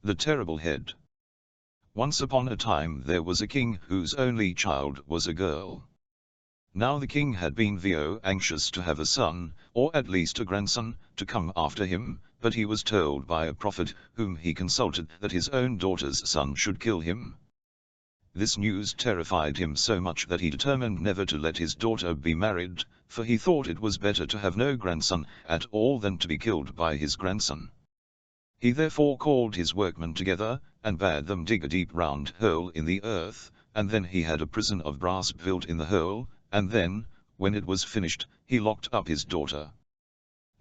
The Terrible Head. Once upon a time there was a king whose only child was a girl. Now the king had been very anxious to have a son, or at least a grandson, to come after him, but he was told by a prophet whom he consulted that his own daughter's son should kill him. This news terrified him so much that he determined never to let his daughter be married, for he thought it was better to have no grandson at all than to be killed by his grandson. He therefore called his workmen together, and bade them dig a deep round hole in the earth, and then he had a prison of brass built in the hole, and then, when it was finished, he locked up his daughter.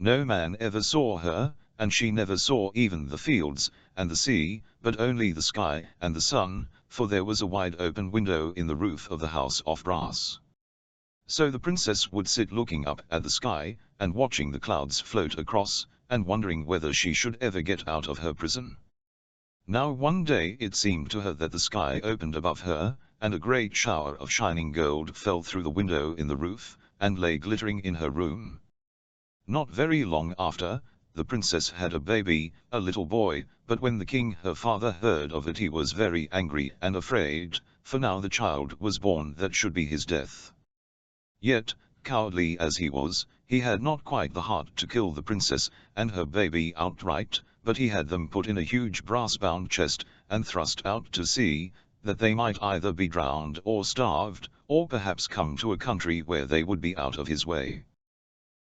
No man ever saw her, and she never saw even the fields, and the sea, but only the sky and the sun, for there was a wide open window in the roof of the house of brass. So the princess would sit looking up at the sky, and watching the clouds float across, and wondering whether she should ever get out of her prison. Now one day it seemed to her that the sky opened above her, and a great shower of shining gold fell through the window in the roof, and lay glittering in her room. Not very long after, the princess had a baby, a little boy, but when the king her father heard of it he was very angry and afraid, for now the child was born that should be his death. Yet, cowardly as he was, he had not quite the heart to kill the princess and her baby outright, but he had them put in a huge brass-bound chest, and thrust out to sea, that they might either be drowned or starved, or perhaps come to a country where they would be out of his way.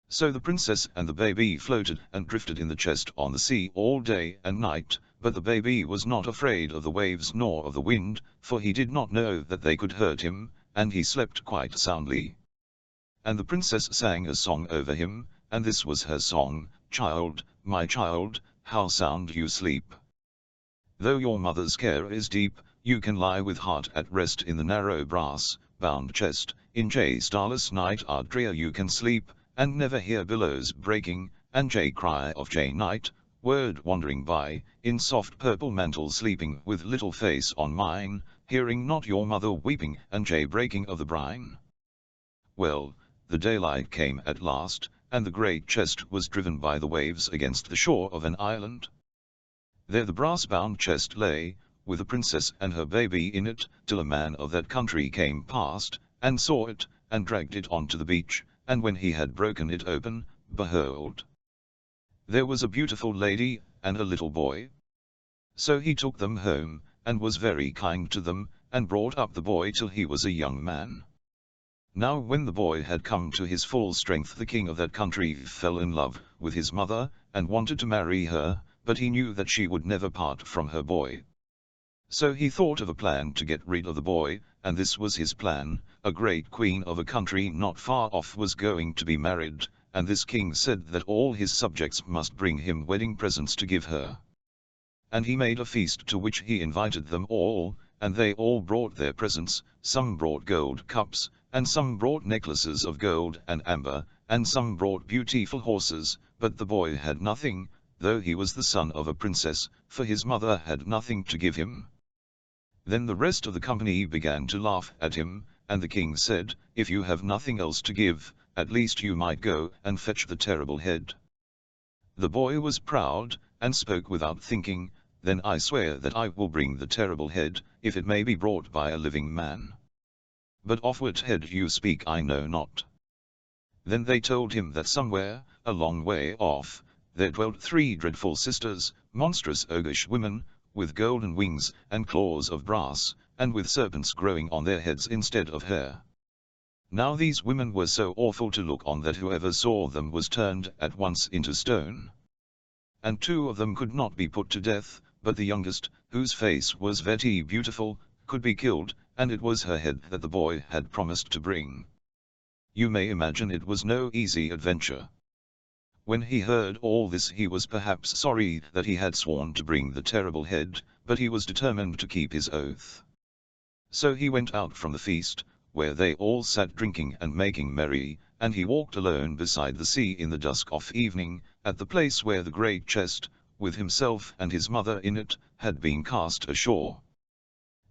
So the princess and the baby floated and drifted in the chest on the sea all day and night, but the baby was not afraid of the waves nor of the wind, for he did not know that they could hurt him, and he slept quite soundly. And the princess sang a song over him, and this was her song: "Child, my child, how sound you sleep. Though your mother's care is deep, you can lie with heart at rest in the narrow brass-bound chest, in J starless night or drear you can sleep, and never hear billows breaking, and J cry of J night, word wandering by, in soft purple mantle sleeping with little face on mine, hearing not your mother weeping, and J breaking of the brine." Well, the daylight came at last, and the great chest was driven by the waves against the shore of an island. There the brass-bound chest lay, with the princess and her baby in it, till a man of that country came past, and saw it, and dragged it onto the beach, and when he had broken it open, behold, there was a beautiful lady, and a little boy. So he took them home, and was very kind to them, and brought up the boy till he was a young man. Now when the boy had come to his full strength, the king of that country fell in love with his mother, and wanted to marry her, but he knew that she would never part from her boy. So he thought of a plan to get rid of the boy, and this was his plan: a great queen of a country not far off was going to be married, and this king said that all his subjects must bring him wedding presents to give her. And he made a feast to which he invited them all, and they all brought their presents. Some brought gold cups, and some brought necklaces of gold and amber, and some brought beautiful horses, but the boy had nothing, though he was the son of a princess, for his mother had nothing to give him. Then the rest of the company began to laugh at him, and the king said, "If you have nothing else to give, at least you might go and fetch the terrible head." The boy was proud, and spoke without thinking, "Then I swear that I will bring the terrible head, if it may be brought by a living man. But of what head you speak I know not." Then they told him that somewhere, a long way off, there dwelt 3 dreadful sisters, monstrous ogreish women, with golden wings and claws of brass, and with serpents growing on their heads instead of hair. Now these women were so awful to look on that whoever saw them was turned at once into stone. And 2 of them could not be put to death, but the youngest, whose face was very beautiful, could be killed, and it was her head that the boy had promised to bring. You may imagine it was no easy adventure. When he heard all this he was perhaps sorry that he had sworn to bring the terrible head, but he was determined to keep his oath. So he went out from the feast, where they all sat drinking and making merry, and he walked alone beside the sea in the dusk of evening, at the place where the great chest, with himself and his mother in it, had been cast ashore.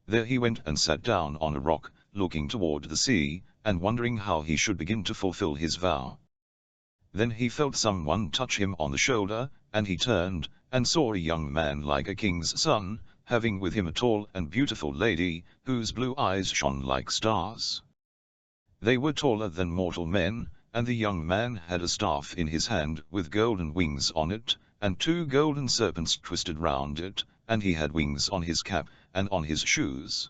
There he went and sat down on a rock, looking toward the sea, and wondering how he should begin to fulfill his vow. Then he felt someone touch him on the shoulder, and he turned, and saw a young man like a king's son, having with him a tall and beautiful lady, whose blue eyes shone like stars. They were taller than mortal men, and the young man had a staff in his hand with golden wings on it, and 2 golden serpents twisted round it, and he had wings on his cap, and on his shoes.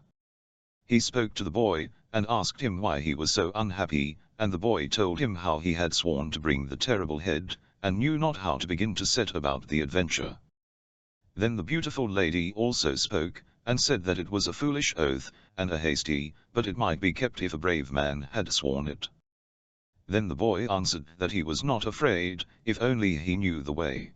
He spoke to the boy, and asked him why he was so unhappy, and the boy told him how he had sworn to bring the terrible head, and knew not how to begin to set about the adventure. Then the beautiful lady also spoke, and said that it was a foolish oath, and a hasty, but it might be kept if a brave man had sworn it. Then the boy answered that he was not afraid, if only he knew the way.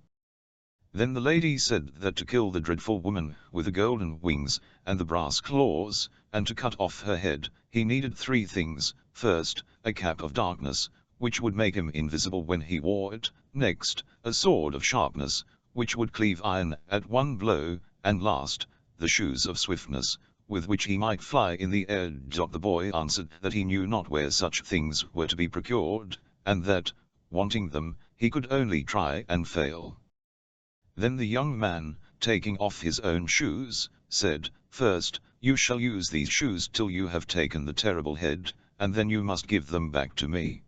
Then the lady said that to kill the dreadful woman with the golden wings and the brass claws, and to cut off her head, he needed 3 things. First, a cap of darkness, which would make him invisible when he wore it. Next, a sword of sharpness, which would cleave iron at one blow, and last, the shoes of swiftness, with which he might fly in the air. The boy answered that he knew not where such things were to be procured, and that, wanting them, he could only try and fail. Then the young man, taking off his own shoes, said, "First, you shall use these shoes till you have taken the terrible head, and then you must give them back to me.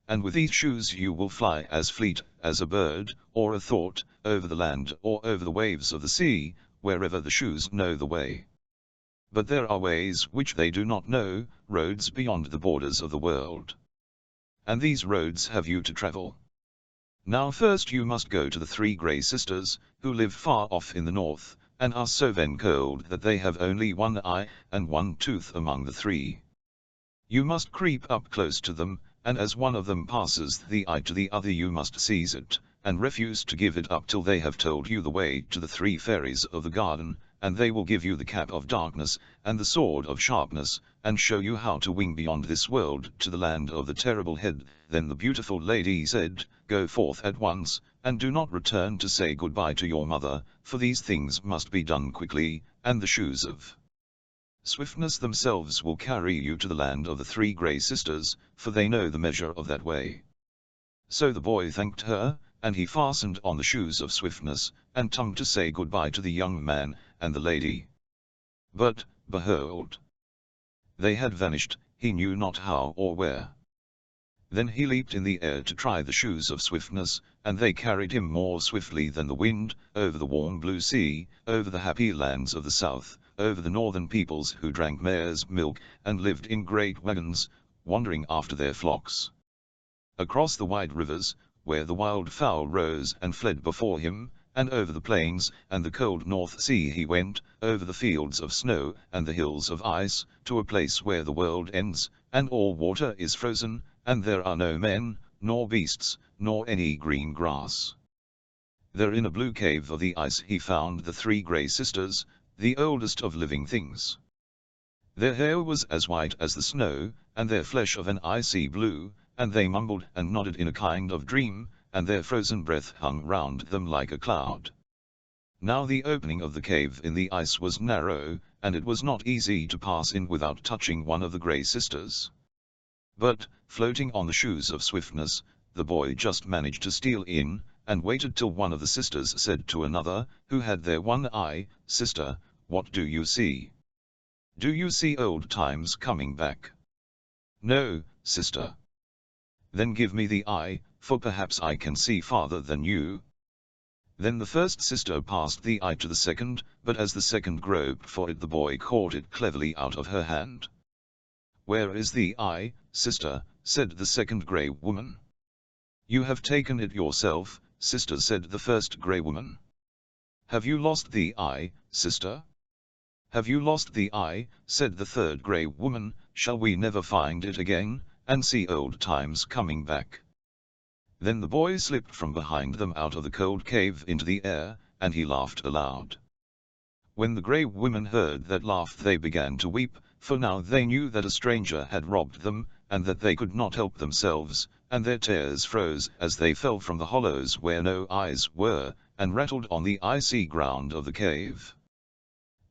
And with these shoes you will fly as fleet as a bird, or a thought, over the land or over the waves of the sea, wherever the shoes know the way. But there are ways which they do not know, roads beyond the borders of the world. And these roads have you to travel. Now first you must go to the 3 grey sisters, who live far off in the north, and are so very cold that they have only 1 eye, and 1 tooth among the 3. You must creep up close to them, and as one of them passes the eye to the other you must seize it, and refuse to give it up till they have told you the way to the 3 fairies of the garden, and they will give you the cap of darkness, and the sword of sharpness, and show you how to wing beyond this world to the land of the terrible head." Then the beautiful lady said, "Go forth at once, and do not return to say goodbye to your mother, for these things must be done quickly, and the shoes of swiftness themselves will carry you to the land of the 3 grey sisters, for they know the measure of that way." So the boy thanked her, and he fastened on the shoes of swiftness, and turned to say goodbye to the young man and the lady. But, behold, they had vanished, he knew not how or where. Then he leaped in the air to try the shoes of swiftness, and they carried him more swiftly than the wind, over the warm blue sea, over the happy lands of the south, over the northern peoples who drank mare's milk, and lived in great wagons, wandering after their flocks. Across the wide rivers, where the wild fowl rose and fled before him, and over the plains and the cold North Sea he went, over the fields of snow and the hills of ice, to a place where the world ends, and all water is frozen, and there are no men, nor beasts, nor any green grass. There in a blue cave of the ice he found the 3 grey sisters, the oldest of living things. Their hair was as white as the snow, and their flesh of an icy blue, and they mumbled and nodded in a kind of dream, and their frozen breath hung round them like a cloud. Now the opening of the cave in the ice was narrow, and it was not easy to pass in without touching one of the grey sisters. But, floating on the shoes of swiftness, the boy just managed to steal in, and waited till one of the sisters said to another, who had their 1 eye, "Sister, what do you see? Do you see old times coming back?" "No, sister." "Then give me the eye, for perhaps I can see farther than you." Then the first sister passed the eye to the second, but as the second groped for it the boy caught it cleverly out of her hand. "Where is the eye, sister?" said the second grey woman. "You have taken it yourself, sister," said the first grey woman. "Have you lost the eye, sister?" "Have you lost the eye?" said the third grey woman. "Shall we never find it again, and see old times coming back?" Then the boy slipped from behind them out of the cold cave into the air, and he laughed aloud. When the grey women heard that laugh they began to weep, for now they knew that a stranger had robbed them, and that they could not help themselves, and their tears froze as they fell from the hollows where no eyes were, and rattled on the icy ground of the cave.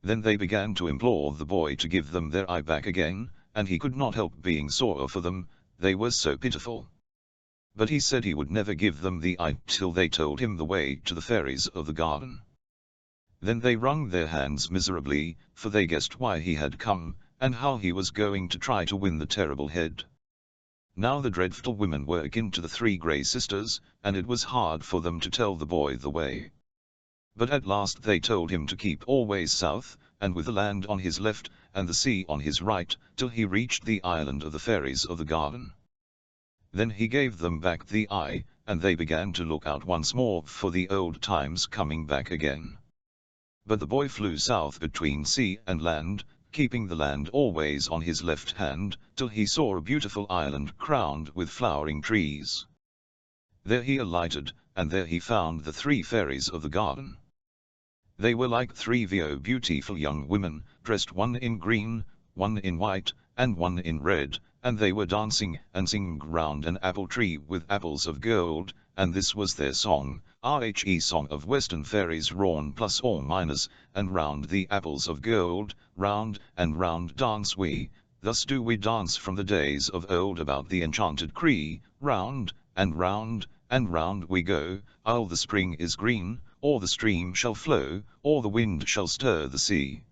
Then they began to implore the boy to give them their eye back again, and he could not help being sore for them, they were so pitiful. But he said he would never give them the eye till they told him the way to the fairies of the garden. Then they wrung their hands miserably, for they guessed why he had come, and how he was going to try to win the terrible head. Now the dreadful women were akin to the three grey sisters, and it was hard for them to tell the boy the way. But at last they told him to keep always south, and with the land on his left, and the sea on his right, till he reached the island of the fairies of the garden. Then he gave them back the eye, and they began to look out once more for the old times coming back again. But the boy flew south between sea and land, keeping the land always on his left hand, till he saw a beautiful island crowned with flowering trees. There he alighted, and there he found the three fairies of the garden. They were like three beautiful young women, dressed one in green, one in white, and one in red, and they were dancing and singing round an apple tree with apples of gold, and this was their song, song of western fairies rawn plus or minus, and round the apples of gold, round and round dance we, thus do we dance from the days of old about the enchanted tree, round and round and round we go, till the spring is green, or the stream shall flow, or the wind shall stir the sea.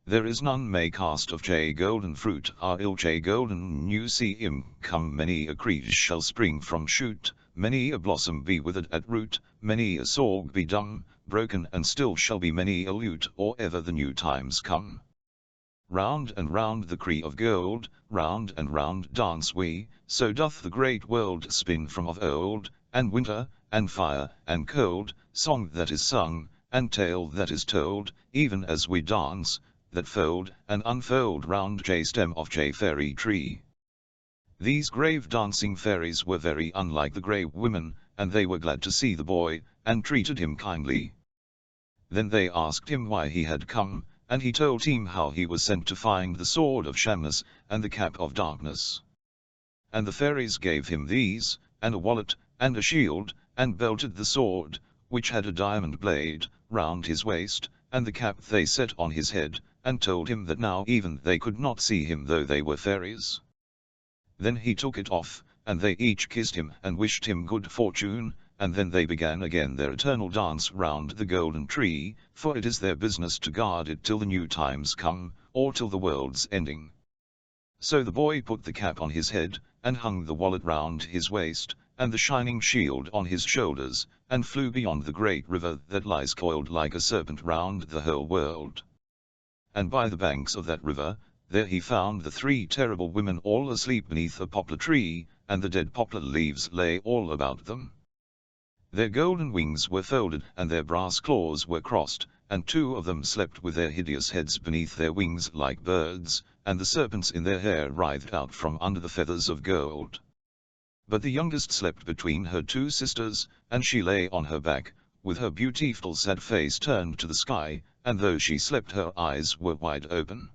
There is none may cast of golden fruit, golden new see him come, many a creed shall spring from shoot, many a blossom be withered at root, many a sorg be dumb, broken, and still shall be many a lute, or ever the new times come. Round and round the tree of gold, round and round dance we, so doth the great world spin from of old, and winter, and fire, and cold, song that is sung, and tale that is told, even as we dance, that fold and unfold round stem of fairy tree. These grave dancing fairies were very unlike the grey women, and they were glad to see the boy, and treated him kindly. Then they asked him why he had come, and he told him how he was sent to find the sword of shamness, and the cap of darkness. And the fairies gave him these, and a wallet, and a shield, and belted the sword, which had a diamond blade, round his waist, and the cap they set on his head, and told him that now even they could not see him though they were fairies. Then he took it off, and they each kissed him and wished him good fortune, and then they began again their eternal dance round the golden tree, for it is their business to guard it till the new times come, or till the world's ending. So the boy put the cap on his head, and hung the wallet round his waist, and the shining shield on his shoulders, and flew beyond the great river that lies coiled like a serpent round the whole world. And by the banks of that river, there he found the three terrible women all asleep beneath a poplar tree, and the dead poplar leaves lay all about them. Their golden wings were folded, and their brass claws were crossed, and two of them slept with their hideous heads beneath their wings like birds, and the serpents in their hair writhed out from under the feathers of gold. But the youngest slept between her two sisters, and she lay on her back, with her beautiful sad face turned to the sky, and though she slept her eyes were wide open.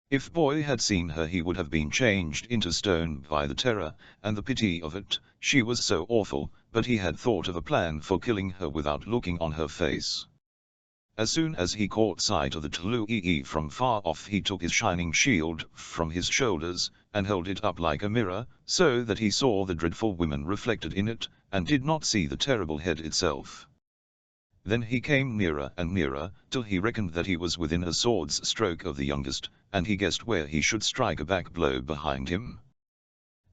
If boy had seen her he would have been changed into stone by the terror, and the pity of it, she was so awful, but he had thought of a plan for killing her without looking on her face. As soon as he caught sight of the little from far off he took his shining shield from his shoulders, and held it up like a mirror, so that he saw the dreadful women reflected in it, and did not see the terrible head itself. Then he came nearer and nearer, till he reckoned that he was within a sword's stroke of the youngest, and he guessed where he should strike a back blow behind him.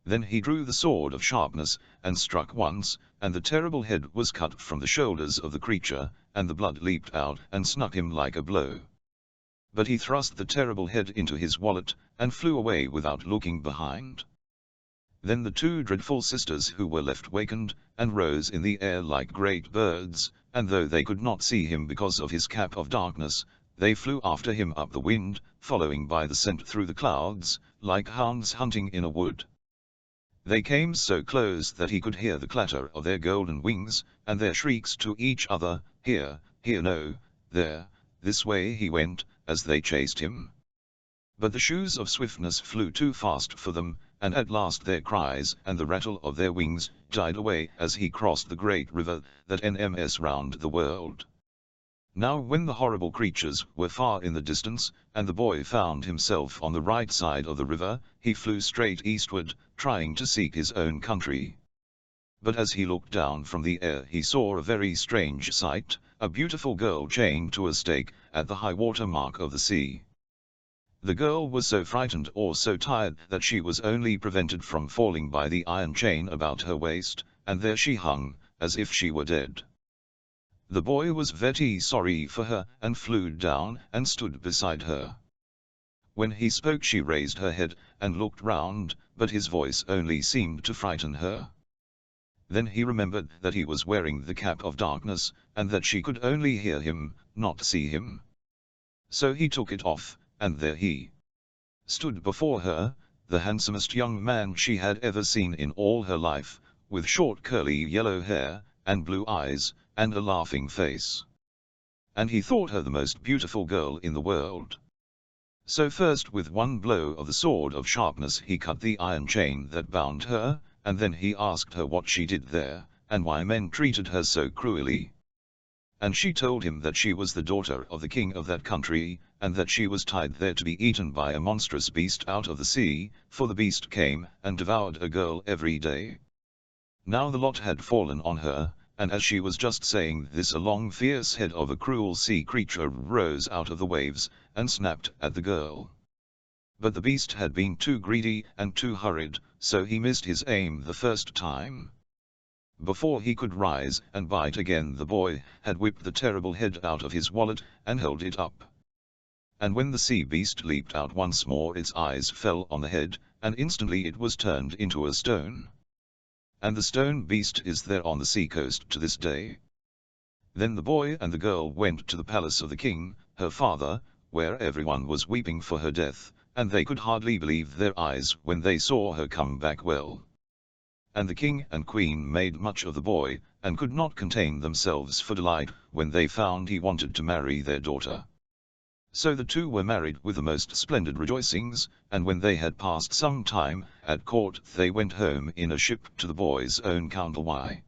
Then he drew the sword of sharpness, and struck once, and the terrible head was cut from the shoulders of the creature, and the blood leaped out and snuck him like a blow. But he thrust the terrible head into his wallet, and flew away without looking behind. Then the two dreadful sisters who were left wakened, and rose in the air like great birds, and though they could not see him because of his cap of darkness, they flew after him up the wind, following by the scent through the clouds, like hounds hunting in a wood. They came so close that he could hear the clatter of their golden wings, and their shrieks to each other, here, here no, there, this way he went, as they chased him. But the shoes of swiftness flew too fast for them, and at last their cries and the rattle of their wings died away as he crossed the great river that nms round the world. Now when the horrible creatures were far in the distance, and the boy found himself on the right side of the river, he flew straight eastward, trying to seek his own country. But as he looked down from the air he saw a very strange sight, a beautiful girl chained to a stake, at the high water mark of the sea. The girl was so frightened or so tired that she was only prevented from falling by the iron chain about her waist, and there she hung, as if she were dead. The boy was very sorry for her, and flew down, and stood beside her. When he spoke she raised her head, and looked round, but his voice only seemed to frighten her. Then he remembered that he was wearing the cap of darkness, and that she could only hear him, not see him. So he took it off, and there he stood before her, the handsomest young man she had ever seen in all her life, with short curly yellow hair, and blue eyes, and a laughing face. And he thought her the most beautiful girl in the world. So first with one blow of the sword of sharpness he cut the iron chain that bound her, and then he asked her what she did there, and why men treated her so cruelly. And she told him that she was the daughter of the king of that country, and that she was tied there to be eaten by a monstrous beast out of the sea, for the beast came and devoured a girl every day. Now the lot had fallen on her, and as she was just saying this a long fierce head of a cruel sea creature rose out of the waves, and snapped at the girl. But the beast had been too greedy and too hurried, so he missed his aim the first time. Before he could rise and bite again the boy had whipped the terrible head out of his wallet, and held it up. And when the sea beast leaped out once more its eyes fell on the head, and instantly it was turned into a stone. And the stone beast is there on the sea coast to this day. Then the boy and the girl went to the palace of the king, her father, where everyone was weeping for her death, and they could hardly believe their eyes when they saw her come back well. And the king and queen made much of the boy, and could not contain themselves for delight when they found he wanted to marry their daughter. So the two were married with the most splendid rejoicings, and when they had passed some time at court they went home in a ship to the boy's own country.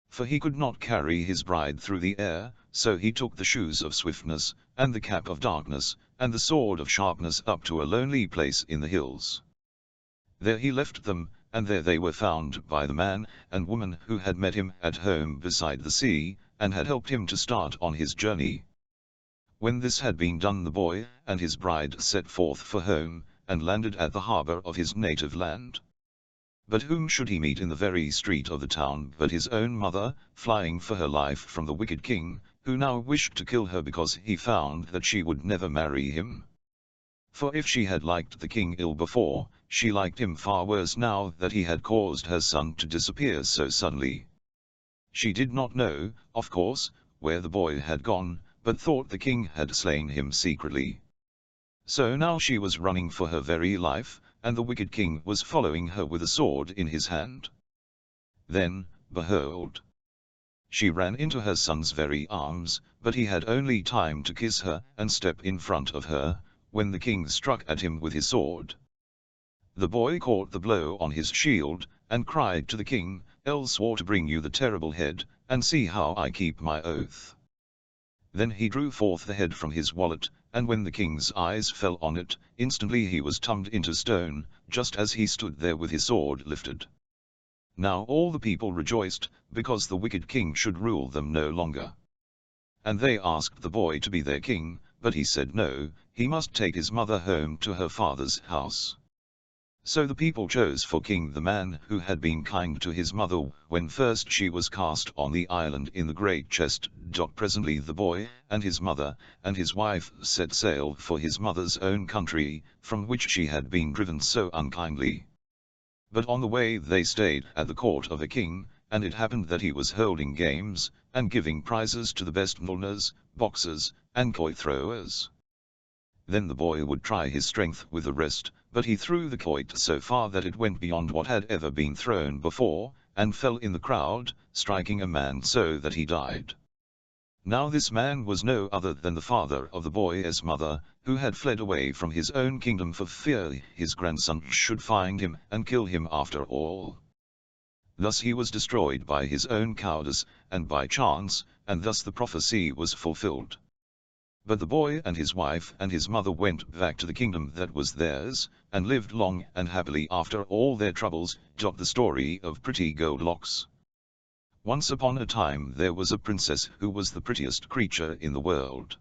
For he could not carry his bride through the air, so he took the shoes of swiftness, and the cap of darkness, and the sword of sharpness up to a lonely place in the hills. There he left them, and there they were found by the man and woman who had met him at home beside the sea, and had helped him to start on his journey. When this had been done the boy and his bride set forth for home, and landed at the harbor of his native land. But whom should he meet in the very street of the town but his own mother, flying for her life from the wicked king, who now wished to kill her because he found that she would never marry him. For if she had liked the king ill before, she liked him far worse now that he had caused her son to disappear so suddenly. She did not know, of course, where the boy had gone, but thought the king had slain him secretly. So now she was running for her very life, and the wicked king was following her with a sword in his hand. Then, behold, she ran into her son's very arms, but he had only time to kiss her and step in front of her, when the king struck at him with his sword. The boy caught the blow on his shield, and cried to the king, "I swore to bring you the terrible head, and see how I keep my oath." Then he drew forth the head from his wallet, and when the king's eyes fell on it, instantly he was turned into stone, just as he stood there with his sword lifted. Now all the people rejoiced, because the wicked king should rule them no longer. And they asked the boy to be their king, but he said no, he must take his mother home to her father's house. So the people chose for king the man who had been kind to his mother when first she was cast on the island in the great chest. Presently the boy, and his mother, and his wife set sail for his mother's own country, from which she had been driven so unkindly. But on the way they stayed at the court of a king, and it happened that he was holding games, and giving prizes to the best milliners, boxers, and quoit throwers. Then the boy would try his strength with the rest, but he threw the quoit so far that it went beyond what had ever been thrown before, and fell in the crowd, striking a man so that he died. Now this man was no other than the father of the boy's mother, who had fled away from his own kingdom for fear his grandson should find him and kill him after all. Thus he was destroyed by his own cowardice, and by chance, and thus the prophecy was fulfilled. But the boy and his wife and his mother went back to the kingdom that was theirs, and lived long and happily after all their troubles. The story of pretty Goldilocks. Once upon a time there was a princess who was the prettiest creature in the world.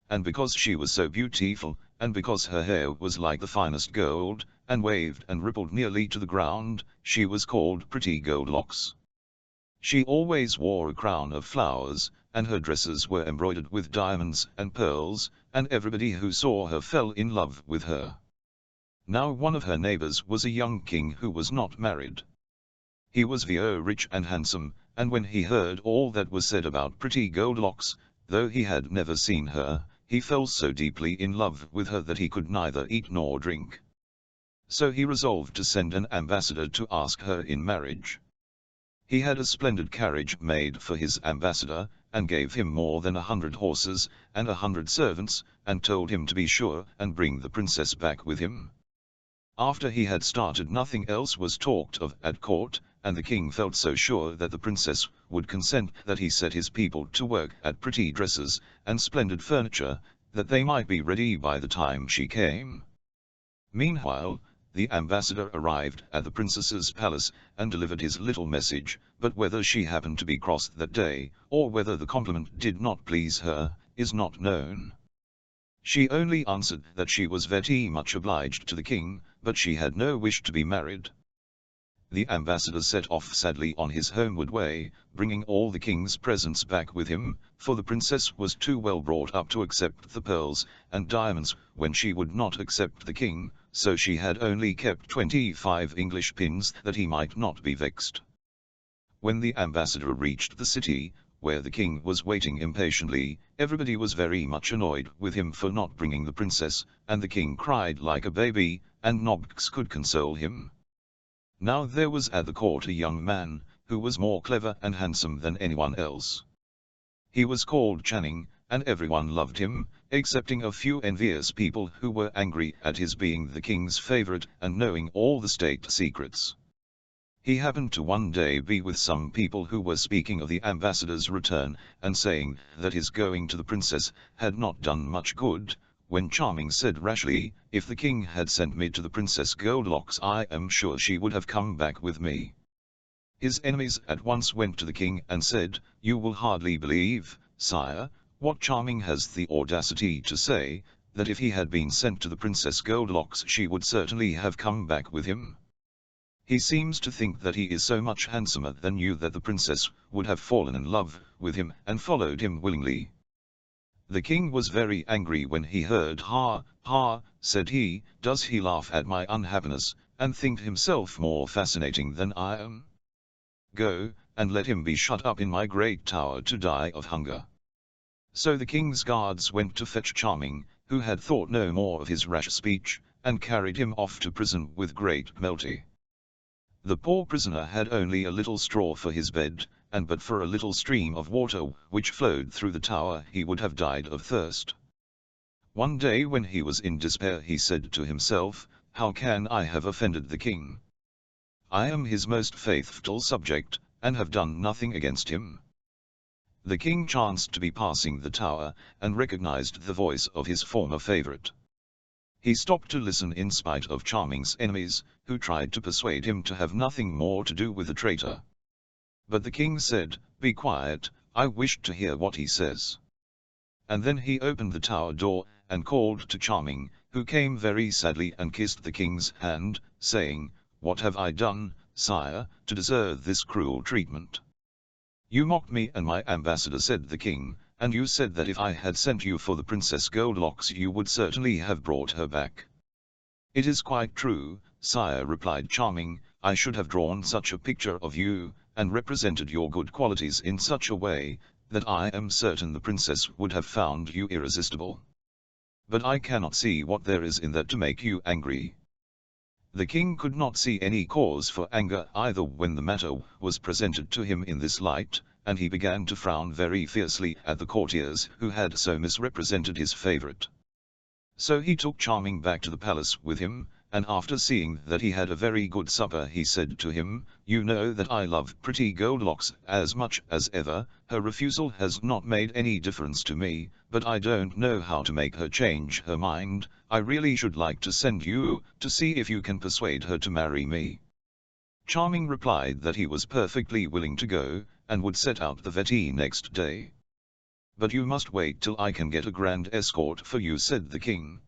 And because she was so beautiful, and because her hair was like the finest gold, and waved and rippled nearly to the ground, she was called Pretty Goldilocks. She always wore a crown of flowers, and her dresses were embroidered with diamonds and pearls, and everybody who saw her fell in love with her. Now one of her neighbors was a young king who was not married. He was very rich and handsome, and when he heard all that was said about Pretty Goldilocks, though he had never seen her, he fell so deeply in love with her that he could neither eat nor drink. So he resolved to send an ambassador to ask her in marriage. He had a splendid carriage made for his ambassador, and gave him more than 100 horses, and 100 servants, and told him to be sure and bring the princess back with him. After he had started, nothing else was talked of at court, and the king felt so sure that the princess would consent that he set his people to work at pretty dresses and splendid furniture, that they might be ready by the time she came. Meanwhile, the ambassador arrived at the princess's palace and delivered his little message, but whether she happened to be cross that day, or whether the compliment did not please her, is not known. She only answered that she was very much obliged to the king, but she had no wish to be married. The ambassador set off sadly on his homeward way, bringing all the king's presents back with him, for the princess was too well brought up to accept the pearls and diamonds when she would not accept the king, so she had only kept 25 English pins that he might not be vexed. When the ambassador reached the city, where the king was waiting impatiently, everybody was very much annoyed with him for not bringing the princess, and the king cried like a baby, and nobody could console him. Now there was at the court a young man, who was more clever and handsome than anyone else. He was called Jonh, and everyone loved him, excepting a few envious people who were angry at his being the king's favorite and knowing all the state secrets. He happened to one day be with some people who were speaking of the ambassador's return, and saying that his going to the princess had not done much good, when Charming said rashly, "If the king had sent me to the Princess Goldilocks, I am sure she would have come back with me." His enemies at once went to the king and said, "You will hardly believe, sire, what Charming has the audacity to say, that if he had been sent to the Princess Goldilocks she would certainly have come back with him. He seems to think that he is so much handsomer than you that the princess would have fallen in love with him and followed him willingly." The king was very angry when he heard. "Ha, ha," said he, "does he laugh at my unhappiness, and think himself more fascinating than I am? Go, and let him be shut up in my great tower to die of hunger." So the king's guards went to fetch Charming, who had thought no more of his rash speech, and carried him off to prison with great penalty. The poor prisoner had only a little straw for his bed, and but for a little stream of water which flowed through the tower he would have died of thirst. One day when he was in despair he said to himself, "How can I have offended the king? I am his most faithful subject, and have done nothing against him." The king chanced to be passing the tower, and recognized the voice of his former favorite. He stopped to listen in spite of Charming's enemies, who tried to persuade him to have nothing more to do with the traitor. But the king said, "Be quiet, I wish to hear what he says." And then he opened the tower door, and called to Charming, who came very sadly and kissed the king's hand, saying, "What have I done, sire, to deserve this cruel treatment?" "You mocked me and my ambassador," said the king, "and you said that if I had sent you for the Princess Goldilocks you would certainly have brought her back." "It is quite true, sire," replied Charming, "I should have drawn such a picture of you, and represented your good qualities in such a way, that I am certain the princess would have found you irresistible. But I cannot see what there is in that to make you angry." The king could not see any cause for anger either when the matter was presented to him in this light, and he began to frown very fiercely at the courtiers who had so misrepresented his favorite. So he took Charming back to the palace with him, and after seeing that he had a very good supper he said to him, "You know that I love Pretty Goldilocks as much as ever, her refusal has not made any difference to me, but I don't know how to make her change her mind. I really should like to send you to see if you can persuade her to marry me." Charming replied that he was perfectly willing to go, and would set out the very next day. "But you must wait till I can get a grand escort for you," said the king.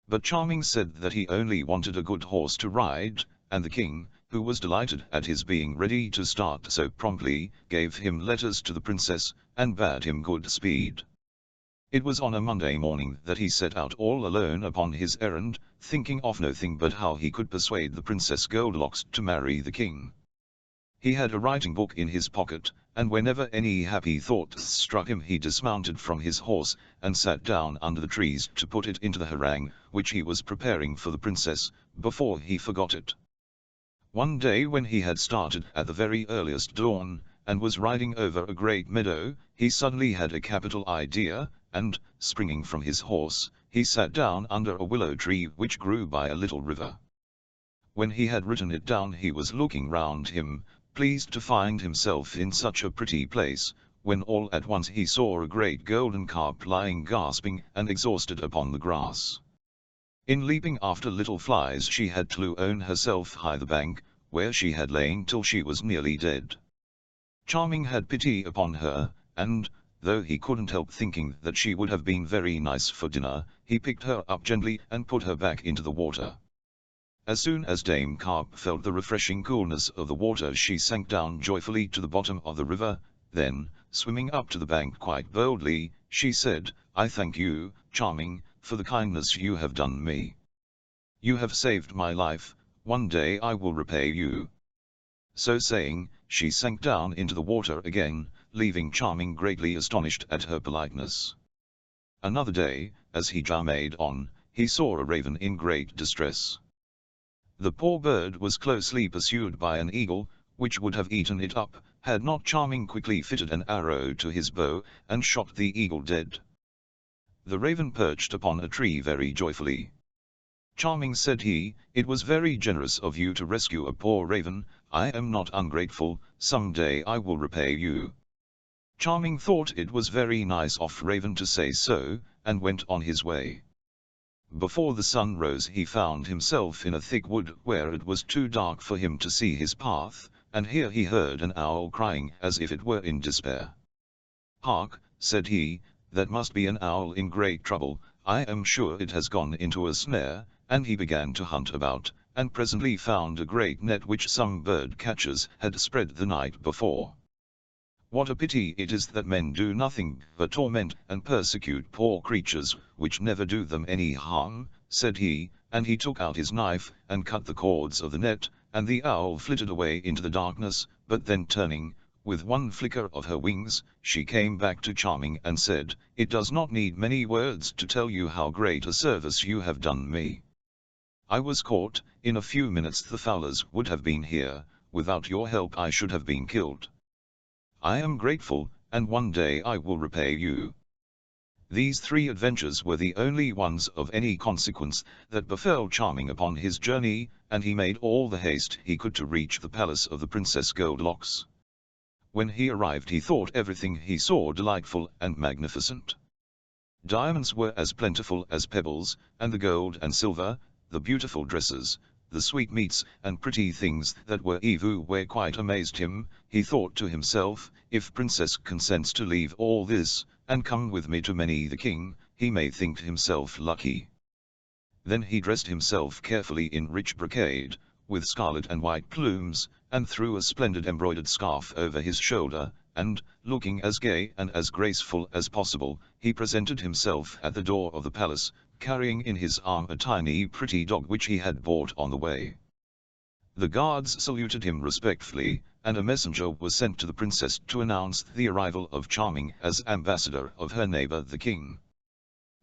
But Charming said that he only wanted a good horse to ride, and the king, who was delighted at his being ready to start so promptly, gave him letters to the princess, and bade him good speed. It was on a Monday morning that he set out all alone upon his errand, thinking of nothing but how he could persuade the Princess Goldilocks to marry the king. He had a writing book in his pocket, and whenever any happy thought struck him he dismounted from his horse, and sat down under the trees to put it into the harangue which he was preparing for the princess, before he forgot it. One day when he had started at the very earliest dawn, and was riding over a great meadow, he suddenly had a capital idea, and, springing from his horse, he sat down under a willow tree which grew by a little river. When he had written it down he was looking round him, pleased to find himself in such a pretty place, when all at once he saw a great golden carp lying gasping and exhausted upon the grass. In leaping after little flies she had to own herself high the bank, where she had lain till she was nearly dead. Charming had pity upon her, and, though he couldn't help thinking that she would have been very nice for dinner, he picked her up gently and put her back into the water. As soon as Dame Carp felt the refreshing coolness of the water she sank down joyfully to the bottom of the river, then, swimming up to the bank quite boldly, she said, "I thank you, Charming, for the kindness you have done me. You have saved my life, one day I will repay you." So saying, she sank down into the water again, leaving Charming greatly astonished at her politeness. Another day, as he journeyed on, he saw a raven in great distress. The poor bird was closely pursued by an eagle, which would have eaten it up, had not Charming quickly fitted an arrow to his bow, and shot the eagle dead. The raven perched upon a tree very joyfully. "Charming," said he, "it was very generous of you to rescue a poor raven. I am not ungrateful, some day I will repay you." Charming thought it was very nice of Raven to say so, and went on his way. Before the sun rose he found himself in a thick wood where it was too dark for him to see his path, and here he heard an owl crying as if it were in despair. "Hark," said he, "that must be an owl in great trouble, I am sure it has gone into a snare," and he began to hunt about, and presently found a great net which some bird catchers had spread the night before. "What a pity it is that men do nothing but torment and persecute poor creatures, which never do them any harm," said he, and he took out his knife, and cut the cords of the net, and the owl flitted away into the darkness, but then turning, with one flicker of her wings, she came back to Charming and said, "It does not need many words to tell you how great a service you have done me. I was caught, in a few minutes the fowlers would have been here, without your help I should have been killed. I am grateful, and one day I will repay you." These 3 adventures were the only ones of any consequence that befell Charming upon his journey, and he made all the haste he could to reach the palace of the Princess Goldilocks. When he arrived he thought everything he saw delightful and magnificent. Diamonds were as plentiful as pebbles, and the gold and silver, the beautiful dresses, the sweetmeats and pretty things that were everywhere quite amazed him. He thought to himself, "If Princess consents to leave all this, and come with me to marry the king, he may think himself lucky." Then he dressed himself carefully in rich brocade, with scarlet and white plumes, and threw a splendid embroidered scarf over his shoulder, and, looking as gay and as graceful as possible, he presented himself at the door of the palace, carrying in his arm a tiny pretty dog which he had bought on the way. The guards saluted him respectfully, and a messenger was sent to the princess to announce the arrival of Charming as ambassador of her neighbor the king.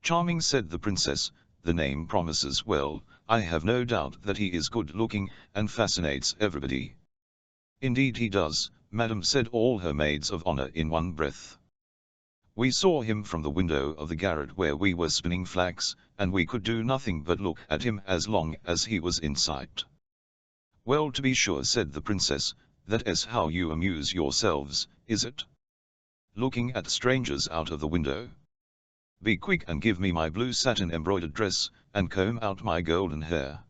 "Charming," said the princess, "the name promises well, I have no doubt that he is good-looking, and fascinates everybody." "Indeed he does, madam," said all her maids of honor in one breath. "We saw him from the window of the garret where we were spinning flax, and we could do nothing but look at him as long as he was in sight." "Well, to be sure," said the princess, "that is how you amuse yourselves, is it? Looking at strangers out of the window. Be quick and give me my blue satin embroidered dress, and comb out my golden hair."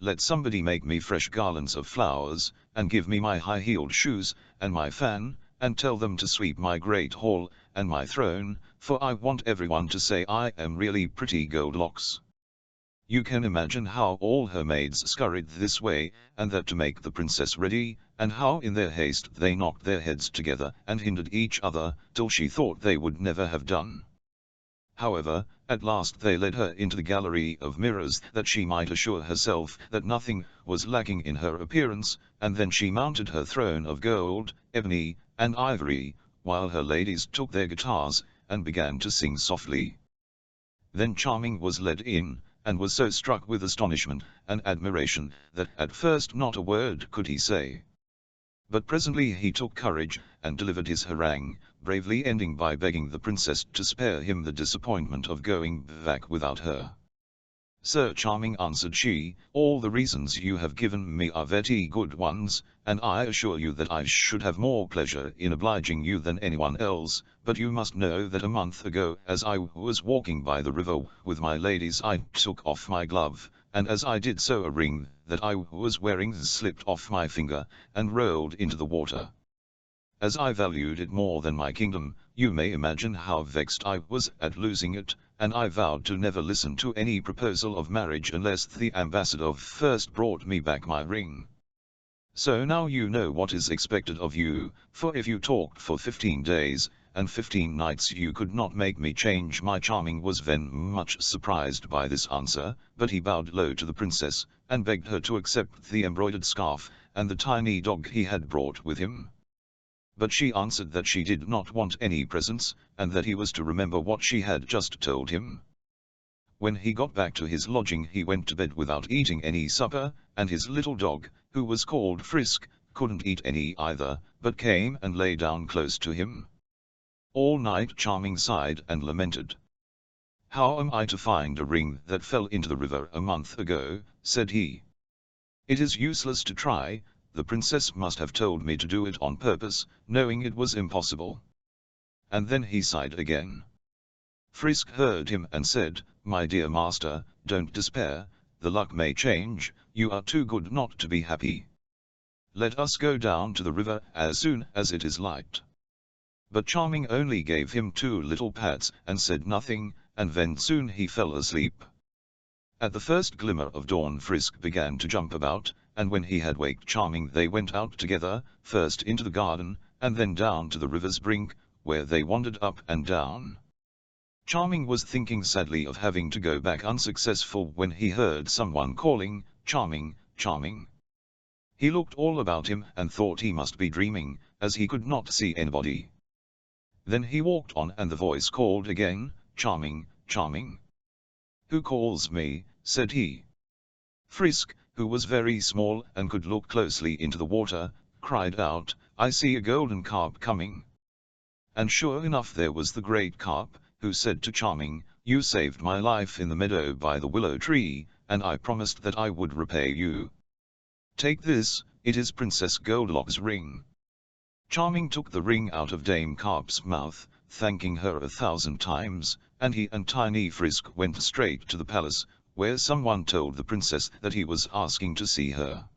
Let somebody make me fresh garlands of flowers, and give me my high-heeled shoes, and my fan, and tell them to sweep my great hall, and my throne, for I want everyone to say I am really pretty Goldilocks. You can imagine how all her maids scurried this way and that to make the princess ready, and how in their haste they knocked their heads together and hindered each other, till she thought they would never have done. However, at last they led her into the gallery of mirrors that she might assure herself that nothing was lacking in her appearance, and then she mounted her throne of gold, ebony, and ivory, while her ladies took their guitars and began to sing softly. Then Charming was led in, and was so struck with astonishment and admiration that at first not a word could he say. But presently he took courage and delivered his harangue, bravely ending by begging the princess to spare him the disappointment of going back without her. Sir Charming, answered she, all the reasons you have given me are very good ones, and I assure you that I should have more pleasure in obliging you than anyone else, but you must know that a month ago as I was walking by the river with my ladies I took off my glove, and as I did so a ring that I was wearing slipped off my finger, and rolled into the water. As I valued it more than my kingdom, you may imagine how vexed I was at losing it, and I vowed to never listen to any proposal of marriage unless the ambassador first brought me back my ring. So now you know what is expected of you, for if you talked for 15 days, and 15 nights you could not make me change. My Charming was then much surprised by this answer, but he bowed low to the princess, and begged her to accept the embroidered scarf, and the tiny dog he had brought with him. But she answered that she did not want any presents, and that he was to remember what she had just told him. When he got back to his lodging he went to bed without eating any supper, and his little dog, who was called Frisk, couldn't eat any either, but came and lay down close to him. All night Charming sighed and lamented. How am I to find a ring that fell into the river a month ago, said he. It is useless to try, the princess must have told me to do it on purpose, knowing it was impossible. And then he sighed again. Frisk heard him and said, my dear master, don't despair, the luck may change, you are too good not to be happy. Let us go down to the river as soon as it is light. But Charming only gave him 2 little pats and said nothing, and then soon he fell asleep. At the first glimmer of dawn Frisk began to jump about, and when he had waked Charming they went out together, first into the garden, and then down to the river's brink, where they wandered up and down. Charming was thinking sadly of having to go back unsuccessful when he heard someone calling, Charming, Charming. He looked all about him and thought he must be dreaming, as he could not see anybody. Then he walked on and the voice called again, Charming, Charming. Who calls me, said he. Frisk, who was very small and could look closely into the water, cried out, I see a golden carp coming. And sure enough there was the great carp, who said to Charming, you saved my life in the meadow by the willow tree, and I promised that I would repay you. Take this, it is Princess Goldilocks' ring. Charming took the ring out of Dame Carp's mouth, thanking her 1,000 times, and he and tiny Frisk went straight to the palace, where someone told the princess that he was asking to see her.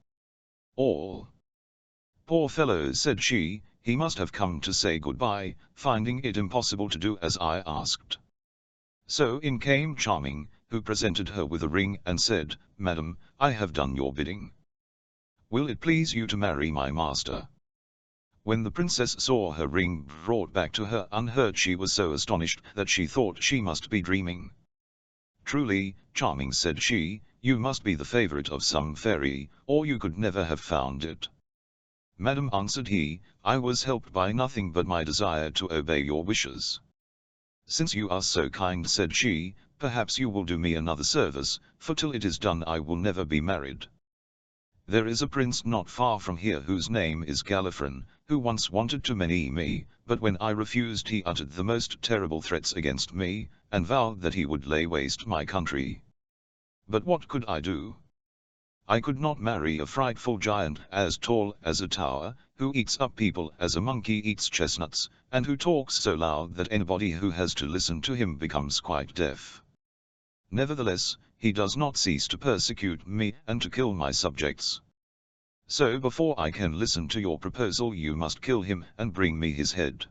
All. Poor fellow, said she, he must have come to say goodbye, finding it impossible to do as I asked. So in came Charming, who presented her with a ring and said, Madam, I have done your bidding. Will it please you to marry my master? When the princess saw her ring brought back to her unhurt she was so astonished that she thought she must be dreaming. Truly, Charming, said she, you must be the favorite of some fairy, or you could never have found it. Madam, answered he, I was helped by nothing but my desire to obey your wishes. Since you are so kind, said she, perhaps you will do me another service, for till it is done I will never be married. There is a prince not far from here whose name is Gallifron, who once wanted to marry me, but when I refused he uttered the most terrible threats against me, and vowed that he would lay waste my country. But what could I do? I could not marry a frightful giant as tall as a tower, who eats up people as a monkey eats chestnuts, and who talks so loud that anybody who has to listen to him becomes quite deaf. Nevertheless, he does not cease to persecute me and to kill my subjects. So before I can listen to your proposal you must kill him and bring me his head."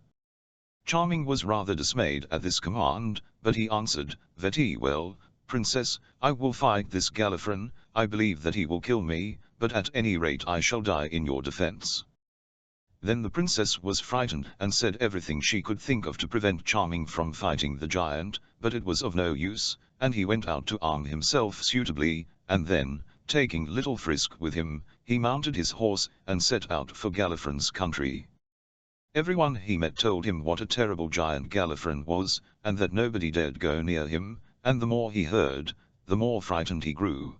Charming was rather dismayed at this command, but he answered, "Very well, Princess, I will fight this Galifron. I believe that he will kill me, but at any rate I shall die in your defense." Then the princess was frightened and said everything she could think of to prevent Charming from fighting the giant, but it was of no use, and he went out to arm himself suitably, and then, taking little Frisk with him, he mounted his horse and set out for Galifron's country. Everyone he met told him what a terrible giant Galifron was, and that nobody dared go near him, and the more he heard, the more frightened he grew.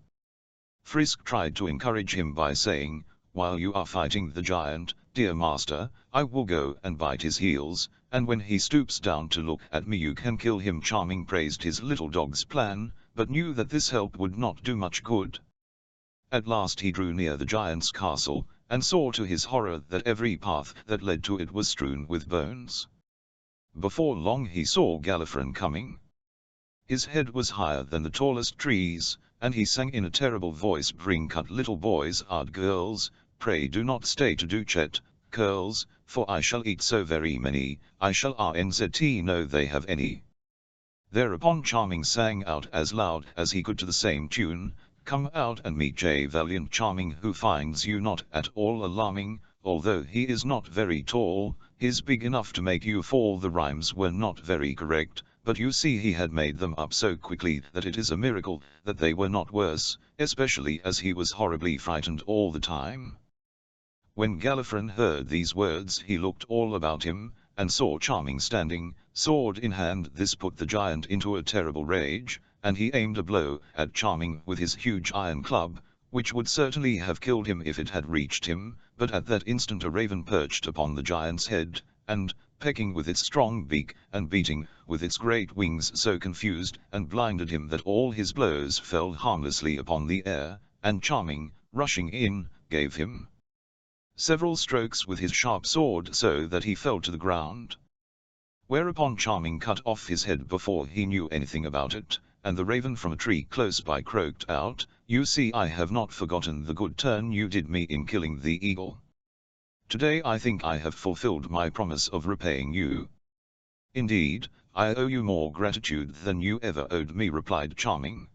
Frisk tried to encourage him by saying, "While you are fighting the giant, dear master, I will go and bite his heels, and when he stoops down to look at me you can kill him." Charming praised his little dog's plan, but knew that this help would not do much good. At last he drew near the giant's castle, and saw to his horror that every path that led to it was strewn with bones. Before long he saw Galifron coming. His head was higher than the tallest trees, and he sang in a terrible voice, "Bring cut little boys and girls, pray do not stay to do chet, curls, for I shall eat so very many, I shall rnzt know they have any." Thereupon Charming sang out as loud as he could to the same tune, "Come out and meet J valiant Charming, who finds you not at all alarming, although he is not very tall, he's big enough to make you fall." The rhymes were not very correct, but you see he had made them up so quickly that it is a miracle that they were not worse, especially as he was horribly frightened all the time. When Galifron heard these words he looked all about him, and saw Charming standing, sword in hand. This put the giant into a terrible rage, and he aimed a blow at Charming with his huge iron club, which would certainly have killed him if it had reached him, but at that instant a raven perched upon the giant's head, and, pecking with its strong beak, and beating with its great wings, so confused and blinded him that all his blows fell harmlessly upon the air, and Charming, rushing in, gave him several strokes with his sharp sword so that he fell to the ground. Whereupon Charming cut off his head before he knew anything about it, and the raven from a tree close by croaked out, "You see, I have not forgotten the good turn you did me in killing the eagle. Today I think I have fulfilled my promise of repaying you." "Indeed, I owe you more gratitude than you ever owed me," replied Charming.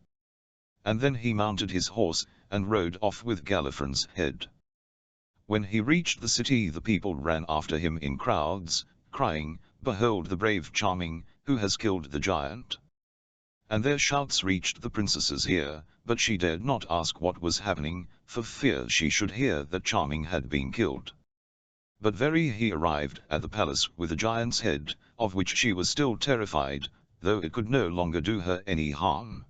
And then he mounted his horse, and rode off with Galifron's head. When he reached the city the people ran after him in crowds, crying, "Behold the brave Charming, who has killed the giant." And their shouts reached the princess's ear, but she dared not ask what was happening, for fear she should hear that Charming had been killed. But very he arrived at the palace with the giant's head, of which she was still terrified, though it could no longer do her any harm.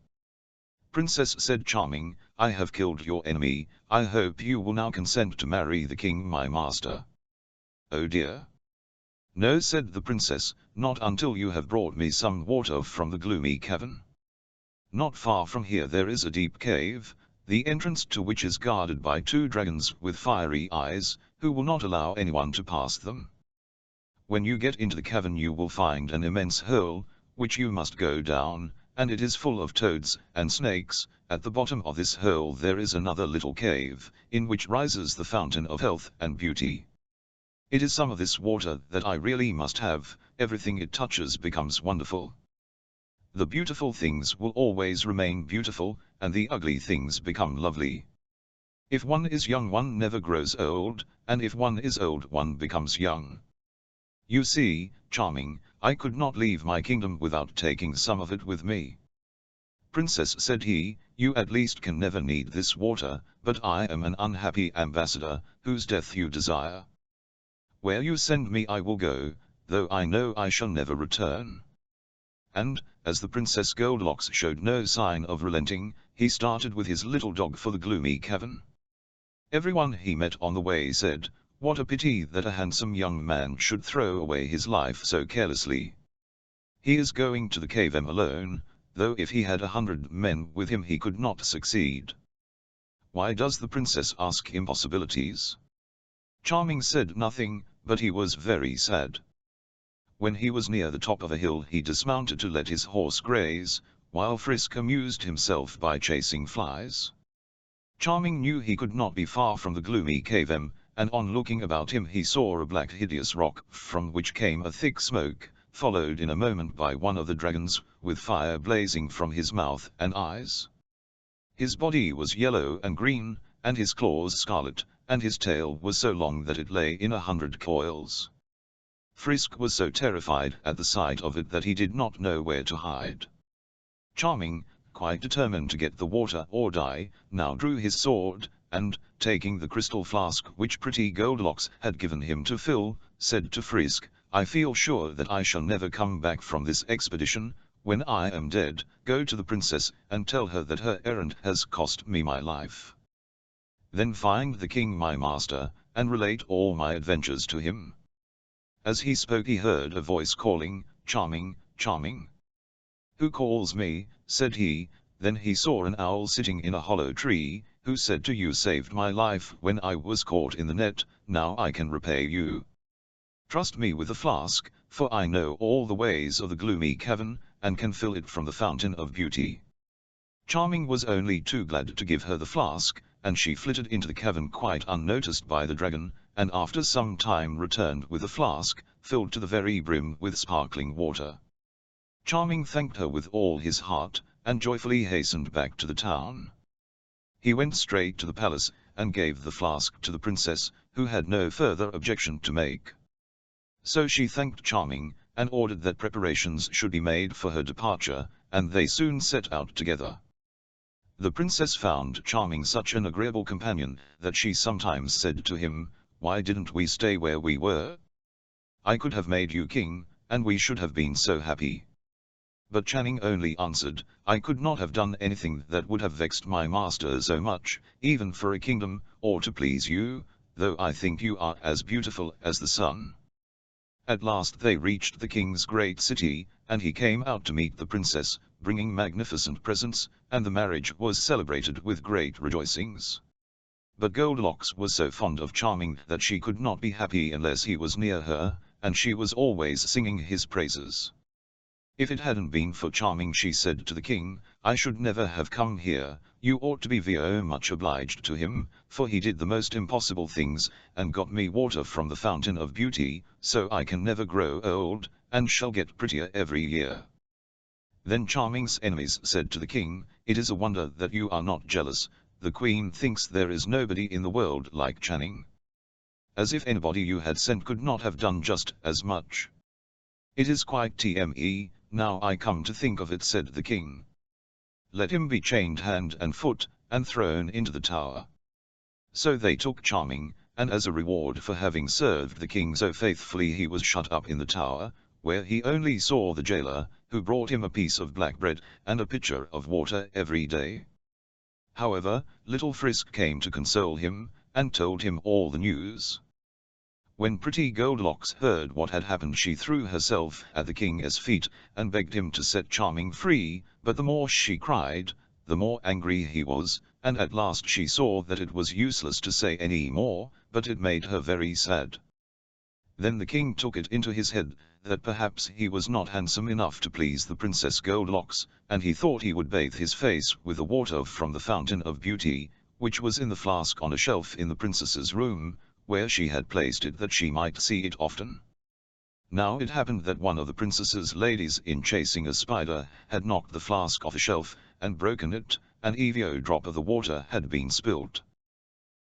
"Princess," said Charming, "I have killed your enemy, I hope you will now consent to marry the king my master." "Oh dear. No," said the princess, "not until you have brought me some water from the gloomy cavern. Not far from here there is a deep cave, the entrance to which is guarded by 2 dragons with fiery eyes, who will not allow anyone to pass them. When you get into the cavern you will find an immense hole, which you must go down, and it is full of toads and snakes. At the bottom of this hole there is another little cave, in which rises the fountain of health and beauty. It is some of this water that I really must have, everything it touches becomes wonderful. The beautiful things will always remain beautiful, and the ugly things become lovely. If one is young one never grows old, and if one is old one becomes young. You see, Charming, I could not leave my kingdom without taking some of it with me." "Princess," said he, "you at least can never need this water, but I am an unhappy ambassador, whose death you desire. Where you send me I will go, though I know I shall never return." And, as the Princess Goldilocks showed no sign of relenting, he started with his little dog for the gloomy cavern. Everyone he met on the way said, "What a pity that a handsome young man should throw away his life so carelessly. He is going to the cave alone, though if he had 100 men with him he could not succeed. Why does the princess ask impossibilities?" Charming said nothing, but he was very sad. When he was near the top of a hill he dismounted to let his horse graze, while Frisk amused himself by chasing flies. Charming knew he could not be far from the gloomy cave, and on looking about him he saw a black hideous rock, from which came a thick smoke, followed in a moment by one of the dragons, with fire blazing from his mouth and eyes. His body was yellow and green, and his claws scarlet, and his tail was so long that it lay in 100 coils. Frisk was so terrified at the sight of it that he did not know where to hide. Charming, quite determined to get the water or die, now drew his sword, and, taking the crystal flask which pretty Goldilocks had given him to fill, said to Frisk, "I feel sure that I shall never come back from this expedition. When I am dead, go to the princess and tell her that her errand has cost me my life. Then find the king my master, and relate all my adventures to him." As he spoke he heard a voice calling, "Charming, Charming." "Who calls me?" said he. Then he saw an owl sitting in a hollow tree, who said to "You saved my life when I was caught in the net, now I can repay you. Trust me with the flask, for I know all the ways of the gloomy cavern, and can fill it from the fountain of beauty." Charming was only too glad to give her the flask, and she flitted into the cavern quite unnoticed by the dragon, and after some time returned with the flask, filled to the very brim with sparkling water. Charming thanked her with all his heart, and joyfully hastened back to the town. He went straight to the palace, and gave the flask to the princess, who had no further objection to make. So she thanked Charming, and ordered that preparations should be made for her departure, and they soon set out together. The princess found Charming such an agreeable companion, that she sometimes said to him, "Why didn't we stay where we were? I could have made you king, and we should have been so happy." But Channing only answered, "I could not have done anything that would have vexed my master so much, even for a kingdom, or to please you, though I think you are as beautiful as the sun." At last they reached the king's great city, and he came out to meet the princess, bringing magnificent presents, and the marriage was celebrated with great rejoicings. But Goldilocks was so fond of Charming that she could not be happy unless he was near her, and she was always singing his praises. "If it hadn't been for Charming," she said to the king, "I should never have come here. You ought to be very much obliged to him, for he did the most impossible things, and got me water from the fountain of beauty, so I can never grow old, and shall get prettier every year." Then Charming's enemies said to the king, "It is a wonder that you are not jealous. The queen thinks there is nobody in the world like Channing. As if anybody you had sent could not have done just as much." "It is quite tme, now I come to think of it," said the king. "Let him be chained hand and foot, and thrown into the tower." So they took Charming, and as a reward for having served the king so faithfully he was shut up in the tower, where he only saw the jailer, who brought him a piece of black bread, and a pitcher of water every day. However, little Frisk came to console him, and told him all the news. When pretty Goldilocks heard what had happened, she threw herself at the king's feet, and begged him to set Charming free, but the more she cried, the more angry he was, and at last she saw that it was useless to say any more, but it made her very sad. Then the king took it into his head that perhaps he was not handsome enough to please the Princess Goldilocks, and he thought he would bathe his face with the water from the fountain of beauty, which was in the flask on a shelf in the princess's room, where she had placed it that she might see it often. Now it happened that one of the princess's ladies, in chasing a spider, had knocked the flask off a shelf, and broken it, and every drop of the water had been spilt.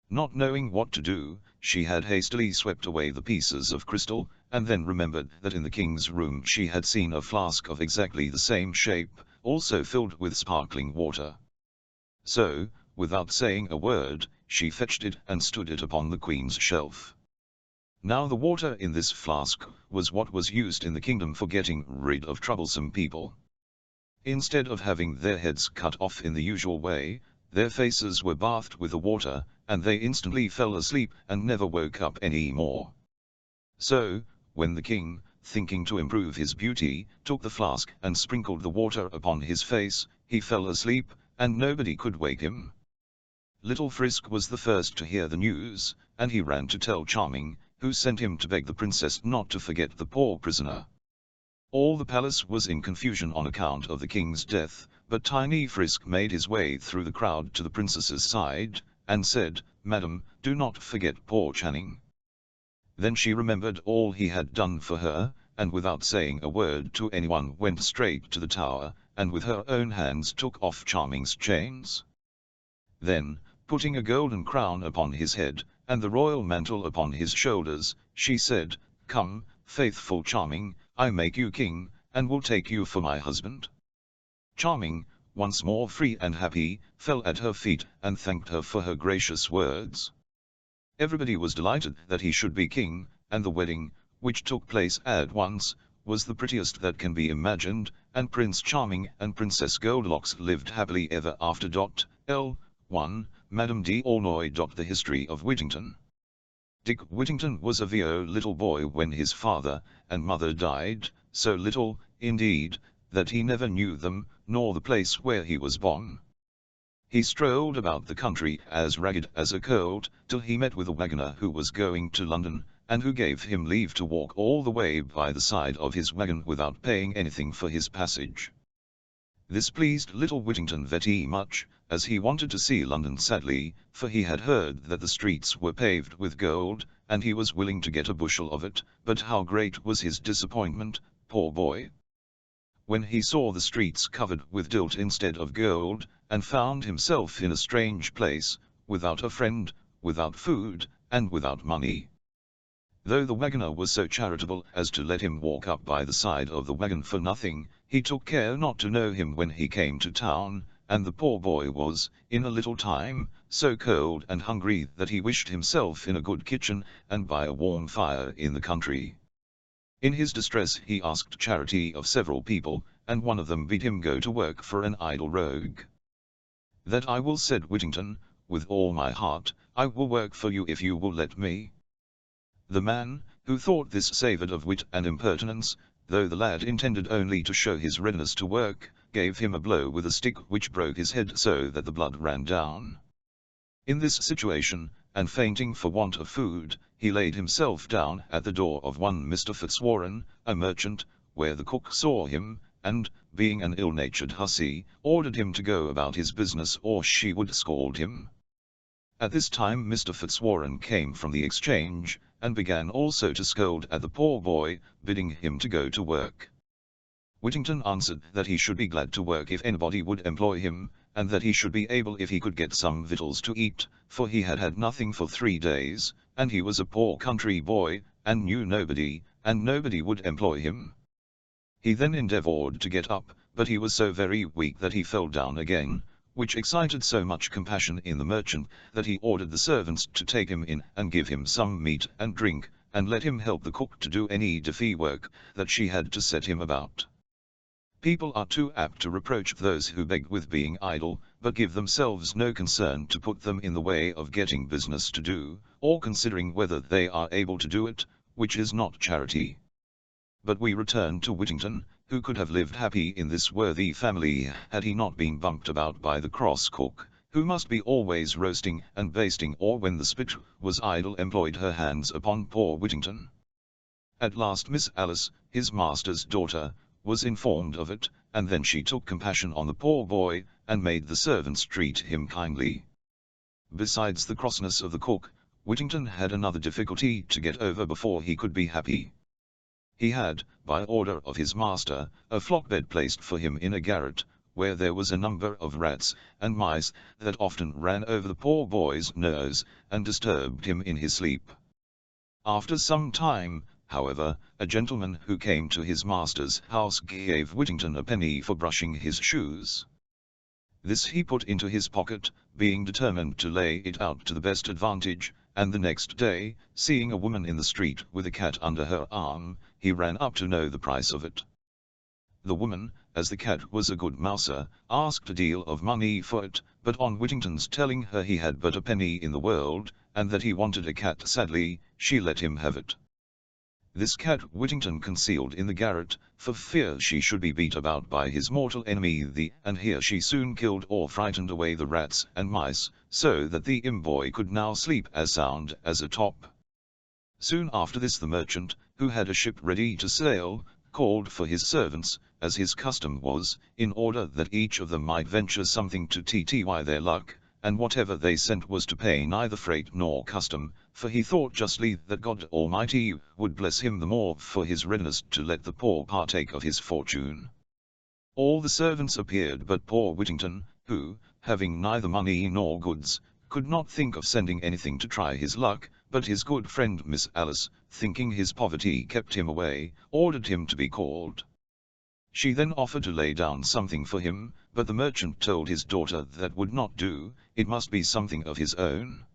Not knowing what to do, she had hastily swept away the pieces of crystal, and then remembered that in the king's room she had seen a flask of exactly the same shape, also filled with sparkling water. So, without saying a word, she fetched it and stood it upon the queen's shelf. Now the water in this flask was what was used in the kingdom for getting rid of troublesome people. Instead of having their heads cut off in the usual way, their faces were bathed with the water, and they instantly fell asleep and never woke up any more. So, when the king, thinking to improve his beauty, took the flask and sprinkled the water upon his face, he fell asleep, and nobody could wake him. Little Frisk was the first to hear the news, and he ran to tell Charming, who sent him to beg the princess not to forget the poor prisoner. All the palace was in confusion on account of the king's death, but tiny Frisk made his way through the crowd to the princess's side, and said, "Madam, do not forget poor Channing." Then she remembered all he had done for her, and without saying a word to anyone went straight to the tower, and with her own hands took off Charming's chains. Then, putting a golden crown upon his head, and the royal mantle upon his shoulders, she said, "Come, faithful Charming, I make you king, and will take you for my husband." Charming, once more free and happy, fell at her feet and thanked her for her gracious words. Everybody was delighted that he should be king, and the wedding, which took place at once, was the prettiest that can be imagined, and Prince Charming and Princess Goldilocks lived happily ever after. L1. Madame d'Aulnoy. The History of Whittington. Dick Whittington was a little boy when his father and mother died, so little, indeed, that he never knew them, nor the place where he was born. He strolled about the country as ragged as a colt, till he met with a waggoner who was going to London, and who gave him leave to walk all the way by the side of his waggon without paying anything for his passage. This pleased little Whittington very much, as he wanted to see London sadly, for he had heard that the streets were paved with gold, and he was willing to get a bushel of it, but how great was his disappointment, poor boy, when he saw the streets covered with dirt instead of gold, and found himself in a strange place, without a friend, without food, and without money. Though the waggoner was so charitable as to let him walk up by the side of the waggon for nothing, he took care not to know him when he came to town, and the poor boy was, in a little time, so cold and hungry that he wished himself in a good kitchen, and by a warm fire in the country. In his distress he asked charity of several people, and one of them bid him go to work for an idle rogue. "That I will," said Whittington, "with all my heart. I will work for you if you will let me." The man, who thought this savoured of wit and impertinence, though the lad intended only to show his readiness to work, gave him a blow with a stick which broke his head so that the blood ran down. In this situation, and fainting for want of food, he laid himself down at the door of one Mr. Fitzwarren, a merchant, where the cook saw him, and, being an ill-natured hussy, ordered him to go about his business or she would scold him. At this time Mr. Fitzwarren came from the exchange, and began also to scold at the poor boy, bidding him to go to work. Whittington answered that he should be glad to work if anybody would employ him, and that he should be able if he could get some victuals to eat, for he had had nothing for 3 days, and he was a poor country boy, and knew nobody, and nobody would employ him. He then endeavoured to get up, but he was so very weak that he fell down again, which excited so much compassion in the merchant, that he ordered the servants to take him in and give him some meat and drink, and let him help the cook to do any dirty work that she had to set him about. People are too apt to reproach those who beg with being idle, but give themselves no concern to put them in the way of getting business to do, or considering whether they are able to do it, which is not charity. But we return to Whittington, who could have lived happy in this worthy family had he not been bumped about by the cross cook, who must be always roasting and basting, or when the spit was idle employed her hands upon poor Whittington. At last Miss Alice, his master's daughter, was informed of it, and then she took compassion on the poor boy, and made the servants treat him kindly. Besides the crossness of the cook, Whittington had another difficulty to get over before he could be happy. He had, by order of his master, a flock bed placed for him in a garret, where there was a number of rats and mice that often ran over the poor boy's nose, and disturbed him in his sleep. After some time, however, a gentleman who came to his master's house gave Whittington a penny for brushing his shoes. This he put into his pocket, being determined to lay it out to the best advantage, and the next day, seeing a woman in the street with a cat under her arm, he ran up to know the price of it. The woman, as the cat was a good mouser, asked a deal of money for it, but on Whittington's telling her he had but a penny in the world, and that he wanted a cat sadly, she let him have it. This cat Whittington concealed in the garret, for fear she should be beat about by his mortal enemy and here she soon killed or frightened away the rats and mice, so that the boy could now sleep as sound as a top. Soon after this the merchant, who had a ship ready to sail, called for his servants, as his custom was, in order that each of them might venture something to tty their luck, and whatever they sent was to pay neither freight nor custom, for he thought justly that God Almighty would bless him the more for his readiness to let the poor partake of his fortune. All the servants appeared but poor Whittington, who, having neither money nor goods, could not think of sending anything to try his luck, but his good friend Miss Alice, thinking his poverty kept him away, ordered him to be called. She then offered to lay down something for him, but the merchant told his daughter that would not do, it must be something of his own.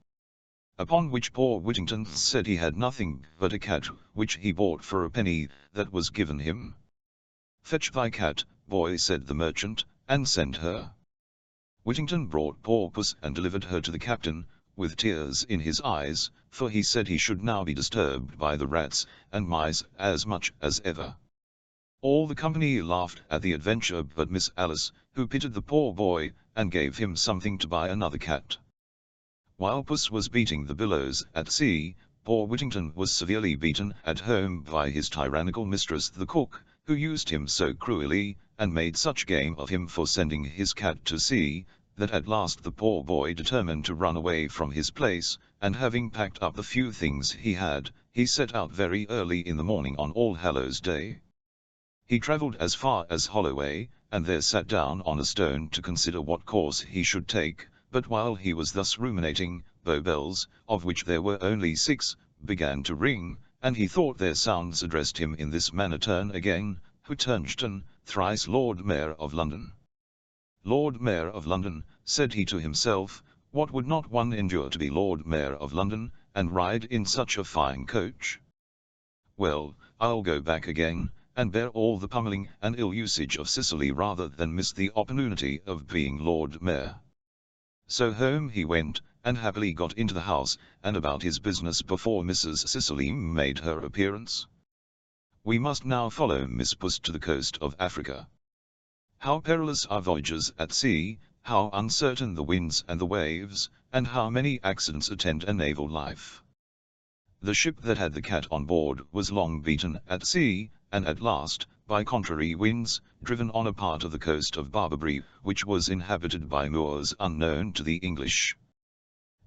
Upon which poor Whittington said he had nothing but a cat, which he bought for a penny that was given him. "Fetch thy cat, boy," said the merchant, "and send her." Whittington brought poor puss and delivered her to the captain, with tears in his eyes, for he said he should now be disturbed by the rats and mice as much as ever. All the company laughed at the adventure but Miss Alice, who pitied the poor boy, and gave him something to buy another cat. While puss was beating the billows at sea, poor Whittington was severely beaten at home by his tyrannical mistress the cook, who used him so cruelly, and made such game of him for sending his cat to sea, that at last the poor boy determined to run away from his place, and having packed up the few things he had, he set out very early in the morning on All Hallows Day. He travelled as far as Holloway, and there sat down on a stone to consider what course he should take, but while he was thus ruminating, Bow bells, of which there were only 6, began to ring, and he thought their sounds addressed him in this manner: "Turn again, Whittington, thrice Lord Mayor of London." "Lord Mayor of London," said he to himself, "what would not one endure to be Lord Mayor of London, and ride in such a fine coach? Well, I'll go back again, and bear all the pummeling and ill usage of Sicily rather than miss the opportunity of being Lord Mayor." So home he went, and happily got into the house, and about his business before Mrs. Cicely made her appearance. We must now follow Miss Puss to the coast of Africa. How perilous are voyages at sea, how uncertain the winds and the waves, and how many accidents attend a naval life. The ship that had the cat on board was long beaten at sea, and at last, by contrary winds, driven on a part of the coast of Barbary, which was inhabited by Moors unknown to the English.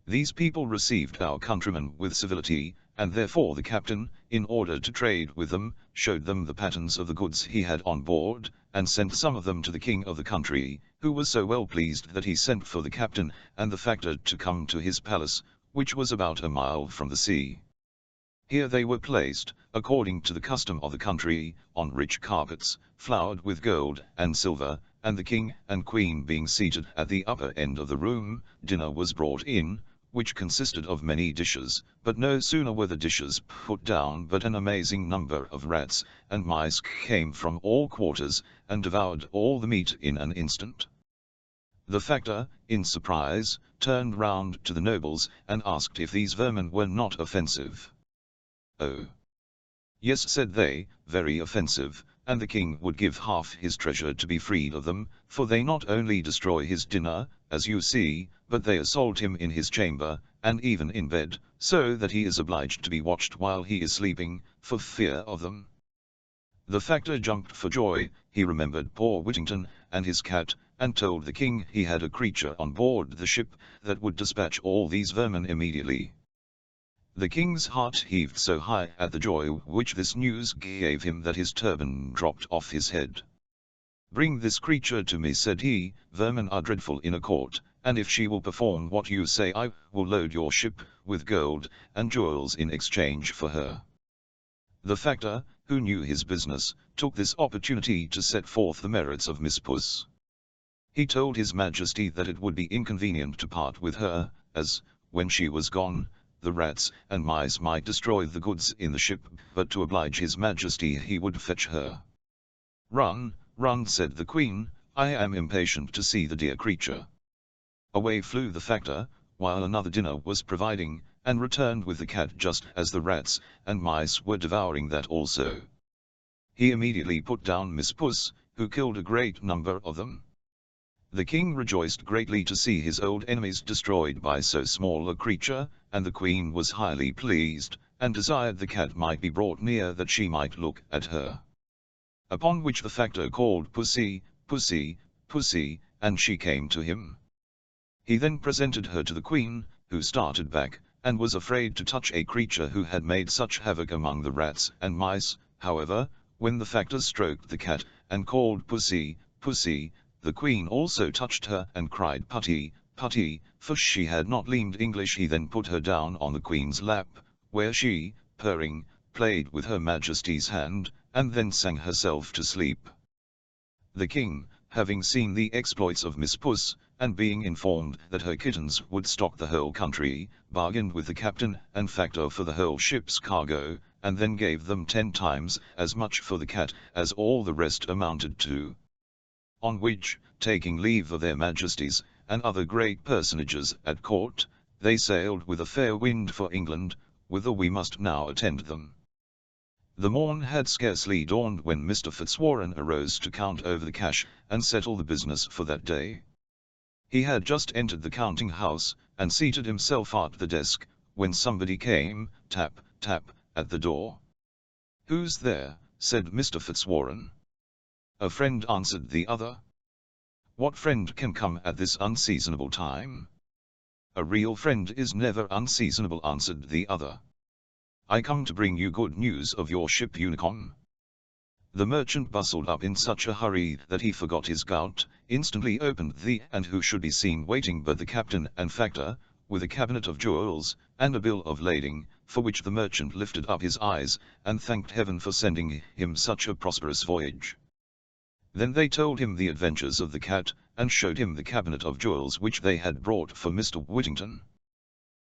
These people received our countrymen with civility, and therefore the captain, in order to trade with them, showed them the patterns of the goods he had on board, and sent some of them to the king of the country, who was so well pleased that he sent for the captain and the factor to come to his palace, which was about a mile from the sea. Here they were placed, according to the custom of the country, on rich carpets, flowered with gold and silver, and the king and queen being seated at the upper end of the room, dinner was brought in, which consisted of many dishes, but no sooner were the dishes put down but an amazing number of rats and mice came from all quarters, and devoured all the meat in an instant. The factor, in surprise, turned round to the nobles, and asked if these vermin were not offensive. "Oh, yes," said they, "very offensive, and the king would give half his treasure to be freed of them, for they not only destroy his dinner, as you see, but they assault him in his chamber, and even in bed, so that he is obliged to be watched while he is sleeping, for fear of them." The factor jumped for joy, he remembered poor Whittington and his cat, and told the king he had a creature on board the ship that would dispatch all these vermin immediately. The king's heart heaved so high at the joy which this news gave him that his turban dropped off his head. "Bring this creature to me," said he, "vermin are dreadful in a court, and if she will perform what you say I will load your ship with gold and jewels in exchange for her." The factor, who knew his business, took this opportunity to set forth the merits of Miss Puss. He told his majesty that it would be inconvenient to part with her, as, when she was gone, the rats and mice might destroy the goods in the ship, but to oblige his majesty he would fetch her. "Run, run," said the queen, "I am impatient to see the dear creature." Away flew the factor, while another dinner was providing, and returned with the cat just as the rats and mice were devouring that also. He immediately put down Miss Puss, who killed a great number of them. The king rejoiced greatly to see his old enemies destroyed by so small a creature, and the queen was highly pleased, and desired the cat might be brought near that she might look at her. Upon which the factor called Pussy, Pussy, Pussy, and she came to him. He then presented her to the queen, who started back, and was afraid to touch a creature who had made such havoc among the rats and mice. However, when the factor stroked the cat, and called Pussy, Pussy, the queen also touched her and cried Putty, Putty, for she had not learned English. He then put her down on the queen's lap, where she, purring, played with her majesty's hand, and then sang herself to sleep. The king, having seen the exploits of Miss Puss, and being informed that her kittens would stock the whole country, bargained with the captain and factor for the whole ship's cargo, and then gave them 10 times as much for the cat as all the rest amounted to. On which, taking leave of their majesties, and other great personages at court, they sailed with a fair wind for England, whither we must now attend them. The morn had scarcely dawned when Mr. Fitzwarren arose to count over the cash, and settle the business for that day. He had just entered the counting house, and seated himself at the desk, when somebody came, tap, tap, at the door. "Who's there?" said Mr. Fitzwarren. "A friend," answered the other. "What friend can come at this unseasonable time?" "A real friend is never unseasonable," answered the other. "I come to bring you good news of your ship Unicorn." The merchant bustled up in such a hurry that he forgot his gout, instantly opened and who should be seen waiting but the captain and factor, with a cabinet of jewels, and a bill of lading, for which the merchant lifted up his eyes, and thanked heaven for sending him such a prosperous voyage. Then they told him the adventures of the cat, and showed him the cabinet of jewels which they had brought for Mr. Whittington.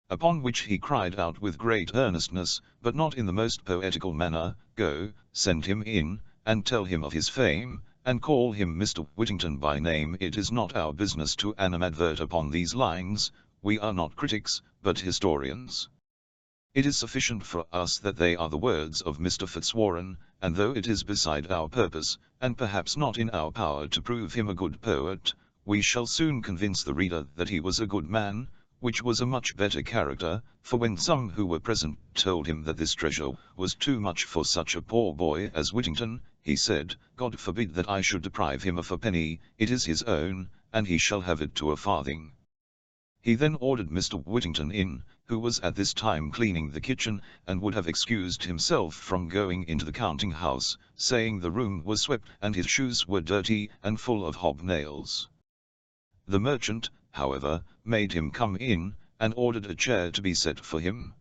Upon which he cried out with great earnestness, but not in the most poetical manner, "Go, send him in, and tell him of his fame, and call him Mr. Whittington by name." It is not our business to animadvert upon these lines, we are not critics, but historians. It is sufficient for us that they are the words of Mr. Fitzwarren, and though it is beside our purpose, and perhaps not in our power to prove him a good poet, we shall soon convince the reader that he was a good man, which was a much better character, for when some who were present told him that this treasure was too much for such a poor boy as Whittington, he said, "God forbid that I should deprive him of a penny, it is his own, and he shall have it to a farthing." He then ordered Mr. Whittington in, who was at this time cleaning the kitchen, and would have excused himself from going into the counting house, saying the room was swept and his shoes were dirty and full of hobnails. The merchant, however, made him come in, and ordered a chair to be set for him.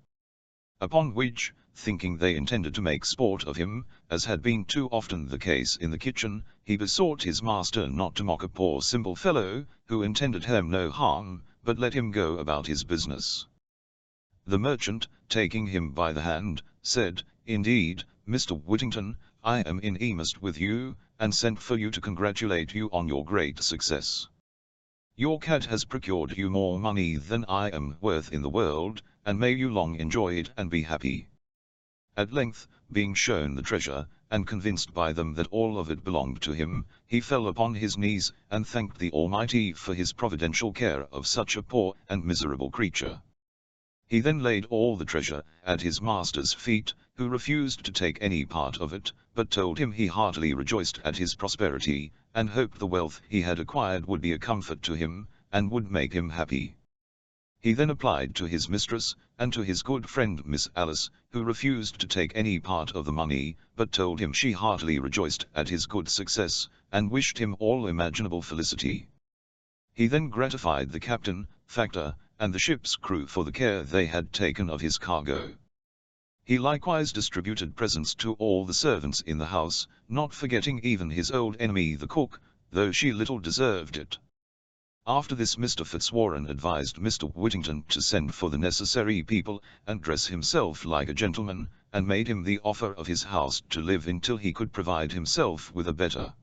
Upon which, thinking they intended to make sport of him, as had been too often the case in the kitchen, he besought his master not to mock a poor simple fellow, who intended him no harm, but let him go about his business. The merchant, taking him by the hand, said, "Indeed, Mr. Whittington, I am in earnest with you, and sent for you to congratulate you on your great success. Your cat has procured you more money than I am worth in the world, and may you long enjoy it and be happy." At length, being shown the treasure, and convinced by them that all of it belonged to him, he fell upon his knees, and thanked the Almighty for his providential care of such a poor and miserable creature. He then laid all the treasure at his master's feet, who refused to take any part of it, but told him he heartily rejoiced at his prosperity, and hoped the wealth he had acquired would be a comfort to him, and would make him happy. He then applied to his mistress, and to his good friend Miss Alice, who refused to take any part of the money, but told him she heartily rejoiced at his good success, and wished him all imaginable felicity. He then gratified the captain, factor, and the ship's crew for the care they had taken of his cargo. He likewise distributed presents to all the servants in the house, not forgetting even his old enemy the cook, though she little deserved it. After this Mr. Fitzwarren advised Mr. Whittington to send for the necessary people, and dress himself like a gentleman, and made him the offer of his house to live in till he could provide himself with a better.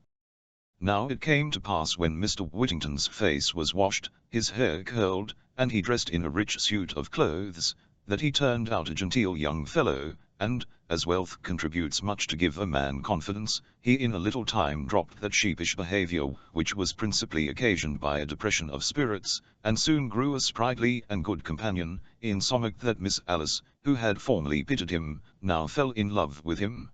Now it came to pass when Mr. Whittington's face was washed, his hair curled, and he dressed in a rich suit of clothes, that he turned out a genteel young fellow, and, as wealth contributes much to give a man confidence, he in a little time dropped that sheepish behavior which was principally occasioned by a depression of spirits, and soon grew a sprightly and good companion, insomuch that Miss Alice, who had formerly pitied him, now fell in love with him.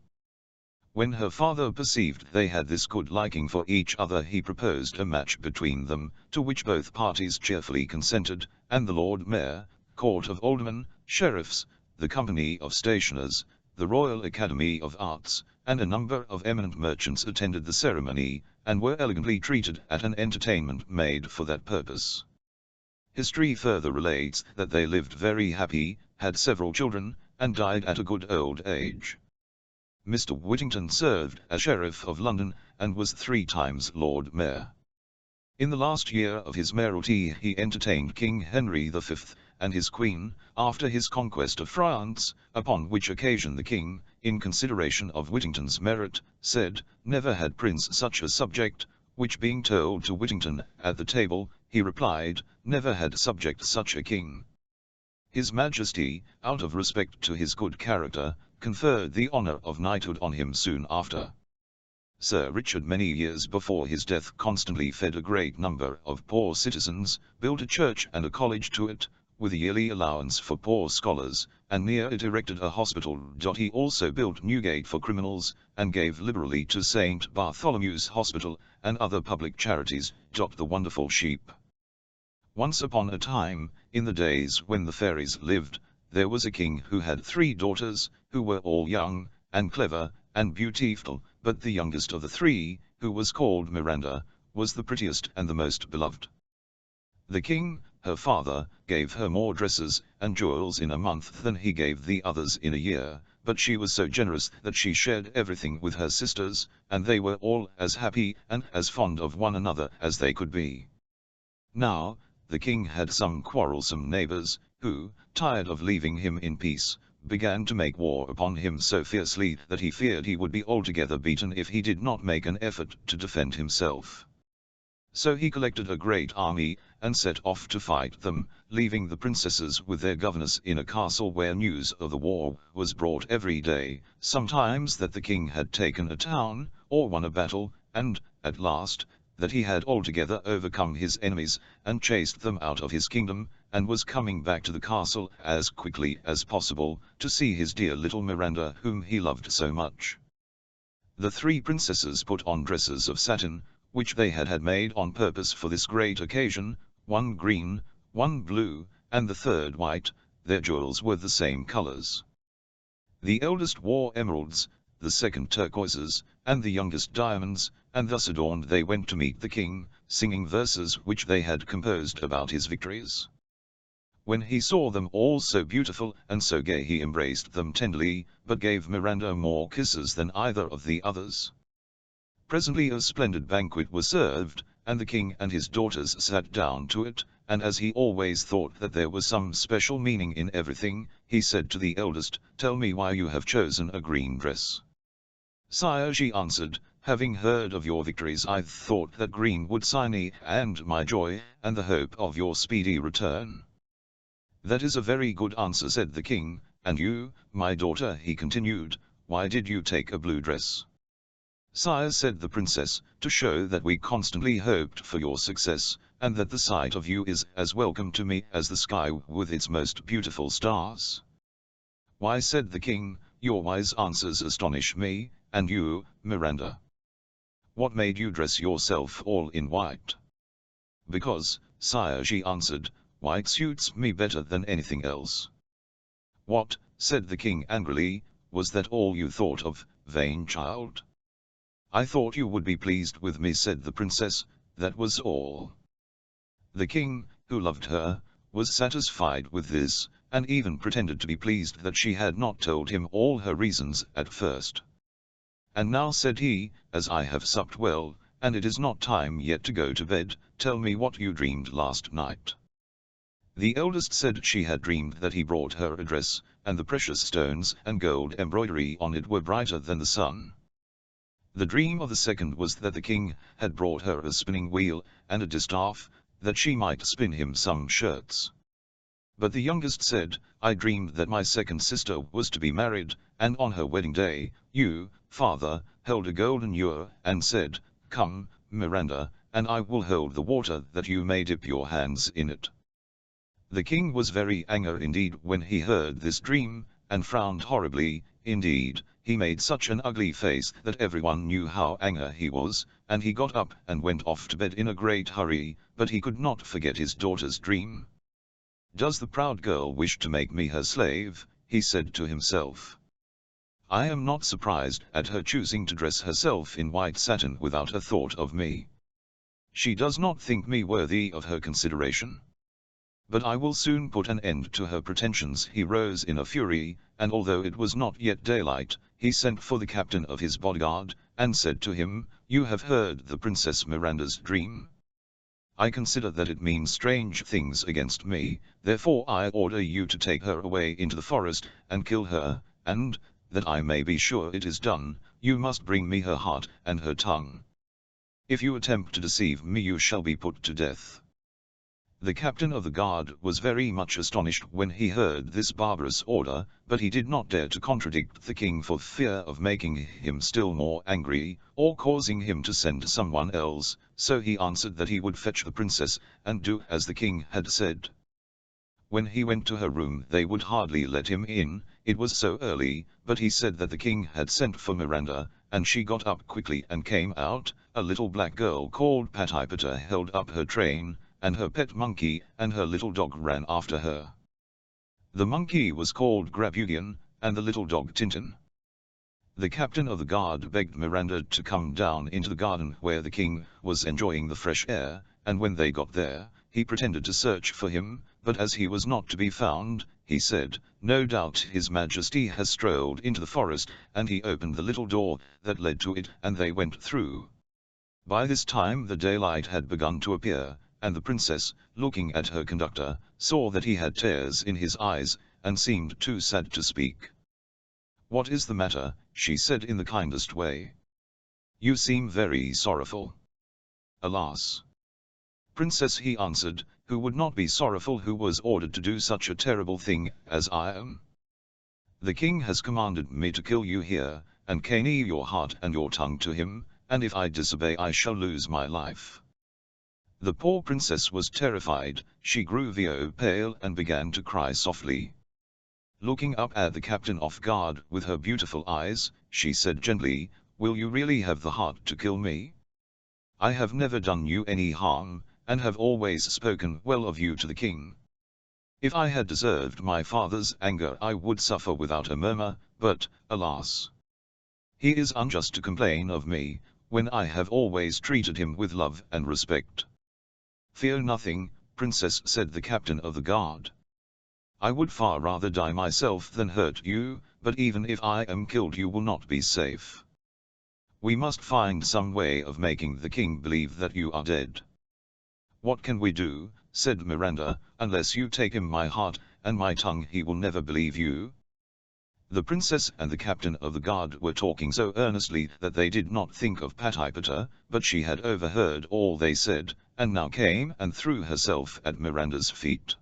When her father perceived they had this good liking for each other, he proposed a match between them, to which both parties cheerfully consented, and the Lord Mayor, Court of Aldermen, Sheriffs, the Company of Stationers, the Royal Academy of Arts, and a number of eminent merchants attended the ceremony, and were elegantly treated at an entertainment made for that purpose. History further relates that they lived very happy, had several children, and died at a good old age. Mr. Whittington served as Sheriff of London, and was 3 times Lord Mayor. In the last year of his mayoralty he entertained King Henry V, and his Queen, after his conquest of France, upon which occasion the King, in consideration of Whittington's merit, said, never had Prince such a subject, which being told to Whittington at the table, he replied, never had subject such a king. His Majesty, out of respect to his good character, conferred the honour of knighthood on him soon after. Sir Richard many years before his death constantly fed a great number of poor citizens, built a church and a college to it, with a yearly allowance for poor scholars, and near it erected a hospital. He also built Newgate for criminals, and gave liberally to St. Bartholomew's Hospital, and other public charities. The wonderful sheep. Once upon a time, in the days when the fairies lived, there was a king who had 3 daughters, who were all young, and clever, and beautiful, but the youngest of the 3, who was called Miranda, was the prettiest and the most beloved. The king, her father, gave her more dresses and jewels in a month than he gave the others in a year, but she was so generous that she shared everything with her sisters, and they were all as happy and as fond of one another as they could be. Now, the king had some quarrelsome neighbors, who, tired of leaving him in peace, began to make war upon him so fiercely that he feared he would be altogether beaten if he did not make an effort to defend himself. So he collected a great army, and set off to fight them, leaving the princesses with their governess in a castle where news of the war was brought every day, sometimes that the king had taken a town, or won a battle, and, at last, that he had altogether overcome his enemies, and chased them out of his kingdom, and was coming back to the castle as quickly as possible, to see his dear little Miranda whom he loved so much. The 3 princesses put on dresses of satin, which they had made on purpose for this great occasion, 1 green, 1 blue, and the 3rd white. Their jewels were the same colors. The eldest wore emeralds, the 2nd turquoises, and the youngest diamonds, and thus adorned they went to meet the king, singing verses which they had composed about his victories. When he saw them all so beautiful and so gay, he embraced them tenderly, but gave Miranda more kisses than either of the others. Presently a splendid banquet was served, and the king and his daughters sat down to it, and as he always thought that there was some special meaning in everything, he said to the eldest, "Tell me why you have chosen a green dress." "Sire," she answered, "having heard of your victories, I thought that green would sign me and my joy, and the hope of your speedy return." "That is a very good answer," said the king. "And you, my daughter," he continued, "why did you take a blue dress?" "Sire," said the princess, "to show that we constantly hoped for your success, and that the sight of you is as welcome to me as the sky with its most beautiful stars." "Why," said the king, "your wise answers astonish me, and you, Miranda? What made you dress yourself all in white?" "Because, sire," she answered, "white suits me better than anything else." "What," said the king angrily, "was that all you thought of, vain child?" "I thought you would be pleased with me," said the princess, "that was all." The king, who loved her, was satisfied with this, and even pretended to be pleased that she had not told him all her reasons at first. "And now," said he, "as I have supped well, and it is not time yet to go to bed, tell me what you dreamed last night." The eldest said she had dreamed that he brought her a dress, and the precious stones and gold embroidery on it were brighter than the sun. The dream of the second was that the king had brought her a spinning wheel, and a distaff, that she might spin him some shirts. But the youngest said, "I dreamed that my second sister was to be married, and on her wedding day, you, father, held a golden ewer, and said, 'Come, Miranda, and I will hold the water that you may dip your hands in it.'" The king was very angry indeed when he heard this dream, and frowned horribly. Indeed, he made such an ugly face that everyone knew how angry he was, and he got up and went off to bed in a great hurry, but he could not forget his daughter's dream. "Does the proud girl wish to make me her slave?" he said to himself. "I am not surprised at her choosing to dress herself in white satin without a thought of me. She does not think me worthy of her consideration. But I will soon put an end to her pretensions." He rose in a fury, and although it was not yet daylight, he sent for the captain of his bodyguard, and said to him, "You have heard the Princess Miranda's dream. I consider that it means strange things against me, therefore I order you to take her away into the forest, and kill her, and, that I may be sure it is done, you must bring me her heart and her tongue. If you attempt to deceive me you shall be put to death." The captain of the guard was very much astonished when he heard this barbarous order, but he did not dare to contradict the king for fear of making him still more angry, or causing him to send someone else, so he answered that he would fetch the princess, and do as the king had said. When he went to her room they would hardly let him in, it was so early, but he said that the king had sent for Miranda, and she got up quickly and came out. A little black girl called Patipata held up her train, and her pet monkey and her little dog ran after her. The monkey was called Grabugeon, and the little dog Tintin. The captain of the guard begged Miranda to come down into the garden where the king was enjoying the fresh air, and when they got there, he pretended to search for him, but as he was not to be found, he said, "No doubt His Majesty has strolled into the forest," and he opened the little door that led to it, and they went through. By this time the daylight had begun to appear, and the princess, looking at her conductor, saw that he had tears in his eyes, and seemed too sad to speak. "What is the matter?" she said in the kindest way. "You seem very sorrowful." "Alas, princess," he answered, "who would not be sorrowful who was ordered to do such a terrible thing as I am? The king has commanded me to kill you here, and cane your heart and your tongue to him, and if I disobey I shall lose my life." The poor princess was terrified, she grew very pale and began to cry softly. Looking up at the captain off guard with her beautiful eyes, she said gently, "Will you really have the heart to kill me? I have never done you any harm, and have always spoken well of you to the king. If I had deserved my father's anger I would suffer without a murmur, but, alas! He is unjust to complain of me, when I have always treated him with love and respect." "Fear nothing, princess," said the captain of the guard. "I would far rather die myself than hurt you, but even if I am killed you will not be safe. We must find some way of making the king believe that you are dead." "What can we do?" said Miranda. "Unless you take him my heart and my tongue he will never believe you." The princess and the captain of the guard were talking so earnestly that they did not think of Patipata, but she had overheard all they said, and now came and threw herself at Miranda's feet.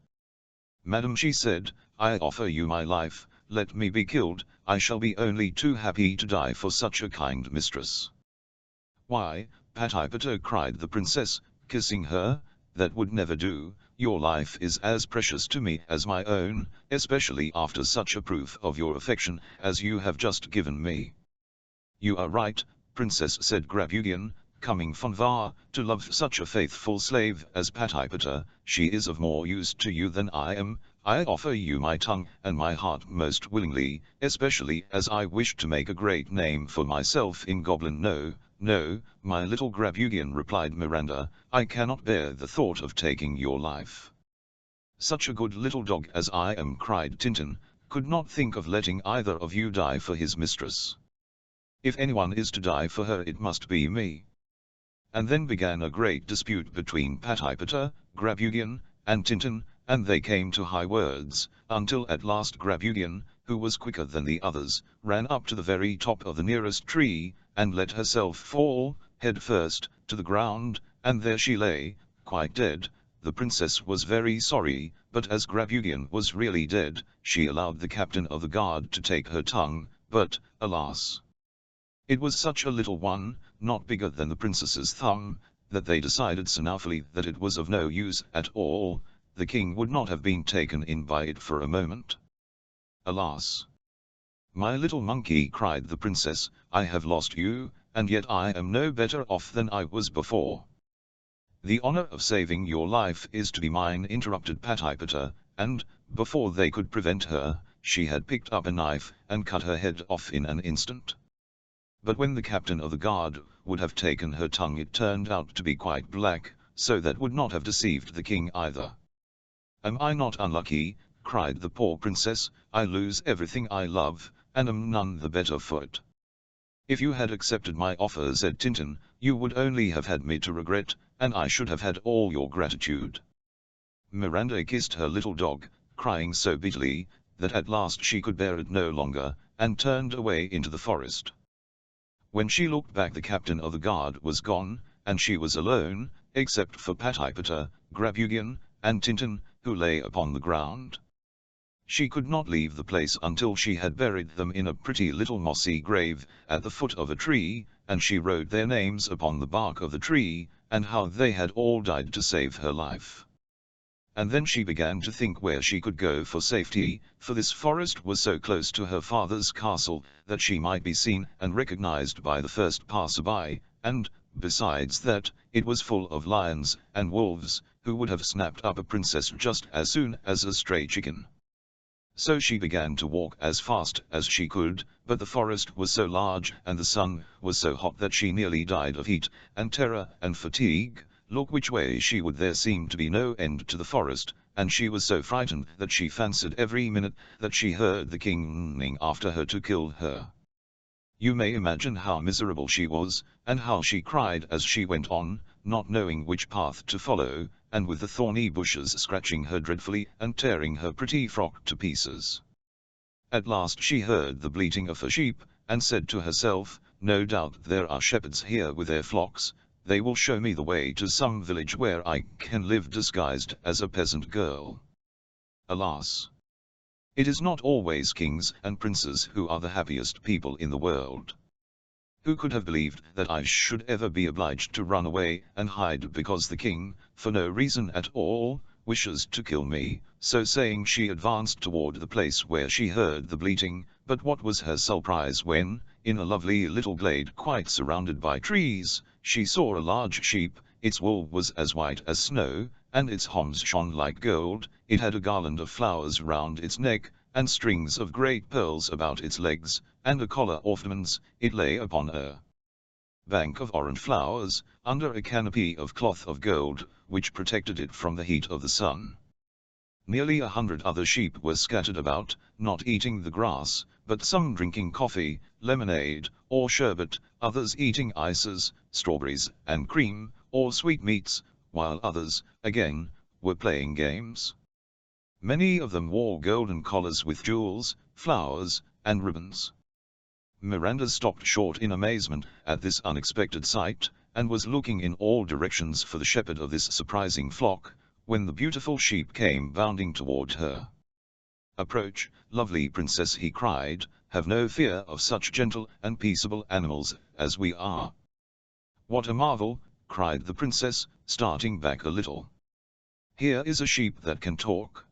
"Madam," she said, "I offer you my life, let me be killed, I shall be only too happy to die for such a kind mistress." "Why, Patipata," cried the princess, kissing her, "that would never do, your life is as precious to me as my own, especially after such a proof of your affection as you have just given me." "You are right, princess," said Grabugeon, "coming from far, to love such a faithful slave as Patipata, she is of more use to you than I am. I offer you my tongue and my heart most willingly, especially as I wish to make a great name for myself in Goblin." "No, no, my little Grabugeon," replied Miranda, "I cannot bear the thought of taking your life." "Such a good little dog as I am," cried Tintin, "could not think of letting either of you die for his mistress. If anyone is to die for her it must be me." And then began a great dispute between Patipata, Grabugeon, and Tintin, and they came to high words, until at last Grabugeon, who was quicker than the others, ran up to the very top of the nearest tree, and let herself fall, head first, to the ground, and there she lay, quite dead. The princess was very sorry, but as Grabugeon was really dead, she allowed the captain of the guard to take her tongue, but, alas! it was such a little one, not bigger than the princess's thumb, that they decided sorrowfully that it was of no use at all, the king would not have been taken in by it for a moment. Alas! "My little monkey," cried the princess, "I have lost you, and yet I am no better off than I was before." "The honor of saving your life is to be mine," interrupted Patypata, and, before they could prevent her, she had picked up a knife and cut her head off in an instant. But when the captain of the guard would have taken her tongue, it turned out to be quite black, so that would not have deceived the king either. "Am I not unlucky?" cried the poor princess. "I lose everything I love, and am none the better for it." "If you had accepted my offer," said Tintin, "you would only have had me to regret, and I should have had all your gratitude." Miranda kissed her little dog, crying so bitterly, that at last she could bear it no longer, and turned away into the forest. When she looked back, the captain of the guard was gone, and she was alone, except for Patypata, Grabugeon, and Tintin, who lay upon the ground. She could not leave the place until she had buried them in a pretty little mossy grave at the foot of a tree, and she wrote their names upon the bark of the tree, and how they had all died to save her life. And then she began to think where she could go for safety, for this forest was so close to her father's castle that she might be seen and recognized by the first passer-by, and, besides that, it was full of lions and wolves, who would have snapped up a princess just as soon as a stray chicken. So she began to walk as fast as she could, but the forest was so large and the sun was so hot that she nearly died of heat, and terror, and fatigue. Look which way she would, there seemed to be no end to the forest, and she was so frightened that she fancied every minute that she heard the king running after her to kill her. You may imagine how miserable she was, and how she cried as she went on, not knowing which path to follow, and with the thorny bushes scratching her dreadfully and tearing her pretty frock to pieces. At last she heard the bleating of a sheep, and said to herself, "No doubt there are shepherds here with their flocks. They will show me the way to some village where I can live disguised as a peasant girl." Alas! It is not always kings and princes who are the happiest people in the world. Who could have believed that I should ever be obliged to run away and hide because the king, for no reason at all, wishes to kill me? So saying, she advanced toward the place where she heard the bleating, but what was her surprise when, in a lovely little glade quite surrounded by trees, she saw a large sheep. Its wool was as white as snow, and its horns shone like gold. It had a garland of flowers round its neck, and strings of great pearls about its legs, and a collar of diamonds. It lay upon a bank of orange flowers, under a canopy of cloth of gold, which protected it from the heat of the sun. Nearly 100 other sheep were scattered about, not eating the grass, but some drinking coffee, lemonade, or sherbet, others eating ices, strawberries, and cream, or sweetmeats, while others, again, were playing games. Many of them wore golden collars with jewels, flowers, and ribbons. Miranda stopped short in amazement at this unexpected sight, and was looking in all directions for the shepherd of this surprising flock, when the beautiful sheep came bounding toward her. "Approach, lovely princess," he cried, "have no fear of such gentle and peaceable animals as we are." "What a marvel!" cried the princess, starting back a little. "Here is a sheep that can talk."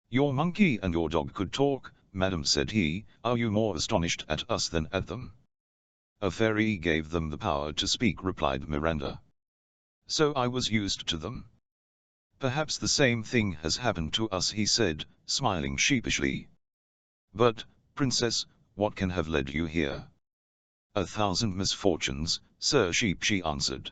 "Your monkey and your dog could talk, madam," said he. "Are you more astonished at us than at them?" "A fairy gave them the power to speak," replied Miranda. "So I was used to them." "Perhaps the same thing has happened to us," he said, smiling sheepishly. "But, princess, what can have led you here?" "1,000 misfortunes, Sir Sheep," she answered.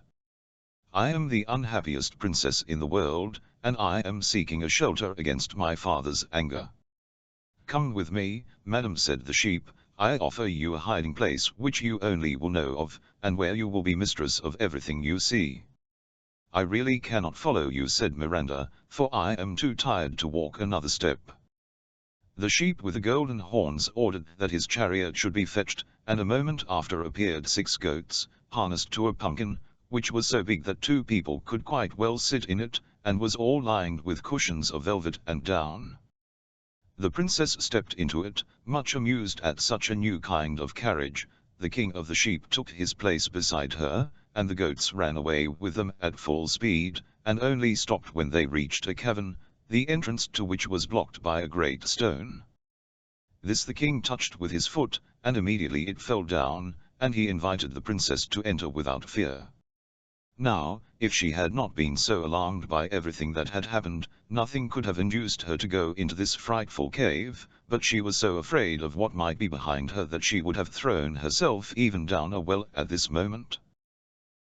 "I am the unhappiest princess in the world, and I am seeking a shelter against my father's anger." "Come with me, madam," said the sheep. "I offer you a hiding place which you only will know of, and where you will be mistress of everything you see." "I really cannot follow you," said Miranda, "for I am too tired to walk another step." The sheep with the golden horns ordered that his chariot should be fetched, and a moment after appeared 6 goats, harnessed to a pumpkin, which was so big that 2 people could quite well sit in it, and was all lined with cushions of velvet and down. The princess stepped into it, much amused at such a new kind of carriage. The king of the sheep took his place beside her, and the goats ran away with them at full speed, and only stopped when they reached a cavern, the entrance to which was blocked by a great stone. This the king touched with his foot, and immediately it fell down, and he invited the princess to enter without fear. Now, if she had not been so alarmed by everything that had happened, nothing could have induced her to go into this frightful cave, but she was so afraid of what might be behind her that she would have thrown herself even down a well at this moment.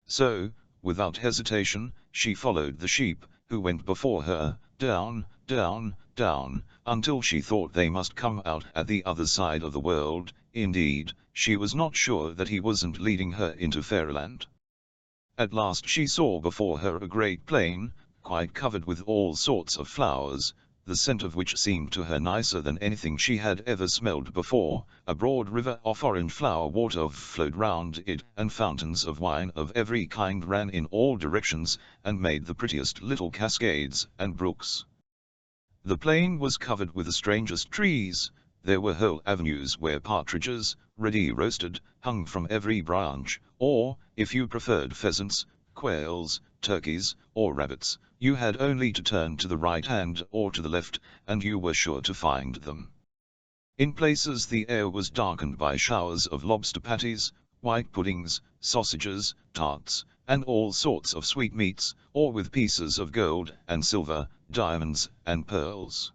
So, without hesitation, she followed the sheep, who went before her, down, down, down, until she thought they must come out at the other side of the world. Indeed, she was not sure that he wasn't leading her into fairyland. At last she saw before her a great plain, quite covered with all sorts of flowers, the scent of which seemed to her nicer than anything she had ever smelled before. A broad river of orange flower water flowed round it, and fountains of wine of every kind ran in all directions, and made the prettiest little cascades and brooks. The plain was covered with the strangest trees. There were whole avenues where partridges, ready roasted, hung from every branch, or, if you preferred pheasants, quails, turkeys, or rabbits, you had only to turn to the right hand or to the left, and you were sure to find them. In places the air was darkened by showers of lobster patties, white puddings, sausages, tarts, and all sorts of sweetmeats, or with pieces of gold and silver, diamonds and pearls.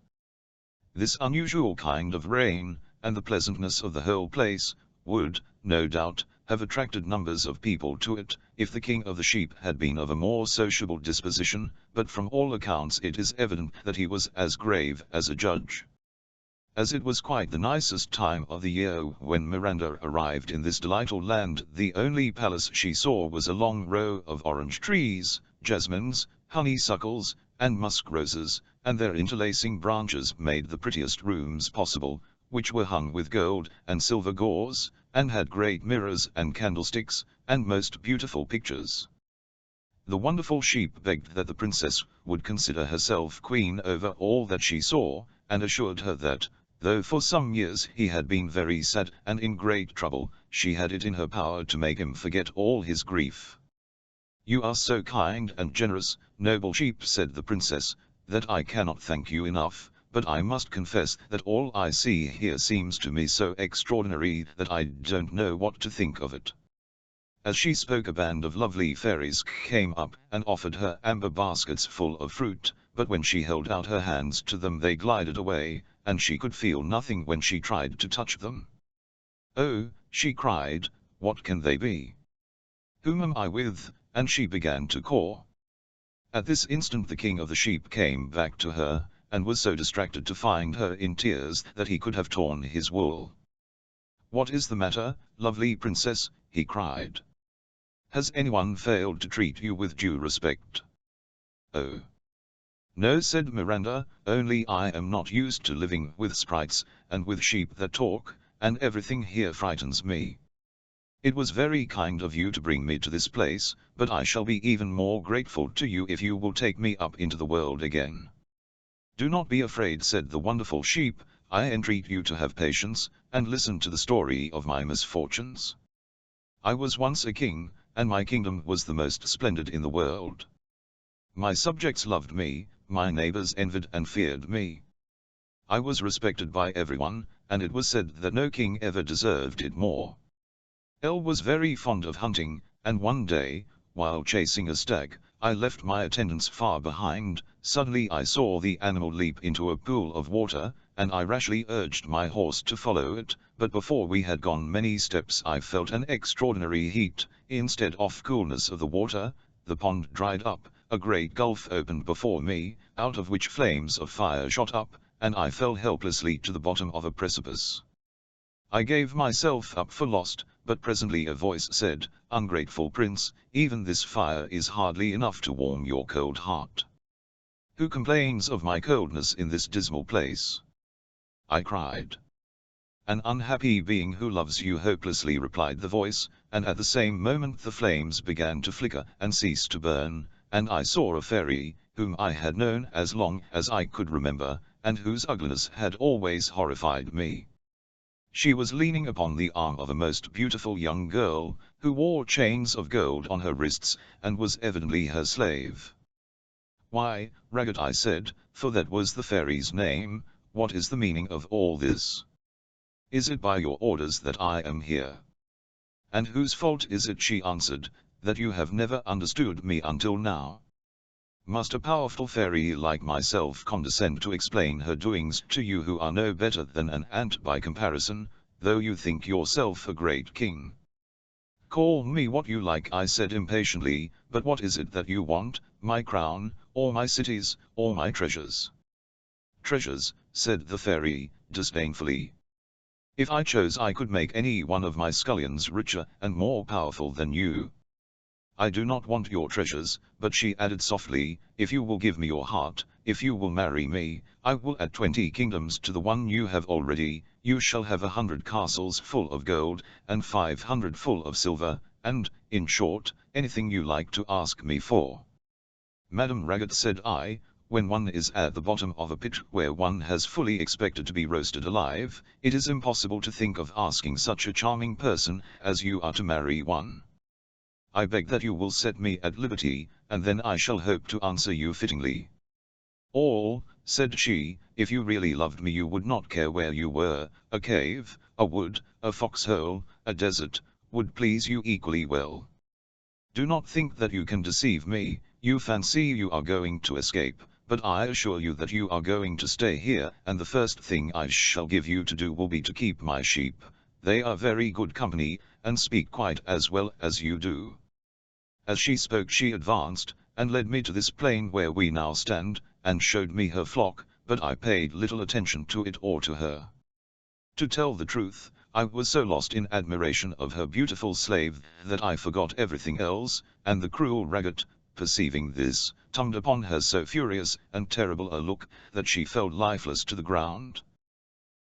This unusual kind of rain, and the pleasantness of the whole place, would, no doubt, have attracted numbers of people to it, if the king of the sheep had been of a more sociable disposition, but from all accounts it is evident that he was as grave as a judge. As it was quite the nicest time of the year when Miranda arrived in this delightful land, the only palace she saw was a long row of orange trees, jasmines, honeysuckles, and musk roses, and their interlacing branches made the prettiest rooms possible, which were hung with gold and silver gauze, and had great mirrors and candlesticks, and most beautiful pictures. The wonderful sheep begged that the princess would consider herself queen over all that she saw, and assured her that, though for some years he had been very sad and in great trouble, she had it in her power to make him forget all his grief. "You are so kind and generous, noble sheep," said the princess, "that I cannot thank you enough, but I must confess that all I see here seems to me so extraordinary that I don't know what to think of it." As she spoke, a band of lovely fairies came up and offered her amber baskets full of fruit, but when she held out her hands to them they glided away, and she could feel nothing when she tried to touch them. "Oh," she cried, "what can they be? Whom am I with?" and she began to caw. At this instant the king of the sheep came back to her, and was so distracted to find her in tears that he could have torn his wool. "What is the matter, lovely princess?" he cried. "Has anyone failed to treat you with due respect?" "Oh, no," said Miranda, "only I am not used to living with sprites, and with sheep that talk, and everything here frightens me. It was very kind of you to bring me to this place, but I shall be even more grateful to you if you will take me up into the world again." "Do not be afraid," said the wonderful sheep, "I entreat you to have patience, and listen to the story of my misfortunes. I was once a king, and my kingdom was the most splendid in the world. My subjects loved me, my neighbors envied and feared me. I was respected by everyone, and it was said that no king ever deserved it more. L was very fond of hunting, and one day, while chasing a stag, I left my attendants far behind. Suddenly I saw the animal leap into a pool of water, and I rashly urged my horse to follow it, but before we had gone many steps I felt an extraordinary heat. Instead of coolness of the water, the pond dried up, a great gulf opened before me, out of which flames of fire shot up, and I fell helplessly to the bottom of a precipice. I gave myself up for lost, but presently a voice said, 'Ungrateful prince, even this fire is hardly enough to warm your cold heart. Who complains of my coldness in this dismal place?' I cried. 'An unhappy being who loves you hopelessly,' replied the voice, and at the same moment the flames began to flicker and cease to burn, and I saw a fairy, whom I had known as long as I could remember, and whose ugliness had always horrified me. She was leaning upon the arm of a most beautiful young girl, who wore chains of gold on her wrists, and was evidently her slave. 'Why, Ragged,' I said, for that was the fairy's name, 'what is the meaning of all this? Is it by your orders that I am here? And whose fault is it, she answered, that you have never understood me until now? Must a powerful fairy like myself condescend to explain her doings to you who are no better than an ant by comparison, though you think yourself a great king? Call me what you like, I said impatiently, but what is it that you want, my crown, or my cities, or my treasures? Treasures, said the fairy, disdainfully. If I chose I could make any one of my scullions richer and more powerful than you. I do not want your treasures, but she added softly, if you will give me your heart, if you will marry me, I will add 20 kingdoms to the one you have already, you shall have 100 castles full of gold, and 500 full of silver, and, in short, anything you like to ask me for. Madam Ragged, said I, when one is at the bottom of a pit where one has fully expected to be roasted alive, it is impossible to think of asking such a charming person as you are to marry one. I beg that you will set me at liberty, and then I shall hope to answer you fittingly. All, said she, if you really loved me you would not care where you were, a cave, a wood, a foxhole, a desert, would please you equally well. Do not think that you can deceive me, you fancy you are going to escape, but I assure you that you are going to stay here, and the first thing I shall give you to do will be to keep my sheep. They are very good company, and speak quite as well as you do. As she spoke she advanced, and led me to this plain where we now stand, and showed me her flock, but I paid little attention to it or to her. To tell the truth, I was so lost in admiration of her beautiful slave that I forgot everything else, and the cruel Ragged, perceiving this, turned upon her so furious and terrible a look, that she fell lifeless to the ground.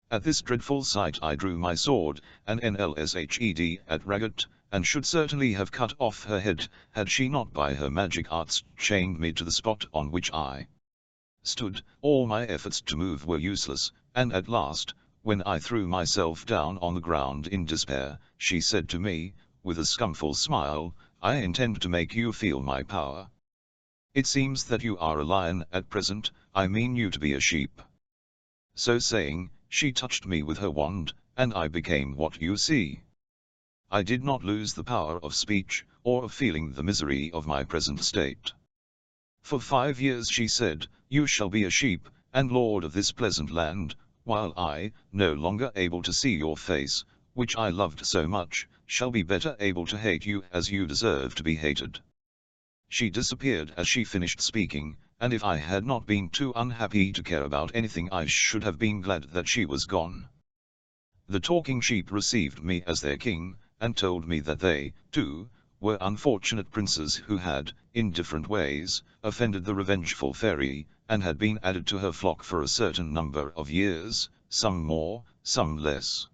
At this dreadful sight I drew my sword, and enlarged at Ragged, and should certainly have cut off her head, had she not by her magic arts chained me to the spot on which I stood. All my efforts to move were useless, and at last, when I threw myself down on the ground in despair, she said to me, with a scornful smile, I intend to make you feel my power. It seems that you are a lion at present, I mean you to be a sheep. So saying, she touched me with her wand, and I became what you see. I did not lose the power of speech, or of feeling the misery of my present state. For 5 years, she said, you shall be a sheep, and lord of this pleasant land, while I, no longer able to see your face, which I loved so much, shall be better able to hate you as you deserve to be hated. She disappeared as she finished speaking, and if I had not been too unhappy to care about anything I should have been glad that she was gone. The talking sheep received me as their king, and told me that they, too, were unfortunate princes who had, in different ways, offended the revengeful fairy, and had been added to her flock for a certain number of years, some more, some less.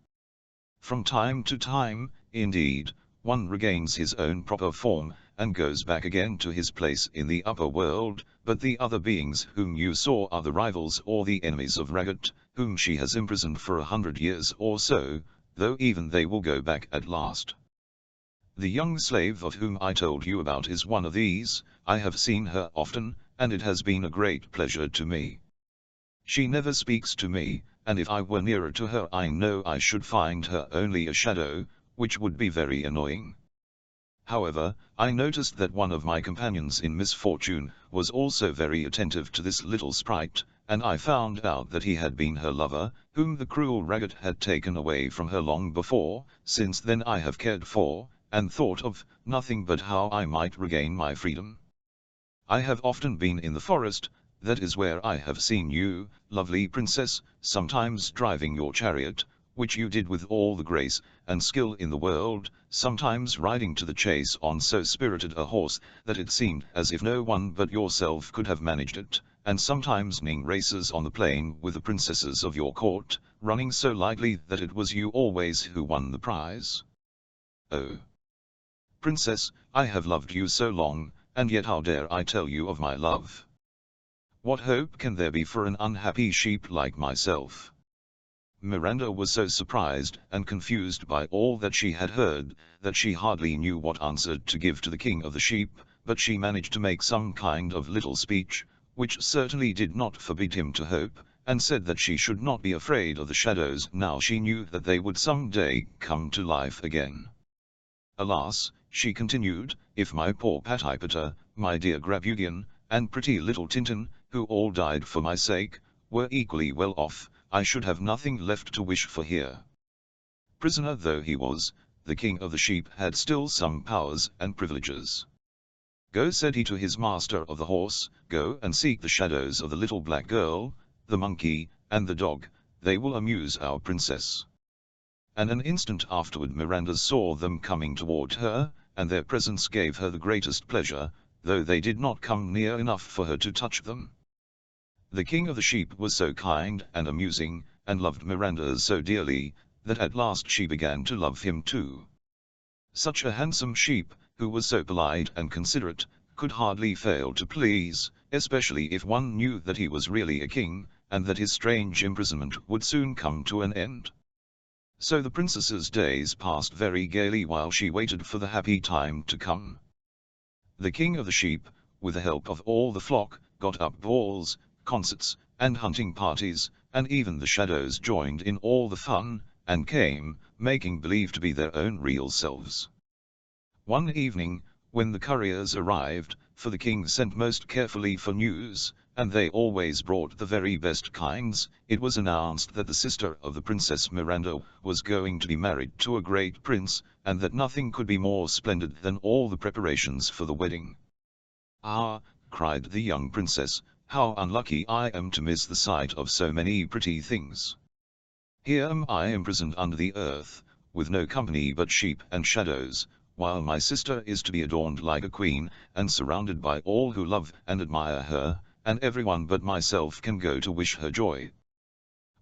From time to time, indeed, one regains his own proper form, and goes back again to his place in the upper world, but the other beings whom you saw are the rivals or the enemies of Ragged, whom she has imprisoned for 100 years or so, though even they will go back at last. The young slave of whom I told you about is one of these. I have seen her often, and it has been a great pleasure to me. She never speaks to me, and if I were nearer to her I know I should find her only a shadow, which would be very annoying. However, I noticed that one of my companions in misfortune was also very attentive to this little sprite, and I found out that he had been her lover, whom the cruel Ragged had taken away from her long before. Since then I have cared for, and thought of, nothing but how I might regain my freedom. I have often been in the forest, that is where I have seen you, lovely princess, sometimes driving your chariot, which you did with all the grace and skill in the world, sometimes riding to the chase on so spirited a horse that it seemed as if no one but yourself could have managed it, and sometimes running races on the plain with the princesses of your court, running so lightly that it was you always who won the prize. Oh, princess, I have loved you so long, and yet how dare I tell you of my love? What hope can there be for an unhappy sheep like myself? Miranda was so surprised and confused by all that she had heard, that she hardly knew what answer to give to the king of the sheep, but she managed to make some kind of little speech, which certainly did not forbid him to hope, and said that she should not be afraid of the shadows now she knew that they would some day come to life again. Alas, she continued, if my poor Patipata, my dear Grabugian, and pretty little Tintin, who all died for my sake, were equally well off, I should have nothing left to wish for here. Prisoner though he was, the king of the sheep had still some powers and privileges. Go, said he to his master of the horse, go and seek the shadows of the little black girl, the monkey, and the dog, they will amuse our princess. And an instant afterward Miranda saw them coming toward her, and their presence gave her the greatest pleasure, though they did not come near enough for her to touch them. The king of the sheep was so kind and amusing, and loved Miranda so dearly, that at last she began to love him too. Such a handsome sheep, who was so polite and considerate, could hardly fail to please, especially if one knew that he was really a king, and that his strange imprisonment would soon come to an end. So the princess's days passed very gaily while she waited for the happy time to come. The king of the sheep, with the help of all the flock, got up balls, concerts, and hunting parties, and even the shadows joined in all the fun, and came, making believe to be their own real selves. One evening, when the couriers arrived, for the king sent most carefully for news, and they always brought the very best kinds, it was announced that the sister of the Princess Miranda was going to be married to a great prince, and that nothing could be more splendid than all the preparations for the wedding. Ah, cried the young princess, how unlucky I am to miss the sight of so many pretty things. Here am I imprisoned under the earth, with no company but sheep and shadows, while my sister is to be adorned like a queen, and surrounded by all who love and admire her, and everyone but myself can go to wish her joy.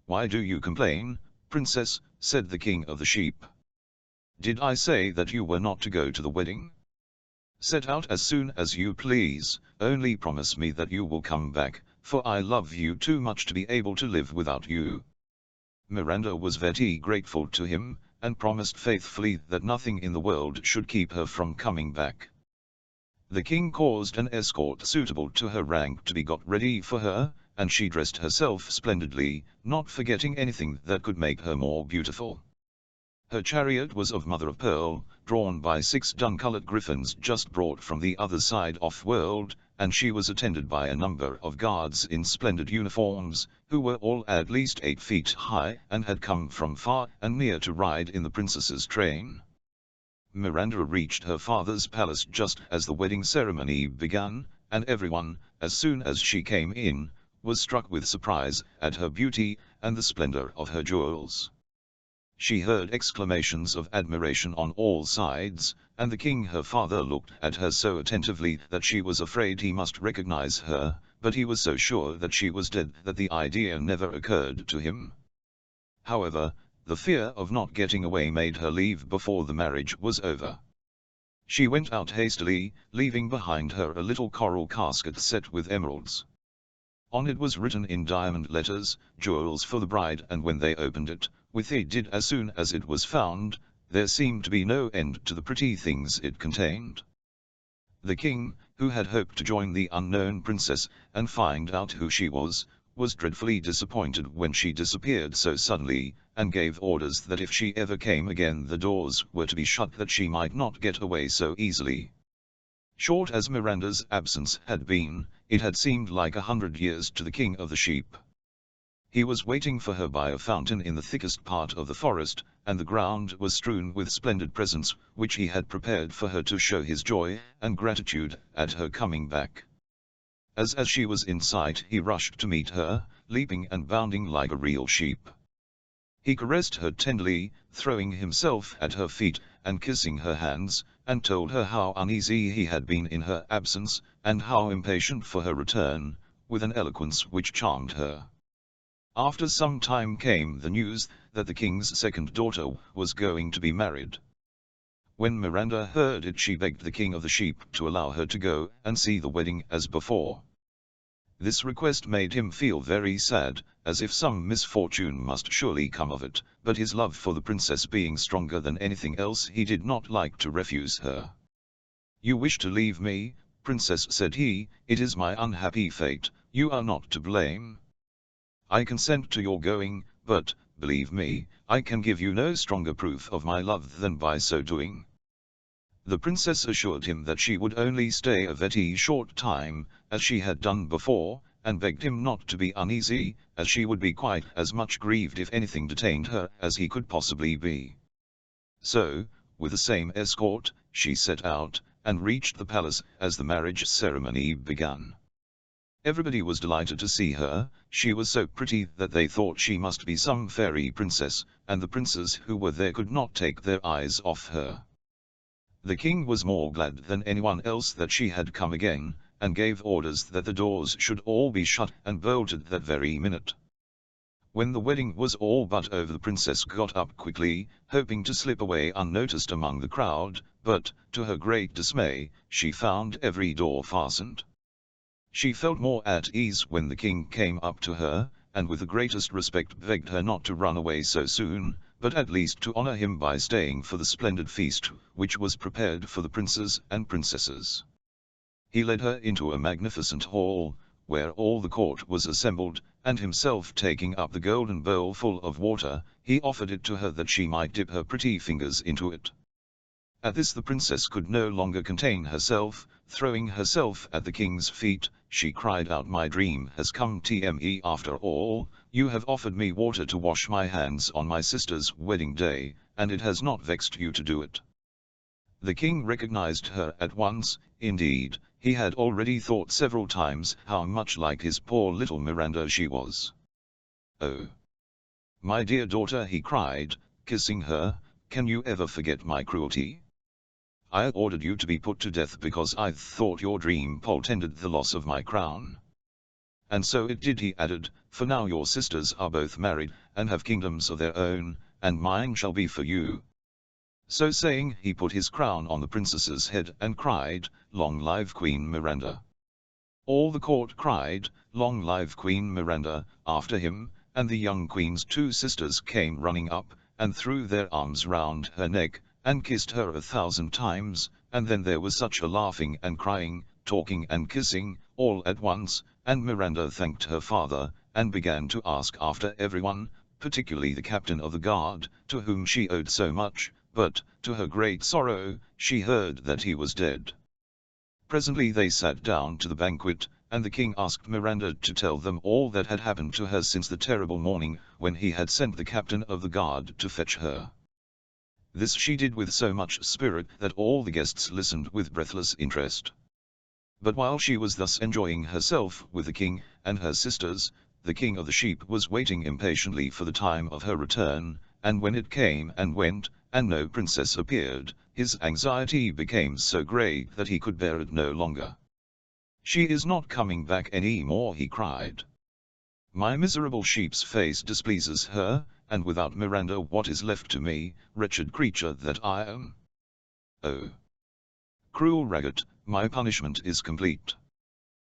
Why do you complain, princess, said the king of the sheep. Did I say that you were not to go to the wedding? Set out as soon as you please, only promise me that you will come back, for I love you too much to be able to live without you. Miranda was very grateful to him, and promised faithfully that nothing in the world should keep her from coming back. The king caused an escort suitable to her rank to be got ready for her, and she dressed herself splendidly, not forgetting anything that could make her more beautiful. Her chariot was of mother of pearl, drawn by 6 dun-colored griffins just brought from the other side off-world, and she was attended by a number of guards in splendid uniforms, who were all at least 8 feet high, and had come from far and near to ride in the princess's train. Miranda reached her father's palace just as the wedding ceremony began, and everyone, as soon as she came in, was struck with surprise at her beauty and the splendor of her jewels. She heard exclamations of admiration on all sides, and the king her father looked at her so attentively that she was afraid he must recognize her, but he was so sure that she was dead that the idea never occurred to him. However, the fear of not getting away made her leave before the marriage was over. She went out hastily, leaving behind her a little coral casket set with emeralds. On it was written in diamond letters, jewels for the bride, and when they opened it, with it did as soon as it was found, there seemed to be no end to the pretty things it contained. The king, who had hoped to join the unknown princess, and find out who she was dreadfully disappointed when she disappeared so suddenly, and gave orders that if she ever came again the doors were to be shut that she might not get away so easily. Short as Miranda's absence had been, it had seemed like 100 years to the king of the sheep. He was waiting for her by a fountain in the thickest part of the forest, and the ground was strewn with splendid presents, which he had prepared for her to show his joy and gratitude at her coming back. As she was in sight he rushed to meet her, leaping and bounding like a real sheep. He caressed her tenderly, throwing himself at her feet, and kissing her hands, and told her how uneasy he had been in her absence, and how impatient for her return, with an eloquence which charmed her. After some time came the news that the king's second daughter was going to be married. When Miranda heard it she begged the king of the sheep to allow her to go and see the wedding as before. This request made him feel very sad, as if some misfortune must surely come of it, but his love for the princess being stronger than anything else he did not like to refuse her. "You wish to leave me, princess," said he, "it is my unhappy fate, you are not to blame. I consent to your going, but, believe me, I can give you no stronger proof of my love than by so doing." The princess assured him that she would only stay a very short time, as she had done before, and begged him not to be uneasy, as she would be quite as much grieved if anything detained her as he could possibly be. So, with the same escort, she set out, and reached the palace as the marriage ceremony began. Everybody was delighted to see her. She was so pretty that they thought she must be some fairy princess, and the princes who were there could not take their eyes off her. The king was more glad than anyone else that she had come again, and gave orders that the doors should all be shut and bolted that very minute. When the wedding was all but over, the princess got up quickly, hoping to slip away unnoticed among the crowd, but, to her great dismay, she found every door fastened. She felt more at ease when the king came up to her, and with the greatest respect begged her not to run away so soon, but at least to honor him by staying for the splendid feast which was prepared for the princes and princesses. He led her into a magnificent hall, where all the court was assembled, and himself taking up the golden bowl full of water, he offered it to her that she might dip her pretty fingers into it. At this the princess could no longer contain herself. Throwing herself at the king's feet, she cried out, "My dream has come true after all. You have offered me water to wash my hands on my sister's wedding day, and it has not vexed you to do it." The king recognized her at once. Indeed, he had already thought several times how much like his poor little Miranda she was. "Oh, my dear daughter," he cried, kissing her, "can you ever forget my cruelty? I ordered you to be put to death because I thought your dream portended the loss of my crown. And so it did," he added, "for now your sisters are both married, and have kingdoms of their own, and mine shall be for you." So saying, he put his crown on the princess's head and cried, "Long live Queen Miranda." All the court cried, "Long live Queen Miranda," after him, and the young queen's two sisters came running up, and threw their arms round her neck, and kissed her 1,000 times, and then there was such a laughing and crying, talking and kissing, all at once, and Miranda thanked her father, and began to ask after everyone, particularly the captain of the guard, to whom she owed so much, but, to her great sorrow, she heard that he was dead. Presently they sat down to the banquet, and the king asked Miranda to tell them all that had happened to her since the terrible morning when he had sent the captain of the guard to fetch her. This she did with so much spirit that all the guests listened with breathless interest. But while she was thus enjoying herself with the king and her sisters, the king of the sheep was waiting impatiently for the time of her return, and when it came and went, and no princess appeared, his anxiety became so great that he could bear it no longer. "She is not coming back any more," he cried. "My miserable sheep's face displeases her, and without Miranda what is left to me, wretched creature that I am? Oh, cruel Ragged, my punishment is complete."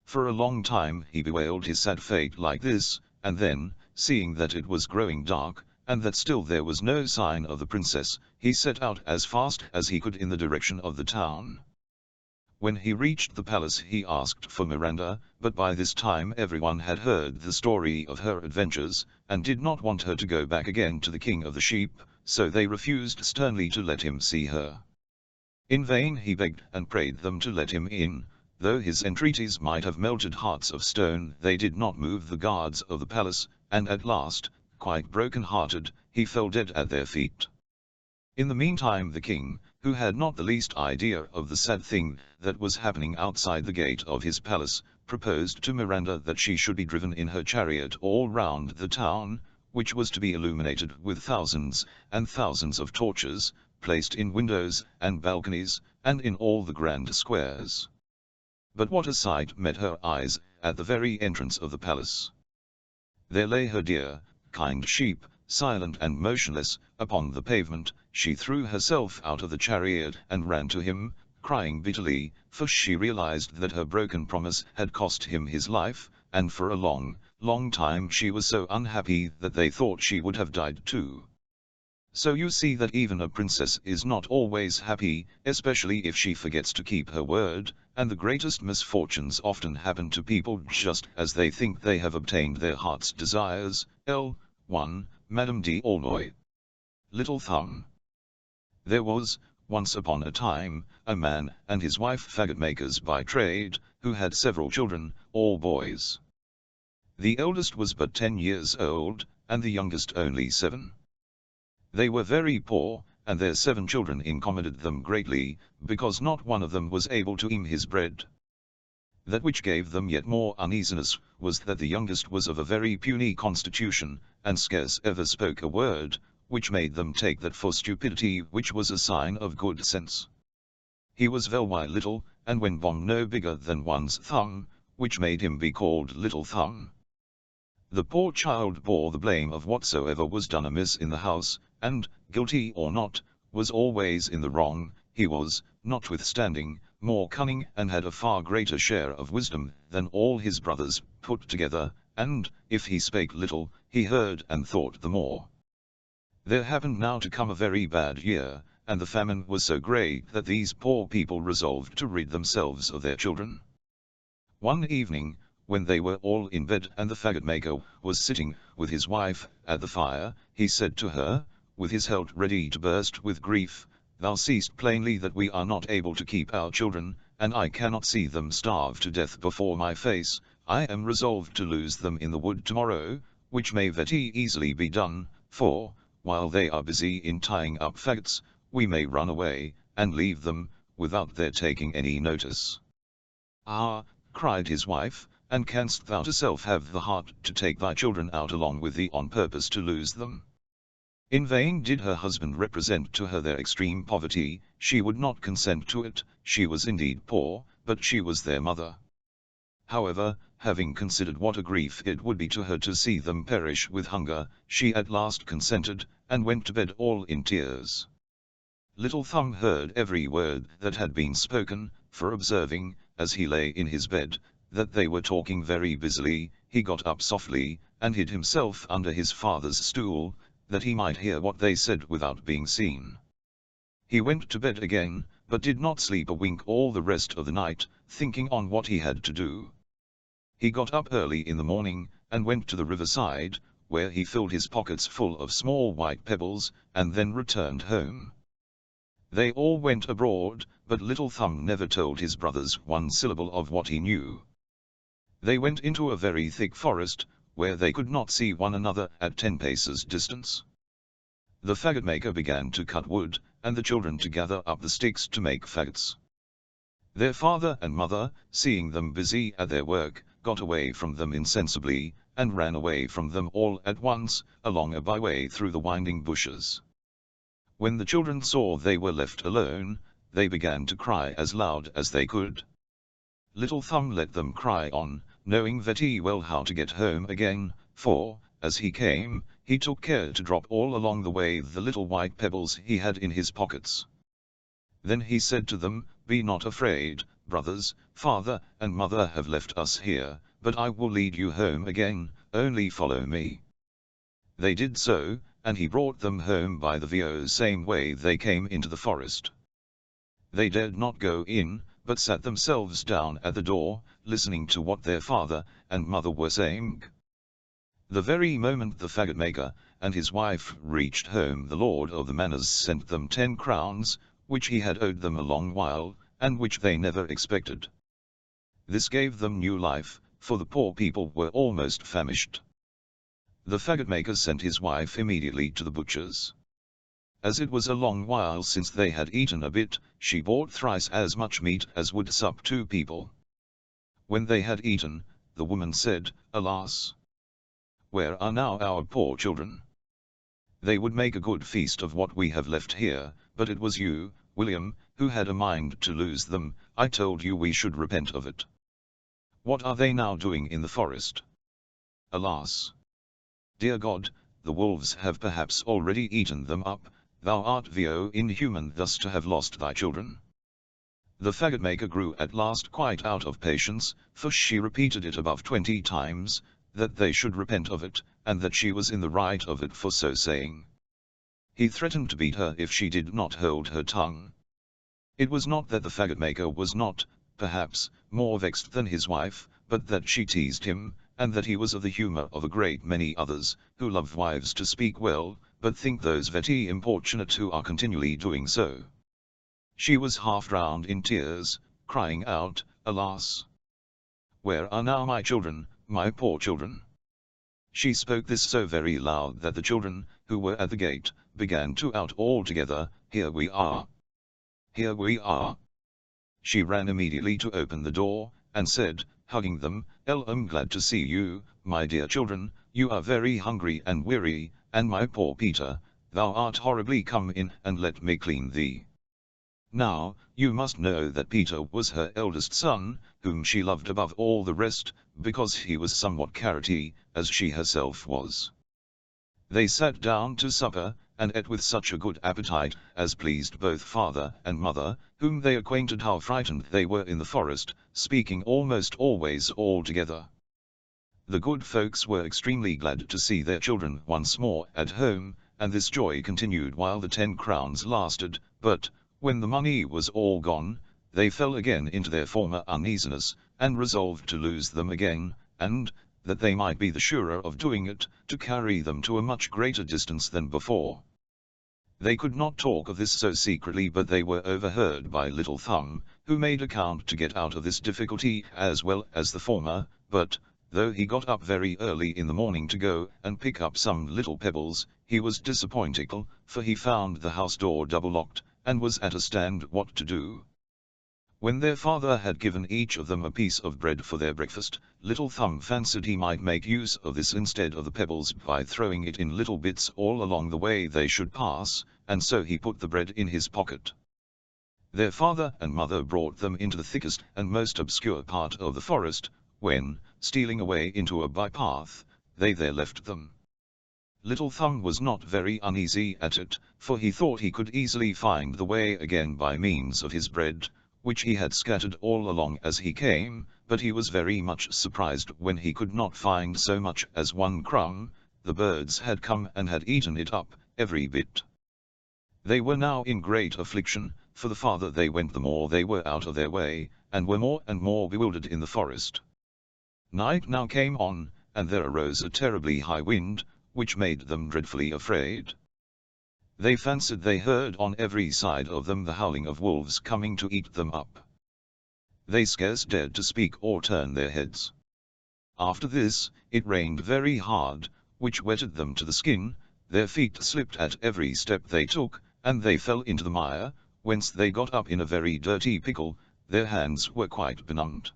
For a long time he bewailed his sad fate like this, and then, seeing that it was growing dark, and that still there was no sign of the princess, he set out as fast as he could in the direction of the town. When he reached the palace he asked for Miranda, but by this time everyone had heard the story of her adventures, and did not want her to go back again to the king of the sheep, so they refused sternly to let him see her. In vain he begged and prayed them to let him in. Though his entreaties might have melted hearts of stone, they did not move the guards of the palace, and at last, quite broken-hearted, he fell dead at their feet. In the meantime the king, who had not the least idea of the sad thing that was happening outside the gate of his palace, proposed to Miranda that she should be driven in her chariot all round the town, which was to be illuminated with thousands and thousands of torches, placed in windows and balconies, and in all the grand squares. But what a sight met her eyes at the very entrance of the palace! There lay her dear, kind sheep, silent and motionless, upon the pavement. She threw herself out of the chariot and ran to him, crying bitterly, for she realized that her broken promise had cost him his life, and for a long, long time she was so unhappy that they thought she would have died too. So you see that even a princess is not always happy, especially if she forgets to keep her word, and the greatest misfortunes often happen to people just as they think they have obtained their heart's desires. L1. Madame d'Aulnoy. Little Thumb. There was, once upon a time, a man and his wife faggot makers by trade, who had several children, all boys. The eldest was but 10 years old, and the youngest only 7. They were very poor, and their 7 children incommoded them greatly, because not one of them was able to earn his bread. That which gave them yet more uneasiness, was that the youngest was of a very puny constitution, and scarce ever spoke a word, which made them take that for stupidity which was a sign of good sense. He was very little, and when born no bigger than one's thumb, which made him be called Little Thumb. The poor child bore the blame of whatsoever was done amiss in the house, and, guilty or not, was always in the wrong. He was, notwithstanding, more cunning and had a far greater share of wisdom than all his brothers put together, and, if he spake little, he heard and thought the more. There happened now to come a very bad year, and the famine was so great that these poor people resolved to rid themselves of their children. One evening, when they were all in bed and the faggot maker was sitting with his wife at the fire, he said to her, with his heart ready to burst with grief, "Thou seest plainly that we are not able to keep our children, and I cannot see them starve to death before my face. I am resolved to lose them in the wood tomorrow, which may very easily be done, for, while they are busy in tying up faggots, we may run away, and leave them, without their taking any notice." "Ah," cried his wife, "and canst thou thyself have the heart to take thy children out along with thee on purpose to lose them?" In vain did her husband represent to her their extreme poverty, she would not consent to it. She was indeed poor, but she was their mother. However, having considered what a grief it would be to her to see them perish with hunger, she at last consented, and went to bed all in tears. Little Thumb heard every word that had been spoken, for observing, as he lay in his bed, that they were talking very busily, he got up softly, and hid himself under his father's stool, that he might hear what they said without being seen. He went to bed again, but did not sleep a wink all the rest of the night, thinking on what he had to do. He got up early in the morning, and went to the riverside, where he filled his pockets full of small white pebbles, and then returned home. They all went abroad, but Little Thumb never told his brothers one syllable of what he knew. They went into a very thick forest, where they could not see one another at 10 paces distance. The faggot maker began to cut wood, and the children to gather up the sticks to make faggots. Their father and mother, seeing them busy at their work, got away from them insensibly, and ran away from them all at once, along a byway through the winding bushes. When the children saw they were left alone, they began to cry as loud as they could. Little Thumb let them cry on, knowing very well how to get home again, for, as he came, he took care to drop all along the way the little white pebbles he had in his pockets. Then he said to them, "Be not afraid, brothers, father and mother have left us here, but I will lead you home again, only follow me." They did so, and he brought them home by the same way they came into the forest. They dared not go in, but sat themselves down at the door, listening to what their father and mother were saying. The very moment the faggot maker and his wife reached home, the lord of the manors sent them 10 crowns, which he had owed them a long while, and which they never expected. This gave them new life, for the poor people were almost famished. The faggot maker sent his wife immediately to the butcher's. As it was a long while since they had eaten a bit, she bought thrice as much meat as would sup 2 people. When they had eaten, the woman said, "Alas! Where are now our poor children? They would make a good feast of what we have left here, but it was you, William, who had a mind to lose them. I told you we should repent of it. What are they now doing in the forest? Alas! Dear God, the wolves have perhaps already eaten them up. Thou art inhuman thus to have lost thy children." The faggot maker grew at last quite out of patience, for she repeated it above 20 times, that they should repent of it, and that she was in the right of it for so saying. He threatened to beat her if she did not hold her tongue. It was not that the faggot maker was not, perhaps, more vexed than his wife, but that she teased him, and that he was of the humour of a great many others, who love wives to speak well, but think those very importunate who are continually doing so. She was half drowned in tears, crying out, "Alas! Where are now my children, my poor children?" She spoke this so very loud that the children, who were at the gate, began to out all together, "Here we are! Here we are!" She ran immediately to open the door, and said, hugging them, "I'm glad to see you, my dear children. You are very hungry and weary, and my poor Peter, thou art horribly. Come in and let me clean thee." Now, you must know that Peter was her eldest son, whom she loved above all the rest, because he was somewhat carroty, as she herself was. They sat down to supper, and ate with such a good appetite as pleased both father and mother, whom they acquainted how frightened they were in the forest, speaking almost always all together. The good folks were extremely glad to see their children once more at home, and this joy continued while the 10 crowns lasted, but, when the money was all gone, they fell again into their former uneasiness, and resolved to lose them again, and, that they might be the surer of doing it, to carry them to a much greater distance than before. They could not talk of this so secretly, but they were overheard by Little Thumb, who made account to get out of this difficulty as well as the former, but, though he got up very early in the morning to go and pick up some little pebbles, he was disappointed, for he found the house door double locked, and was at a stand what to do. When their father had given each of them a piece of bread for their breakfast, Little Thumb fancied he might make use of this instead of the pebbles by throwing it in little bits all along the way they should pass, and so he put the bread in his pocket. Their father and mother brought them into the thickest and most obscure part of the forest, when, stealing away into a by-path, they there left them. Little Thumb was not very uneasy at it, for he thought he could easily find the way again by means of his bread, which he had scattered all along as he came, but he was very much surprised when he could not find so much as one crumb. The birds had come and had eaten it up, every bit. They were now in great affliction, for the farther they went the more they were out of their way, and were more and more bewildered in the forest. Night now came on, and there arose a terribly high wind, which made them dreadfully afraid. They fancied they heard on every side of them the howling of wolves coming to eat them up. They scarce dared to speak or turn their heads. After this, it rained very hard, which wetted them to the skin. Their feet slipped at every step they took, and they fell into the mire, whence they got up in a very dirty pickle. Their hands were quite benumbed.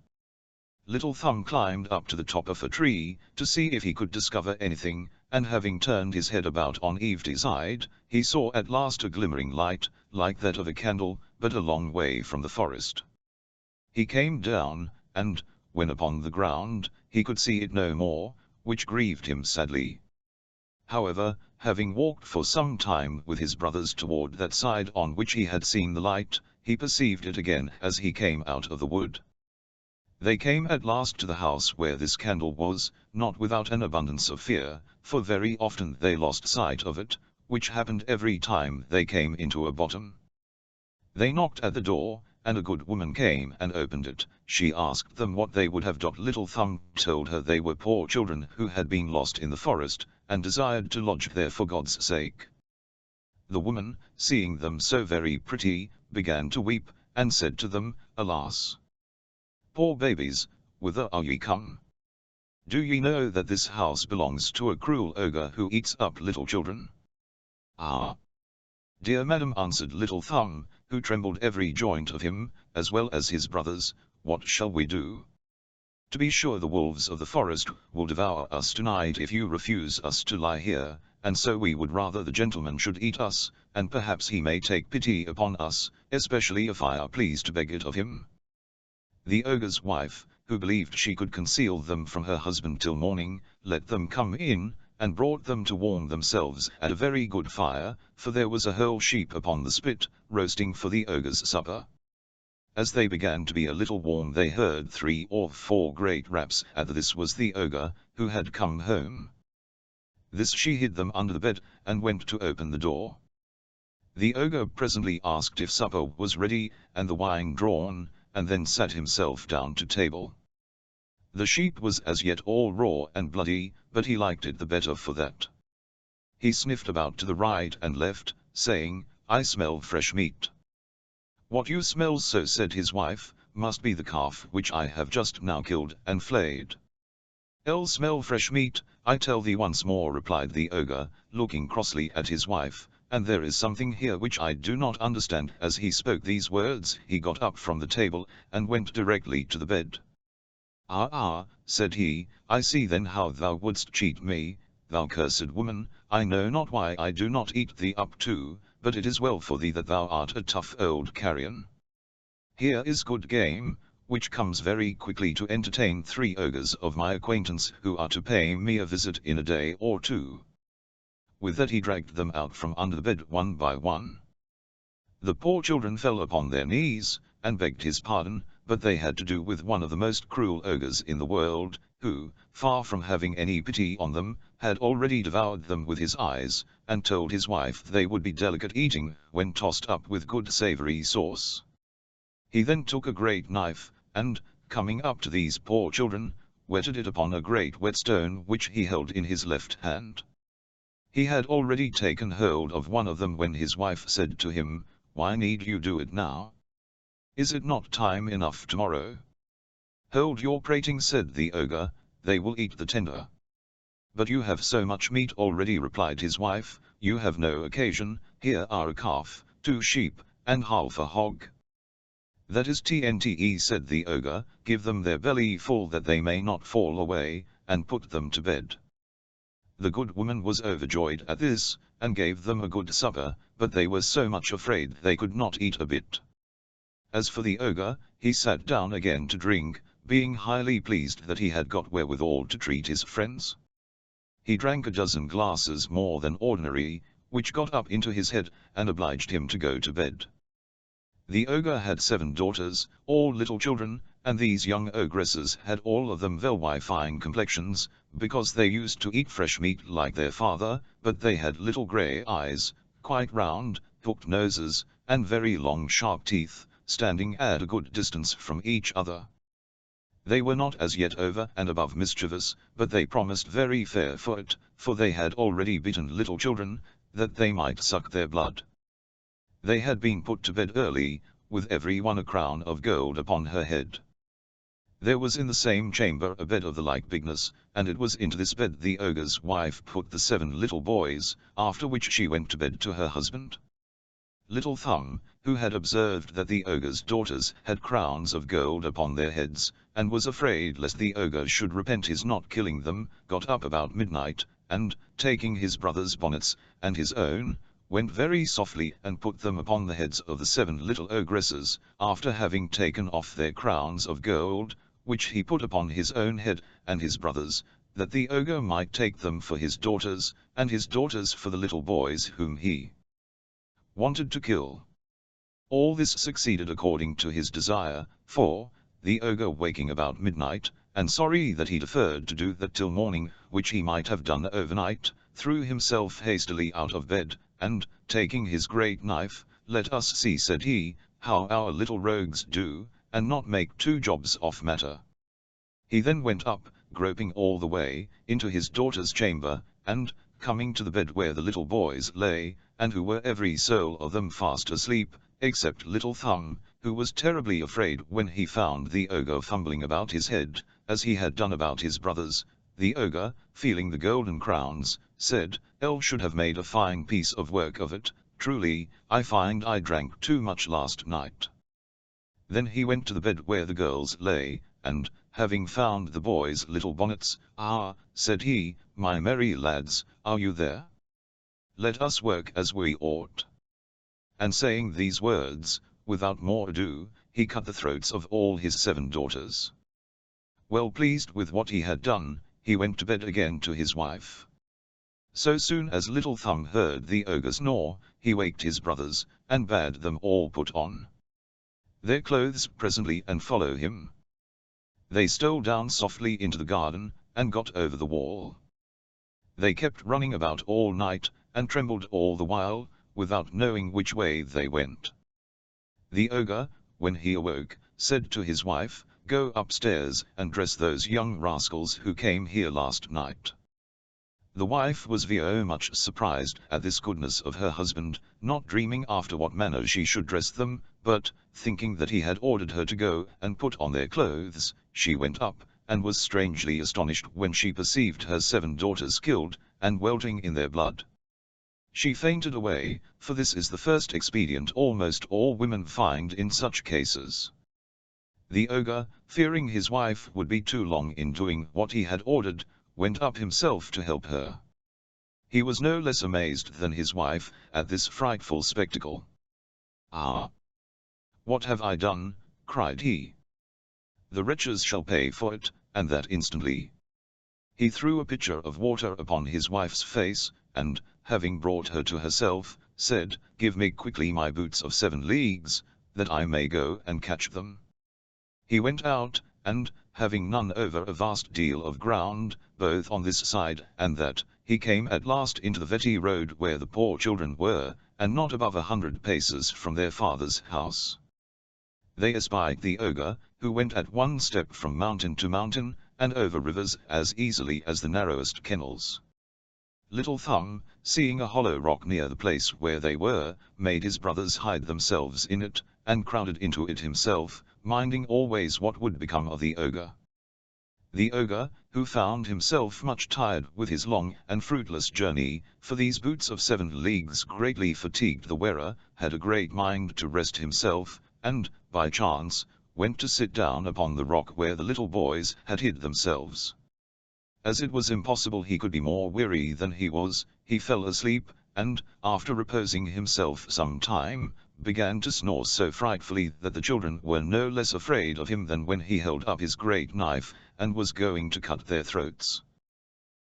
Little Thumb climbed up to the top of a tree, to see if he could discover anything, and having turned his head about on either side, he saw at last a glimmering light, like that of a candle, but a long way from the forest. He came down, and, when upon the ground, he could see it no more, which grieved him sadly. However, having walked for some time with his brothers toward that side on which he had seen the light, he perceived it again as he came out of the wood. They came at last to the house where this candle was, not without an abundance of fear, for very often they lost sight of it, which happened every time they came into a bottom. They knocked at the door, and a good woman came and opened it. She asked them what they would have. Little Thumb told her they were poor children who had been lost in the forest, and desired to lodge there for God's sake. The woman, seeing them so very pretty, began to weep, and said to them, "Alas! Poor babies, whither are ye come? Do ye know that this house belongs to a cruel ogre who eats up little children?" "Ah, dear madam," answered Little Thumb, who trembled every joint of him, as well as his brothers, "what shall we do? To be sure the wolves of the forest will devour us tonight if you refuse us to lie here, and so we would rather the gentleman should eat us, and perhaps he may take pity upon us, especially if I are pleased to beg it of him." The ogre's wife, who believed she could conceal them from her husband till morning, let them come in, and brought them to warm themselves at a very good fire, for there was a whole sheep upon the spit, roasting for the ogre's supper. As they began to be a little warm they heard 3 or 4 great raps, and this was the ogre, who had come home. This she hid them under the bed, and went to open the door. The ogre presently asked if supper was ready, and the wine drawn, and then sat himself down to table. The sheep was as yet all raw and bloody, but he liked it the better for that. He sniffed about to the right and left, saying, "I smell fresh meat." "What you smell so," said his wife, "must be the calf which I have just now killed and flayed." "I'll smell fresh meat, I tell thee once more," replied the ogre, looking crossly at his wife, "and there is something here which I do not understand." As he spoke these words, he got up from the table, and went directly to the bed. "Ah, ah," said he, "I see then how thou wouldst cheat me, thou cursed woman. I know not why I do not eat thee up too, but it is well for thee that thou art a tough old carrion. Here is good game, which comes very quickly to entertain 3 ogres of my acquaintance who are to pay me a visit in a day or 2. With that he dragged them out from under the bed one by one. The poor children fell upon their knees, and begged his pardon, but they had to do with one of the most cruel ogres in the world, who, far from having any pity on them, had already devoured them with his eyes, and told his wife they would be delicate eating when tossed up with good savory sauce. He then took a great knife, and, coming up to these poor children, whetted it upon a great whetstone which he held in his left hand. He had already taken hold of one of them when his wife said to him, "Why need you do it now? Is it not time enough tomorrow?" "Hold your prating," said the ogre, "they will eat the tender." "But you have so much meat already," replied his wife, "you have no occasion. Here are a calf, 2 sheep, and half a hog." "That is TNTE," said the ogre, "give them their belly full that they may not fall away, and put them to bed." The good woman was overjoyed at this, and gave them a good supper, but they were so much afraid they could not eat a bit. As for the ogre, he sat down again to drink, being highly pleased that he had got wherewithal to treat his friends. He drank a dozen glasses more than ordinary, which got up into his head, and obliged him to go to bed. The ogre had 7 daughters, all little children, and these young ogresses had all of them very fine complexions, because they used to eat fresh meat like their father, but they had little grey eyes, quite round, hooked noses, and very long sharp teeth, standing at a good distance from each other. They were not as yet over and above mischievous, but they promised very fair for it, for they had already bitten little children, that they might suck their blood. They had been put to bed early, with every one a crown of gold upon her head. There was in the same chamber a bed of the like bigness, and it was into this bed the ogre's wife put the 7 little boys, after which she went to bed to her husband. Little Thumb, who had observed that the ogre's daughters had crowns of gold upon their heads, and was afraid lest the ogre should repent his not killing them, got up about midnight, and, taking his brothers' bonnets, and his own, went very softly and put them upon the heads of the 7 little ogresses, after having taken off their crowns of gold, which he put upon his own head and his brothers', that the ogre might take them for his daughters, and his daughters for the little boys whom he wanted to kill. All this succeeded according to his desire, for, the ogre waking about midnight, and sorry that he deferred to do that till morning, which he might have done overnight, threw himself hastily out of bed, and, taking his great knife, "Let us see," said he, "how our little rogues do, and not make 2 jobs off matter." He then went up, groping all the way, into his daughter's chamber, and, coming to the bed where the little boys lay, and who were every soul of them fast asleep, except Little Thumb, who was terribly afraid when he found the ogre fumbling about his head, as he had done about his brothers, the ogre, feeling the golden crowns, said, "I should have made a fine piece of work of it, truly, I find I drank too much last night." Then he went to the bed where the girls lay, and, having found the boys' little bonnets, "Ah," said he, "my merry lads, are you there? Let us work as we ought." And saying these words, without more ado, he cut the throats of all his 7 daughters. Well pleased with what he had done, he went to bed again to his wife. So soon as Little Thumb heard the ogre snore, he waked his brothers, and bade them all put on their clothes presently and follow him. They stole down softly into the garden, and got over the wall. They kept running about all night, and trembled all the while, without knowing which way they went. The ogre, when he awoke, said to his wife, "Go upstairs and dress those young rascals who came here last night." The wife was very much surprised at this goodness of her husband, not dreaming after what manner she should dress them, but, thinking that he had ordered her to go and put on their clothes, she went up, and was strangely astonished when she perceived her 7 daughters killed, and weltering in their blood. She fainted away, for this is the first expedient almost all women find in such cases. The ogre, fearing his wife would be too long in doing what he had ordered, went up himself to help her. He was no less amazed than his wife at this frightful spectacle. "Ah! What have I done?" cried he. "The wretches shall pay for it, and that instantly." He threw a pitcher of water upon his wife's face, and, having brought her to herself, said, "Give me quickly my boots of 7 leagues, that I may go and catch them." He went out, and, having run over a vast deal of ground, both on this side and that, he came at last into the very road where the poor children were, and not above 100 paces from their father's house. They espied the ogre, who went at one step from mountain to mountain, and over rivers as easily as the narrowest kennels. Little Thumb, seeing a hollow rock near the place where they were, made his brothers hide themselves in it, and crowded into it himself, minding always what would become of the ogre. The ogre, who found himself much tired with his long and fruitless journey, for these boots of 7 leagues greatly fatigued the wearer, had a great mind to rest himself, and, by chance, went to sit down upon the rock where the little boys had hid themselves. As it was impossible he could be more weary than he was, he fell asleep, and, after reposing himself some time, began to snore so frightfully that the children were no less afraid of him than when he held up his great knife, and was going to cut their throats.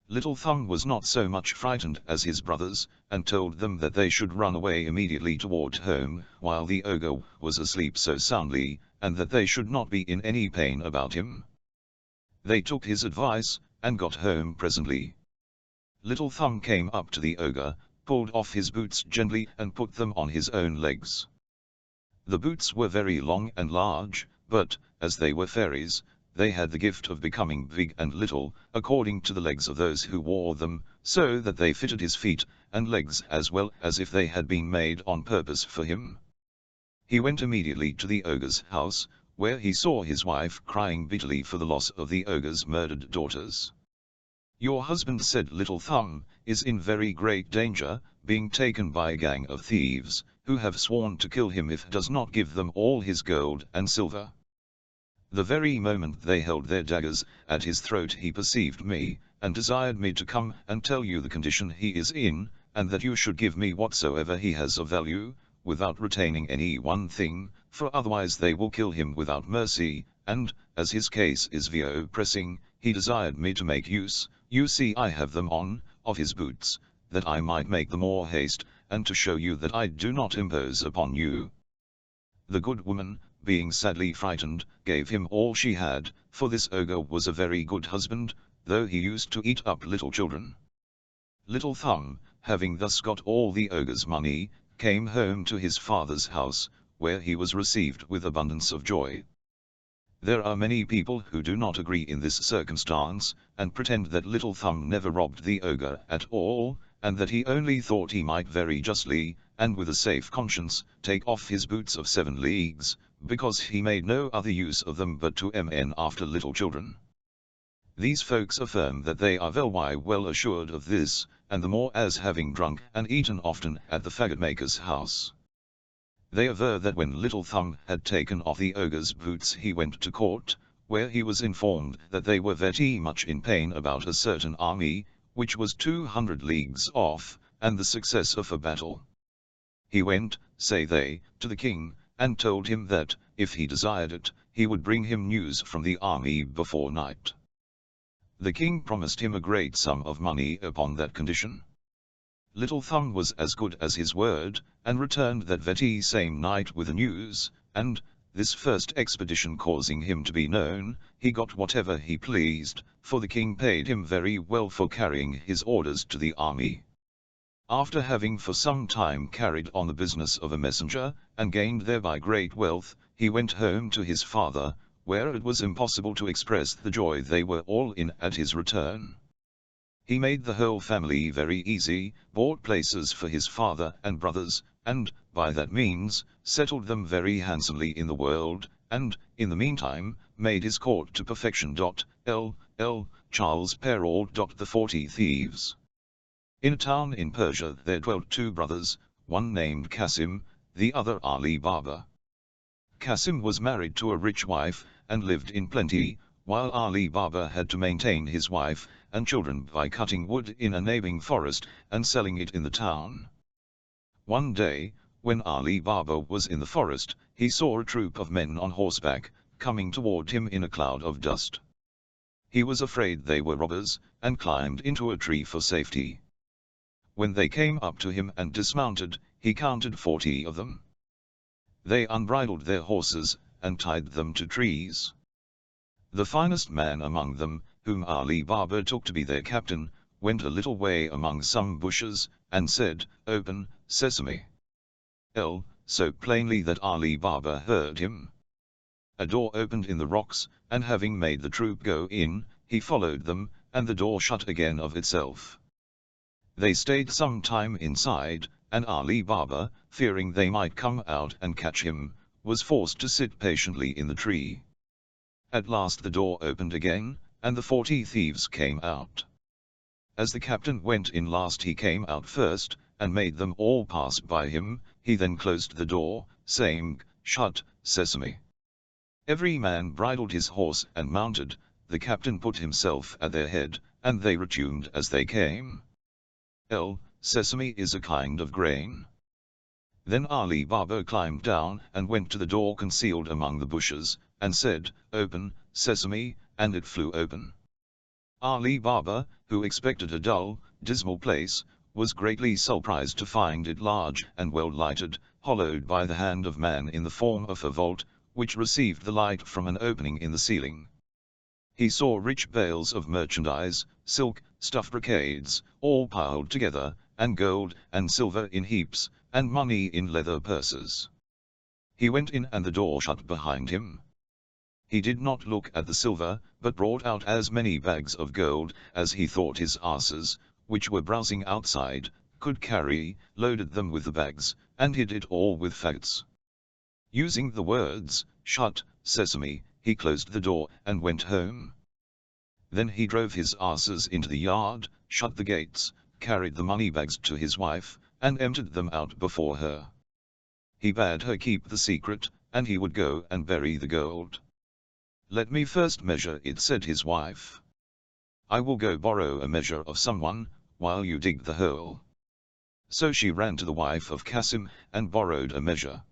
Little Thumb was not so much frightened as his brothers, and told them that they should run away immediately toward home, while the ogre was asleep so soundly, and that they should not be in any pain about him. They took his advice, and got home presently. Little Thumb came up to the ogre, pulled off his boots gently and put them on his own legs. The boots were very long and large, but, as they were fairies, they had the gift of becoming big and little, according to the legs of those who wore them, so that they fitted his feet and legs as well as if they had been made on purpose for him. He went immediately to the ogre's house, where he saw his wife crying bitterly for the loss of the ogre's murdered daughters. "Your husband," said Little Thumb, "is in very great danger, being taken by a gang of thieves, who have sworn to kill him if he does not give them all his gold and silver." The very moment they held their daggers at his throat he perceived me, and desired me to come and tell you the condition he is in, and that you should give me whatsoever he has of value, without retaining any one thing, for otherwise they will kill him without mercy, and, as his case is very pressing, he desired me to make use, you see I have them on, of his boots, that I might make the more haste, and to show you that I do not impose upon you. The good woman, being sadly frightened, gave him all she had, for this ogre was a very good husband, though he used to eat up little children. Little Thumb, having thus got all the ogre's money, came home to his father's house, where he was received with abundance of joy. There are many people who do not agree in this circumstance, and pretend that Little Thumb never robbed the ogre at all, and that he only thought he might very justly, and with a safe conscience, take off his boots of 7 leagues, because he made no other use of them but to after little children. These folks affirm that they are very well assured of this, and the more as having drunk and eaten often at the faggot-maker's house. They aver that when Little Thumb had taken off the ogre's boots he went to court, where he was informed that they were very much in pain about a certain army, which was 200 leagues off, and the success of a battle. He went, say they, to the king, and told him that, if he desired it, he would bring him news from the army before night. The king promised him a great sum of money upon that condition. Little Thumb was as good as his word, and returned that very same night with the news, and, this first expedition causing him to be known, he got whatever he pleased, for the king paid him very well for carrying his orders to the army. After having for some time carried on the business of a messenger, and gained thereby great wealth, he went home to his father, where it was impossible to express the joy they were all in at his return. He made the whole family very easy, bought places for his father and brothers, and, by that means, settled them very handsomely in the world, and, in the meantime, made his court to perfection. LL Charles Perrault. The 40 Thieves. In a town in Persia there dwelt two brothers, one named Qasim, the other Ali Baba. Qasim was married to a rich wife, and lived in plenty, while Ali Baba had to maintain his wife and children by cutting wood in a neighboring forest and selling it in the town. One day, when Ali Baba was in the forest, he saw a troop of men on horseback, coming toward him in a cloud of dust. He was afraid they were robbers, and climbed into a tree for safety. When they came up to him and dismounted, he counted 40 of them. They unbridled their horses, and tied them to trees. The finest man among them, whom Ali Baba took to be their captain, went a little way among some bushes, and said, "Open, sesame!" So plainly that Ali Baba heard him. A door opened in the rocks, and having made the troop go in, he followed them, and the door shut again of itself. They stayed some time inside, and Ali Baba, fearing they might come out and catch him, was forced to sit patiently in the tree. At last the door opened again, and the 40 thieves came out. As the captain went in last he came out first, and made them all pass by him. He then closed the door, saying, "Shut, sesame!" Every man bridled his horse and mounted, the captain put himself at their head, and they retuned as they came. Sesame is a kind of grain. Then Ali Baba climbed down and went to the door concealed among the bushes, and said, "Open, sesame," and it flew open. Ali Baba, who expected a dull, dismal place, was greatly surprised to find it large and well lighted, hollowed by the hand of man in the form of a vault, which received the light from an opening in the ceiling. He saw rich bales of merchandise, silk, stuff brocades, all piled together, and gold and silver in heaps, and money in leather purses. He went in and the door shut behind him. He did not look at the silver, but brought out as many bags of gold as he thought his asses, which were browsing outside, could carry, loaded them with the bags, and hid it all with faggots. Using the words, "Shut, sesame," he closed the door and went home. Then he drove his asses into the yard, shut the gates, carried the money bags to his wife, and emptied them out before her. He bade her keep the secret, and he would go and bury the gold. "Let me first measure it," said his wife. "I will go borrow a measure of someone, while you dig the hole." So she ran to the wife of Qasim, and borrowed a measure.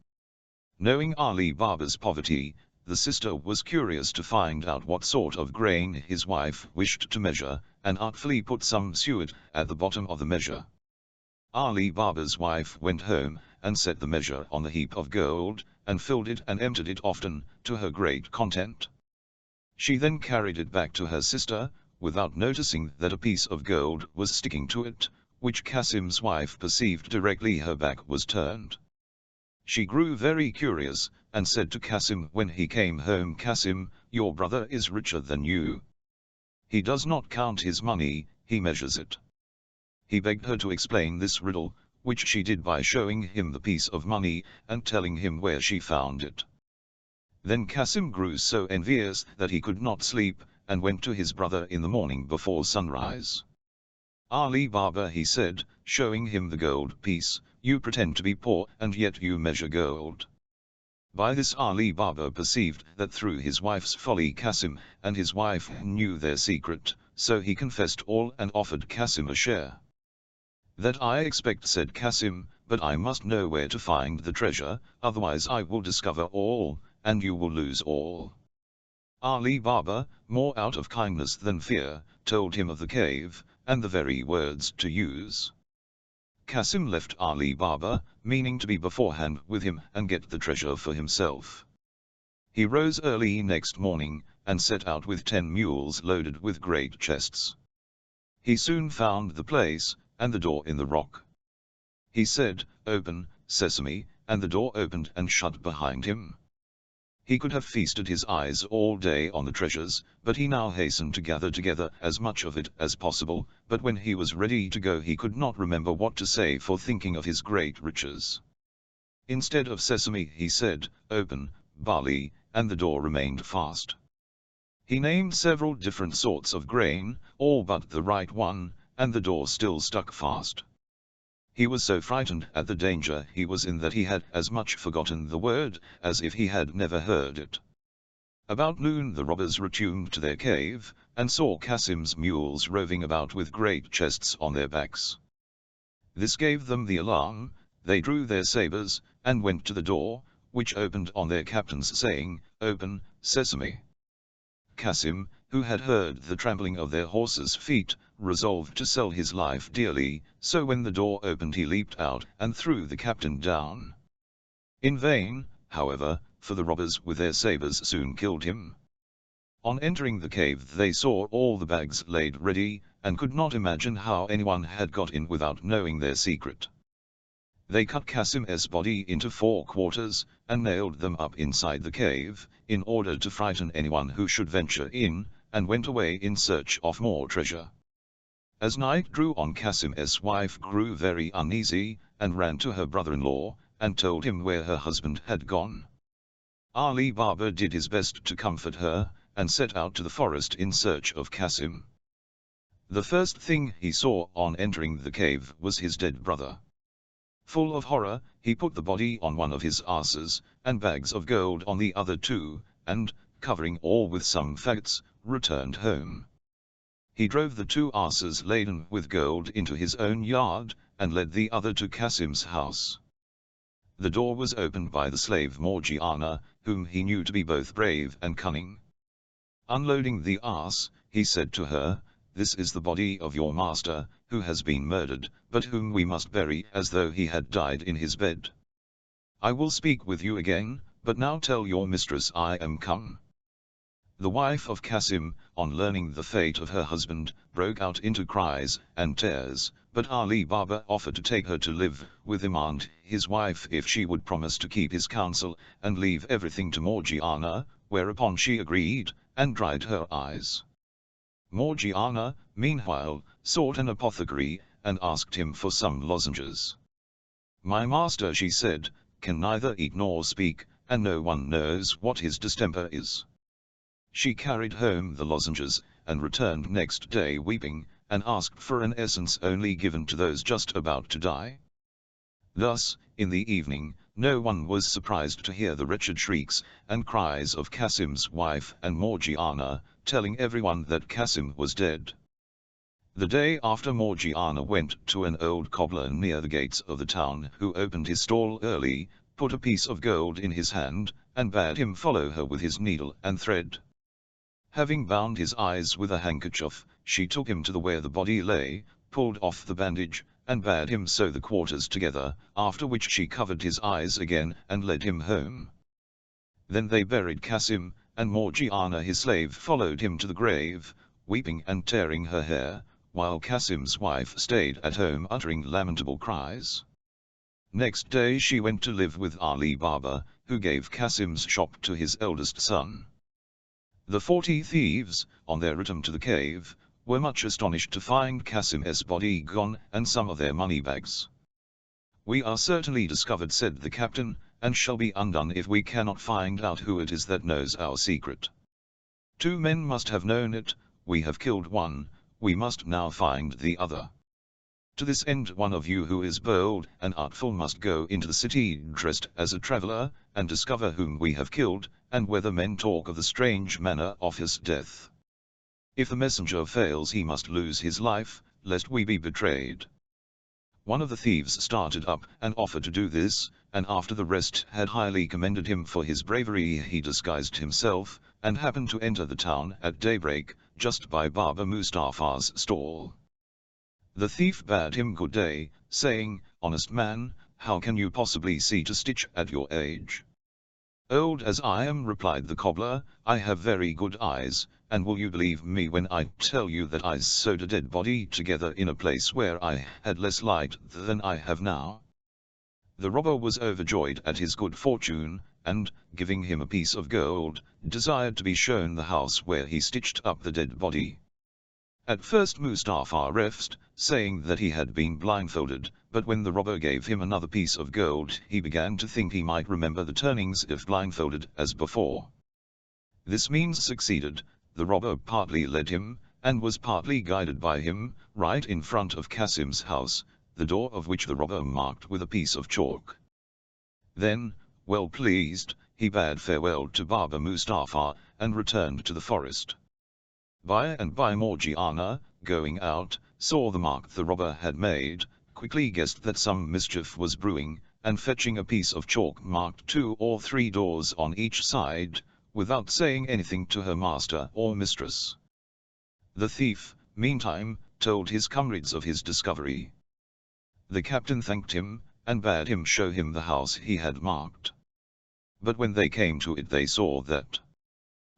Knowing Ali Baba's poverty, the sister was curious to find out what sort of grain his wife wished to measure, and artfully put some suet at the bottom of the measure. Ali Baba's wife went home, and set the measure on the heap of gold, and filled it and emptied it often, to her great content. She then carried it back to her sister, without noticing that a piece of gold was sticking to it, which Qasim's wife perceived directly her back was turned. She grew very curious, and said to Qasim when he came home, "Qasim, your brother is richer than you. He does not count his money, he measures it." He begged her to explain this riddle, which she did by showing him the piece of money, and telling him where she found it. Then Qasim grew so envious that he could not sleep, and went to his brother in the morning before sunrise. "Ali Baba," he said, showing him the gold piece, "you pretend to be poor, and yet you measure gold." By this Ali Baba perceived that through his wife's folly Qasim and his wife knew their secret, so he confessed all and offered Qasim a share. "That I expect," said Qasim, "but I must know where to find the treasure, otherwise I will discover all, and you will lose all." Ali Baba, more out of kindness than fear, told him of the cave, and the very words to use. Qasim left Ali Baba, meaning to be beforehand with him and get the treasure for himself. He rose early next morning, and set out with 10 mules loaded with great chests. He soon found the place, and the door in the rock. He said, "Open, sesame," and the door opened and shut behind him. He could have feasted his eyes all day on the treasures, but he now hastened to gather together as much of it as possible, but when he was ready to go he could not remember what to say for thinking of his great riches. Instead of sesame he said, "Open, barley," and the door remained fast. He named several different sorts of grain, all but the right one, and the door still stuck fast. He was so frightened at the danger he was in that he had as much forgotten the word as if he had never heard it. About noon the robbers returned to their cave, and saw Kasim's mules roving about with great chests on their backs. This gave them the alarm. They drew their sabres, and went to the door, which opened on their captains saying, "Open, sesame." Kasim, who had heard the trampling of their horses' feet, resolved to sell his life dearly, so when the door opened he leaped out and threw the captain down. In vain, however, for the robbers with their sabres soon killed him. On entering the cave they saw all the bags laid ready, and could not imagine how anyone had got in without knowing their secret. They cut Kasim's body into 4 quarters, and nailed them up inside the cave, in order to frighten anyone who should venture in, and went away in search of more treasure. As night drew on Kasim's wife grew very uneasy, and ran to her brother-in-law, and told him where her husband had gone. Ali Baba did his best to comfort her, and set out to the forest in search of Kasim. The first thing he saw on entering the cave was his dead brother. Full of horror, he put the body on one of his asses, and bags of gold on the other 2, and, covering all with some faggots, returned home. He drove the 2 asses laden with gold into his own yard, and led the other to Kasim's house. The door was opened by the slave Morgiana, whom he knew to be both brave and cunning. Unloading the ass, he said to her, "This is the body of your master, who has been murdered, but whom we must bury as though he had died in his bed. I will speak with you again, but now tell your mistress I am come." The wife of Kasim, on learning the fate of her husband, broke out into cries and tears, but Ali Baba offered to take her to live with him and his wife if she would promise to keep his counsel and leave everything to Morgiana, whereupon she agreed, and dried her eyes. Morgiana, meanwhile, sought an apothecary, and asked him for some lozenges. "My master," she said, "can neither eat nor speak, and no one knows what his distemper is." She carried home the lozenges, and returned next day weeping, and asked for an essence only given to those just about to die. Thus, in the evening, no one was surprised to hear the wretched shrieks and cries of Kasim's wife and Morgiana, telling everyone that Kasim was dead. The day after Morgiana went to an old cobbler near the gates of the town who opened his stall early, put a piece of gold in his hand, and bade him follow her with his needle and thread. Having bound his eyes with a handkerchief, she took him to where the body lay, pulled off the bandage, and bade him sew the quarters together, after which she covered his eyes again and led him home. Then they buried Kasim, and Morgiana his slave followed him to the grave, weeping and tearing her hair, while Kasim's wife stayed at home uttering lamentable cries. Next day she went to live with Ali Baba, who gave Kasim's shop to his eldest son. The 40 thieves, on their return to the cave, were much astonished to find Kasim's body gone and some of their money bags. "We are certainly discovered," said the captain, "and shall be undone if we cannot find out who it is that knows our secret. 2 men must have known it, we have killed one, we must now find the other. To this end one of you who is bold and artful must go into the city dressed as a traveler, and discover whom we have killed, and whether men talk of the strange manner of his death. If the messenger fails he must lose his life, lest we be betrayed." One of the thieves started up and offered to do this, and after the rest had highly commended him for his bravery he disguised himself, and happened to enter the town at daybreak, just by Baba Mustafa's stall. The thief bade him good day, saying, "Honest man, how can you possibly see to stitch at your age?" Old as I am, replied the cobbler, I have very good eyes, and will you believe me when I tell you that I sewed a dead body together in a place where I had less light than I have now? The robber was overjoyed at his good fortune, and, giving him a piece of gold, desired to be shown the house where he stitched up the dead body. At first Mustafa refused, saying that he had been blindfolded, but when the robber gave him another piece of gold he began to think he might remember the turnings if blindfolded as before. This means succeeded. The robber partly led him, and was partly guided by him, right in front of Kasim's house, the door of which the robber marked with a piece of chalk. Then, well pleased, he bade farewell to Baba Mustafa, and returned to the forest. By and by Morgiana, going out, saw the mark the robber had made, quickly guessed that some mischief was brewing, and fetching a piece of chalk marked 2 or 3 doors on each side, without saying anything to her master or mistress. The thief, meantime, told his comrades of his discovery. The captain thanked him, and bade him show him the house he had marked. But when they came to it they saw that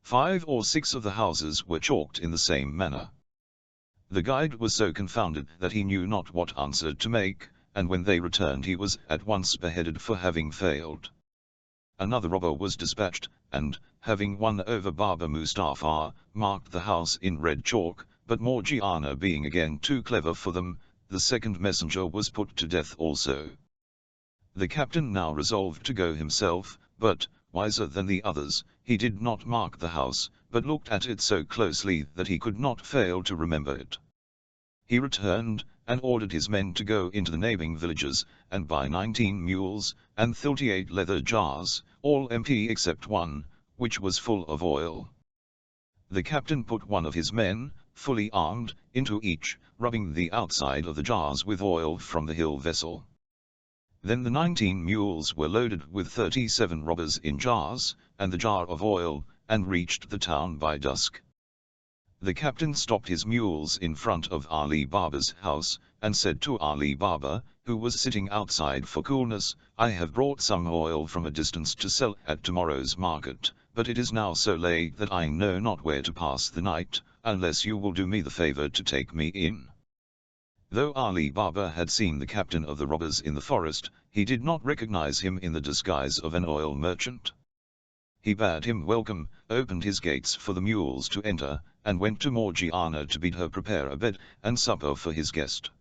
5 or 6 of the houses were chalked in the same manner. The guide was so confounded that he knew not what answer to make, and when they returned he was at once beheaded for having failed. Another robber was dispatched, and, having won over Baba Mustafa, marked the house in red chalk, but Morgiana being again too clever for them, the second messenger was put to death also. The captain now resolved to go himself, but, wiser than the others, he did not mark the house, but looked at it so closely that he could not fail to remember it. He returned, and ordered his men to go into the neighboring villages, and buy 19 mules, and 38 leather jars, all empty except one, which was full of oil. The captain put one of his men, fully armed, into each, rubbing the outside of the jars with oil from the hill vessel. Then the 19 mules were loaded with 37 robbers in jars, and the jar of oil, and reached the town by dusk. The captain stopped his mules in front of Ali Baba's house, and said to Ali Baba, who was sitting outside for coolness, I have brought some oil from a distance to sell at tomorrow's market, but it is now so late that I know not where to pass the night, unless you will do me the favor to take me in. Though Ali Baba had seen the captain of the robbers in the forest, he did not recognize him in the disguise of an oil merchant. He bade him welcome, opened his gates for the mules to enter, and went to Morgiana to bid her prepare a bed and supper for his guest.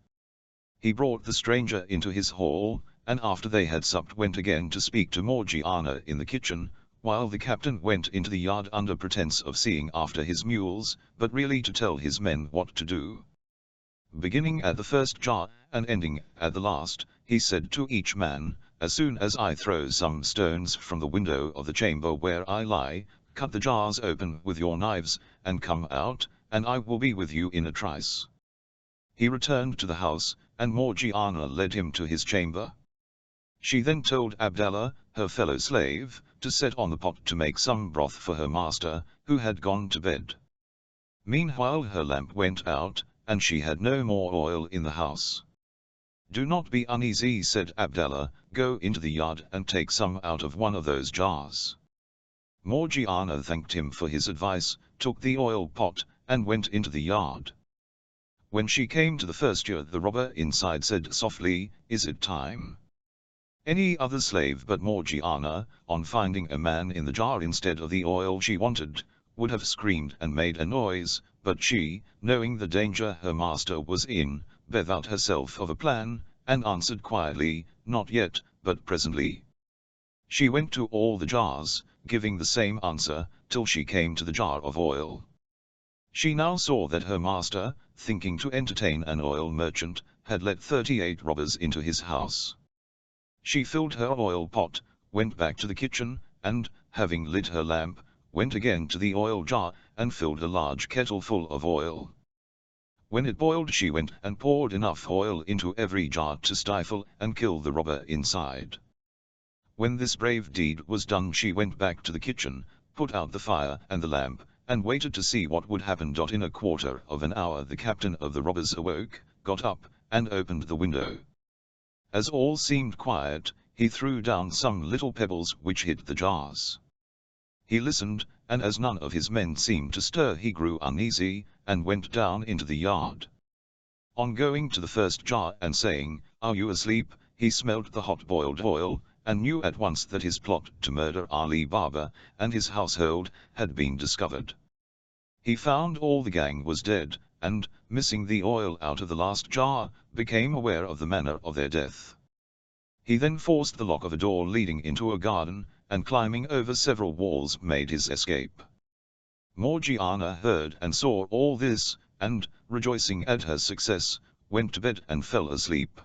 He brought the stranger into his hall, and after they had supped went again to speak to Morgiana in the kitchen, while the captain went into the yard under pretence of seeing after his mules, but really to tell his men what to do. Beginning at the first jar, and ending at the last, he said to each man, as soon as I throw some stones from the window of the chamber where I lie, cut the jars open with your knives, and come out, and I will be with you in a trice. He returned to the house, and Morgiana led him to his chamber. She then told Abdallah, her fellow slave, to set on the pot to make some broth for her master, who had gone to bed. Meanwhile her lamp went out, and she had no more oil in the house. Do not be uneasy, said Abdallah, go into the yard and take some out of one of those jars. Morgiana thanked him for his advice, took the oil pot, and went into the yard. When she came to the first jar, the robber inside said softly, Is it time? Any other slave but Morgiana, on finding a man in the jar instead of the oil she wanted, would have screamed and made a noise, but she, knowing the danger her master was in, bethought herself of a plan, and answered quietly, Not yet, but presently. She went to all the jars, giving the same answer, till she came to the jar of oil. She now saw that her master, thinking to entertain an oil merchant, had let 38 robbers into his house. She filled her oil pot, went back to the kitchen, and, having lit her lamp, went again to the oil jar, and filled a large kettle full of oil. When it boiled she went and poured enough oil into every jar to stifle and kill the robber inside. When this brave deed was done she went back to the kitchen, put out the fire and the lamp, and waited to see what would happen. In a quarter of an hour the captain of the robbers awoke, got up, and opened the window. As all seemed quiet, He threw down some little pebbles which hit the jars. He listened, and as none of his men seemed to stir he grew uneasy, and went down into the yard. On going to the first jar and saying, "Are you asleep?" he smelled the hot-boiled oil, and knew at once that his plot to murder Ali Baba and his household had been discovered. He found all the gang was dead, and, missing the oil out of the last jar, became aware of the manner of their death. He then forced the lock of a door leading into a garden, and climbing over several walls made his escape. Morgiana heard and saw all this, and, rejoicing at her success, went to bed and fell asleep.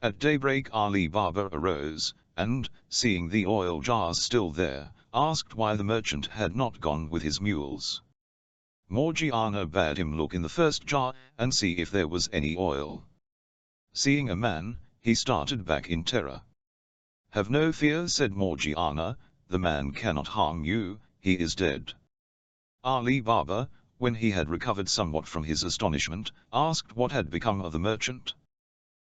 At daybreak Ali Baba arose, and, seeing the oil jars still there, asked why the merchant had not gone with his mules. Morgiana bade him look in the first jar, and see if there was any oil. Seeing a man, he started back in terror. "Have no fear," said Morgiana, "the man cannot harm you, he is dead." Ali Baba, when he had recovered somewhat from his astonishment, asked what had become of the merchant.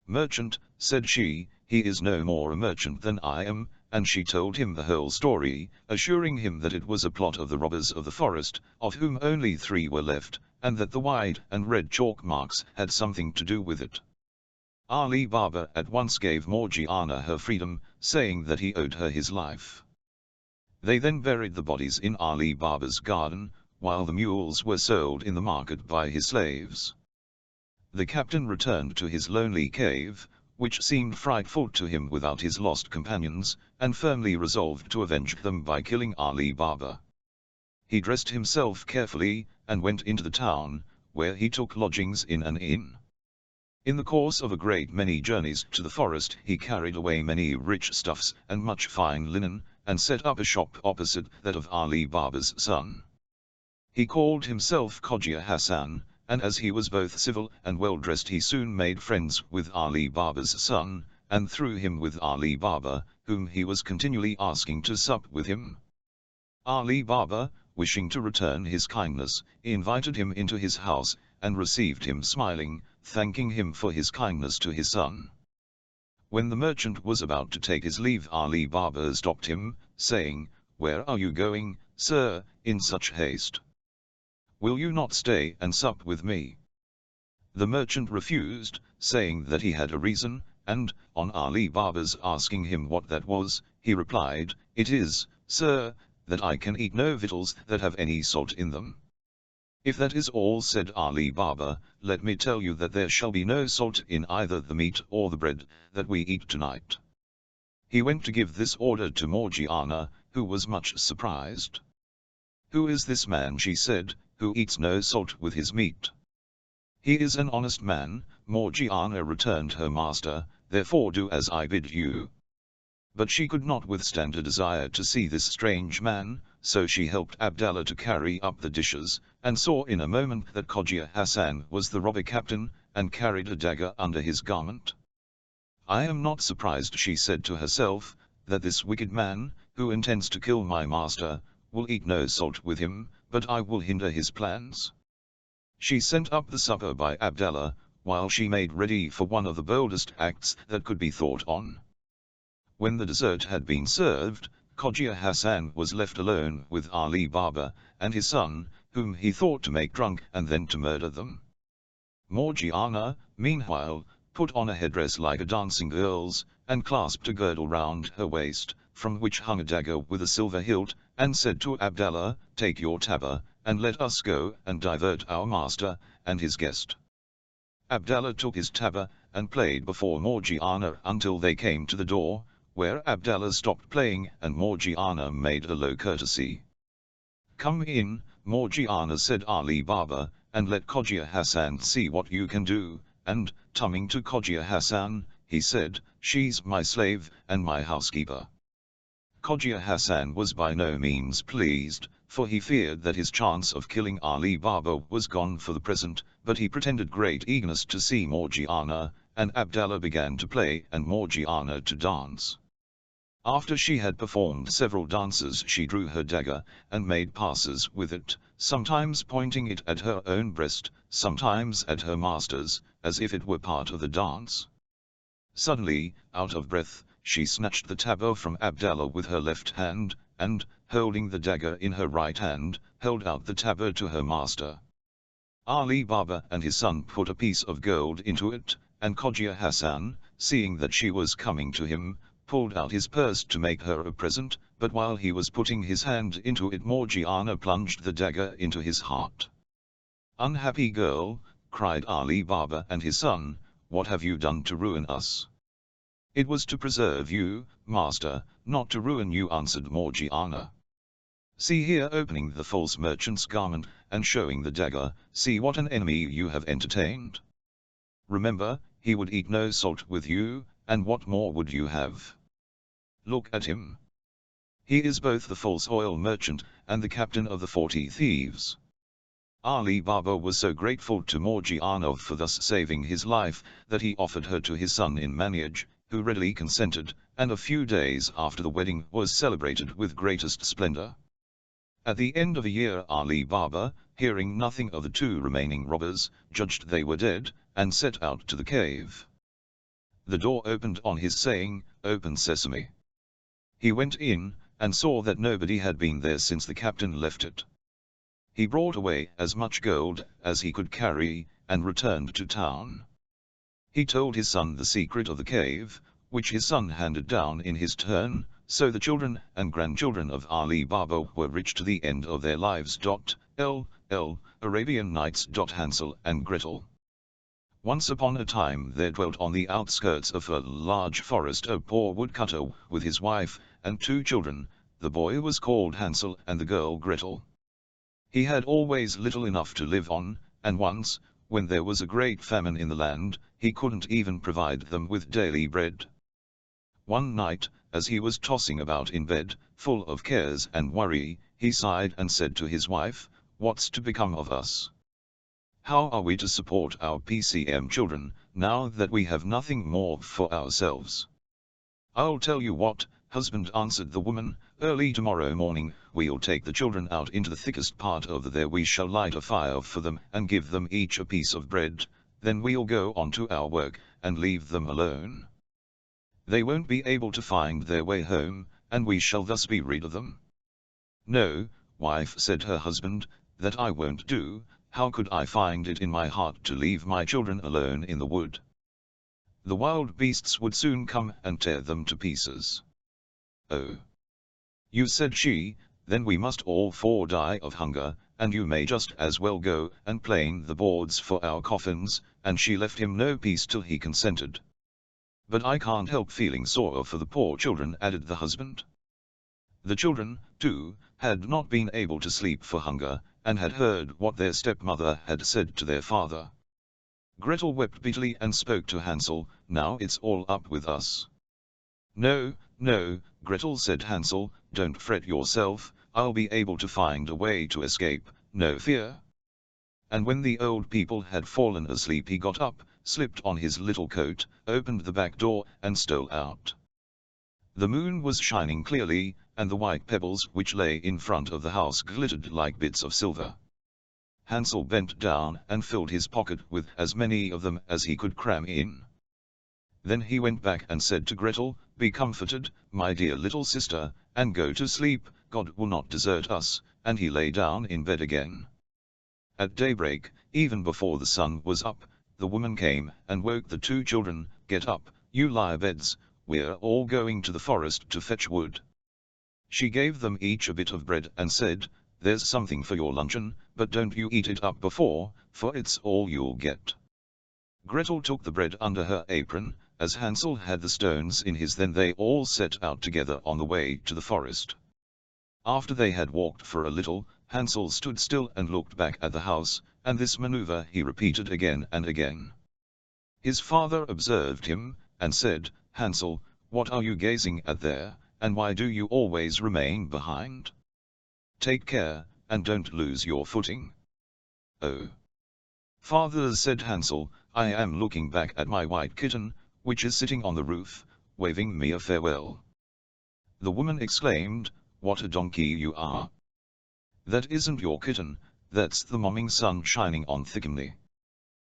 "Merchant," said she, "he is no more a merchant than I am," and she told him the whole story, assuring him that it was a plot of the robbers of the forest, of whom only 3 were left, and that the white and red chalk marks had something to do with it. Ali Baba at once gave Morgiana her freedom, saying that he owed her his life. They then buried the bodies in Ali Baba's garden, while the mules were sold in the market by his slaves. The captain returned to his lonely cave, which seemed frightful to him without his lost companions, and firmly resolved to avenge them by killing Ali Baba. He dressed himself carefully, and went into the town, where he took lodgings in an inn. In the course of a great many journeys to the forest he carried away many rich stuffs and much fine linen, and set up a shop opposite that of Ali Baba's son. He called himself Cogia Hassan, and as he was both civil and well-dressed he soon made friends with Ali Baba's son, and through him with Ali Baba, whom he was continually asking to sup with him. Ali Baba, wishing to return his kindness, invited him into his house, and received him smiling, thanking him for his kindness to his son. When the merchant was about to take his leave Ali Baba stopped him, saying, "Where are you going, sir, in such haste? Will you not stay and sup with me?" The merchant refused, saying that he had a reason, and, on Ali Baba's asking him what that was, he replied, "It is, sir, that I can eat no victuals that have any salt in them." "If that is all," said Ali Baba, "let me tell you that there shall be no salt in either the meat or the bread that we eat tonight." He went to give this order to Morgiana, who was much surprised. "Who is this man," she said, "who eats no salt with his meat?" "He is an honest man," Morgiana returned her master, "therefore do as I bid you." But she could not withstand a desire to see this strange man, so she helped Abdallah to carry up the dishes, and saw in a moment that Cogia Hassan was the robber captain, and carried a dagger under his garment. "I am not surprised," she said to herself, "that this wicked man, who intends to kill my master, will eat no salt with him, but I will hinder his plans." She sent up the supper by Abdallah, while she made ready for one of the boldest acts that could be thought on. When the dessert had been served, Cogia Hassan was left alone with Ali Baba and his son, whom he thought to make drunk and then to murder them. Morgiana, meanwhile, put on a headdress like a dancing girl's, and clasped a girdle round her waist, from which hung a dagger with a silver hilt, and said to Abdallah, "Take your tabor, and let us go and divert our master and his guest." Abdallah took his tabor, and played before Morgiana until they came to the door, where Abdallah stopped playing and Morgiana made a low courtesy. "Come in, Morgiana," said Ali Baba, "and let Cogia Hassan see what you can do," and, turning to Cogia Hassan, he said, "She's my slave and my housekeeper." Cogia Hassan was by no means pleased, for he feared that his chance of killing Ali Baba was gone for the present, but he pretended great eagerness to see Morgiana, and Abdallah began to play and Morgiana to dance. After she had performed several dances she drew her dagger, and made passes with it, sometimes pointing it at her own breast, sometimes at her master's, as if it were part of the dance. Suddenly, out of breath, she snatched the tabor from Abdallah with her left hand, and, holding the dagger in her right hand, held out the tabor to her master. Ali Baba and his son put a piece of gold into it, and Cogia Hassan, seeing that she was coming to him, pulled out his purse to make her a present, but while he was putting his hand into it Morgiana plunged the dagger into his heart. "Unhappy girl," cried Ali Baba and his son, "what have you done to ruin us?" "It was to preserve you, master, not to ruin you," answered Morgiana. "See here," opening the false merchant's garment, and showing the dagger, "see what an enemy you have entertained. Remember, he would eat no salt with you, and what more would you have? Look at him. He is both the false oil merchant, and the captain of the 40 thieves." Ali Baba was so grateful to Morgiana for thus saving his life, that he offered her to his son in marriage, who readily consented, and a few days after the wedding was celebrated with greatest splendor. At the end of a year Ali Baba, hearing nothing of the 2 remaining robbers, judged they were dead, and set out to the cave. The door opened on his saying, "Open sesame." He went in, and saw that nobody had been there since the captain left it. He brought away as much gold as he could carry, and returned to town. He told his son the secret of the cave, which his son handed down in his turn, so the children and grandchildren of Ali Baba were rich to the end of their lives. LL Arabian Nights. Hansel and Gretel. Once upon a time there dwelt on the outskirts of a large forest a poor woodcutter with his wife and 2 children. The boy was called Hansel and the girl Gretel. He had always little enough to live on, and once, when there was a great famine in the land, he couldn't even provide them with daily bread. One night, as he was tossing about in bed, full of cares and worry, he sighed and said to his wife, "What's to become of us? How are we to support our PCM children, now that we have nothing more for ourselves?" "I'll tell you what, husband," answered the woman, "early tomorrow morning, we'll take the children out into the thickest part of there. We shall light a fire for them, and give them each a piece of bread, then we'll go on to our work, and leave them alone. They won't be able to find their way home, and we shall thus be rid of them." "No, wife," said her husband, "that I won't do. How could I find it in my heart to leave my children alone in the wood? The wild beasts would soon come and tear them to pieces." "Oh, you," said she, "then we must all 4 die of hunger, and you may just as well go and plane the boards for our coffins," and she left him no peace till he consented. "But I can't help feeling sore for the poor children," added the husband. The children, too, had not been able to sleep for hunger, and had heard what their stepmother had said to their father. Gretel wept bitterly and spoke to Hansel, "Now it's all up with us." "No, no, Gretel," said Hansel, "don't fret yourself, I'll be able to find a way to escape, no fear." And when the old people had fallen asleep he got up, slipped on his little coat, opened the back door, and stole out. The moon was shining clearly, and the white pebbles which lay in front of the house glittered like bits of silver. Hansel bent down and filled his pocket with as many of them as he could cram in. Then he went back and said to Gretel, "Be comforted, my dear little sister, and go to sleep, God will not desert us," and he lay down in bed again. At daybreak, even before the sun was up, the woman came and woke the 2 children. "Get up, you lie-beds, we're all going to the forest to fetch wood." She gave them each a bit of bread and said, "There's something for your luncheon, but don't you eat it up before, for it's all you'll get." Gretel took the bread under her apron, as Hansel had the stones in his. Then they all set out together on the way to the forest. After they had walked for a little, Hansel stood still and looked back at the house, and this maneuver he repeated again and again. His father observed him, and said, "Hansel, what are you gazing at there, and why do you always remain behind? Take care, and don't lose your footing." "Oh, father," said Hansel, "I am looking back at my white kitten, which is sitting on the roof, waving me a farewell." The woman exclaimed, "What a donkey you are! That isn't your kitten, that's the morning sun shining on the chimney."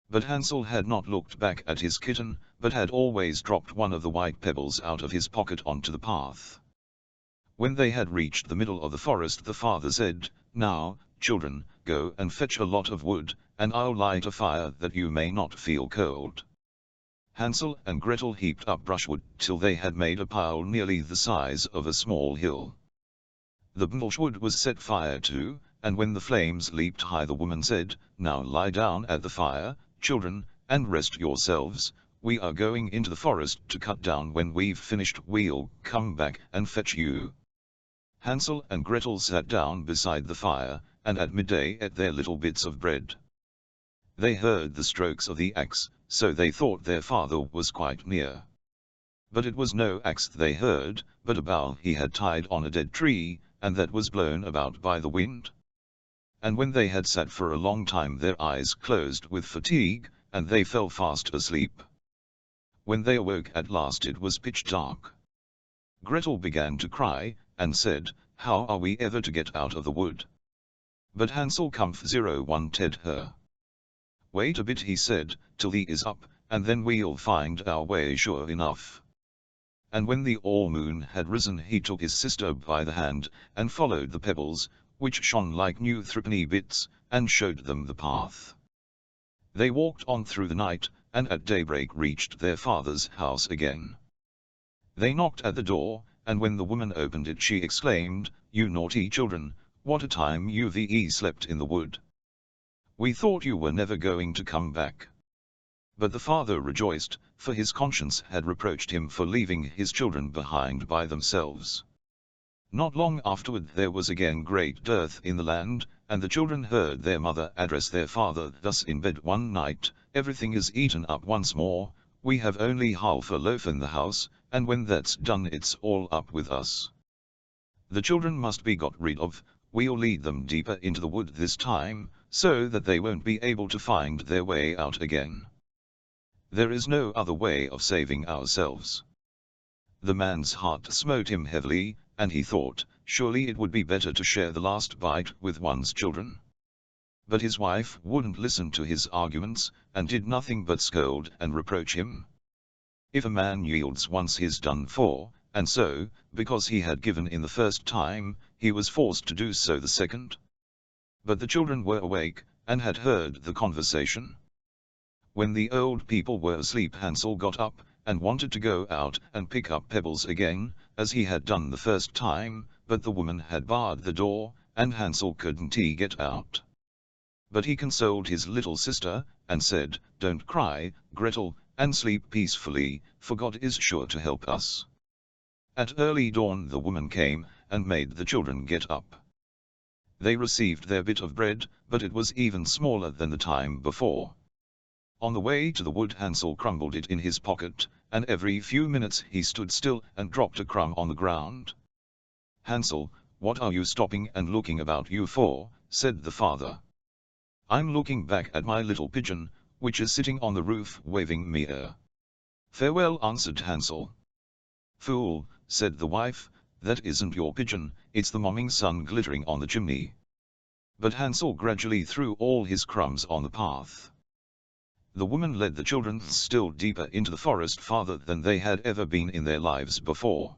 But Hansel had not looked back at his kitten, but had always dropped one of the white pebbles out of his pocket onto the path. When they had reached the middle of the forest, the father said, "Now, children, go and fetch a lot of wood, and I'll light a fire that you may not feel cold." Hansel and Gretel heaped up brushwood till they had made a pile nearly the size of a small hill. The brushwood was set fire to, and when the flames leaped high, the woman said, "Now lie down at the fire, children, and rest yourselves. We are going into the forest to cut down. When we've finished, we'll come back and fetch you." Hansel and Gretel sat down beside the fire, and at midday ate their little bits of bread. They heard the strokes of the axe, so they thought their father was quite near. But it was no axe they heard, but a bough he had tied on a dead tree, and that was blown about by the wind. And when they had sat for a long time, their eyes closed with fatigue, and they fell fast asleep. When they awoke at last, it was pitch dark. Gretel began to cry, and said, "How are we ever to get out of the wood?" But Hansel wanted her. "Wait a bit," he said, "till the is up, and then we'll find our way sure enough." And when the all moon had risen, he took his sister by the hand, and followed the pebbles, which shone like new threepenny bits, and showed them the path. They walked on through the night, and at daybreak reached their father's house again. They knocked at the door, and when the woman opened it, she exclaimed, "You naughty children, what a time you've slept in the wood! We thought you were never going to come back." But the father rejoiced, for his conscience had reproached him for leaving his children behind by themselves. Not long afterward there was again great dearth in the land, and the children heard their mother address their father thus in bed one night, "Everything is eaten up once more, we have only half a loaf in the house, and when that's done it's all up with us. The children must be got rid of, we'll lead them deeper into the wood this time, so that they won't be able to find their way out again. There is no other way of saving ourselves." The man's heart smote him heavily, and he thought, surely it would be better to share the last bite with one's children. But his wife wouldn't listen to his arguments, and did nothing but scold and reproach him. If a man yields once, he's done for, and so, because he had given in the first time, he was forced to do so the second. But the children were awake, and had heard the conversation. When the old people were asleep, Hansel got up, and wanted to go out and pick up pebbles again, as he had done the first time, but the woman had barred the door, and Hansel couldn't get out. But he consoled his little sister, and said, "Don't cry, Gretel, and sleep peacefully, for God is sure to help us." At early dawn the woman came, and made the children get up. They received their bit of bread, but it was even smaller than the time before. On the way to the wood, Hansel crumbled it in his pocket, and every few minutes he stood still and dropped a crumb on the ground. "Hansel, what are you stopping and looking about you for?" said the father. "I'm looking back at my little pigeon, which is sitting on the roof waving me a farewell," answered Hansel. "Fool," said the wife, "that isn't your pigeon, it's the morning sun glittering on the chimney." But Hansel gradually threw all his crumbs on the path. The woman led the children still deeper into the forest, farther than they had ever been in their lives before.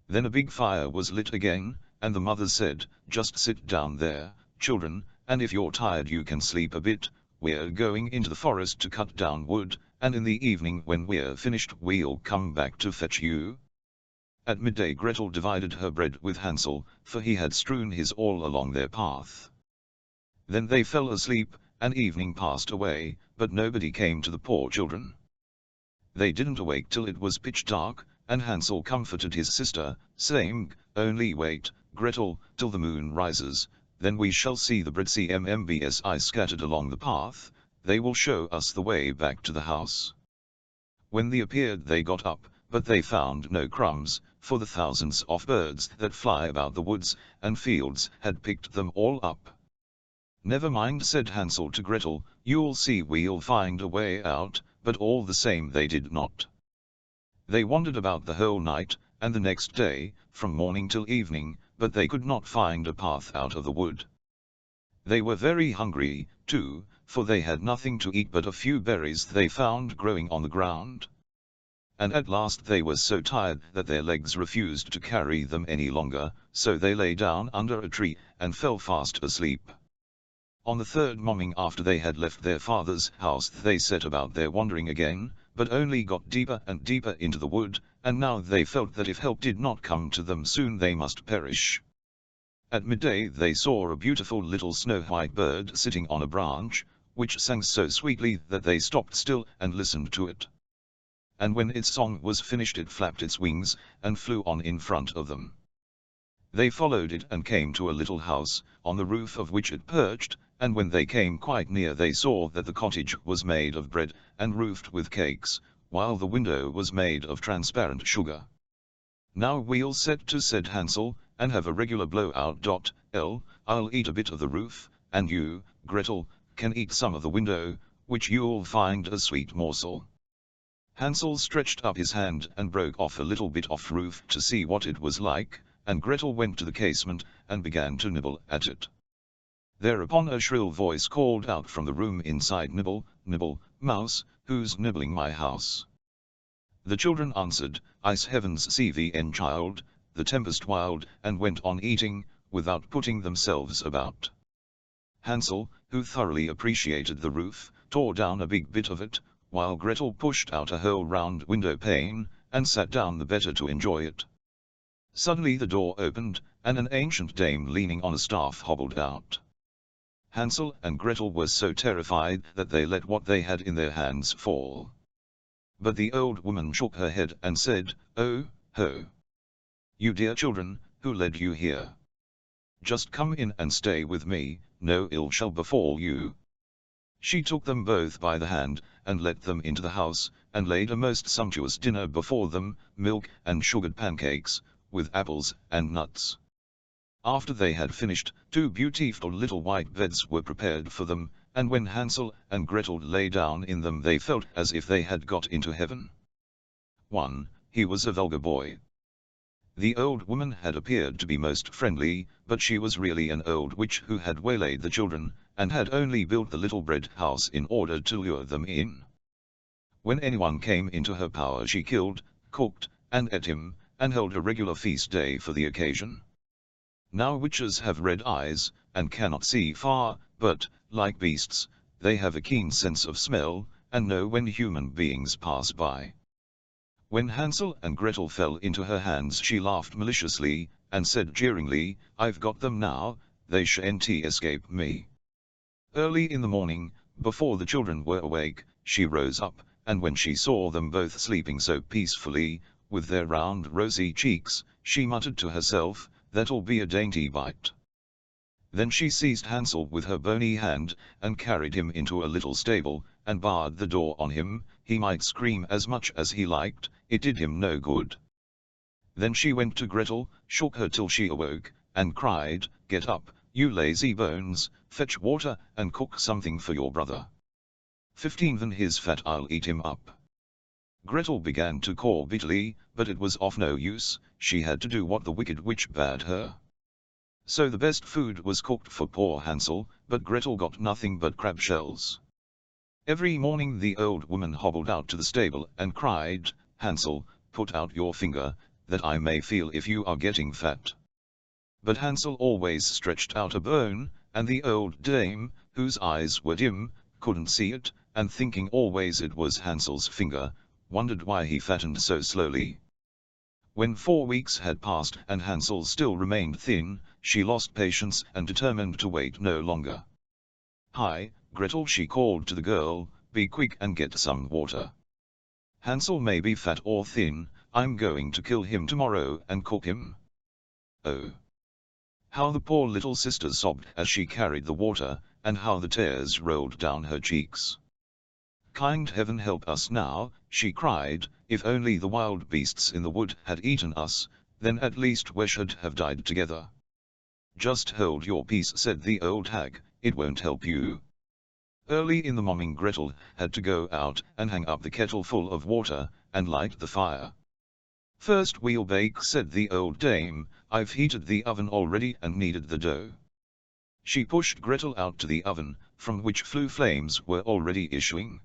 Then a big fire was lit again, and the mother said, "Just sit down there, children, and if you're tired you can sleep a bit. We're going into the forest to cut down wood, and in the evening when we're finished we'll come back to fetch you." At midday Gretel divided her bread with Hansel, for he had strewn his all along their path. Then they fell asleep, and evening passed away, but nobody came to the poor children. They didn't awake till it was pitch dark, and Hansel comforted his sister, saying, "Only wait, Gretel, till the moon rises, then we shall see the bread scattered along the path, they will show us the way back to the house." When they appeared they got up, but they found no crumbs, for the thousands of birds that fly about the woods and fields had picked them all up. "Never mind," said Hansel to Gretel, "you'll see we'll find a way out," but all the same they did not. They wandered about the whole night, and the next day, from morning till evening, but they could not find a path out of the wood. They were very hungry, too, for they had nothing to eat but a few berries they found growing on the ground. And at last they were so tired that their legs refused to carry them any longer, so they lay down under a tree, and fell fast asleep. On the third morning after they had left their father's house they set about their wandering again, but only got deeper and deeper into the wood, and now they felt that if help did not come to them soon they must perish. At midday they saw a beautiful little snow-white bird sitting on a branch, which sang so sweetly that they stopped still and listened to it. And when its song was finished it flapped its wings, and flew on in front of them. They followed it and came to a little house, on the roof of which it perched, and when they came quite near they saw that the cottage was made of bread, and roofed with cakes, while the window was made of transparent sugar. "Now we'll set to," said Hansel, "and have a regular blow-out. I'll eat a bit of the roof, and you, Gretel, can eat some of the window, which you'll find a sweet morsel." Hansel stretched up his hand and broke off a little bit off roof to see what it was like, and Gretel went to the casement, and began to nibble at it. Thereupon a shrill voice called out from the room inside, "Nibble, nibble, mouse, who's nibbling my house?" The children answered, "Ice heavens CVN child, the tempest wild," and went on eating, without putting themselves about. Hansel, who thoroughly appreciated the roof, tore down a big bit of it, while Gretel pushed out a whole round window pane, and sat down the better to enjoy it. Suddenly the door opened, and an ancient dame leaning on a staff hobbled out. Hansel and Gretel were so terrified that they let what they had in their hands fall. But the old woman shook her head and said, "Oh, ho! You dear children, who led you here? Just come in and stay with me, no ill shall befall you." She took them both by the hand, and led them into the house, and laid a most sumptuous dinner before them, milk and sugared pancakes, with apples and nuts. After they had finished, 2 beautiful little white beds were prepared for them, and when Hansel and Gretel lay down in them they felt as if they had got into heaven. 1. He was a vulgar boy. The old woman had appeared to be most friendly, but she was really an old witch who had waylaid the children, and had only built the little bread house in order to lure them in. When anyone came into her power she killed, cooked, and ate him, and held a regular feast day for the occasion. Now witches have red eyes, and cannot see far, but, like beasts, they have a keen sense of smell, and know when human beings pass by. When Hansel and Gretel fell into her hands she laughed maliciously, and said jeeringly, "I've got them now, they shan't escape me." Early in the morning, before the children were awake, she rose up, and when she saw them both sleeping so peacefully, with their round rosy cheeks, she muttered to herself, "That'll be a dainty bite." Then she seized Hansel with her bony hand, and carried him into a little stable, and barred the door on him. He might scream as much as he liked, it did him no good. Then she went to Gretel, shook her till she awoke, and cried, "Get up, you lazy bones, fetch water, and cook something for your brother. 15 Then his fat I'll eat him up." Gretel began to caw bitterly, but it was of no use, she had to do what the wicked witch bade her. So the best food was cooked for poor Hansel, but Gretel got nothing but crab shells. Every morning the old woman hobbled out to the stable and cried, "Hansel, put out your finger, that I may feel if you are getting fat." But Hansel always stretched out a bone, and the old dame, whose eyes were dim, couldn't see it, and thinking always it was Hansel's finger, wondered why he fattened so slowly. When 4 weeks had passed and Hansel still remained thin, she lost patience and determined to wait no longer. "Hi, Gretel," she called to the girl, "be quick and get some water. Hansel may be fat or thin, I'm going to kill him tomorrow and cook him." Oh! How the poor little sister sobbed as she carried the water, and how the tears rolled down her cheeks. "Kind heaven help us now," she cried, "if only the wild beasts in the wood had eaten us, then at least we should have died together." "Just hold your peace," said the old hag, "it won't help you." Early in the morning Gretel had to go out and hang up the kettle full of water, and light the fire. "First we'll bake," said the old dame, "I've heated the oven already and kneaded the dough." She pushed Gretel out to the oven, from which flue flames were already issuing.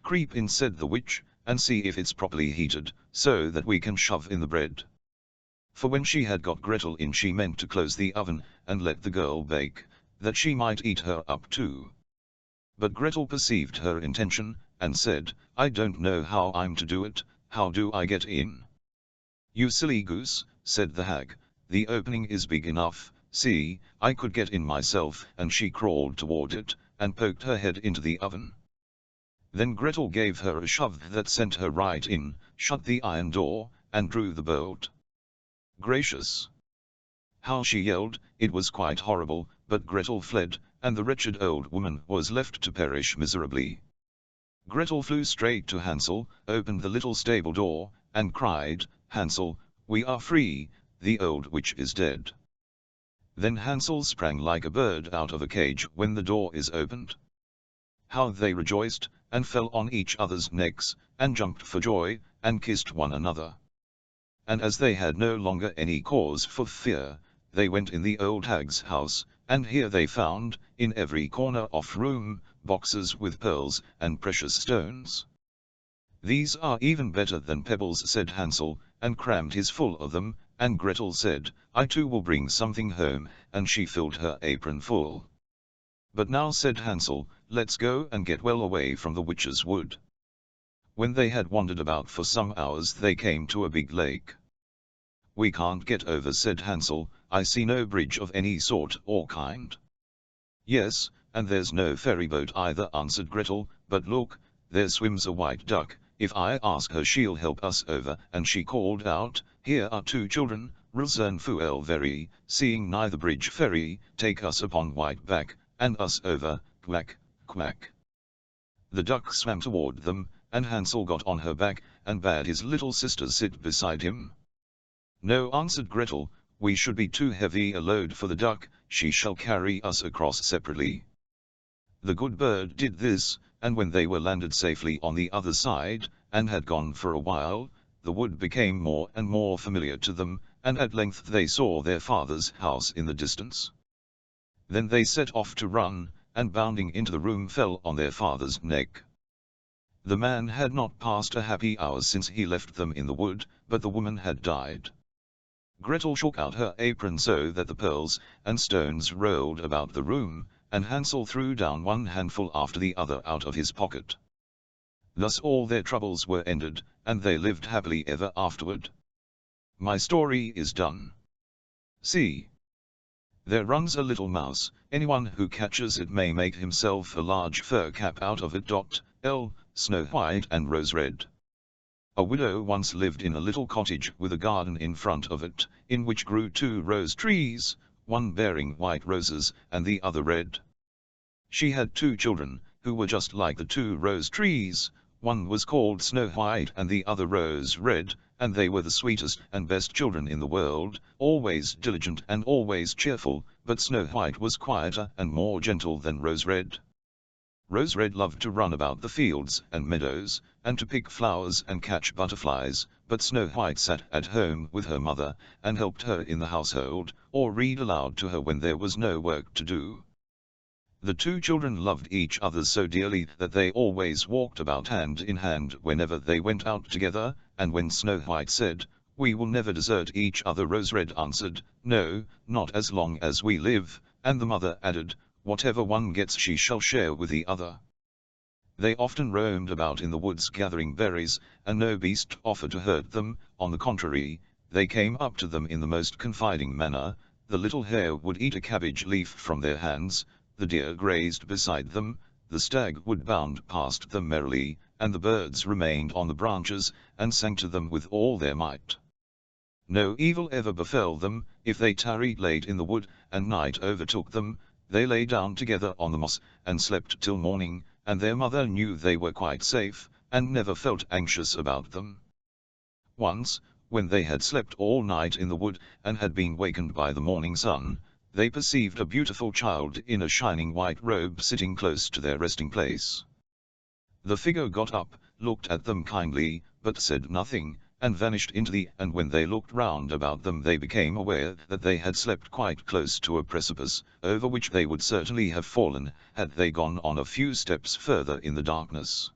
"Creep in," said the witch, "and see if it's properly heated, so that we can shove in the bread." For when she had got Gretel in, she meant to close the oven, and let the girl bake, that she might eat her up too. But Gretel perceived her intention, and said, "I don't know how I'm to do it. How do I get in?" "You silly goose," said the hag, "the opening is big enough. See, I could get in myself," and she crawled toward it, and poked her head into the oven. Then Gretel gave her a shove that sent her right in, shut the iron door, and drew the bolt. Gracious! How she yelled! It was quite horrible, but Gretel fled, and the wretched old woman was left to perish miserably. Gretel flew straight to Hansel, opened the little stable door, and cried, "Hansel, we are free, the old witch is dead." Then Hansel sprang like a bird out of a cage when the door is opened. How they rejoiced, and fell on each other's necks, and jumped for joy, and kissed one another. And as they had no longer any cause for fear, they went in the old hag's house, and here they found, in every corner of room, boxes with pearls and precious stones. "These are even better than pebbles," said Hansel, and crammed his full of them, and Gretel said, "I too will bring something home," and she filled her apron full. "But now," said Hansel, "let's go and get well away from the witch's wood." When they had wandered about for some hours, they came to a big lake. "We can't get over," said Hansel, "I see no bridge of any sort or kind." "Yes, and there's no ferry boat either," answered Gretel, "but look, there swims a white duck. If I ask her, she'll help us over," and she called out, "Here are two children, Rilzern Fuel very, seeing neither bridge ferry, take us upon white back, and us over, quack, quack." The duck swam toward them, and Hansel got on her back, and bade his little sister sit beside him. "No," answered Gretel, "we should be too heavy a load for the duck, she shall carry us across separately." The good bird did this, and when they were landed safely on the other side, and had gone for a while, the wood became more and more familiar to them, and at length they saw their father's house in the distance. Then they set off to run, and bounding into the room fell on their father's neck. The man had not passed a happy hour since he left them in the wood, but the woman had died. Gretel shook out her apron so that the pearls and stones rolled about the room, and Hansel threw down one handful after the other out of his pocket. Thus all their troubles were ended, and they lived happily ever afterward. My story is done. See! There runs a little mouse, anyone who catches it may make himself a large fur cap out of it. L. Snow White and Rose Red. A widow once lived in a little cottage with a garden in front of it, in which grew 2 rose trees, one bearing white roses, and the other red. She had 2 children, who were just like the 2 rose trees. One was called Snow White and the other Rose Red, and they were the sweetest and best children in the world, always diligent and always cheerful, but Snow White was quieter and more gentle than Rose Red. Rose Red loved to run about the fields and meadows, and to pick flowers and catch butterflies, but Snow White sat at home with her mother, and helped her in the household, or read aloud to her when there was no work to do. The 2 children loved each other so dearly that they always walked about hand in hand whenever they went out together, and when Snow White said, "We will never desert each other," Rose Red answered, "No, not as long as we live," and the mother added, "Whatever one gets she shall share with the other." They often roamed about in the woods gathering berries, and no beast offered to hurt them. On the contrary, they came up to them in the most confiding manner. The little hare would eat a cabbage leaf from their hands, the deer grazed beside them, the stag would bound past them merrily, and the birds remained on the branches, and sang to them with all their might. No evil ever befell them. If they tarried late in the wood, and night overtook them, they lay down together on the moss, and slept till morning, and their mother knew they were quite safe, and never felt anxious about them. Once, when they had slept all night in the wood, and had been wakened by the morning sun, they perceived a beautiful child in a shining white robe sitting close to their resting place. The figure got up, looked at them kindly, but said nothing, and vanished into the and when they looked round about them they became aware that they had slept quite close to a precipice, over which they would certainly have fallen, had they gone on a few steps further in the darkness.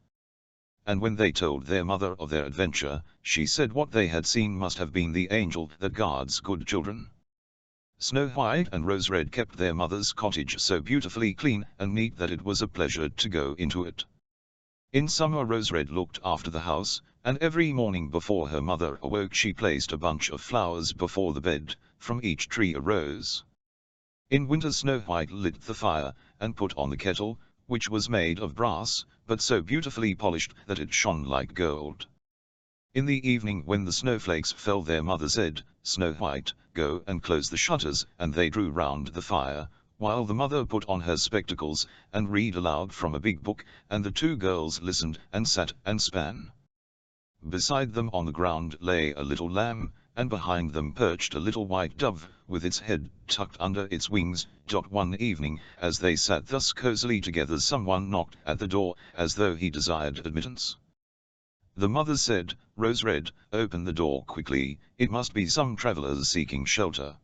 And when they told their mother of their adventure, she said what they had seen must have been the angel that guards good children. Snow White and Rose Red kept their mother's cottage so beautifully clean and neat that it was a pleasure to go into it. In summer Rose Red looked after the house, and every morning before her mother awoke she placed a bunch of flowers before the bed, from each tree a rose. In winter Snow White lit the fire, and put on the kettle, which was made of brass, but so beautifully polished that it shone like gold. In the evening when the snowflakes fell their mother said, "Snow White, go and close the shutters," and they drew round the fire, while the mother put on her spectacles, and read aloud from a big book, and the two girls listened, and sat and span. Beside them on the ground lay a little lamb, and behind them perched a little white dove, with its head tucked under its wings. One evening, as they sat thus cosily together someone knocked at the door, as though he desired admittance. The mother said, "Rose Red, open the door quickly, it must be some travellers seeking shelter."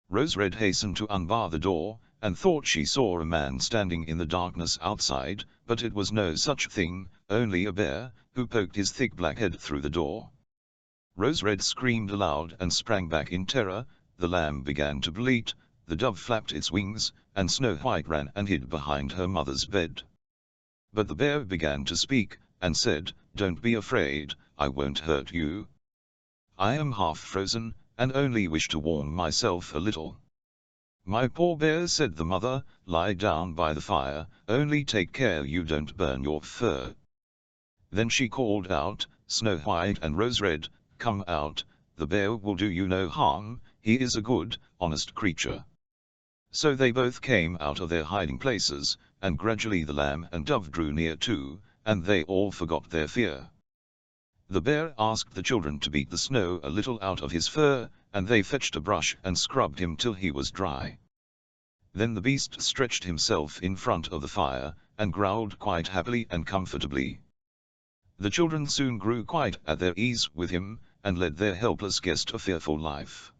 Rose Red hastened to unbar the door, and thought she saw a man standing in the darkness outside, but it was no such thing, only a bear, who poked his thick black head through the door. Rose Red screamed aloud and sprang back in terror, the lamb began to bleat, the dove flapped its wings, and Snow White ran and hid behind her mother's bed. But the bear began to speak, and said, "Don't be afraid, I won't hurt you. I am half frozen, and only wish to warm myself a little." "My poor bear," said the mother, "lie down by the fire, only take care you don't burn your fur." Then she called out, "Snow White and Rose Red, come out, the bear will do you no harm, he is a good, honest creature." So they both came out of their hiding places, and gradually the lamb and dove drew near too, and they all forgot their fear. The bear asked the children to beat the snow a little out of his fur, and they fetched a brush and scrubbed him till he was dry. Then the beast stretched himself in front of the fire, and growled quite happily and comfortably. The children soon grew quite at their ease with him, and led their helpless guest a fearful life.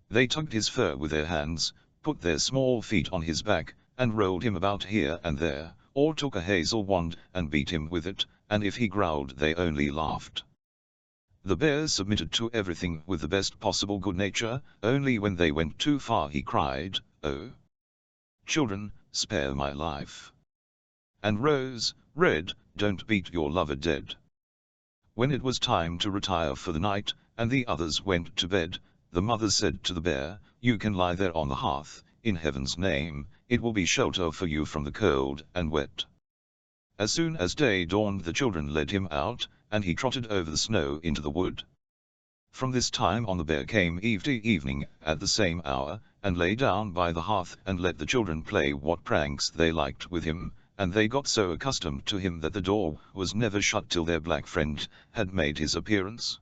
They tugged his fur with their hands, put their small feet on his back, and rolled him about here and there, or took a hazel wand and beat him with it, and if he growled they only laughed. The bear submitted to everything with the best possible good nature, only when they went too far he cried, "Oh, children, spare my life. And Rose Red, don't beat your lover dead." When it was time to retire for the night, and the others went to bed, the mother said to the bear, "You can lie there on the hearth, in heaven's name, it will be shelter for you from the cold and wet." As soon as day dawned the children led him out, and he trotted over the snow into the wood. From this time on the bear came evening at the same hour, and lay down by the hearth and let the children play what pranks they liked with him, and they got so accustomed to him that the door was never shut till their black friend had made his appearance.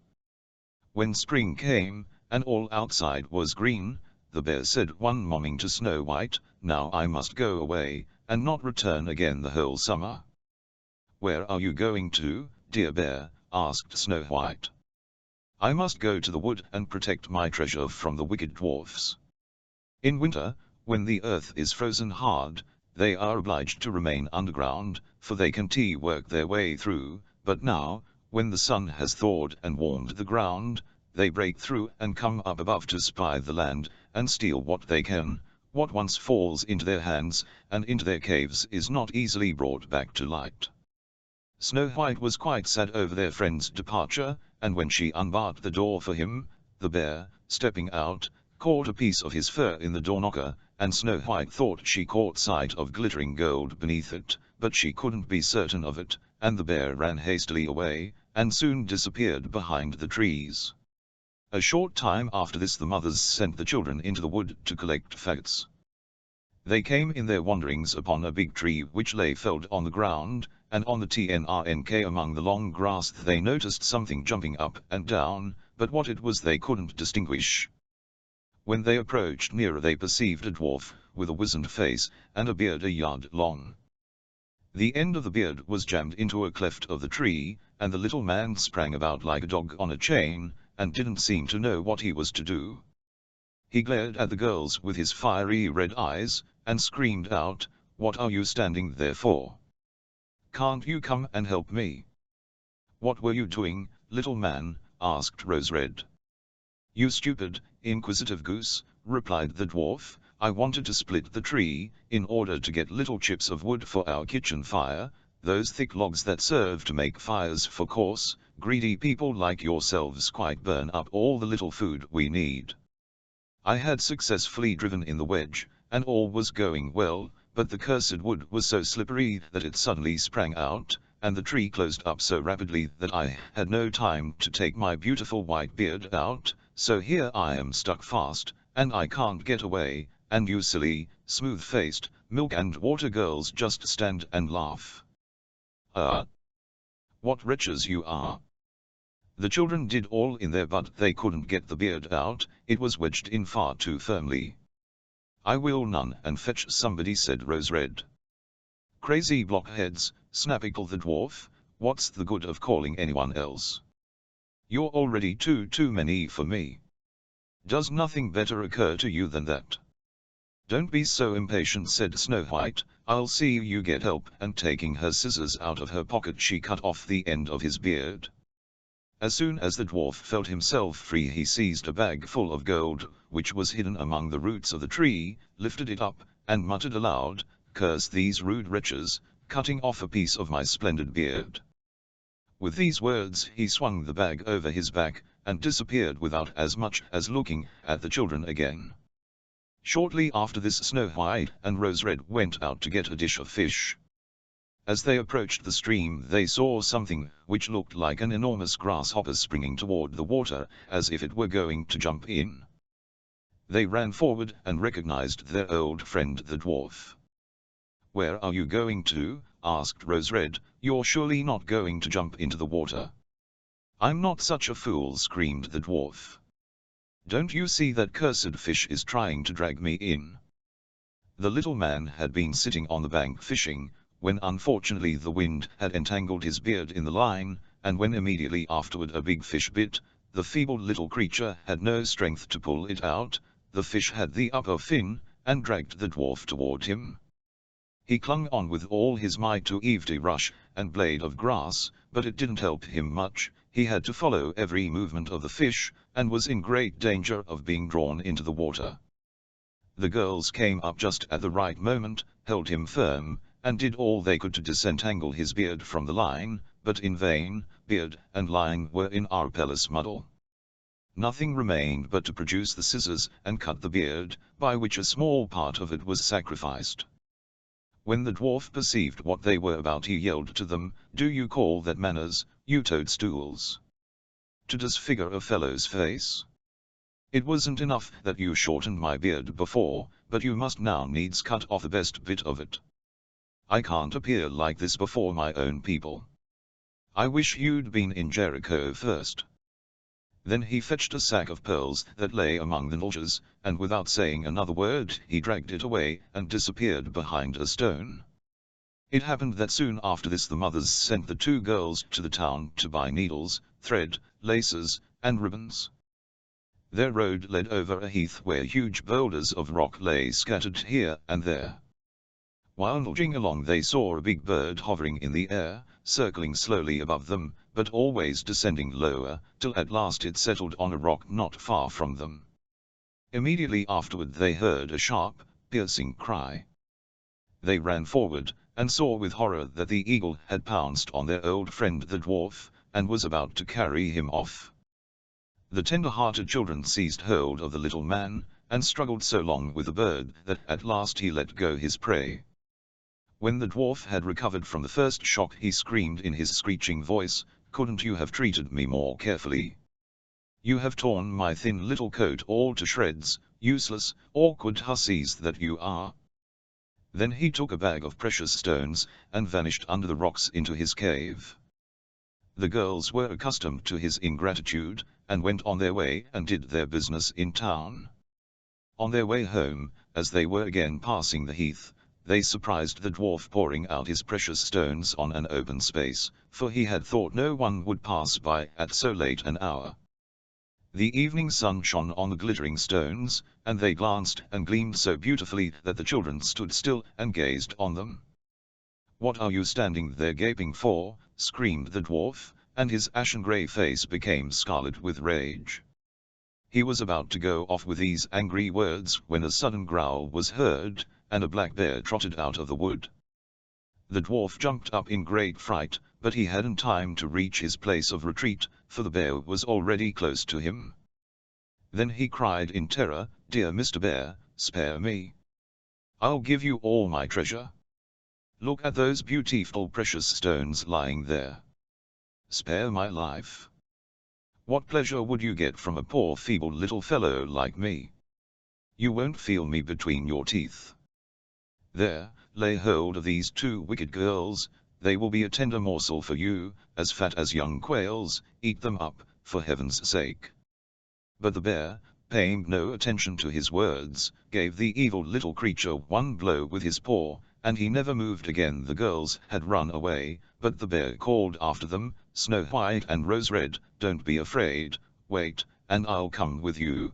When spring came, and all outside was green, the bear said one morning to Snow White, "Now I must go away, and not return again the whole summer." "Where are you going to, dear bear?" asked Snow White. "I must go to the wood and protect my treasure from the wicked dwarfs. In winter, when the earth is frozen hard, they are obliged to remain underground, for they can't work their way through, but now, when the sun has thawed and warmed the ground, they break through and come up above to spy the land, and steal what they can. What once falls into their hands, and into their caves is not easily brought back to light." Snow White was quite sad over their friend's departure, and when she unbarred the door for him, the bear, stepping out, caught a piece of his fur in the door knocker, and Snow White thought she caught sight of glittering gold beneath it, but she couldn't be certain of it, and the bear ran hastily away, and soon disappeared behind the trees. A short time after this the mothers sent the children into the wood to collect faggots. They came in their wanderings upon a big tree which lay felled on the ground, and on the trunk among the long grass they noticed something jumping up and down, but what it was they couldn't distinguish. When they approached nearer they perceived a dwarf, with a wizened face, and a beard a yard long. The end of the beard was jammed into a cleft of the tree, and the little man sprang about like a dog on a chain, and didn't seem to know what he was to do. He glared at the girls with his fiery red eyes, and screamed out, "What are you standing there for? Can't you come and help me?" "What were you doing, little man?" asked Rose Red. "You stupid, inquisitive goose," replied the dwarf, "I wanted to split the tree, in order to get little chips of wood for our kitchen fire, those thick logs that serve to make fires for coarse, greedy people like yourselves quite burn up all the little food we need." I had successfully driven in the wedge, and all was going well, but the cursed wood was so slippery that it suddenly sprang out, and the tree closed up so rapidly that I had no time to take my beautiful white beard out, so here I am stuck fast, and I can't get away, and you silly, smooth-faced, milk and water girls just stand and laugh. Ah! What wretches you are! The children did all in there, but they couldn't get the beard out, it was wedged in far too firmly. "I will run and fetch somebody," said Rose Red. "Crazy blockheads," snapped the dwarf, "what's the good of calling anyone else? You're already too many for me. Does nothing better occur to you than that?" "Don't be so impatient," said Snow White, "I'll see you get help," and taking her scissors out of her pocket she cut off the end of his beard. As soon as the dwarf felt himself free he seized a bag full of gold, which was hidden among the roots of the tree, lifted it up, and muttered aloud, "Curse these rude wretches, cutting off a piece of my splendid beard." With these words he swung the bag over his back, and disappeared without as much as looking at the children again. Shortly after this Snow White and Rose Red went out to get a dish of fish. As they approached the stream they saw something which looked like an enormous grasshopper springing toward the water, as if it were going to jump in. They ran forward and recognized their old friend the dwarf. "Where are you going to?" asked Rose Red, "you're surely not going to jump into the water." "I'm not such a fool," screamed the dwarf. "Don't you see that cursed fish is trying to drag me in?" The little man had been sitting on the bank fishing, when unfortunately the wind had entangled his beard in the line, and when immediately afterward a big fish bit, the feeble little creature had no strength to pull it out, the fish had the upper fin, and dragged the dwarf toward him. He clung on with all his might to every rush and blade of grass, but it didn't help him much, he had to follow every movement of the fish, and was in great danger of being drawn into the water. The girls came up just at the right moment, held him firm, and did all they could to disentangle his beard from the line, but in vain, beard and line were in our palace muddle. Nothing remained but to produce the scissors and cut the beard, by which a small part of it was sacrificed. When the dwarf perceived what they were about he yelled to them, "Do you call that manners, you toadstools? To disfigure a fellow's face? It wasn't enough that you shortened my beard before, but you must now needs cut off the best bit of it. I can't appear like this before my own people. I wish you'd been in Jericho first." Then he fetched a sack of pearls that lay among the nulles, and without saying another word he dragged it away and disappeared behind a stone. It happened that soon after this the mothers sent the two girls to the town to buy needles, thread, laces, and ribbons. Their road led over a heath where huge boulders of rock lay scattered here and there. While nudging along they saw a big bird hovering in the air, circling slowly above them, but always descending lower, till at last it settled on a rock not far from them. Immediately afterward they heard a sharp, piercing cry. They ran forward, and saw with horror that the eagle had pounced on their old friend the dwarf, and was about to carry him off. The tender-hearted children seized hold of the little man, and struggled so long with the bird that at last he let go his prey. When the dwarf had recovered from the first shock he screamed in his screeching voice, "Couldn't you have treated me more carefully? You have torn my thin little coat all to shreds, useless, awkward hussies that you are." Then he took a bag of precious stones, and vanished under the rocks into his cave. The girls were accustomed to his ingratitude, and went on their way and did their business in town. On their way home, as they were again passing the heath, they surprised the dwarf pouring out his precious stones on an open space, for he had thought no one would pass by at so late an hour. The evening sun shone on the glittering stones, and they glanced and gleamed so beautifully that the children stood still and gazed on them. "What are you standing there gaping for?" screamed the dwarf, and his ashen-grey face became scarlet with rage. He was about to go off with these angry words when a sudden growl was heard, and a black bear trotted out of the wood. The dwarf jumped up in great fright, but he hadn't time to reach his place of retreat, for the bear was already close to him. Then he cried in terror, "Dear Mr. Bear, spare me. I'll give you all my treasure. Look at those beautiful precious stones lying there. Spare my life. What pleasure would you get from a poor feeble little fellow like me? You won't feel me between your teeth. There, lay hold of these two wicked girls, they will be a tender morsel for you, as fat as young quails, eat them up, for heaven's sake." But the bear, paying no attention to his words, gave the evil little creature one blow with his paw, and he never moved again. The girls had run away, but the bear called after them, "Snow White and Rose Red, don't be afraid, wait, and I'll come with you."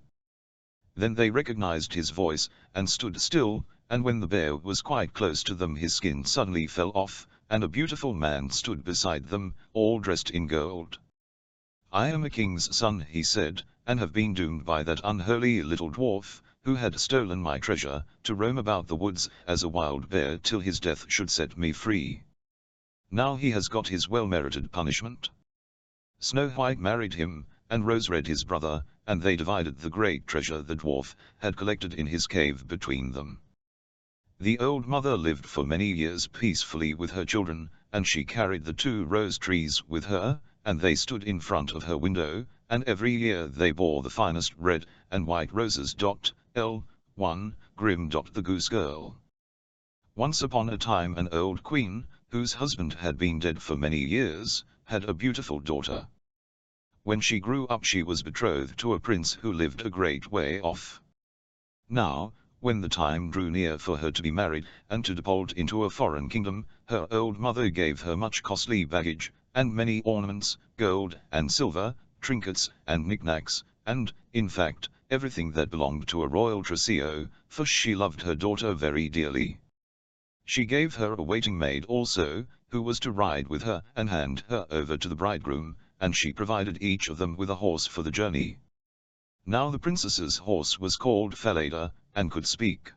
Then they recognized his voice, and stood still, and when the bear was quite close to them his skin suddenly fell off, and a beautiful man stood beside them, all dressed in gold. "I am a king's son," he said, "and have been doomed by that unholy little dwarf, who had stolen my treasure, to roam about the woods as a wild bear till his death should set me free. Now he has got his well-merited punishment." Snow White married him, and Rose Red his brother, and they divided the great treasure the dwarf had collected in his cave between them. The old mother lived for many years peacefully with her children, and she carried the 2 rose trees with her, and they stood in front of her window, and every year they bore the finest red and white roses. L1 Grimm. The Goose Girl. Once upon a time an old queen, whose husband had been dead for many years, had a beautiful daughter. When she grew up she was betrothed to a prince who lived a great way off. Now, when the time drew near for her to be married and to depart into a foreign kingdom, her old mother gave her much costly baggage, and many ornaments, gold and silver, trinkets and knickknacks, and, in fact, everything that belonged to a royal trousseau, for she loved her daughter very dearly. She gave her a waiting maid also, who was to ride with her and hand her over to the bridegroom, and she provided each of them with a horse for the journey. Now the princess's horse was called Falada, and could speak.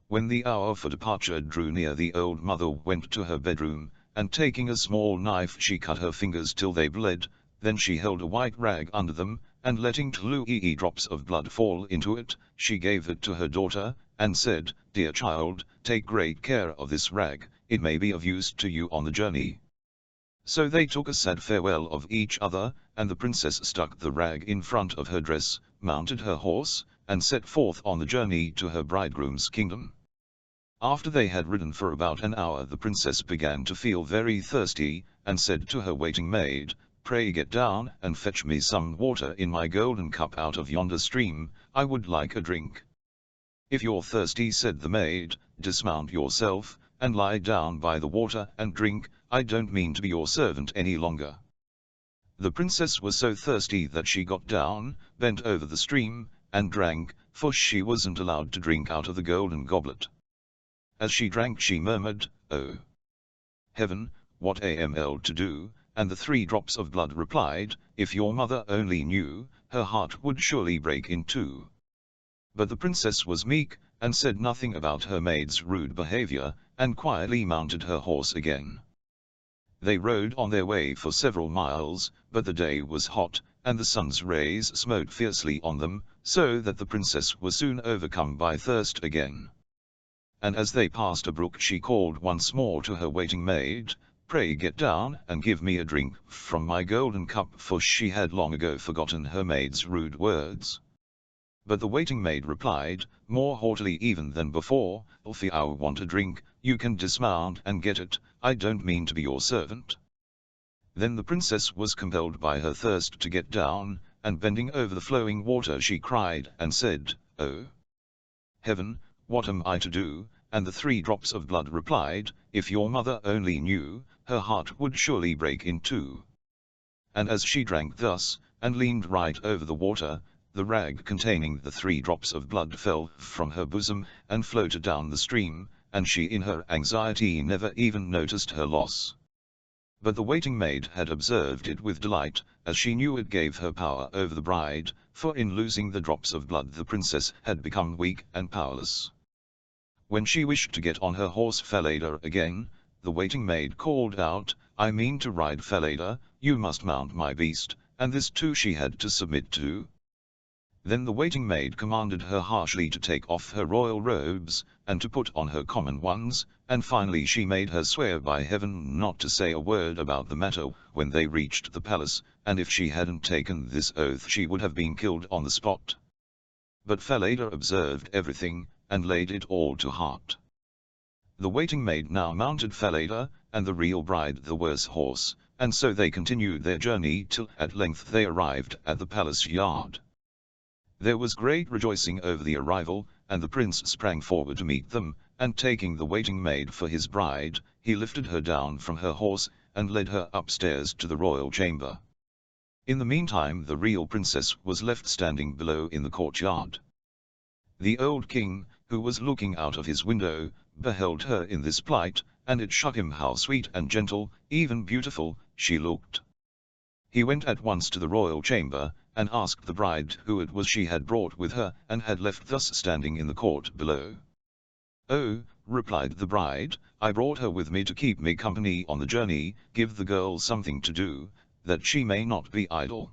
When the hour for departure drew near the old mother went to her bedroom, and taking a small knife she cut her fingers till they bled, then she held a white rag under them, and letting 2 drops of blood fall into it, she gave it to her daughter, and said, "Dear child, take great care of this rag, it may be of use to you on the journey." So they took a sad farewell of each other, and the princess stuck the rag in front of her dress, mounted her horse, and set forth on the journey to her bridegroom's kingdom. After they had ridden for about an hour the princess began to feel very thirsty, and said to her waiting maid, "Pray get down and fetch me some water in my golden cup out of yonder stream, I would like a drink." "If you're thirsty," said the maid, "dismount yourself, and lie down by the water and drink, I don't mean to be your servant any longer." The princess was so thirsty that she got down, bent over the stream, and drank, for she wasn't allowed to drink out of the golden goblet. As she drank she murmured, "Oh, heaven, what am I to do?" And the 3 drops of blood replied, "If your mother only knew, her heart would surely break in 2. But the princess was meek, and said nothing about her maid's rude behavior, and quietly mounted her horse again. They rode on their way for several miles, but the day was hot, and the sun's rays smote fiercely on them, so that the princess was soon overcome by thirst again. And as they passed a brook she called once more to her waiting maid, "Pray get down and give me a drink from my golden cup," for she had long ago forgotten her maid's rude words. But the waiting maid replied, more haughtily even than before, "If I want a drink, you can dismount and get it, I don't mean to be your servant." Then the princess was compelled by her thirst to get down, and bending over the flowing water she cried and said, "Oh, heaven, what am I to do?" and the 3 drops of blood replied, "If your mother only knew, her heart would surely break in 2. And as she drank thus, and leaned right over the water, the rag containing the 3 drops of blood fell from her bosom, and floated down the stream, and she in her anxiety never even noticed her loss. But the waiting maid had observed it with delight, as she knew it gave her power over the bride, for in losing the drops of blood the princess had become weak and powerless. When she wished to get on her horse Falada again, the waiting maid called out, "I mean to ride Falada, you must mount my beast," and this too she had to submit to. Then the waiting maid commanded her harshly to take off her royal robes, and to put on her common ones, and finally she made her swear by heaven not to say a word about the matter when they reached the palace, and if she hadn't taken this oath she would have been killed on the spot. But Falada observed everything, and laid it all to heart. The waiting maid now mounted Falada, and the real bride the worse horse, and so they continued their journey till at length they arrived at the palace yard. There was great rejoicing over the arrival, and the prince sprang forward to meet them, and taking the waiting maid for his bride, he lifted her down from her horse, and led her upstairs to the royal chamber. In the meantime the real princess was left standing below in the courtyard. The old king, who was looking out of his window, beheld her in this plight, and it struck him how sweet and gentle, even beautiful, she looked. He went at once to the royal chamber, and asked the bride who it was she had brought with her, and had left thus standing in the court below. "Oh," replied the bride, "I brought her with me to keep me company on the journey, give the girl something to do, that she may not be idle."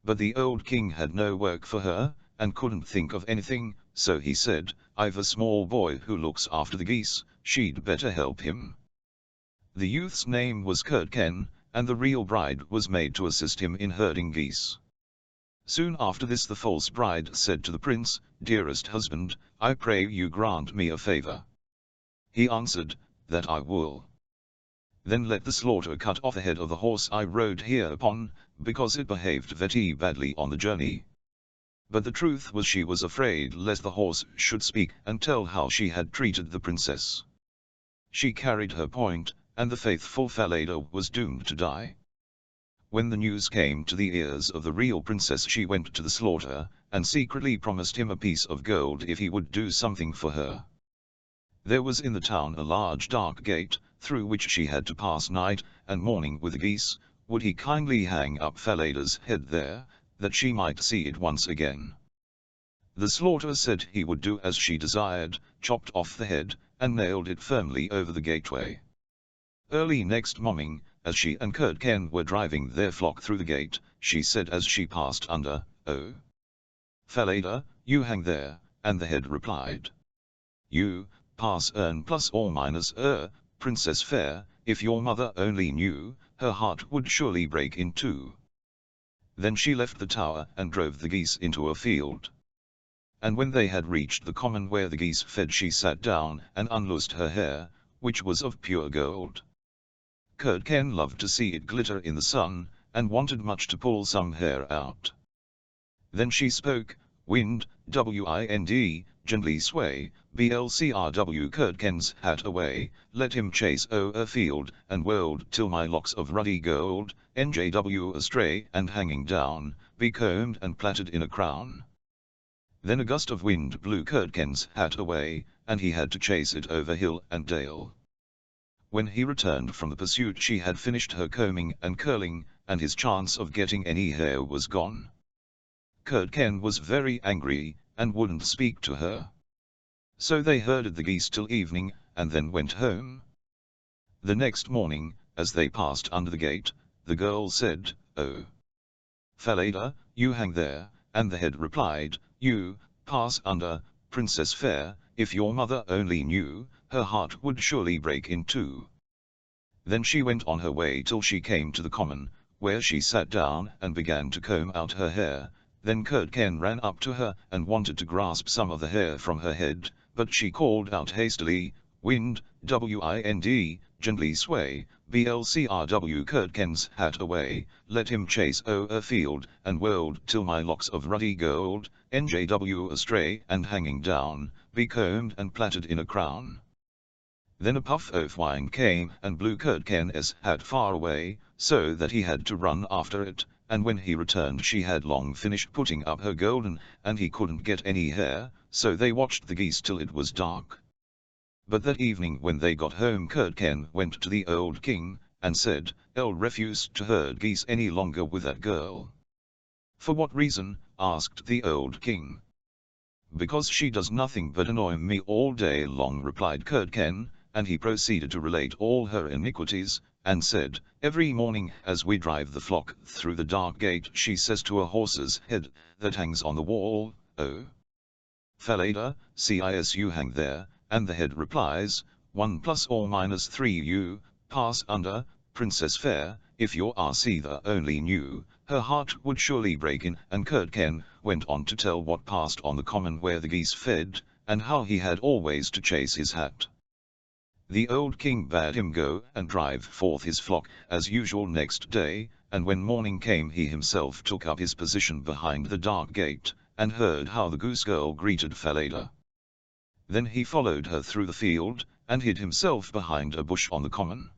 But the old king had no work for her, and couldn't think of anything, so he said, "I've a small boy who looks after the geese, she'd better help him." The youth's name was Curdken, and the real bride was made to assist him in herding geese. Soon after this the false bride said to the prince, "Dearest husband, I pray you grant me a favor." He answered, "That I will." "Then let the slaughter cut off the head of the horse I rode here upon, because it behaved very badly on the journey." But the truth was she was afraid lest the horse should speak and tell how she had treated the princess. She carried her point, and the faithful Falada was doomed to die. When the news came to the ears of the real princess she went to the slaughter, and secretly promised him a piece of gold if he would do something for her. There was in the town a large dark gate, through which she had to pass night and morning with the geese. Would he kindly hang up Falada's head there, that she might see it once again? The slaughterer said he would do as she desired, chopped off the head, and nailed it firmly over the gateway. Early next morning, as she and Curdken were driving their flock through the gate, she said as she passed under, "Oh, Falada, you hang there," and the head replied, "You, pass plus or minus princess fair, if your mother only knew, her heart would surely break in 2. Then she left the tower and drove the geese into a field. And when they had reached the common where the geese fed she sat down and unloosed her hair, which was of pure gold. Curdken loved to see it glitter in the sun, and wanted much to pull some hair out. Then she spoke, "Wind, wind, gently sway, blcrw Curdken's hat away, let him chase o'er a field and world till my locks of ruddy gold, njw astray and hanging down, be combed and plaited in a crown." Then a gust of wind blew Curdken's hat away, and he had to chase it over hill and dale. When he returned from the pursuit she had finished her combing and curling, and his chance of getting any hair was gone. Curdken was very angry, and wouldn't speak to her. So they herded the geese till evening, and then went home. The next morning, as they passed under the gate, the girl said, "Oh, Falada, you hang there," and the head replied, "You, pass under, princess fair, if your mother only knew, her heart would surely break in 2. Then she went on her way till she came to the common, where she sat down and began to comb out her hair. Then Curdken ran up to her and wanted to grasp some of the hair from her head, but she called out hastily, "Wind, wind, gently sway, blcrw Curdken's hat away, let him chase o'er a field and world till my locks of ruddy gold, njw astray and hanging down, be combed and plaited in a crown. Then a puff of wind came and blew Curdken's hat far away, so that he had to run after it, and when he returned she had long finished putting up her golden, and he couldn't get any hair, so they watched the geese till it was dark. But that evening when they got home Curdken went to the old king, and said, "I'll refuse to herd geese any longer with that girl." "For what reason?" asked the old king. "Because she does nothing but annoy me all day long," replied Curdken, and he proceeded to relate all her iniquities, and said, "Every morning as we drive the flock through the dark gate she says to a horse's head that hangs on the wall, 'Oh, Falada, cis you hang there,' and the head replies, 1 plus or minus 3 you, pass under, princess fair, if your Arcitha only knew, her heart would surely break in." And Curdken went on to tell what passed on the common where the geese fed, and how he had always to chase his hat. The old king bade him go and drive forth his flock as usual next day, and when morning came he himself took up his position behind the dark gate, and heard how the goose girl greeted Falada. Then he followed her through the field, and hid himself behind a bush on the common.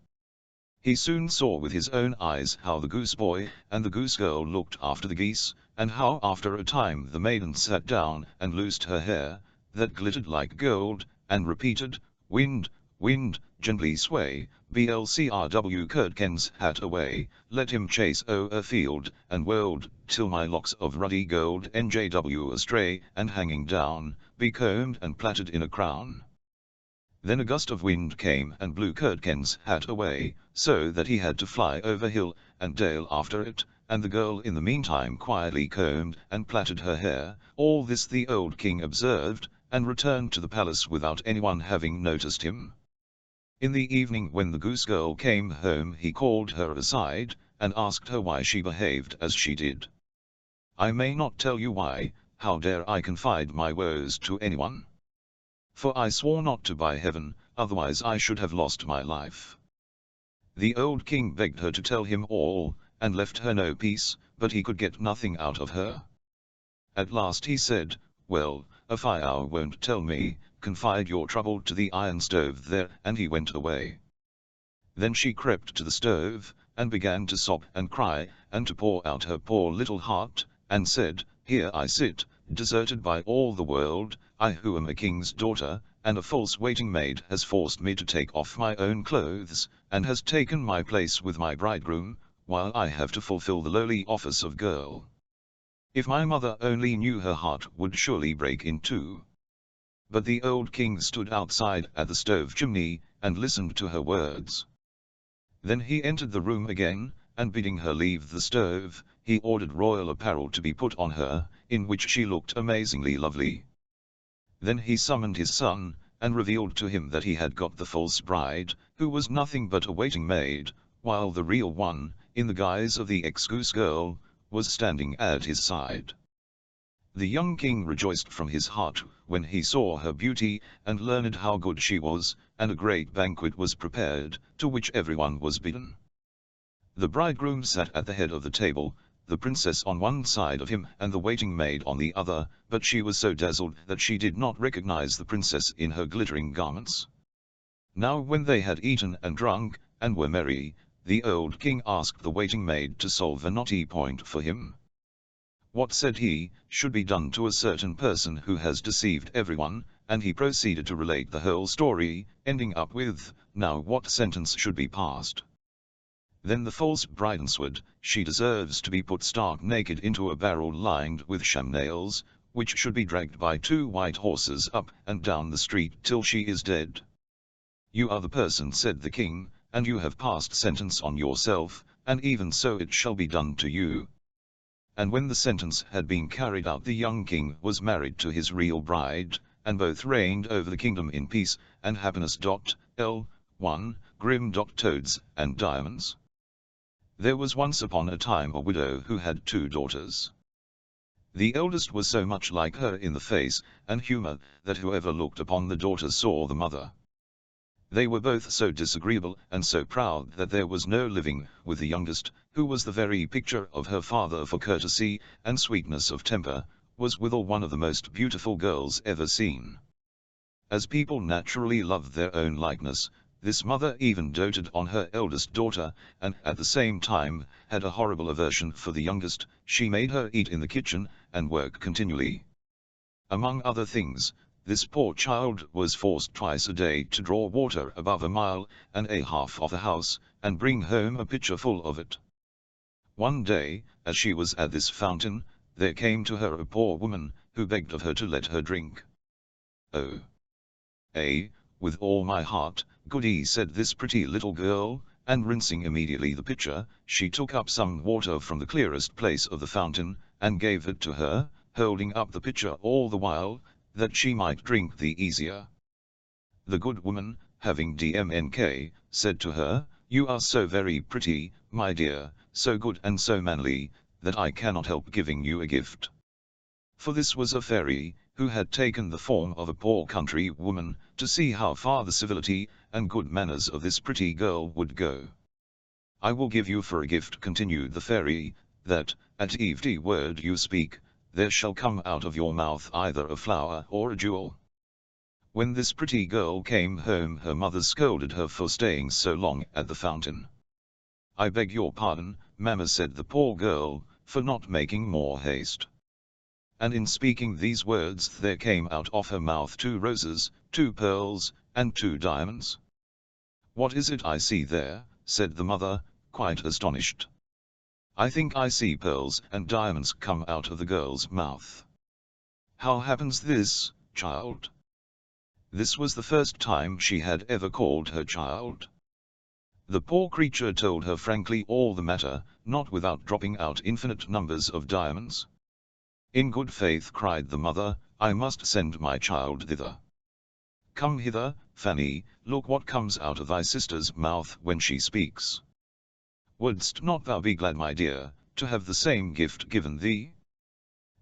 He soon saw with his own eyes how the goose boy and the goose girl looked after the geese, and how after a time the maiden sat down and loosed her hair, that glittered like gold, and repeated, "Wind, wind, gently sway, blcrw Curdken's hat away, let him chase o'er field and wold, till my locks of ruddy gold njw astray, and hanging down, be combed and plaited in a crown." Then a gust of wind came and blew Curdken's hat away, so that he had to fly over hill and dale after it, and the girl in the meantime quietly combed and plaited her hair. All this the old king observed, and returned to the palace without anyone having noticed him. In the evening when the goose girl came home he called her aside, and asked her why she behaved as she did. "I may not tell you why, how dare I confide my woes to anyone? For I swore not to by heaven, otherwise I should have lost my life." The old king begged her to tell him all, and left her no peace, but he could get nothing out of her. At last he said, "Well, if I won't tell me, confide your trouble to the iron stove there," and he went away. Then she crept to the stove, and began to sob and cry, and to pour out her poor little heart, and said, "Here I sit, deserted by all the world, I who am a king's daughter, and a false waiting maid has forced me to take off my own clothes, and has taken my place with my bridegroom, while I have to fulfill the lowly office of girl. If my mother only knew, her heart would surely break in two." But the old king stood outside at the stove chimney, and listened to her words. Then he entered the room again, and bidding her leave the stove, he ordered royal apparel to be put on her, in which she looked amazingly lovely. Then he summoned his son, and revealed to him that he had got the false bride, who was nothing but a waiting maid, while the real one, in the guise of the ex-goose girl, was standing at his side. The young king rejoiced from his heart when he saw her beauty, and learned how good she was, and a great banquet was prepared, to which everyone was bidden. The bridegroom sat at the head of the table, the princess on one side of him and the waiting maid on the other, but she was so dazzled that she did not recognize the princess in her glittering garments. Now when they had eaten and drunk, and were merry, the old king asked the waiting maid to solve a knotty point for him. What, said he, should be done to a certain person who has deceived everyone, and he proceeded to relate the whole story, ending up with, now what sentence should be passed. Then the false bride answered, she deserves to be put stark naked into a barrel lined with sham nails, which should be dragged by 2 white horses up and down the street till she is dead. You are the person, said the king, and you have passed sentence on yourself, and even so it shall be done to you. And when the sentence had been carried out, the young king was married to his real bride, and both reigned over the kingdom in peace and happiness. L1 Grimm. Toads and Diamonds. There was once upon a time a widow who had 2 daughters. The eldest was so much like her in the face and humor that whoever looked upon the daughter saw the mother. They were both so disagreeable and so proud that there was no living with the youngest, who was the very picture of her father for courtesy and sweetness of temper, was withal one of the most beautiful girls ever seen. As people naturally love their own likeness, this mother even doted on her eldest daughter, and at the same time had a horrible aversion for the youngest. She made her eat in the kitchen, and work continually. Among other things, this poor child was forced twice a day to draw water above 1.5 miles of the house, and bring home a pitcher full of it. One day, as she was at this fountain, there came to her a poor woman, who begged of her to let her drink. "Oh, with all my heart, goody," said this pretty little girl, and rinsing immediately the pitcher, she took up some water from the clearest place of the fountain, and gave it to her, holding up the pitcher all the while, that she might drink the easier. The good woman, having drnk, said to her, "You are so very pretty, my dear, so good and so manly, that I cannot help giving you a gift." For this was a fairy, who had taken the form of a poor country woman, to see how far the civility and good manners of this pretty girl would go. "I will give you for a gift," continued the fairy, "that, at every word you speak, there shall come out of your mouth either a flower or a jewel." When this pretty girl came home, her mother scolded her for staying so long at the fountain. "I beg your pardon, mamma," said the poor girl, "for not making more haste." And in speaking these words there came out of her mouth 2 roses, 2 pearls, and 2 diamonds. "What is it I see there?" said the mother, quite astonished. "I think I see pearls and diamonds come out of the girl's mouth. How happens this, child?" This was the first time she had ever called her child. The poor creature told her frankly all the matter, not without dropping out infinite numbers of diamonds. "In good faith," cried the mother, "I must send my child thither. Come hither, Fanny, look what comes out of thy sister's mouth when she speaks. Wouldst not thou be glad, my dear, to have the same gift given thee?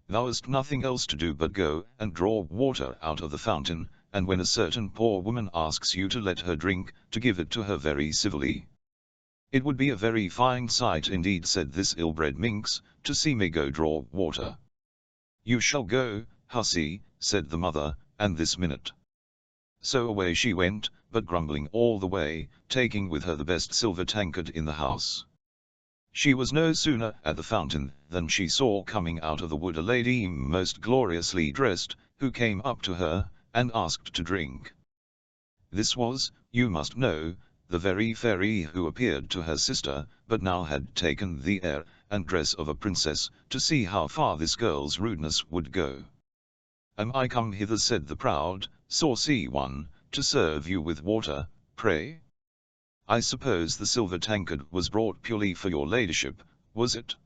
Thou hast nothing else to do but go and draw water out of the fountain, and when a certain poor woman asks you to let her drink, to give it to her very civilly. It would be a very fine sight indeed," said this ill-bred minx, "to see me go draw water." "You shall go, hussy," said the mother, "and this minute." So away she went, but grumbling all the way, taking with her the best silver tankard in the house. She was no sooner at the fountain than she saw coming out of the wood a lady most gloriously dressed, who came up to her, and asked to drink. This was, you must know, the very fairy who appeared to her sister, but now had taken the air and dress of a princess, to see how far this girl's rudeness would go. "Am I come hither," said the proud, saucy one, "to serve you with water, pray? I suppose the silver tankard was brought purely for your ladyship, was it?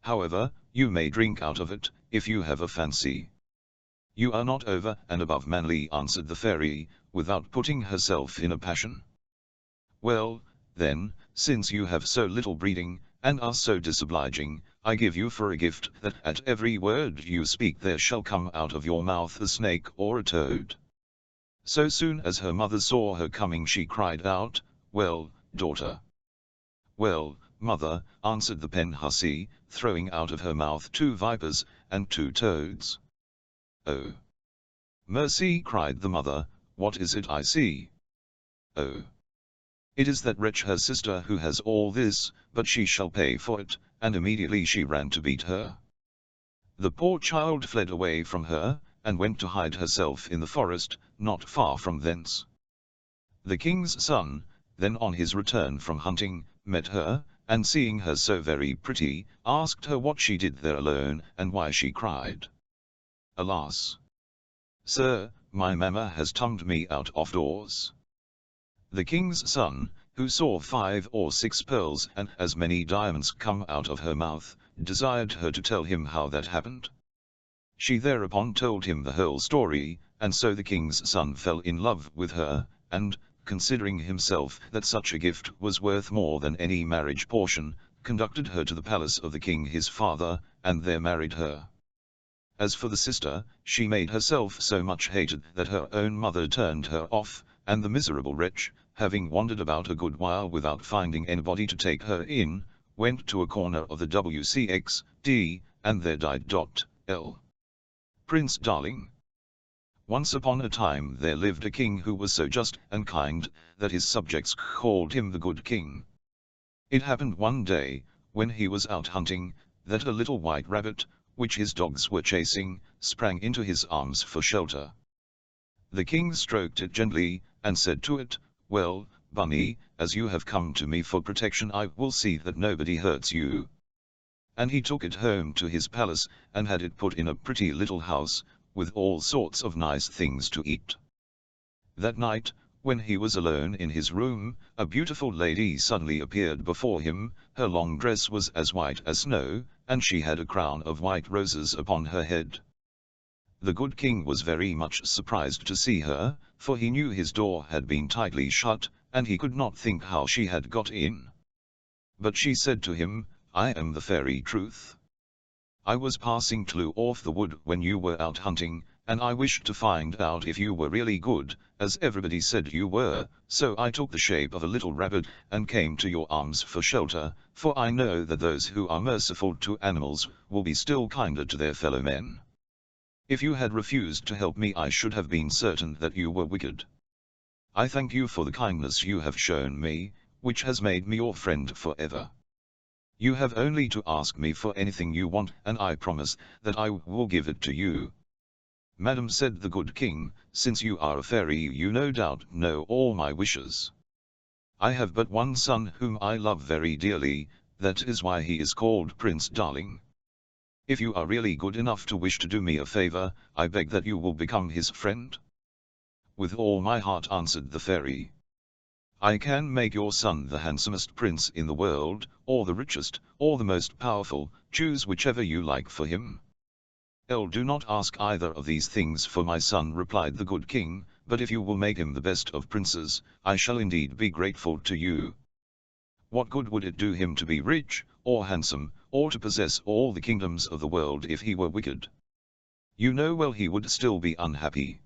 However, you may drink out of it, if you have a fancy." "You are not over and above manly," answered the fairy, without putting herself in a passion. "Well, then, since you have so little breeding, and are so disobliging, I give you for a gift that at every word you speak there shall come out of your mouth a snake or a toad." So soon as her mother saw her coming she cried out, "Well, daughter?" "Well, mother," answered the pen hussy, throwing out of her mouth 2 vipers, and 2 toads. "Oh, mercy!" cried the mother, "what is it I see? Oh, it is that wretch her sister who has all this, but she shall pay for it," and immediately she ran to beat her. The poor child fled away from her, and went to hide herself in the forest, not far from thence. The king's son, then on his return from hunting, met her, and seeing her so very pretty, asked her what she did there alone, and why she cried. "Alas, sir, my mamma has turned me out of doors." The king's son, who saw 5 or 6 pearls and as many diamonds come out of her mouth, desired her to tell him how that happened. She thereupon told him the whole story, and so the king's son fell in love with her, and, considering himself that such a gift was worth more than any marriage portion, conducted her to the palace of the king his father, and there married her. As for the sister, she made herself so much hated that her own mother turned her off, and the miserable wretch, having wandered about a good while without finding anybody to take her in, went to a corner of the WCXD, and there died. L. Prince darling, Once upon a time there lived a king who was so just and kind that his subjects called him the Good King. It happened one day, when he was out hunting, that a little white rabbit, which his dogs were chasing, sprang into his arms for shelter. The king stroked it gently, and said to it, "Well, bunny, as you have come to me for protection, I will see that nobody hurts you." And he took it home to his palace, and had it put in a pretty little house, with all sorts of nice things to eat. That night, when he was alone in his room, a beautiful lady suddenly appeared before him. Her long dress was as white as snow, and she had a crown of white roses upon her head. The good king was very much surprised to see her, for he knew his door had been tightly shut, and he could not think how she had got in. But she said to him, "I am the fairy Truth. I was passing through off the wood when you were out hunting, and I wished to find out if you were really good, as everybody said you were, so I took the shape of a little rabbit, and came to your arms for shelter, for I know that those who are merciful to animals will be still kinder to their fellow men. If you had refused to help me, I should have been certain that you were wicked. I thank you for the kindness you have shown me, which has made me your friend forever. You have only to ask me for anything you want, and I promise that I will give it to you." "Madam," said the good king, "since you are a fairy, you no doubt know all my wishes. I have but one son whom I love very dearly, that is why he is called Prince Darling. If you are really good enough to wish to do me a favor, I beg that you will become his friend." "With all my heart," answered the fairy. "I can make your son the handsomest prince in the world, or the richest, or the most powerful, choose whichever you like for him." "Do not ask either of these things for my son," replied the good king, "but if you will make him the best of princes, I shall indeed be grateful to you. What good would it do him to be rich, or handsome, or to possess all the kingdoms of the world if he were wicked? You know well he would still be unhappy.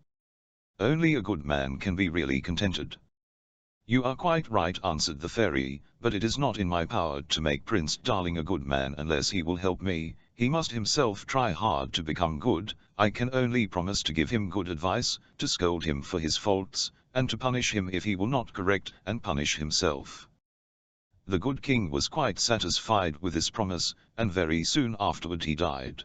Only a good man can be really contented." "You are quite right," answered the fairy, "but it is not in my power to make Prince Darling a good man unless he will help me. He must himself try hard to become good. I can only promise to give him good advice, to scold him for his faults, and to punish him if he will not correct and punish himself." The good king was quite satisfied with this promise, and very soon afterward he died.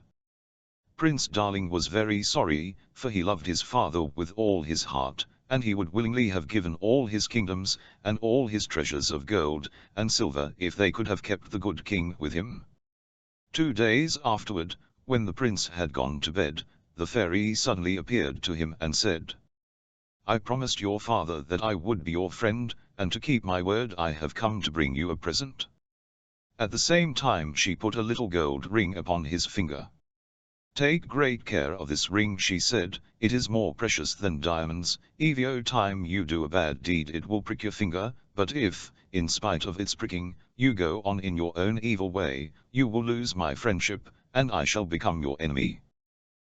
Prince Darling was very sorry, for he loved his father with all his heart, and he would willingly have given all his kingdoms, and all his treasures of gold and silver if they could have kept the good king with him. 2 days afterward, when the prince had gone to bed, the fairy suddenly appeared to him and said, "I promised your father that I would be your friend, and to keep my word I have come to bring you a present." At the same time she put a little gold ring upon his finger. "Take great care of this ring," she said, "it is more precious than diamonds. Every time you do a bad deed it will prick your finger, but if, in spite of its pricking, you go on in your own evil way, you will lose my friendship, and I shall become your enemy."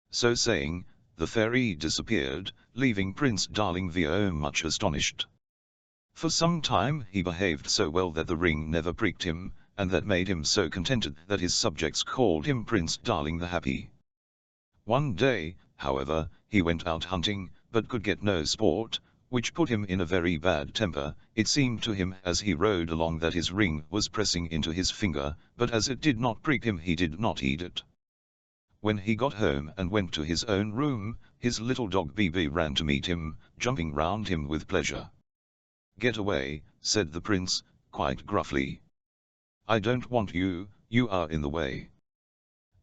So saying, the fairy disappeared, leaving Prince Darling very much astonished. For some time he behaved so well that the ring never pricked him, and that made him so contented that his subjects called him Prince Darling the Happy. One day, however, he went out hunting, but could get no sport, which put him in a very bad temper. It seemed to him as he rode along that his ring was pressing into his finger, but as it did not prick him he did not heed it. When he got home and went to his own room, his little dog BB ran to meet him, jumping round him with pleasure. "Get away," said the prince, quite gruffly. "I don't want you, you are in the way."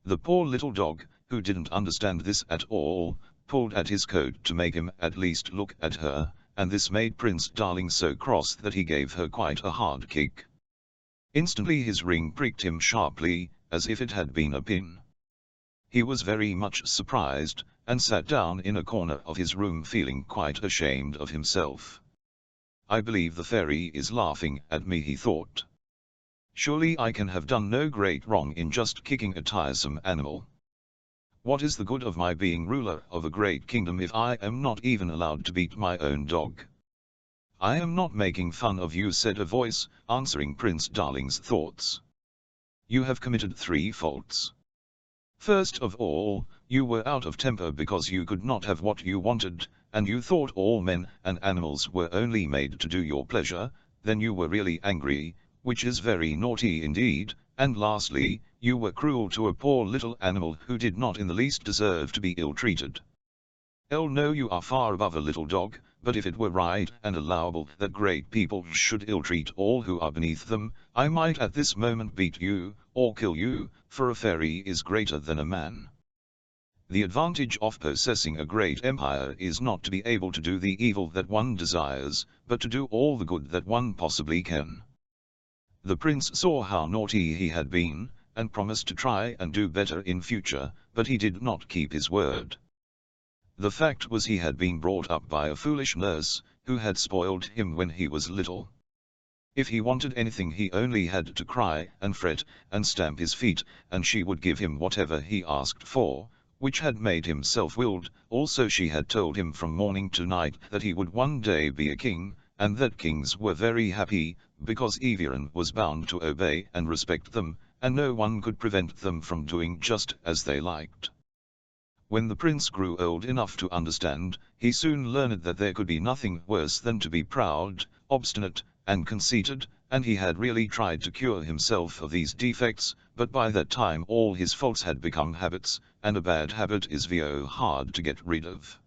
The poor little dog, who didn't understand this at all, pulled at his coat to make him at least look at her, and this made Prince Darling so cross that he gave her quite a hard kick. Instantly his ring pricked him sharply, as if it had been a pin. He was very much surprised, and sat down in a corner of his room feeling quite ashamed of himself. "I believe the fairy is laughing at me," he thought. "Surely I can have done no great wrong in just kicking a tiresome animal. What is the good of my being ruler of a great kingdom if I am not even allowed to beat my own dog?" "I am not making fun of you," said a voice, answering Prince Darling's thoughts. "You have committed 3 faults. First of all, you were out of temper because you could not have what you wanted, and you thought all men and animals were only made to do your pleasure, then you were really angry, which is very naughty indeed, and lastly, you were cruel to a poor little animal who did not in the least deserve to be ill-treated. No, you are far above a little dog, but if it were right and allowable that great people should ill-treat all who are beneath them, I might at this moment beat you, or kill you, for a fairy is greater than a man. The advantage of possessing a great empire is not to be able to do the evil that one desires, but to do all the good that one possibly can. The prince saw how naughty he had been, and promised to try and do better in future, but he did not keep his word. The fact was he had been brought up by a foolish nurse, who had spoiled him when he was little. If he wanted anything he only had to cry and fret and stamp his feet, and she would give him whatever he asked for, which had made him self-willed. Also she had told him from morning to night that he would one day be a king, and that kings were very happy, because everyone was bound to obey and respect them, and no one could prevent them from doing just as they liked. When the prince grew old enough to understand, he soon learned that there could be nothing worse than to be proud, obstinate, and conceited, and he had really tried to cure himself of these defects, but by that time all his faults had become habits, and a bad habit is hard to get rid of.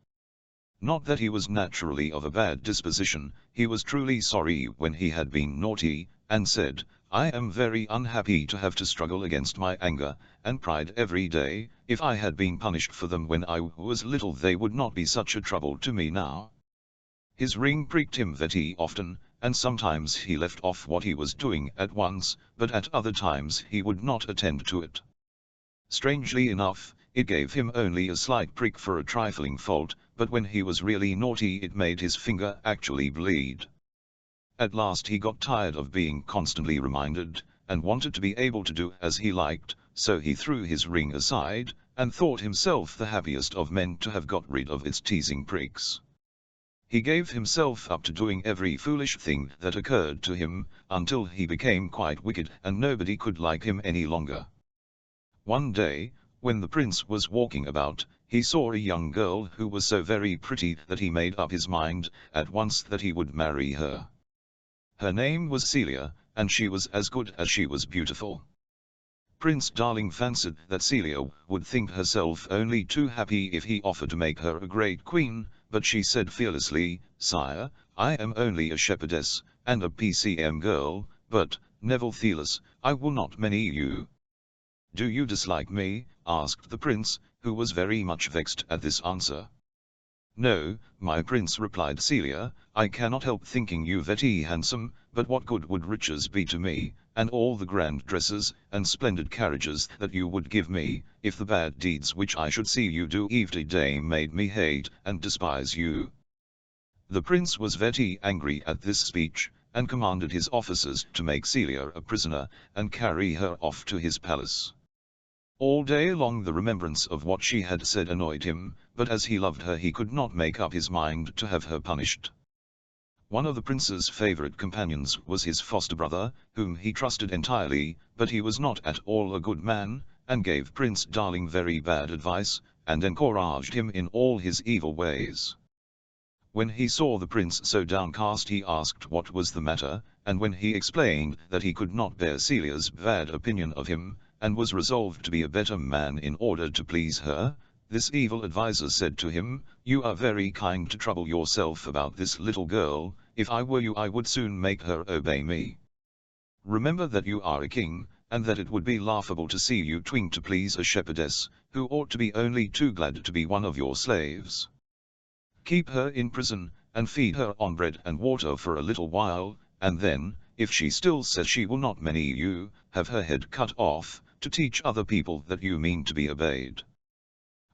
Not that he was naturally of a bad disposition, he was truly sorry when he had been naughty, and said, I am very unhappy to have to struggle against my anger and pride every day. If I had been punished for them when I was little they would not be such a trouble to me now. His ring pricked him very often, and sometimes he left off what he was doing at once, but at other times he would not attend to it. Strangely enough, it gave him only a slight prick for a trifling fault, but when he was really naughty it made his finger actually bleed. At last he got tired of being constantly reminded, and wanted to be able to do as he liked, so he threw his ring aside, and thought himself the happiest of men to have got rid of its teasing pricks. He gave himself up to doing every foolish thing that occurred to him, until he became quite wicked and nobody could like him any longer. One day, when the prince was walking about, he saw a young girl who was so very pretty that he made up his mind at once that he would marry her. Her name was Celia, and she was as good as she was beautiful. Prince Darling fancied that Celia would think herself only too happy if he offered to make her a great queen, but she said fearlessly, Sire, I am only a shepherdess, and a PCM girl, but, nevertheless, I will not marry you. Do you dislike me? Asked the prince, who was very much vexed at this answer. No, my prince, replied Celia, I cannot help thinking you very handsome, but what good would riches be to me, and all the grand dresses and splendid carriages that you would give me, if the bad deeds which I should see you do every day made me hate and despise you? The prince was very angry at this speech, and commanded his officers to make Celia a prisoner, and carry her off to his palace. All day long the remembrance of what she had said annoyed him, but as he loved her he could not make up his mind to have her punished. One of the prince's favorite companions was his foster brother, whom he trusted entirely, but he was not at all a good man, and gave Prince Darling very bad advice, and encouraged him in all his evil ways. When he saw the prince so downcast he asked what was the matter, and when he explained that he could not bear Celia's bad opinion of him, and was resolved to be a better man in order to please her, this evil adviser said to him, You are very kind to trouble yourself about this little girl, if I were you I would soon make her obey me. Remember that you are a king, and that it would be laughable to see you trying to please a shepherdess, who ought to be only too glad to be one of your slaves. Keep her in prison, and feed her on bread and water for a little while, and then, if she still says she will not marry you, have her head cut off, to teach other people that you mean to be obeyed.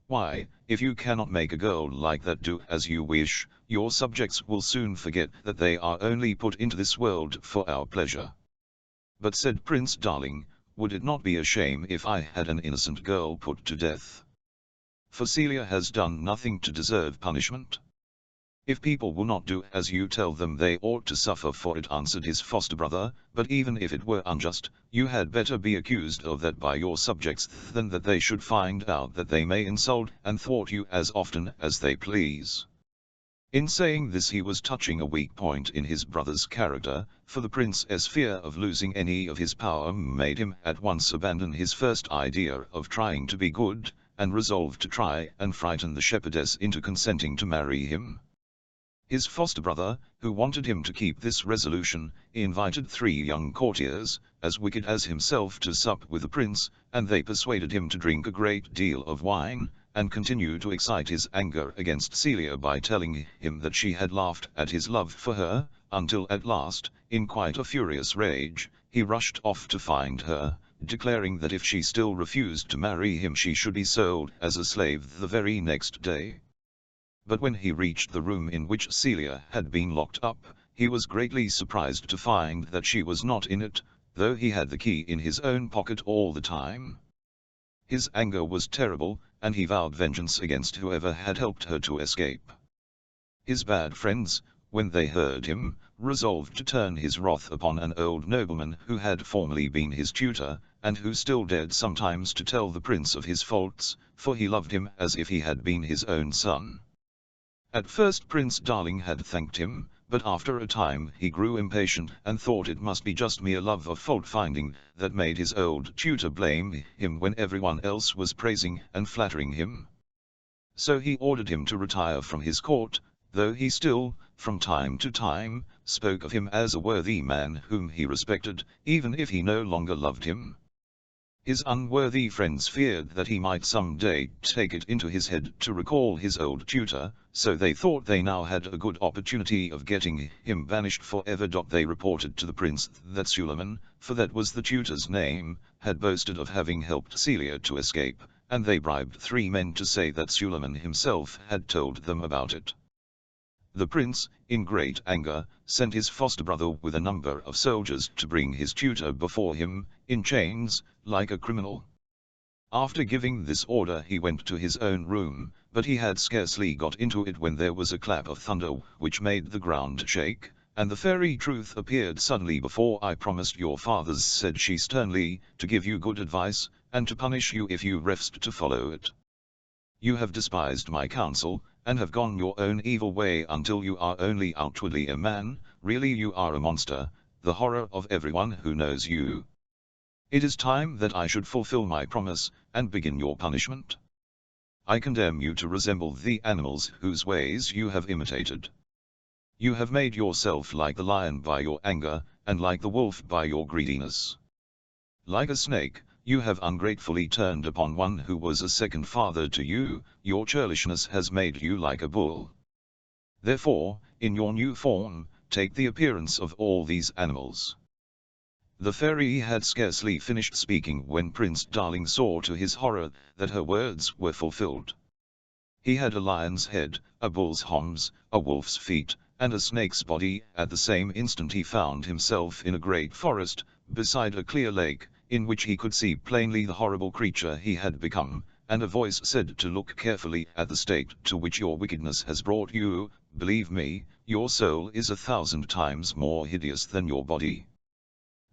Why, if you cannot make a girl like that do as you wish, your subjects will soon forget that they are only put into this world for our pleasure. But said Prince Darling, would it not be a shame if I had an innocent girl put to death? For Celia has done nothing to deserve punishment. "If people will not do as you tell them, they ought to suffer for it," answered his foster brother, "but even if it were unjust, you had better be accused of that by your subjects than that they should find out that they may insult and thwart you as often as they please." In saying this he was touching a weak point in his brother's character, for the prince's fear of losing any of his power made him at once abandon his first idea of trying to be good, and resolve to try and frighten the shepherdess into consenting to marry him. His foster brother, who wanted him to keep this resolution, invited 3 young courtiers, as wicked as himself, to sup with the prince, and they persuaded him to drink a great deal of wine, and continue to excite his anger against Celia by telling him that she had laughed at his love for her, until at last, in quite a furious rage, he rushed off to find her, declaring that if she still refused to marry him she should be sold as a slave the very next day. But when he reached the room in which Celia had been locked up, he was greatly surprised to find that she was not in it, though he had the key in his own pocket all the time. His anger was terrible, and he vowed vengeance against whoever had helped her to escape. His bad friends, when they heard him, resolved to turn his wrath upon an old nobleman who had formerly been his tutor, and who still dared sometimes to tell the prince of his faults, for he loved him as if he had been his own son. At first Prince Darling had thanked him, but after a time he grew impatient and thought it must be just mere love of fault-finding that made his old tutor blame him when everyone else was praising and flattering him. So he ordered him to retire from his court, though he still, from time to time, spoke of him as a worthy man whom he respected, even if he no longer loved him. His unworthy friends feared that he might some day take it into his head to recall his old tutor, so they thought they now had a good opportunity of getting him banished forever. They reported to the prince that Suleiman, for that was the tutor's name, had boasted of having helped Celia to escape, and they bribed 3 men to say that Suleiman himself had told them about it. The prince, in great anger, sent his foster brother with a number of soldiers to bring his tutor before him, in chains, like a criminal. After giving this order he went to his own room, but he had scarcely got into it when there was a clap of thunder which made the ground shake, and the fairy Truth appeared suddenly before. "I promised your fathers," said she sternly, "to give you good advice, and to punish you if you refused to follow it. You have despised my counsel, and have gone your own evil way until you are only outwardly a man, really you are a monster, the horror of everyone who knows you. It is time that I should fulfill my promise, and begin your punishment. I condemn you to resemble the animals whose ways you have imitated. You have made yourself like the lion by your anger, and like the wolf by your greediness. Like a snake, you have ungratefully turned upon one who was a second father to you, your churlishness has made you like a bull. Therefore, in your new form, take the appearance of all these animals." The fairy had scarcely finished speaking when Prince Darling saw to his horror that her words were fulfilled. He had a lion's head, a bull's horns, a wolf's feet, and a snake's body. At the same instant he found himself in a great forest, beside a clear lake, in which he could see plainly the horrible creature he had become, and a voice said to look carefully at the state to which your wickedness has brought you. Believe me, your soul is 1,000 times more hideous than your body.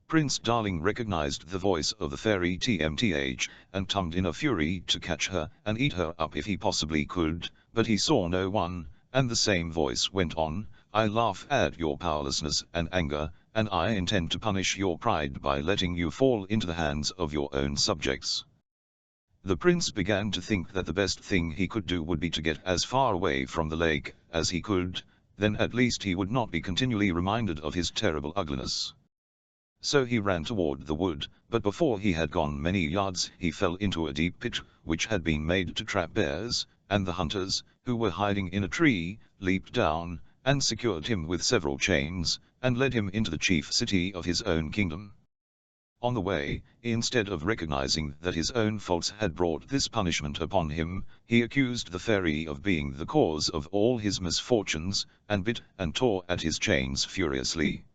Prince Darling recognized the voice of the fairy Tmth, and tumbled in a fury to catch her and eat her up if he possibly could, but he saw no one, and the same voice went on, "I laugh at your powerlessness and anger, and I intend to punish your pride by letting you fall into the hands of your own subjects." The prince began to think that the best thing he could do would be to get as far away from the lake as he could, then at least he would not be continually reminded of his terrible ugliness. So he ran toward the wood, but before he had gone many yards he fell into a deep pit, which had been made to trap bears, and the hunters, who were hiding in a tree, leaped down, and secured him with several chains, and led him into the chief city of his own kingdom. On the way, instead of recognizing that his own faults had brought this punishment upon him, he accused the fairy of being the cause of all his misfortunes, and bit and tore at his chains furiously.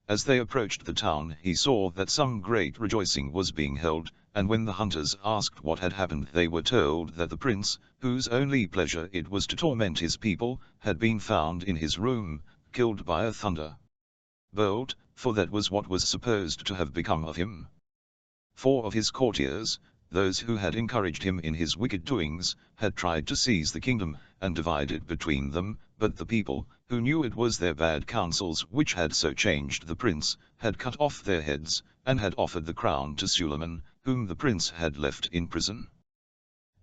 As they approached the town he saw that some great rejoicing was being held, and when the hunters asked what had happened they were told that the prince, whose only pleasure it was to torment his people, had been found in his room, killed by a thunderbolt, for that was what was supposed to have become of him. 4 of his courtiers, those who had encouraged him in his wicked doings, had tried to seize the kingdom, and divide it between them, but the people, who knew it was their bad counsels which had so changed the prince, had cut off their heads, and had offered the crown to Suleiman, whom the prince had left in prison.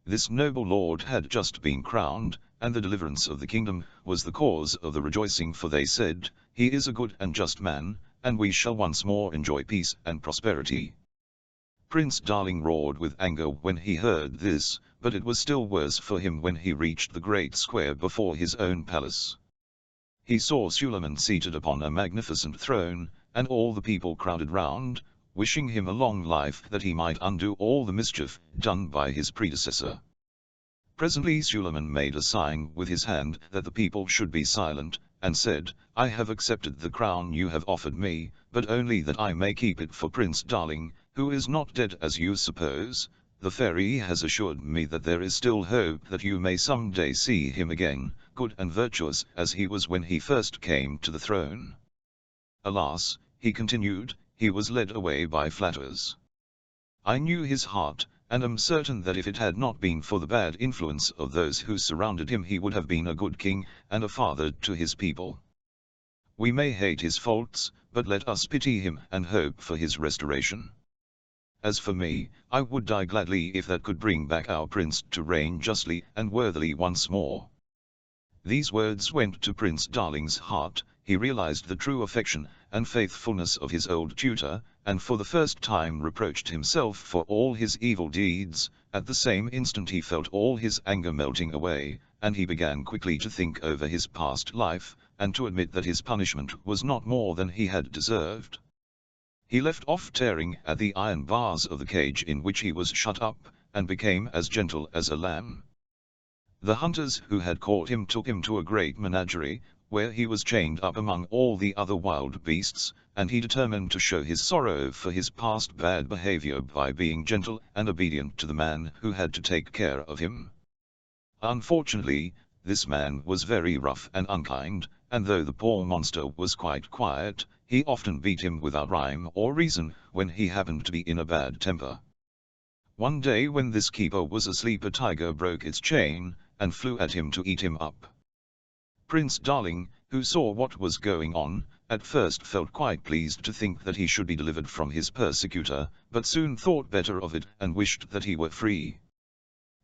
This noble lord had just been crowned, and the deliverance of the kingdom was the cause of the rejoicing, for they said, "He is a good and just man, and we shall once more enjoy peace and prosperity." Prince Darling roared with anger when he heard this, but it was still worse for him when he reached the great square before his own palace. He saw Suleiman seated upon a magnificent throne, and all the people crowded round, wishing him a long life that he might undo all the mischief done by his predecessor. Presently Suleiman made a sign with his hand that the people should be silent, and said, "I have accepted the crown you have offered me, but only that I may keep it for Prince Darling, who is not dead as you suppose. The fairy has assured me that there is still hope that you may some day see him again, good and virtuous as he was when he first came to the throne." Alas, he continued, he was led away by flatterers. I knew his heart, and am certain that if it had not been for the bad influence of those who surrounded him he would have been a good king, and a father to his people. We may hate his faults, but let us pity him and hope for his restoration. As for me, I would die gladly if that could bring back our prince to reign justly and worthily once more. These words went to Prince Darling's heart. He realized the true affection and faithfulness of his old tutor, and for the first time reproached himself for all his evil deeds. At the same instant he felt all his anger melting away, and he began quickly to think over his past life, and to admit that his punishment was not more than he had deserved. He left off tearing at the iron bars of the cage in which he was shut up, and became as gentle as a lamb. The hunters who had caught him took him to a great menagerie, where he was chained up among all the other wild beasts, and he determined to show his sorrow for his past bad behavior by being gentle and obedient to the man who had to take care of him. Unfortunately, this man was very rough and unkind, and though the poor monster was quite quiet, he often beat him without rhyme or reason when he happened to be in a bad temper. One day when this keeper was asleep, a tiger broke its chain, and flew at him to eat him up. Prince Darling, who saw what was going on, at first felt quite pleased to think that he should be delivered from his persecutor, but soon thought better of it and wished that he were free.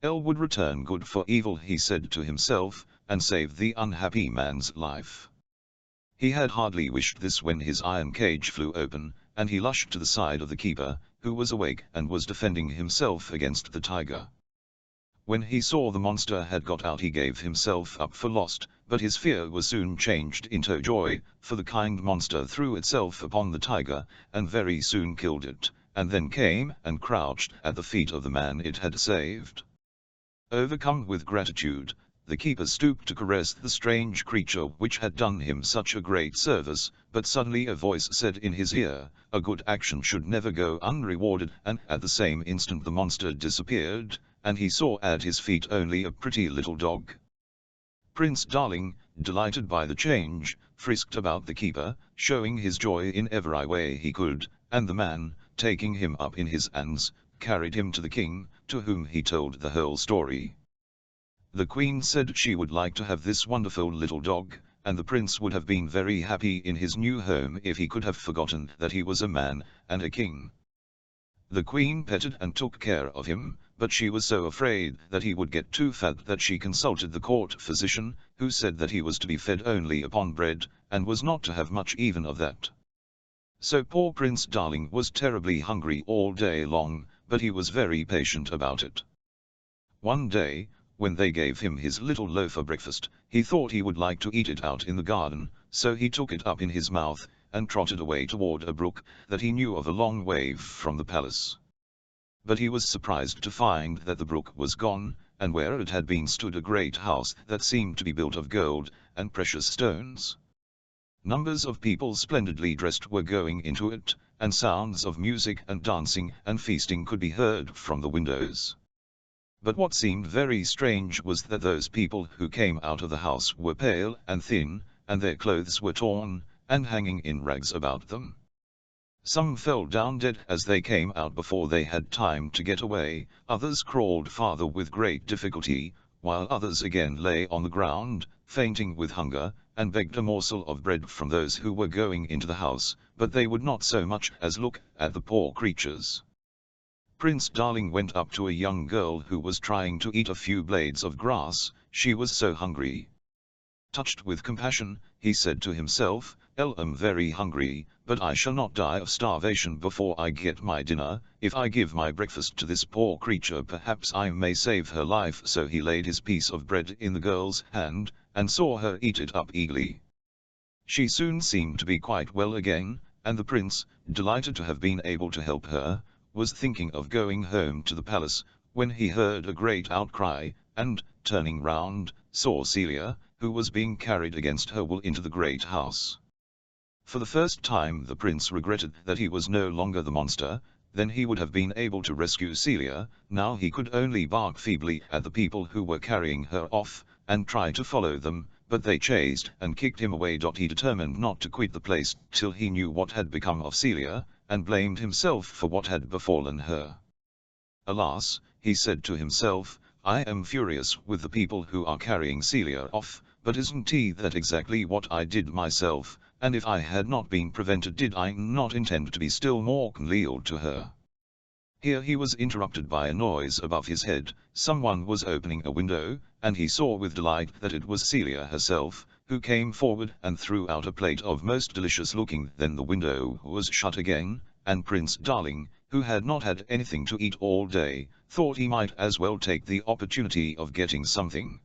"Elle would return good for evil," he said to himself, and save the unhappy man's life. He had hardly wished this when his iron cage flew open, and he rushed to the side of the keeper, who was awake and was defending himself against the tiger. When he saw the monster had got out he gave himself up for lost, but his fear was soon changed into joy, for the kind monster threw itself upon the tiger, and very soon killed it, and then came and crouched at the feet of the man it had saved. Overcome with gratitude, the keeper stooped to caress the strange creature which had done him such a great service, but suddenly a voice said in his ear, "A good action should never go unrewarded," and at the same instant the monster disappeared, and he saw at his feet only a pretty little dog. Prince Darling, delighted by the change, frisked about the keeper, showing his joy in every way he could, and the man, taking him up in his hands, carried him to the king, to whom he told the whole story. The queen said she would like to have this wonderful little dog, and the prince would have been very happy in his new home if he could have forgotten that he was a man and a king. The queen petted and took care of him, but she was so afraid that he would get too fat that she consulted the court physician, who said that he was to be fed only upon bread, and was not to have much even of that. So poor Prince Darling was terribly hungry all day long, but he was very patient about it. One day, when they gave him his little loaf for breakfast, he thought he would like to eat it out in the garden, so he took it up in his mouth, and trotted away toward a brook that he knew of a long way from the palace. But he was surprised to find that the brook was gone, and where it had been stood a great house that seemed to be built of gold and precious stones. Numbers of people splendidly dressed were going into it, and sounds of music and dancing and feasting could be heard from the windows. But what seemed very strange was that those people who came out of the house were pale and thin, and their clothes were torn, and hanging in rags about them. Some fell down dead as they came out before they had time to get away, others crawled farther with great difficulty, while others again lay on the ground, fainting with hunger, and begged a morsel of bread from those who were going into the house, but they would not so much as look at the poor creatures. Prince Darling went up to a young girl who was trying to eat a few blades of grass, she was so hungry. Touched with compassion, he said to himself, "I am very hungry, but I shall not die of starvation before I get my dinner. If I give my breakfast to this poor creature, perhaps I may save her life." So he laid his piece of bread in the girl's hand, and saw her eat it up eagerly. She soon seemed to be quite well again, and the prince, delighted to have been able to help her, was thinking of going home to the palace, when he heard a great outcry, and, turning round, saw Celia, who was being carried against her will into the great house. For the first time the prince regretted that he was no longer the monster. Then he would have been able to rescue Celia. Now he could only bark feebly at the people who were carrying her off, and try to follow them, but they chased and kicked him away. He determined not to quit the place till he knew what had become of Celia, and blamed himself for what had befallen her. "Alas," he said to himself, "I am furious with the people who are carrying Celia off, but isn't that exactly what I did myself, and if I had not been prevented, did I not intend to be still more loyal to her?" Here he was interrupted by a noise above his head. Someone was opening a window, and he saw with delight that it was Celia herself, who came forward and threw out a plate of most delicious looking. Then the window was shut again, and Prince Darling, who had not had anything to eat all day, thought he might as well take the opportunity of getting something.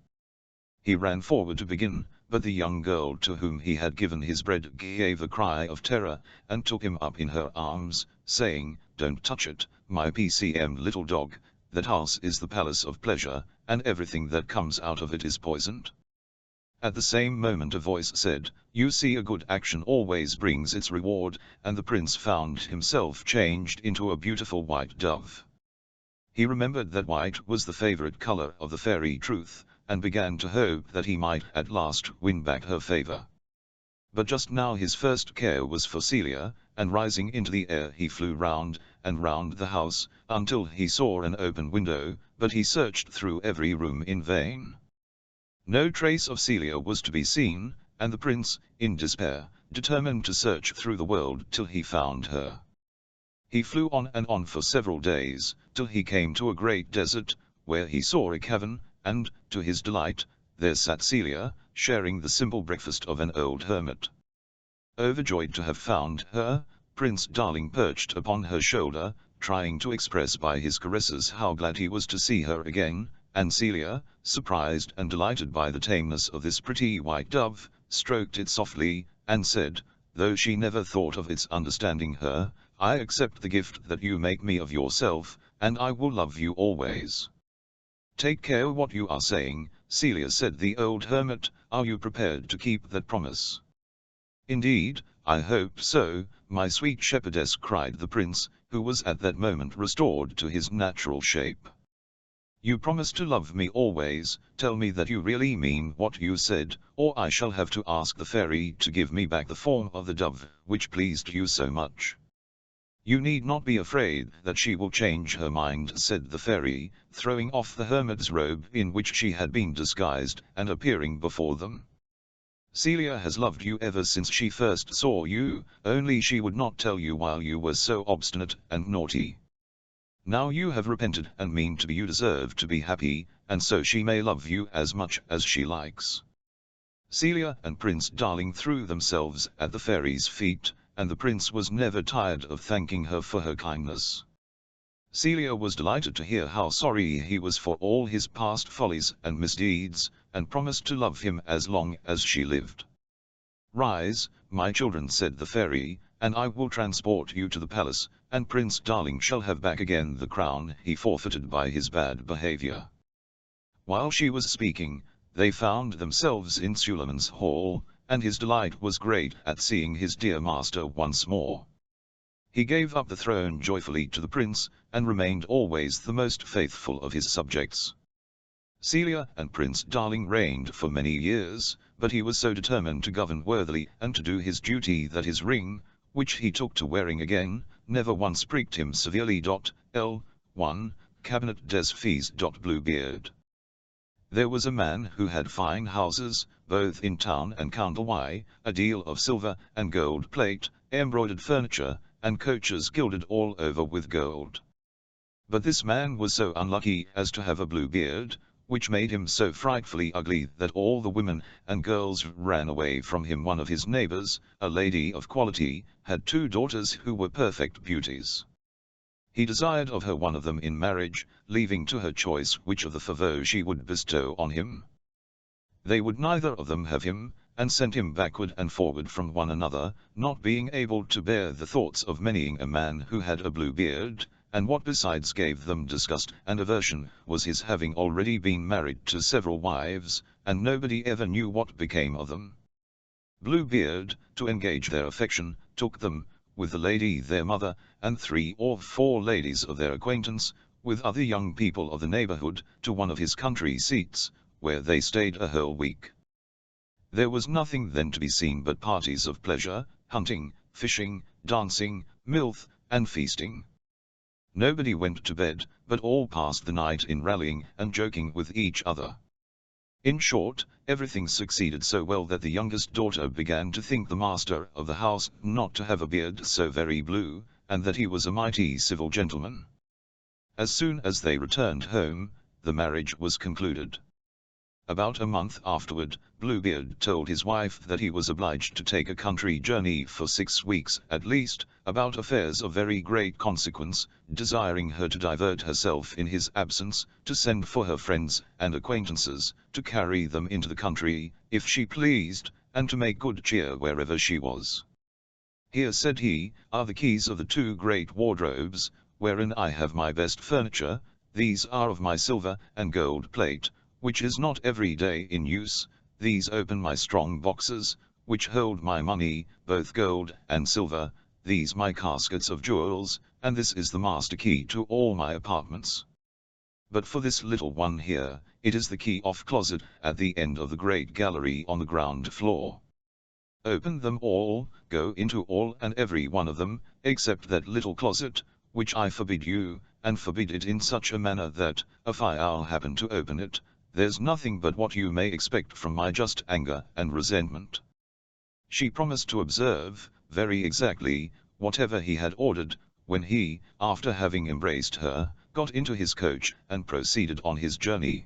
He ran forward to begin, but the young girl to whom he had given his bread gave a cry of terror, and took him up in her arms, saying, "Don't touch it, my PCM little dog, that house is the palace of pleasure, and everything that comes out of it is poisoned." At the same moment a voice said, "You see, a good action always brings its reward," and the prince found himself changed into a beautiful white dove. He remembered that white was the favorite color of the fairy Truth, and began to hope that he might at last win back her favor. But just now his first care was for Celia, and rising into the air he flew round and round the house, until he saw an open window, but he searched through every room in vain. No trace of Celia was to be seen, and the prince, in despair, determined to search through the world till he found her. He flew on and on for several days, till he came to a great desert, where he saw a cavern, and, to his delight, there sat Celia, sharing the simple breakfast of an old hermit. Overjoyed to have found her, Prince Darling perched upon her shoulder, trying to express by his caresses how glad he was to see her again, and Celia, surprised and delighted by the tameness of this pretty white dove, stroked it softly, and said, though she never thought of its understanding her, "I accept the gift that you make me of yourself, and I will love you always." "Take care what you are saying, Celia," said the old hermit. "Are you prepared to keep that promise?" "Indeed, I hope so, my sweet shepherdess," cried the prince, who was at that moment restored to his natural shape. "You promise to love me always. Tell me that you really mean what you said, or I shall have to ask the fairy to give me back the form of the dove, which pleased you so much." "You need not be afraid that she will change her mind," said the fairy, throwing off the hermit's robe in which she had been disguised, and appearing before them. "Celia has loved you ever since she first saw you, only she would not tell you while you were so obstinate and naughty. Now you have repented and mean to be, you deserve to be happy, and so she may love you as much as she likes." Celia and Prince Darling threw themselves at the fairy's feet, and the prince was never tired of thanking her for her kindness. Celia was delighted to hear how sorry he was for all his past follies and misdeeds, and promised to love him as long as she lived. "Rise, my children," said the fairy, "and I will transport you to the palace, and Prince Darling shall have back again the crown he forfeited by his bad behavior." While she was speaking, they found themselves in Suleiman's hall, and his delight was great at seeing his dear master once more. He gave up the throne joyfully to the prince, and remained always the most faithful of his subjects. Celia and Prince Darling reigned for many years, but he was so determined to govern worthily and to do his duty that his ring, which he took to wearing again, never once pricked him severely. L1 Cabinet des Fees. Bluebeard. There was a man who had fine houses, both in town and country, a deal of silver and gold plate, embroidered furniture, and coaches gilded all over with gold. But this man was so unlucky as to have a blue beard, which made him so frightfully ugly that all the women and girls ran away from him. One of his neighbors, a lady of quality, had 2 daughters who were perfect beauties. He desired of her one of them in marriage, leaving to her choice which of the favors she would bestow on him. They would neither of them have him, and sent him backward and forward from one another, not being able to bear the thoughts of marrying a man who had a blue beard, and what besides gave them disgust and aversion was his having already been married to several wives, and nobody ever knew what became of them. Bluebeard, to engage their affection, took them, with the lady their mother, and 3 or 4 ladies of their acquaintance, with other young people of the neighborhood, to one of his country seats, where they stayed a whole week. There was nothing then to be seen but parties of pleasure, hunting, fishing, dancing, mirth, and feasting. Nobody went to bed, but all passed the night in rallying and joking with each other. In short, everything succeeded so well that the youngest daughter began to think the master of the house not to have a beard so very blue, and that he was a mighty civil gentleman. As soon as they returned home, the marriage was concluded. About a month afterward, Bluebeard told his wife that he was obliged to take a country journey for 6 weeks at least, about affairs of very great consequence, desiring her to divert herself in his absence, to send for her friends and acquaintances, to carry them into the country, if she pleased, and to make good cheer wherever she was. Here, said he, are the keys of the 2 great wardrobes, wherein I have my best furniture. These are of my silver and gold plate, which is not every day in use. These open my strong boxes, which hold my money, both gold and silver. These my caskets of jewels, and this is the master key to all my apartments. But for this little one here, it is the key of closet at the end of the great gallery on the ground floor. Open them all, go into all and every one of them, except that little closet, which I forbid you, and forbid it in such a manner that, if I'll happen to open it, there's nothing but what you may expect from my just anger and resentment. She promised to observe, very exactly, whatever he had ordered, when he, after having embraced her, got into his coach and proceeded on his journey.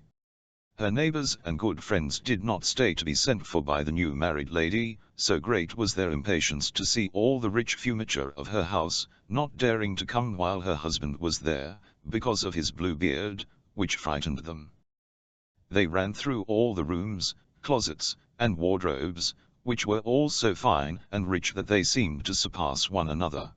Her neighbors and good friends did not stay to be sent for by the new married lady, so great was their impatience to see all the rich furniture of her house, not daring to come while her husband was there, because of his blue beard, which frightened them. They ran through all the rooms, closets, and wardrobes, which were all so fine and rich that they seemed to surpass one another.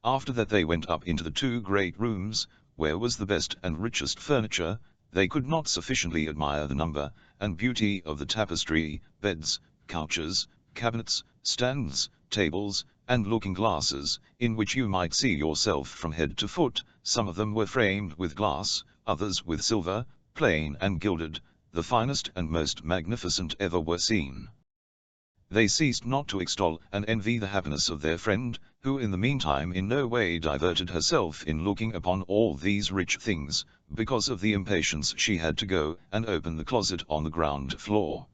After that they went up into the 2 great rooms, where was the best and richest furniture. They could not sufficiently admire the number and beauty of the tapestry, beds, couches, cabinets, stands, tables, and looking-glasses, in which you might see yourself from head to foot. Some of them were framed with glass, others with silver, plain and gilded, the finest and most magnificent ever were seen. They ceased not to extol and envy the happiness of their friend, who in the meantime in no way diverted herself in looking upon all these rich things, because of the impatience she had to go and open the closet on the ground floor.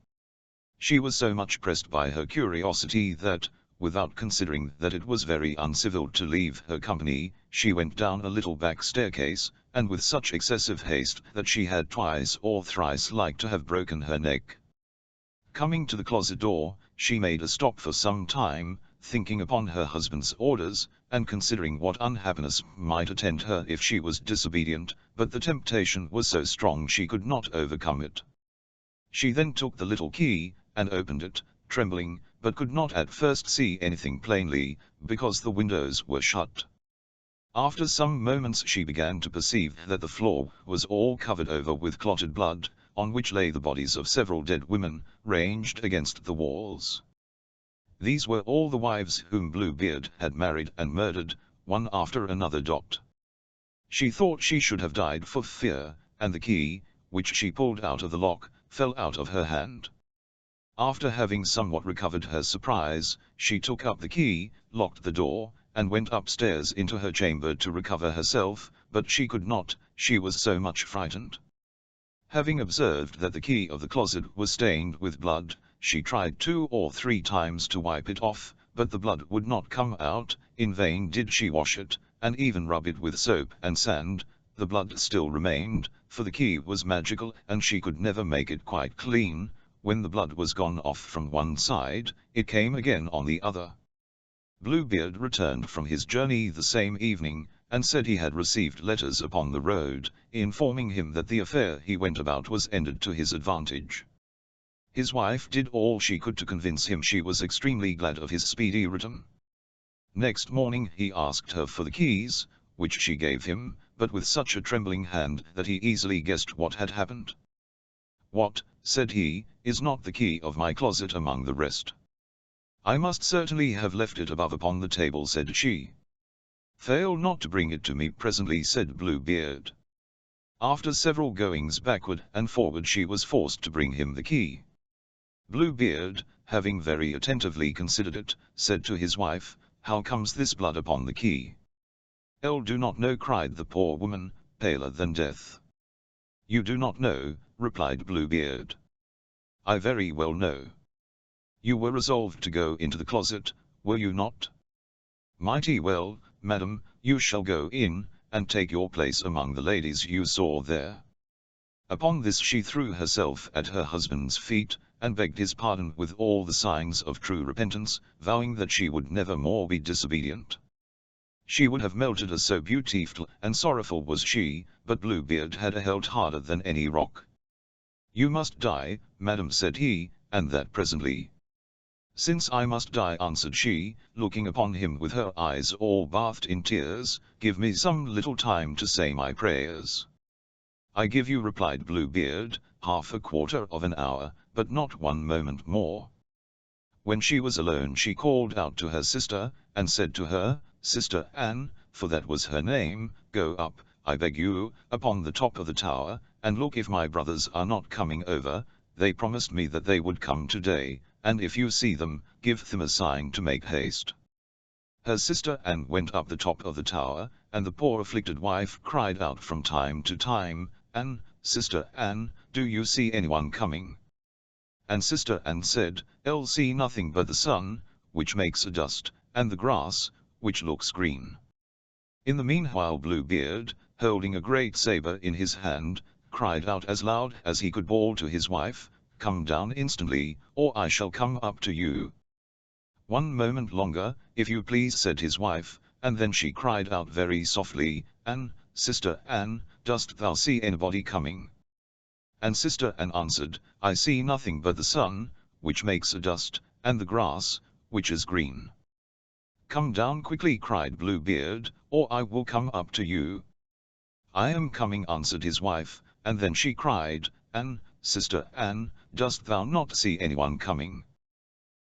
She was so much pressed by her curiosity that, without considering that it was very uncivil to leave her company, she went down a little back staircase, and with such excessive haste that she had twice or thrice like to have broken her neck. Coming to the closet door, she made a stop for some time, thinking upon her husband's orders, and considering what unhappiness might attend her if she was disobedient, but the temptation was so strong she could not overcome it. She then took the little key, and opened it, trembling, but could not at first see anything plainly, because the windows were shut. After some moments she began to perceive that the floor was all covered over with clotted blood, on which lay the bodies of several dead women, ranged against the walls. These were all the wives whom Bluebeard had married and murdered, one after another. She thought she should have died for fear, and the key, which she pulled out of the lock, fell out of her hand. After having somewhat recovered her surprise, she took up the key, locked the door, and went upstairs into her chamber to recover herself, but she could not, she was so much frightened. Having observed that the key of the closet was stained with blood, she tried 2 or 3 times to wipe it off, but the blood would not come out. In vain did she wash it, and even rub it with soap and sand, the blood still remained, for the key was magical and she could never make it quite clean. When the blood was gone off from one side, it came again on the other. Bluebeard returned from his journey the same evening, and said he had received letters upon the road, informing him that the affair he went about was ended to his advantage. His wife did all she could to convince him she was extremely glad of his speedy return. Next morning he asked her for the keys, which she gave him, but with such a trembling hand that he easily guessed what had happened. "What," said he, "is not the key of my closet among the rest?" "I must certainly have left it above upon the table," said she. "Fail not to bring it to me presently," said Bluebeard. After several goings backward and forward she was forced to bring him the key. Bluebeard, having very attentively considered it, said to his wife, "How comes this blood upon the key?" "I do not know," cried the poor woman, paler than death. "You do not know," replied Bluebeard. "I very well know. You were resolved to go into the closet, were you not?" "Mighty well, madam, you shall go in, and take your place among the ladies you saw there." Upon this she threw herself at her husband's feet, and begged his pardon with all the signs of true repentance, vowing that she would never more be disobedient. She would have melted us, so beautiful and sorrowful was she, but Bluebeard had held harder than any rock. "You must die, madam," said he, "and that presently." "Since I must die," answered she, looking upon him with her eyes all bathed in tears, "give me some little time to say my prayers." "I give you," replied Bluebeard, "half a quarter of an hour, but not 1 moment more." When she was alone she called out to her sister, and said to her, "Sister Anne," for that was her name, "go up, I beg you, upon the top of the tower, and look if my brothers are not coming over. They promised me that they would come today, and if you see them, give them a sign to make haste." Her sister Anne went up the top of the tower, and the poor afflicted wife cried out from time to time, "Anne, Sister Anne, do you see anyone coming?" And Sister Anne said, "I'll see nothing but the sun, which makes a dust, and the grass, which looks green." In the meanwhile Bluebeard, holding a great saber in his hand, cried out as loud as he could bawl to his wife, "Come down instantly, or I shall come up to you." "1 moment longer, if you please," said his wife, and then she cried out very softly, "Anne, Sister Anne, dost thou see anybody coming?" And Sister Anne answered, "I see nothing but the sun, which makes a dust, and the grass, which is green." "Come down quickly," cried Bluebeard, "or I will come up to you." "I am coming," answered his wife, and then she cried, "Anne, Sister Anne, dost thou not see anyone coming?"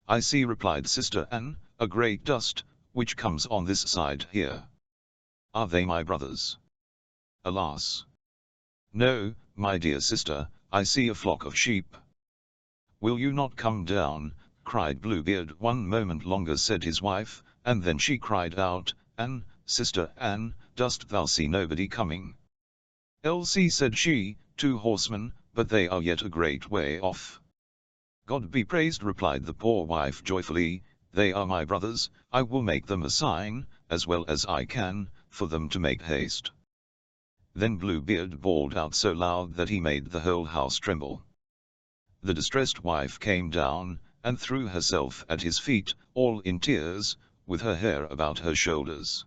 "I see," replied Sister Anne, "a great dust, which comes on this side here." "Are they my brothers?" "Alas! No, my dear sister, I see a flock of sheep." "Will you not come down?" cried Bluebeard. "1 moment longer," said his wife, and then she cried out, "Anne, Sister Anne, dost thou see nobody coming?" "I'll see," said she, "2 horsemen, but they are yet a great way off." "God be praised," replied the poor wife joyfully, "they are my brothers. I will make them a sign, as well as I can, for them to make haste." Then Bluebeard bawled out so loud that he made the whole house tremble. The distressed wife came down, and threw herself at his feet, all in tears, with her hair about her shoulders.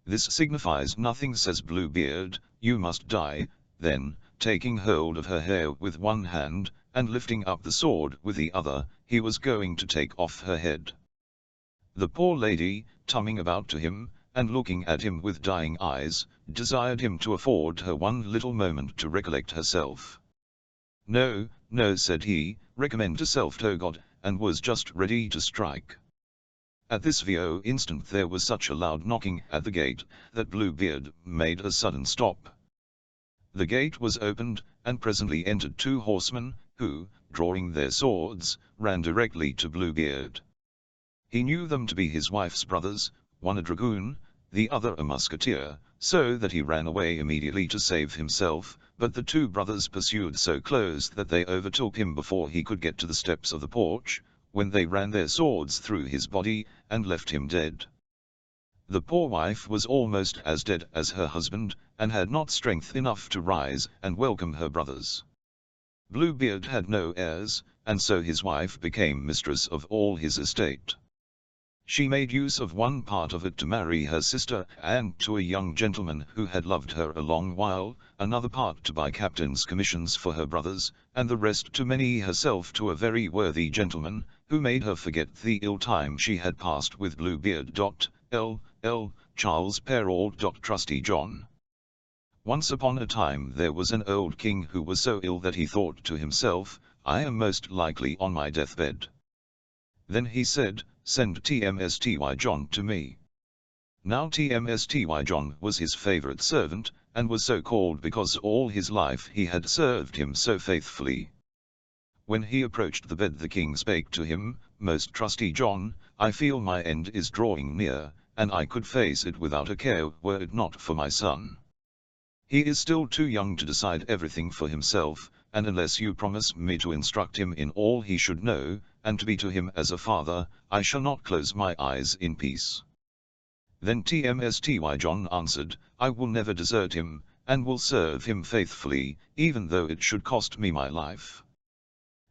"This signifies nothing," says Bluebeard, "you must die." Then, taking hold of her hair with one hand, and lifting up the sword with the other, he was going to take off her head. The poor lady, tumbling about to him, and looking at him with dying eyes, desired him to afford her 1 little moment to recollect herself. "No, no," said he, "recommend yourself to God," and was just ready to strike. At this instant there was such a loud knocking at the gate, that Bluebeard made a sudden stop. The gate was opened, and presently entered two horsemen, who, drawing their swords, ran directly to Bluebeard. He knew them to be his wife's brothers, one a dragoon, the other a musketeer, so that he ran away immediately to save himself, but the two brothers pursued so close that they overtook him before he could get to the steps of the porch, when they ran their swords through his body, and left him dead. The poor wife was almost as dead as her husband, and had not strength enough to rise and welcome her brothers. Bluebeard had no heirs, and so his wife became mistress of all his estate. She made use of one part of it to marry her sister and to a young gentleman who had loved her a long while, another part to buy captains' commissions for her brothers, and the rest to many herself to a very worthy gentleman, who made her forget the ill time she had passed with Bluebeard. LL Charles Perrault. Trusty John. Once upon a time there was an old king who was so ill that he thought to himself, I am most likely on my deathbed. Then he said, send Tmsty John to me. Now Tmsty John was his favorite servant, and was so called because all his life he had served him so faithfully. When he approached the bed the king spake to him, Most trusty John, I feel my end is drawing near, and I could face it without a care were it not for my son. He is still too young to decide everything for himself, and unless you promise me to instruct him in all he should know, and to be to him as a father, I shall not close my eyes in peace. Then Tmsty John answered, I will never desert him, and will serve him faithfully, even though it should cost me my life.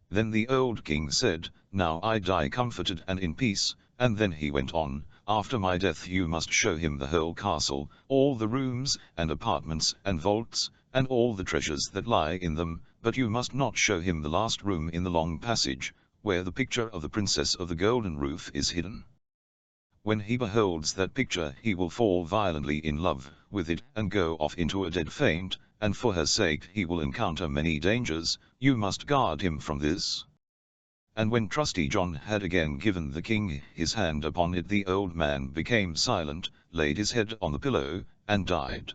Then the old king said, Now I die comforted and in peace, and then he went on, After my death you must show him the whole castle, all the rooms, and apartments, and vaults, and all the treasures that lie in them, but you must not show him the last room in the long passage, where the picture of the princess of the golden roof is hidden. When he beholds that picture he will fall violently in love with it, and go off into a dead faint, and for her sake he will encounter many dangers, you must guard him from this. And when Trusty John had again given the king his hand upon it the old man became silent, laid his head on the pillow, and died.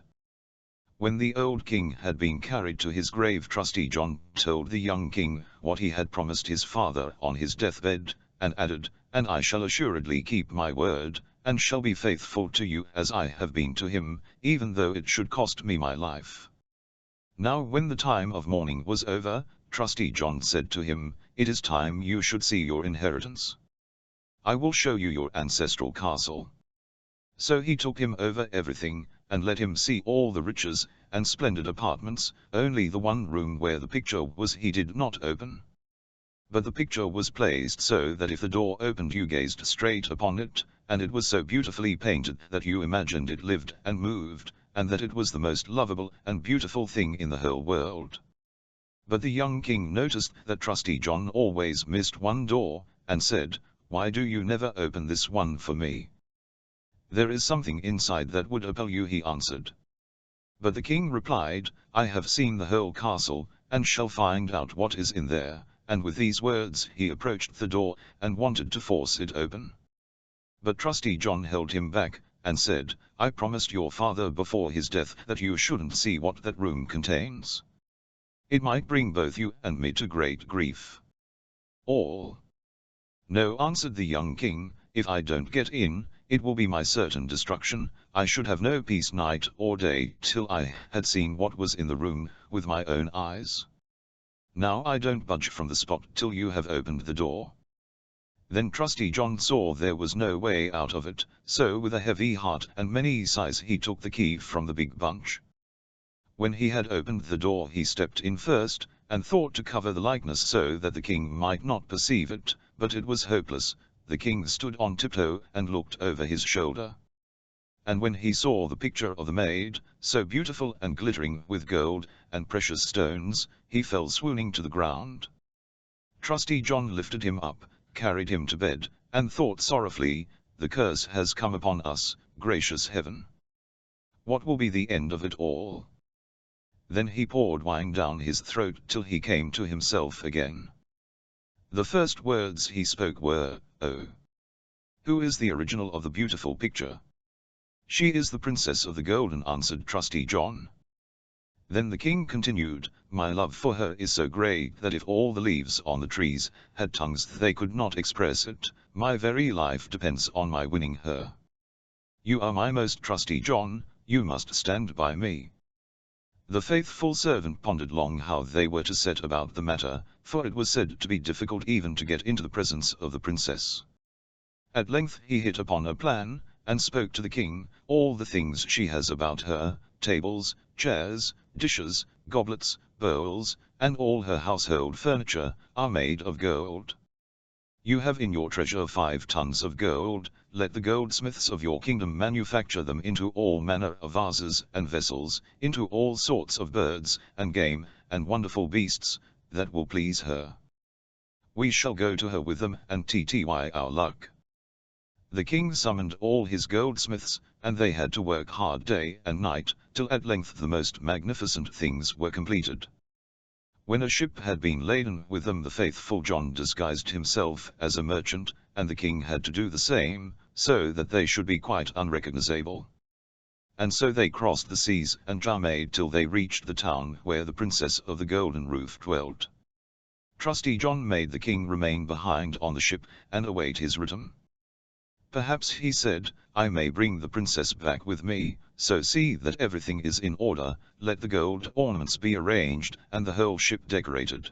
When the old king had been carried to his grave Trusty John told the young king what he had promised his father on his deathbed, and added, And I shall assuredly keep my word, and shall be faithful to you as I have been to him, even though it should cost me my life. Now when the time of mourning was over, Trusty John said to him, It is time you should see your inheritance. I will show you your ancestral castle. So he took him over everything, and let him see all the riches, and splendid apartments, only the one room where the picture was he did not open. But the picture was placed so that if the door opened you gazed straight upon it, and it was so beautifully painted that you imagined it lived and moved, and that it was the most lovable and beautiful thing in the whole world. But the young king noticed that Trusty John always missed one door, and said, Why do you never open this one for me? There is something inside that would appall you, he answered. But the king replied, I have seen the whole castle, and shall find out what is in there, and with these words he approached the door, and wanted to force it open. But Trusty John held him back, and said, I promised your father before his death that you shouldn't see what that room contains. It might bring both you and me to great grief. All. No, answered the young king, if I don't get in, it will be my certain destruction. I should have no peace night or day till I had seen what was in the room with my own eyes. Now I don't budge from the spot till you have opened the door. Then Trusty John saw there was no way out of it, so with a heavy heart and many sighs he took the key from the big bunch. When he had opened the door he stepped in first, and thought to cover the likeness so that the king might not perceive it, but it was hopeless. The king stood on tiptoe and looked over his shoulder. And when he saw the picture of the maid, so beautiful and glittering with gold and precious stones, he fell swooning to the ground. Trusty John lifted him up, carried him to bed, and thought sorrowfully, The curse has come upon us, gracious heaven. What will be the end of it all? Then he poured wine down his throat till he came to himself again. The first words he spoke were, Oh! Who is the original of the beautiful picture? She is the princess of the golden, answered Trusty John. Then the king continued, my love for her is so great that if all the leaves on the trees had tongues they could not express it. My very life depends on my winning her. You are my most trusty John, you must stand by me. The faithful servant pondered long how they were to set about the matter, for it was said to be difficult even to get into the presence of the princess. At length he hit upon a plan, and spoke to the king. All the things she has about her, tables, chairs, dishes, goblets, bowls, and all her household furniture, are made of gold. You have in your treasure 5 tons of gold. Let the goldsmiths of your kingdom manufacture them into all manner of vases and vessels, into all sorts of birds and game and wonderful beasts, that will please her. We shall go to her with them and try our luck. The king summoned all his goldsmiths, and they had to work hard day and night, till at length the most magnificent things were completed. When a ship had been laden with them, the faithful John disguised himself as a merchant, and the king had to do the same, so that they should be quite unrecognizable. And so they crossed the seas and journeyed till they reached the town where the princess of the golden roof dwelt. Trusty John made the king remain behind on the ship, and await his return. Perhaps, he said, I may bring the princess back with me, so see that everything is in order, let the gold ornaments be arranged, and the whole ship decorated.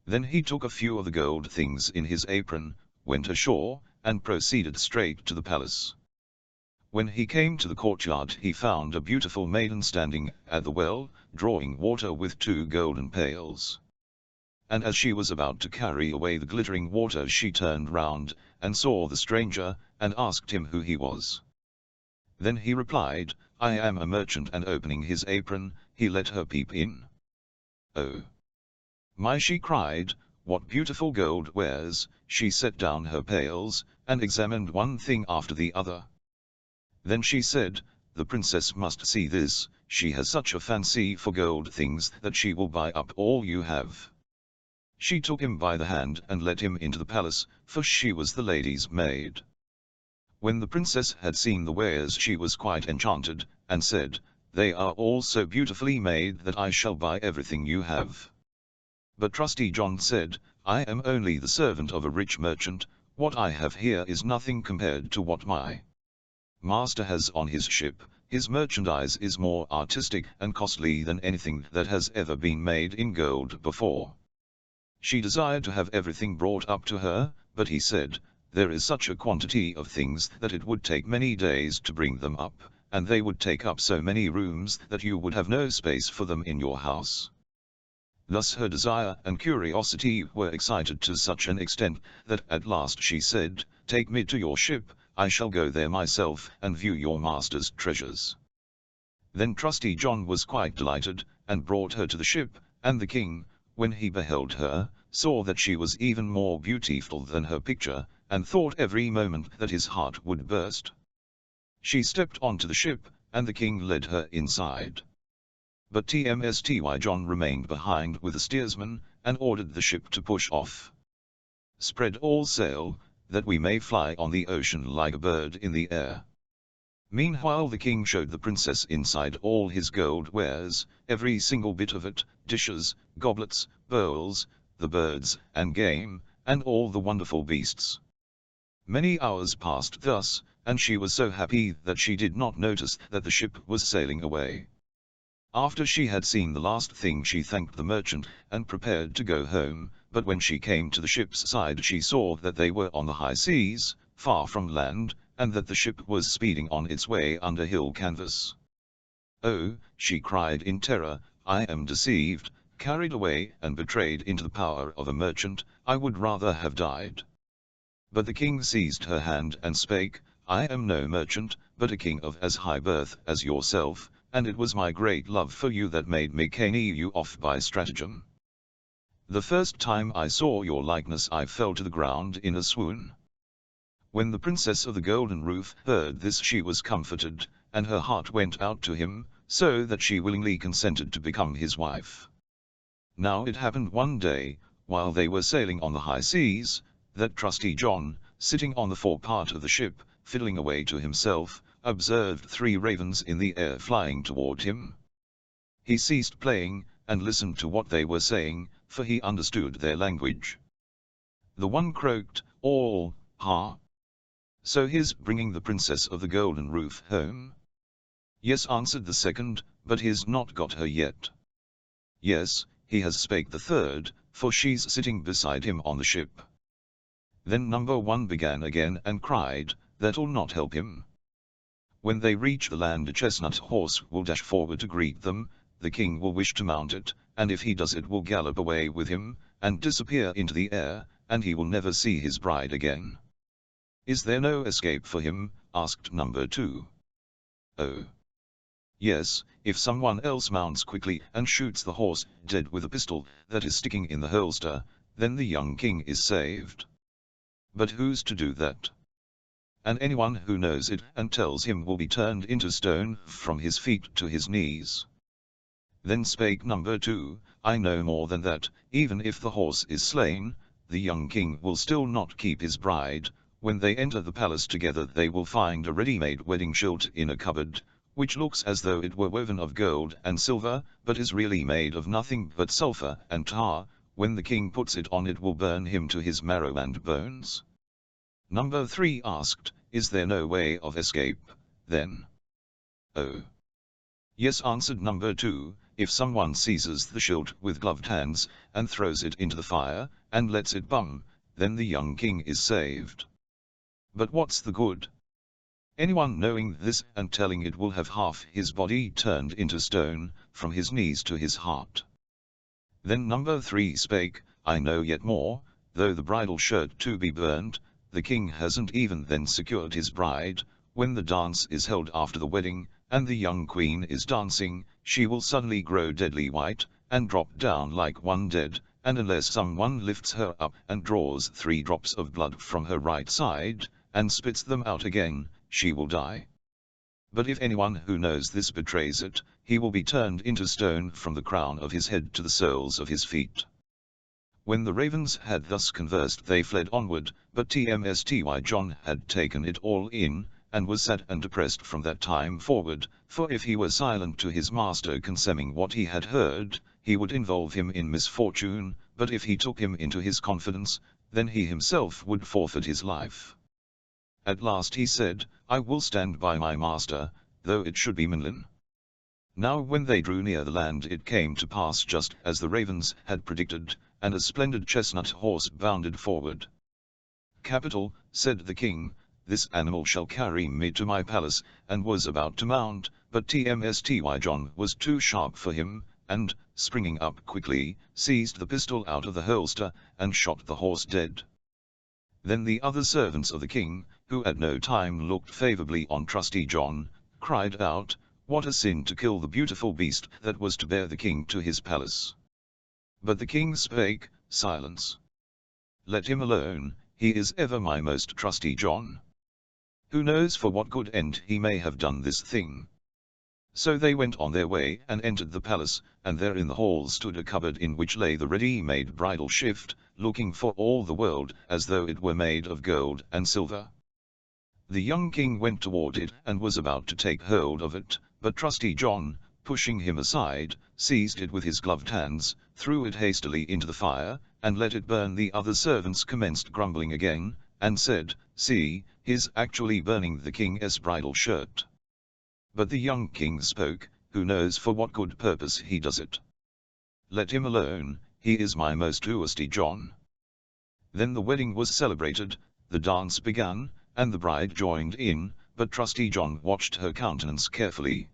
Then he took a few of the gold things in his apron, went ashore, and proceeded straight to the palace. When he came to the courtyard he found a beautiful maiden standing at the well, drawing water with 2 golden pails. And as she was about to carry away the glittering water, she turned round, and saw the stranger, and asked him who he was. Then he replied, I am a merchant, and opening his apron, he let her peep in. Oh! My, she cried, what beautiful gold wares! She set down her pails, and examined one thing after the other. Then she said, the princess must see this, she has such a fancy for gold things that she will buy up all you have. She took him by the hand and led him into the palace, for she was the lady's maid. When the princess had seen the wares she was quite enchanted, and said, they are all so beautifully made that I shall buy everything you have. But Trusty John said, I am only the servant of a rich merchant, what I have here is nothing compared to what my master has on his ship. His merchandise is more artistic and costly than anything that has ever been made in gold before. She desired to have everything brought up to her, but he said, there is such a quantity of things that it would take many days to bring them up, and they would take up so many rooms that you would have no space for them in your house. Thus her desire and curiosity were excited to such an extent, that at last she said, take me to your ship, I shall go there myself and view your master's treasures. Then Trusty John was quite delighted, and brought her to the ship, and the king, when he beheld her, saw that she was even more beautiful than her picture, and thought every moment that his heart would burst. She stepped onto the ship, and the king led her inside. But Trusty John remained behind with the steersman, and ordered the ship to push off. Spread all sail, that we may fly on the ocean like a bird in the air. Meanwhile the king showed the princess inside all his gold wares, every single bit of it, dishes, goblets, bowls, the birds and game, and all the wonderful beasts. Many hours passed thus, and she was so happy that she did not notice that the ship was sailing away. After she had seen the last thing she thanked the merchant, and prepared to go home, but when she came to the ship's side she saw that they were on the high seas, far from land, and that the ship was speeding on its way under hill canvas. Oh, she cried in terror, I am deceived, carried away and betrayed into the power of a merchant, I would rather have died. But the king seized her hand and spake, I am no merchant, but a king of as high birth as yourself, and it was my great love for you that made me carry you off by stratagem. The first time I saw your likeness I fell to the ground in a swoon. When the princess of the golden roof heard this she was comforted, and her heart went out to him, so that she willingly consented to become his wife. Now it happened one day, while they were sailing on the high seas, that Trusty John, sitting on the forepart of the ship, fiddling away to himself, observed 3 ravens in the air flying toward him. He ceased playing, and listened to what they were saying, for he understood their language. The one croaked, "All, ha! So he's bringing the princess of the golden roof home?" "Yes," answered the second, "but he's not got her yet." "Yes, he has," spake the third, "for she's sitting beside him on the ship." Then number 1 began again and cried, "That'll not help him." When they reach the land, a chestnut horse will dash forward to greet them, the king will wish to mount it, and if he does it will gallop away with him, and disappear into the air, and he will never see his bride again. "Is there no escape for him?" asked number 2. "Oh, yes, if someone else mounts quickly and shoots the horse dead with a pistol that is sticking in the holster, then the young king is saved." "But who's to do that?" "And anyone who knows it and tells him will be turned into stone from his feet to his knees." Then spake number 2, "I know more than that, even if the horse is slain, the young king will still not keep his bride. When they enter the palace together they will find a ready-made wedding shirt in a cupboard, which looks as though it were woven of gold and silver, but is really made of nothing but sulfur and tar. When the king puts it on it will burn him to his marrow and bones." Number 3 asked, "Is there no way of escape, then?" "Oh, yes," answered number 2, "if someone seizes the shield with gloved hands, and throws it into the fire, and lets it burn, then the young king is saved." "But what's the good? Anyone knowing this and telling it will have half his body turned into stone, from his knees to his heart." Then number 3 spake, "I know yet more, though the bridal shirt to be burned, the king hasn't even then secured his bride. When the dance is held after the wedding, and the young queen is dancing, she will suddenly grow deadly white, and drop down like one dead, and unless someone lifts her up and draws 3 drops of blood from her right side, and spits them out again, she will die. But if anyone who knows this betrays it, he will be turned into stone from the crown of his head to the soles of his feet." When the ravens had thus conversed they fled onward, but Trusty John had taken it all in, and was sad and depressed from that time forward, for if he were silent to his master concerning what he had heard, he would involve him in misfortune, but if he took him into his confidence, then he himself would forfeit his life. At last he said, "I will stand by my master, though it should be Minlin." Now when they drew near the land it came to pass just as the ravens had predicted, and a splendid chestnut horse bounded forward. "Capital," said the king, "this animal shall carry me to my palace," and was about to mount, but Trusty John was too sharp for him, and, springing up quickly, seized the pistol out of the holster, and shot the horse dead. Then the other servants of the king, who at no time looked favorably on Trusty John, cried out, "What a sin to kill the beautiful beast that was to bear the king to his palace." But the king spake, "Silence! Let him alone, he is ever my most trusty John. Who knows for what good end he may have done this thing?" So they went on their way and entered the palace, and there in the hall stood a cupboard in which lay the ready-made bridal shift, looking for all the world as though it were made of gold and silver. The young king went toward it and was about to take hold of it, but Trusty John, pushing him aside, seized it with his gloved hands, threw it hastily into the fire, and let it burn. The other servants commenced grumbling again, and said, "See, he's actually burning the king's bridal shirt." But the young king spoke, "Who knows for what good purpose he does it? Let him alone, he is my most trusty John." Then the wedding was celebrated, the dance began, and the bride joined in, but Trusty John watched her countenance carefully.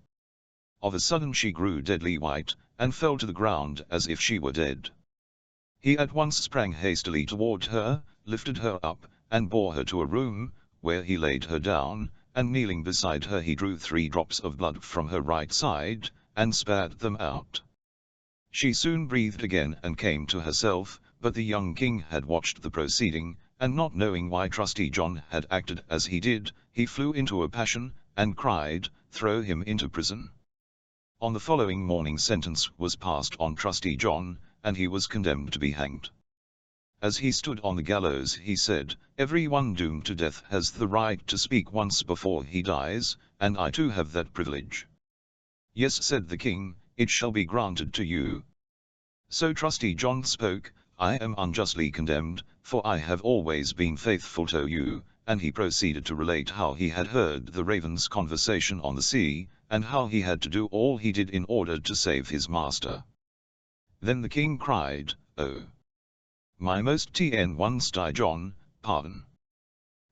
Of a sudden she grew deadly white, and fell to the ground as if she were dead. He at once sprang hastily toward her, lifted her up, and bore her to a room, where he laid her down, and kneeling beside her he drew 3 drops of blood from her right side, and spat them out. She soon breathed again and came to herself, but the young king had watched the proceeding, and not knowing why Trusty John had acted as he did, he flew into a passion, and cried, "Throw him into prison." On the following morning sentence was passed on Trusty John, and he was condemned to be hanged. As he stood on the gallows he said, "Everyone doomed to death has the right to speak once before he dies, and I too have that privilege." "Yes," said the king, "it shall be granted to you." So Trusty John spoke, "I am unjustly condemned, for I have always been faithful to you," and he proceeded to relate how he had heard the ravens' conversation on the sea, and how he had to do all he did in order to save his master. Then the king cried, "Oh, my most one Trusty John, pardon!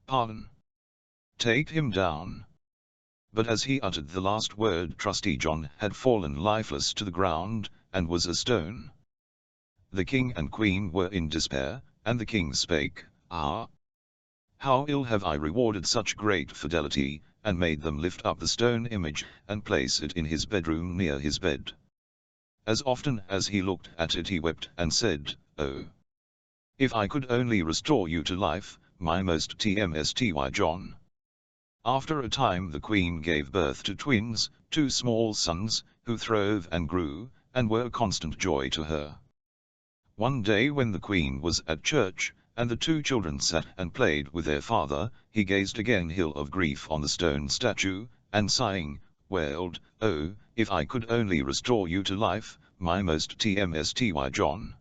Pardon! Take him down!" But as he uttered the last word Trusty John had fallen lifeless to the ground, and was a stone. The king and queen were in despair, and the king spake, "Ah! How ill have I rewarded such great fidelity," and made them lift up the stone image, and place it in his bedroom near his bed. As often as he looked at it he wept and said, "Oh! If I could only restore you to life, my most Trusty John." After a time the queen gave birth to twins, 2 small sons, who throve and grew, and were a constant joy to her. One day when the queen was at church, and the 2 children sat and played with their father, he gazed again hill of grief on the stone statue, and sighing, wailed, "Oh, if I could only restore you to life, my most Trusty John."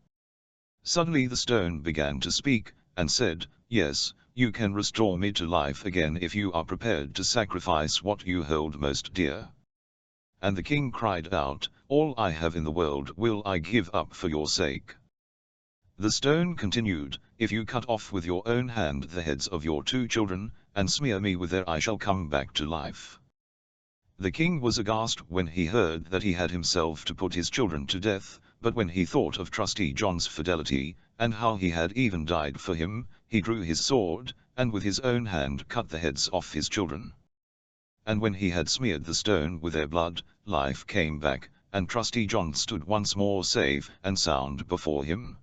Suddenly the stone began to speak, and said, "Yes, you can restore me to life again if you are prepared to sacrifice what you hold most dear." And the king cried out, "All I have in the world will I give up for your sake." The stone continued, "If you cut off with your own hand the heads of your 2 children, and smear me with their I shall come back to life." The king was aghast when he heard that he had himself to put his children to death, but when he thought of Trusty John's fidelity, and how he had even died for him, he drew his sword, and with his own hand cut the heads off his children. And when he had smeared the stone with their blood, life came back, and Trusty John stood once more safe and sound before him.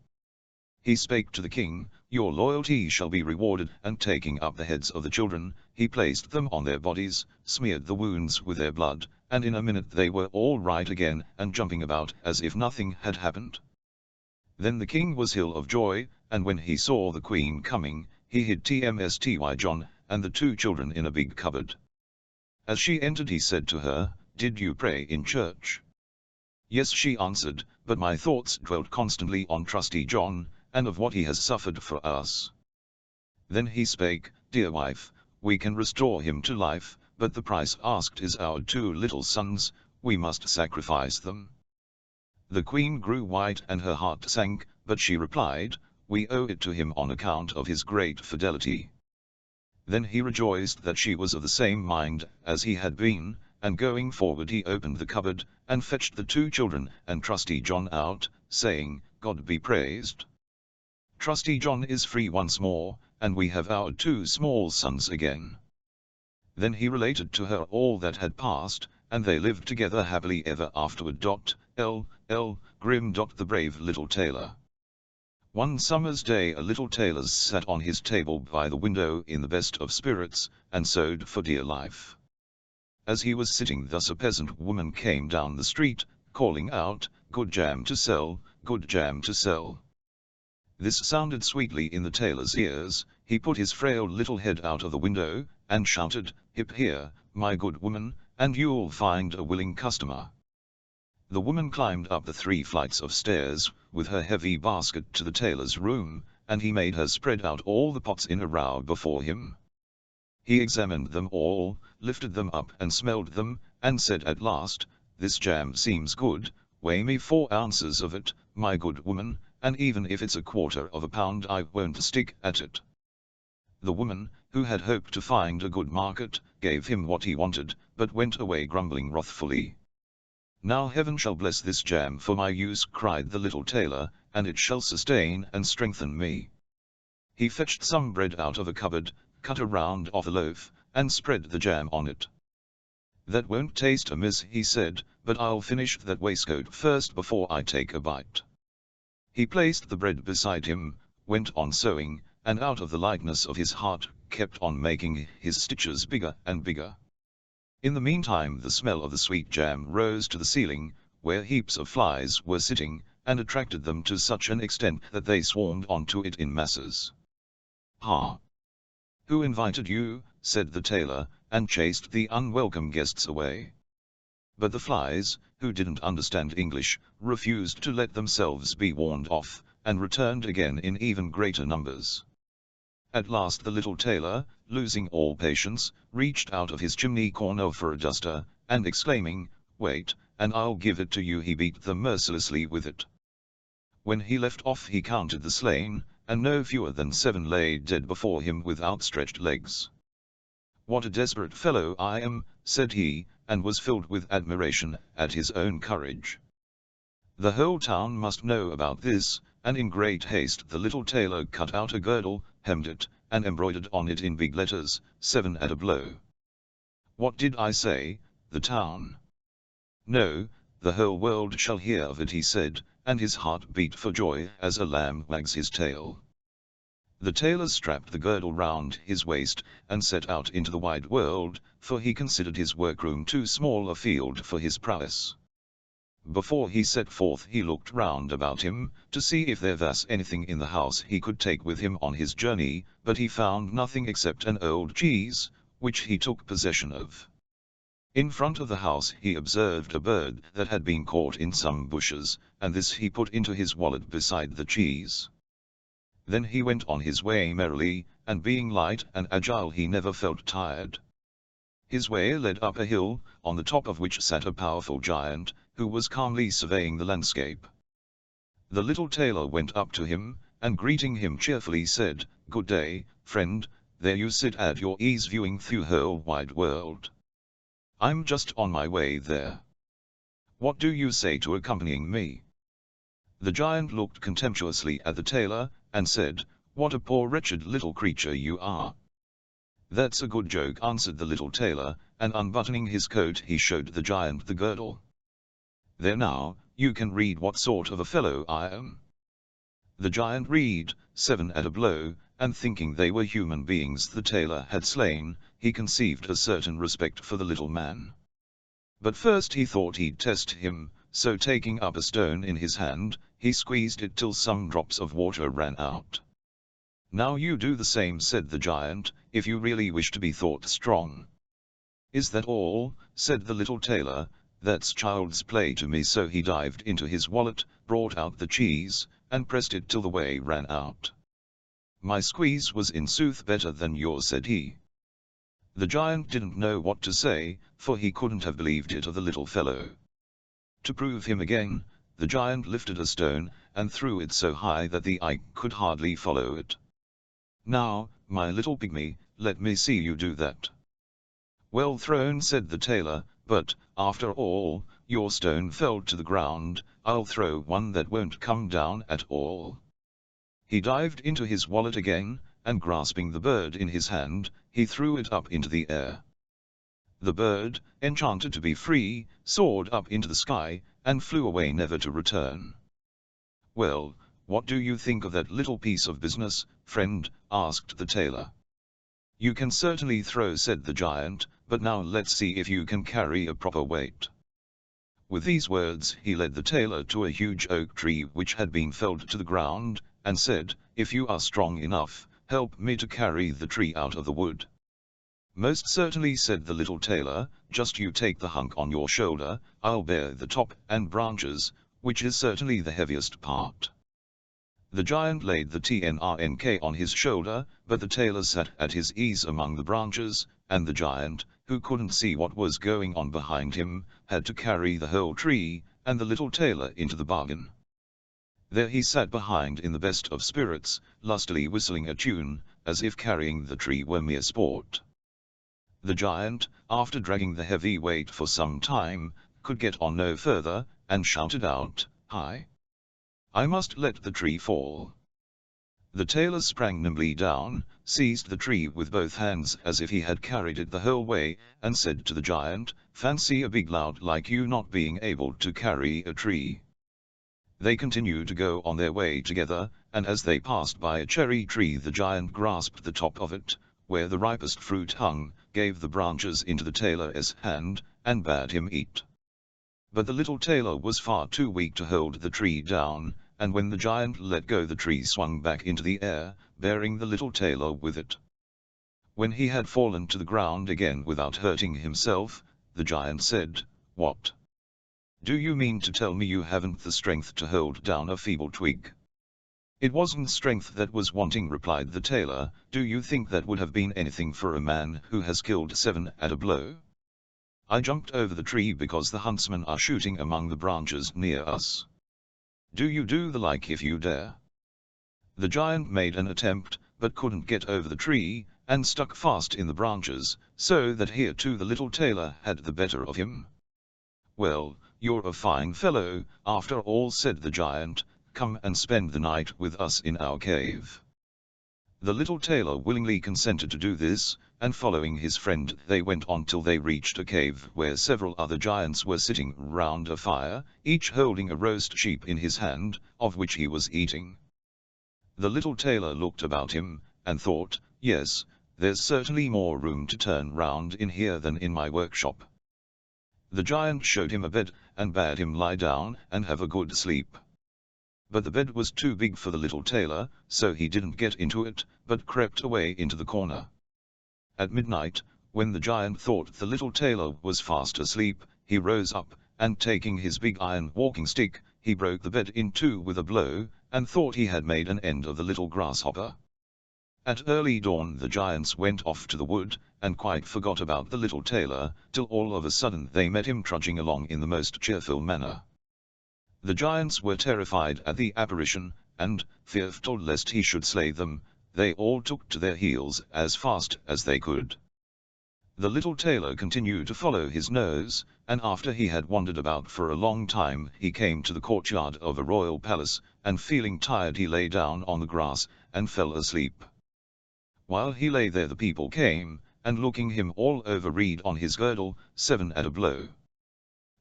He spake to the king, "Your loyalty shall be rewarded," and taking up the heads of the children, he placed them on their bodies, smeared the wounds with their blood, and in a minute they were all right again, and jumping about as if nothing had happened. Then the king was ill of joy, and when he saw the queen coming, he hid Trusty John, and the 2 children in a big cupboard. As she entered he said to her, "Did you pray in church?" "Yes," she answered, "but my thoughts dwelt constantly on Trusty John, and of what he has suffered for us." Then he spake, "Dear wife, we can restore him to life, but the price asked is our 2 little sons, we must sacrifice them." The queen grew white and her heart sank, but she replied, "We owe it to him on account of his great fidelity." Then he rejoiced that she was of the same mind as he had been, and going forward he opened the cupboard, and fetched the 2 children and Trusty John out, saying, "God be praised. Trusty John is free once more, and we have our 2 small sons again." Then he related to her all that had passed, and they lived together happily ever afterward. LL Grimm. The Brave Little Tailor. One summer's day a little tailor sat on his table by the window in the best of spirits, and sewed for dear life. As he was sitting thus a peasant woman came down the street, calling out, "Good jam to sell, good jam to sell." This sounded sweetly in the tailor's ears. He put his frail little head out of the window, and shouted, "Hip here, my good woman, and you'll find a willing customer." The woman climbed up the 3 flights of stairs, with her heavy basket to the tailor's room, and he made her spread out all the pots in a row before him. He examined them all, lifted them up and smelled them, and said at last, "This jam seems good, weigh me 4 ounces of it, my good woman, and even if it's a quarter of a pound I won't stick at it." The woman, who had hoped to find a good market, gave him what he wanted, but went away grumbling wrathfully. "Now heaven shall bless this jam for my use," cried the little tailor, "and it shall sustain and strengthen me." He fetched some bread out of a cupboard, cut a round off a loaf, and spread the jam on it. "That won't taste amiss," he said, "but I'll finish that waistcoat first before I take a bite." He placed the bread beside him, went on sewing, and out of the lightness of his heart, kept on making his stitches bigger and bigger. In the meantime the smell of the sweet jam rose to the ceiling, where heaps of flies were sitting, and attracted them to such an extent that they swarmed onto it in masses. "Ha! Who invited you?" said the tailor, and chased the unwelcome guests away. But the flies, who didn't understand English, refused to let themselves be warned off, and returned again in even greater numbers. At last the little tailor, losing all patience, reached out of his chimney corner for a duster, and exclaiming, "Wait, and I'll give it to you," he beat them mercilessly with it. When he left off he counted the slain, and no fewer than 7 lay dead before him with outstretched legs. "What a desperate fellow I am," said he, and was filled with admiration at his own courage. The whole town must know about this, and in great haste the little tailor cut out a girdle, hemmed it, and embroidered on it in big letters, 7 at a blow. "What did I say? The town? No, the whole world shall hear of it," he said, and his heart beat for joy as a lamb wags his tail. The tailor strapped the girdle round his waist, and set out into the wide world, for he considered his workroom too small a field for his prowess. Before he set forth he looked round about him, to see if there was anything in the house he could take with him on his journey, but he found nothing except an old cheese, which he took possession of. In front of the house he observed a bird that had been caught in some bushes, and this he put into his wallet beside the cheese. Then he went on his way merrily, and being light and agile he never felt tired. His way led up a hill, on the top of which sat a powerful giant, who was calmly surveying the landscape. The little tailor went up to him, and greeting him cheerfully said, "Good day, friend, there you sit at your ease viewing through the whole wide world. I'm just on my way there. What do you say to accompanying me?" The giant looked contemptuously at the tailor, and said, "What a poor wretched little creature you are." "That's a good joke," answered the little tailor, and unbuttoning his coat he showed the giant the girdle. "There now, you can read what sort of a fellow I am." The giant read, 7 at a blow, and thinking they were human beings the tailor had slain, he conceived a certain respect for the little man. But first he thought he'd test him, so taking up a stone in his hand, he squeezed it till some drops of water ran out. "Now you do the same," said the giant, "if you really wish to be thought strong." "Is that all?" said the little tailor, "that's child's play to me." So he dived into his wallet, brought out the cheese, and pressed it till the whey ran out. "My squeeze was in sooth better than yours," said he. The giant didn't know what to say, for he couldn't have believed it of the little fellow. To prove him again, the giant lifted a stone, and threw it so high that the eye could hardly follow it. "Now, my little pygmy, let me see you do that." "Well thrown," said the tailor, "but, after all, your stone fell to the ground. I'll throw one that won't come down at all." He dived into his wallet again, and grasping the bird in his hand, he threw it up into the air. The bird, enchanted to be free, soared up into the sky, and flew away never to return. "Well, what do you think of that little piece of business, friend?" asked the tailor. "You can certainly throw," said the giant, "but now let's see if you can carry a proper weight." With these words he led the tailor to a huge oak tree which had been felled to the ground, and said, "If you are strong enough, help me to carry the tree out of the wood." "Most certainly," said the little tailor, "just you take the hunk on your shoulder, I'll bear the top and branches, which is certainly the heaviest part." The giant laid the trunk on his shoulder, but the tailor sat at his ease among the branches, and the giant, who couldn't see what was going on behind him, had to carry the whole tree, and the little tailor into the bargain. There he sat behind in the best of spirits, lustily whistling a tune, as if carrying the tree were mere sport. The giant, after dragging the heavy weight for some time, could get on no further, and shouted out, "Hi! I must let the tree fall." The tailor sprang nimbly down, seized the tree with both hands as if he had carried it the whole way, and said to the giant, "Fancy a big lout like you not being able to carry a tree." They continued to go on their way together, and as they passed by a cherry tree the giant grasped the top of it, where the ripest fruit hung, gave the branches into the tailor's hand, and bade him eat. But the little tailor was far too weak to hold the tree down, and when the giant let go, the tree swung back into the air, bearing the little tailor with it. When he had fallen to the ground again without hurting himself, the giant said, "What? Do you mean to tell me you haven't the strength to hold down a feeble twig?" "It wasn't strength that was wanting," replied the tailor. "Do you think that would have been anything for a man who has killed 7 at a blow? I jumped over the tree because the huntsmen are shooting among the branches near us. Do you do the like if you dare?" The giant made an attempt, but couldn't get over the tree, and stuck fast in the branches, so that here too the little tailor had the better of him. "Well, you're a fine fellow, after all," said the giant. "Come and spend the night with us in our cave." The little tailor willingly consented to do this, and following his friend they went on till they reached a cave where several other giants were sitting round a fire, each holding a roast sheep in his hand, of which he was eating. The little tailor looked about him, and thought, "Yes, there's certainly more room to turn round in here than in my workshop." The giant showed him a bed, and bade him lie down and have a good sleep. But the bed was too big for the little tailor, so he didn't get into it, but crept away into the corner. At midnight, when the giant thought the little tailor was fast asleep, he rose up, and taking his big iron walking stick, he broke the bed in two with a blow, and thought he had made an end of the little grasshopper. At early dawn the giants went off to the wood, and quite forgot about the little tailor, till all of a sudden they met him trudging along in the most cheerful manner. The giants were terrified at the apparition, and, fearful lest he should slay them, they all took to their heels as fast as they could. The little tailor continued to follow his nose, and after he had wandered about for a long time he came to the courtyard of a royal palace, and feeling tired he lay down on the grass, and fell asleep. While he lay there the people came, and looking him all over read on his girdle, 7 at a blow.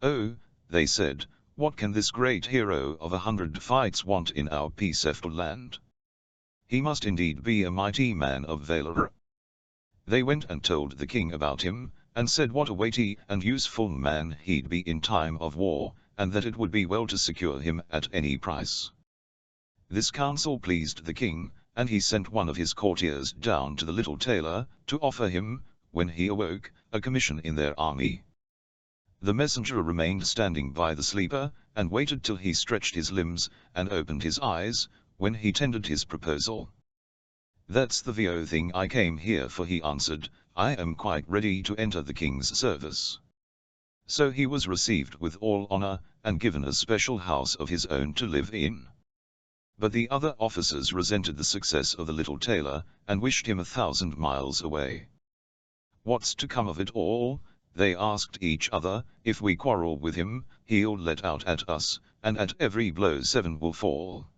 "Oh," they said, "what can this great hero of 100 fights want in our peaceful land? He must indeed be a mighty man of valor." They went and told the king about him, and said what a weighty and useful man he'd be in time of war, and that it would be well to secure him at any price. This counsel pleased the king, and he sent one of his courtiers down to the little tailor, to offer him, when he awoke, a commission in their army. The messenger remained standing by the sleeper, and waited till he stretched his limbs, and opened his eyes, when he tendered his proposal. "That's the vo thing I came here for," he answered. "I am quite ready to enter the king's service." So he was received with all honor, and given a special house of his own to live in. But the other officers resented the success of the little tailor, and wished him 1,000 miles away. "What's to come of it all?" they asked each other. "If we quarrel with him, he'll let out at us, and at every blow 7 will fall.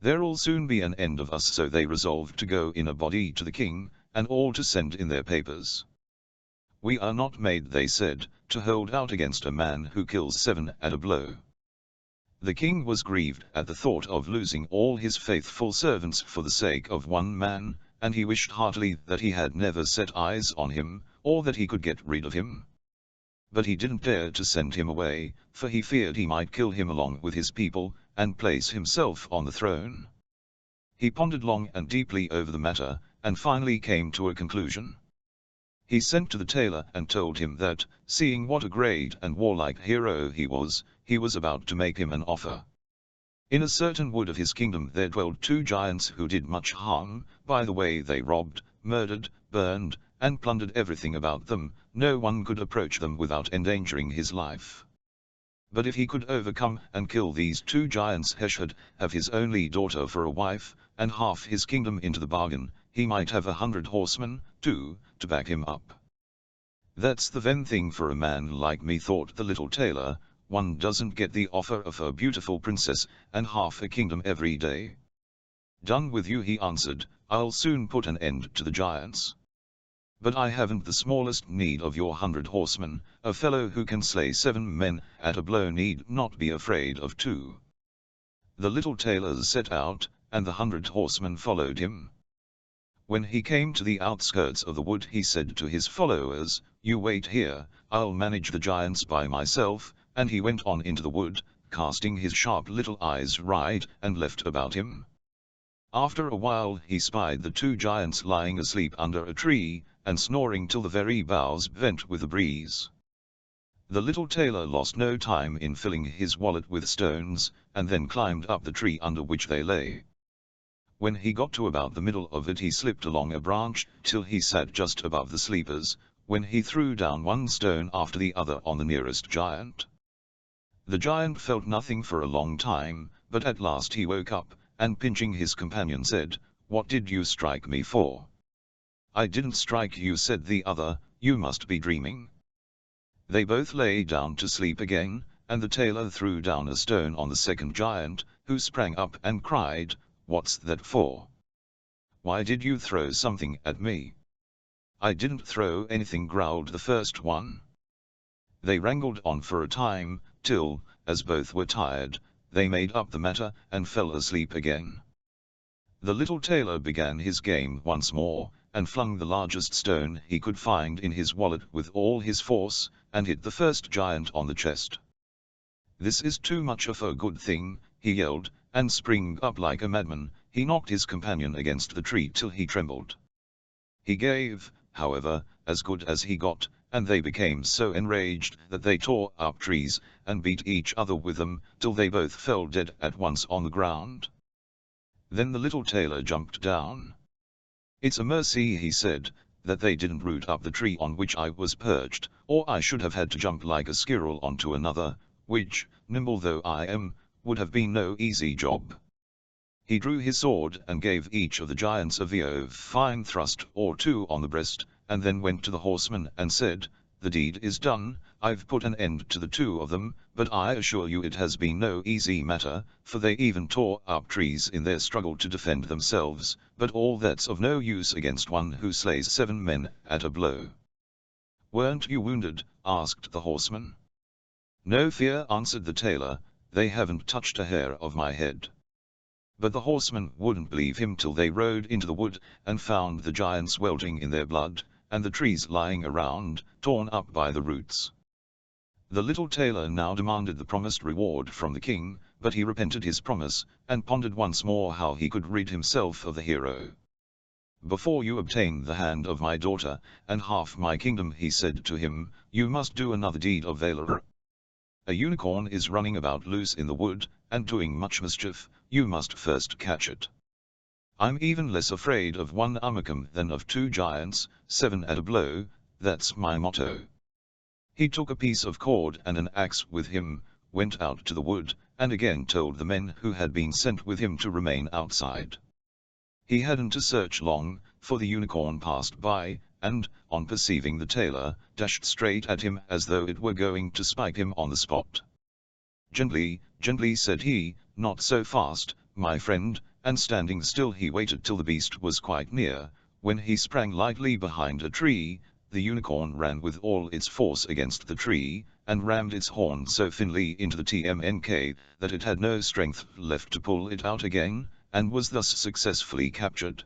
There'll soon be an end of us." So they resolved to go in a body to the king, and all to send in their papers. "We are not made," they said, "to hold out against a man who kills 7 at a blow." The king was grieved at the thought of losing all his faithful servants for the sake of one man, and he wished heartily that he had never set eyes on him, or that he could get rid of him. But he didn't dare to send him away, for he feared he might kill him along with his people, and place himself on the throne. He pondered long and deeply over the matter, and finally came to a conclusion. He sent to the tailor and told him that, seeing what a great and warlike hero he was about to make him an offer. In a certain wood of his kingdom there dwelled 2 giants who did much harm. By the way they robbed, murdered, burned, and plundered everything about them. No one could approach them without endangering his life. But if he could overcome and kill these 2 giants, he should have his only daughter for a wife, and half his kingdom into the bargain. He might have 100 horsemen, too, to back him up. "That's the ven thing for a man like me," thought the little tailor. "One doesn't get the offer of a beautiful princess, and half a kingdom every day." "Done with you," he answered. "I'll soon put an end to the giants. But I haven't the smallest need of your 100 horsemen. A fellow who can slay 7 men at a blow need not be afraid of 2. The little tailor set out, and the 100 horsemen followed him. When he came to the outskirts of the wood he said to his followers, "You wait here, I'll manage the giants by myself, and he went on into the wood, casting his sharp little eyes right and left about him. After a while he spied the two giants lying asleep under a tree, and snoring till the very boughs bent with the breeze. The little tailor lost no time in filling his wallet with stones, and then climbed up the tree under which they lay. When he got to about the middle of it he slipped along a branch till he sat just above the sleepers, when he threw down one stone after the other on the nearest giant. The giant felt nothing for a long time, but at last he woke up, and pinching his companion said, "What did you strike me for?" "I didn't strike you," said the other, "you must be dreaming." They both lay down to sleep again, and the tailor threw down a stone on the second giant, who sprang up and cried, "What's that for? Why did you throw something at me?" "I didn't throw anything," growled the first one. They wrangled on for a time, till, as both were tired, they made up the matter and fell asleep again. The little tailor began his game once more, and flung the largest stone he could find in his wallet with all his force, and hit the first giant on the chest. "This is too much of a good thing," he yelled, and springing up like a madman, he knocked his companion against the tree till he trembled. He gave, however, as good as he got, and they became so enraged that they tore up trees, and beat each other with them, till they both fell dead at once on the ground. Then the little tailor jumped down. "It's a mercy," he said, "that they didn't root up the tree on which I was perched, or I should have had to jump like a squirrel onto another, which, nimble though I am, would have been no easy job." He drew his sword and gave each of the giants a fine thrust or two on the breast, and then went to the horseman and said, "The deed is done, I've put an end to the two of them, but I assure you it has been no easy matter, for they even tore up trees in their struggle to defend themselves, but all that's of no use against one who slays 7 men at a blow." "Weren't you wounded?" asked the horseman. "No fear," answered the tailor, "they haven't touched a hair of my head." But the horseman wouldn't believe him till they rode into the wood, and found the giants weltering in their blood, and the trees lying around, torn up by the roots. The little tailor now demanded the promised reward from the king, but he repented his promise, and pondered once more how he could rid himself of the hero. "Before you obtain the hand of my daughter, and half my kingdom," he said to him, "you must do another deed of valor. A unicorn is running about loose in the wood, and doing much mischief, you must first catch it. I'm even less afraid of one umacum than of 2 giants, 7 at a blow, that's my motto." He took a piece of cord and an axe with him, went out to the wood, and again told the men who had been sent with him to remain outside. He hadn't to search long, for the unicorn passed by, and, on perceiving the tailor, dashed straight at him as though it were going to spike him on the spot. "Gently, gently," said he, "not so fast, my friend," and standing still he waited till the beast was quite near, when he sprang lightly behind a tree. The unicorn ran with all its force against the tree, and rammed its horn so finely into the trunk that it had no strength left to pull it out again, and was thus successfully captured.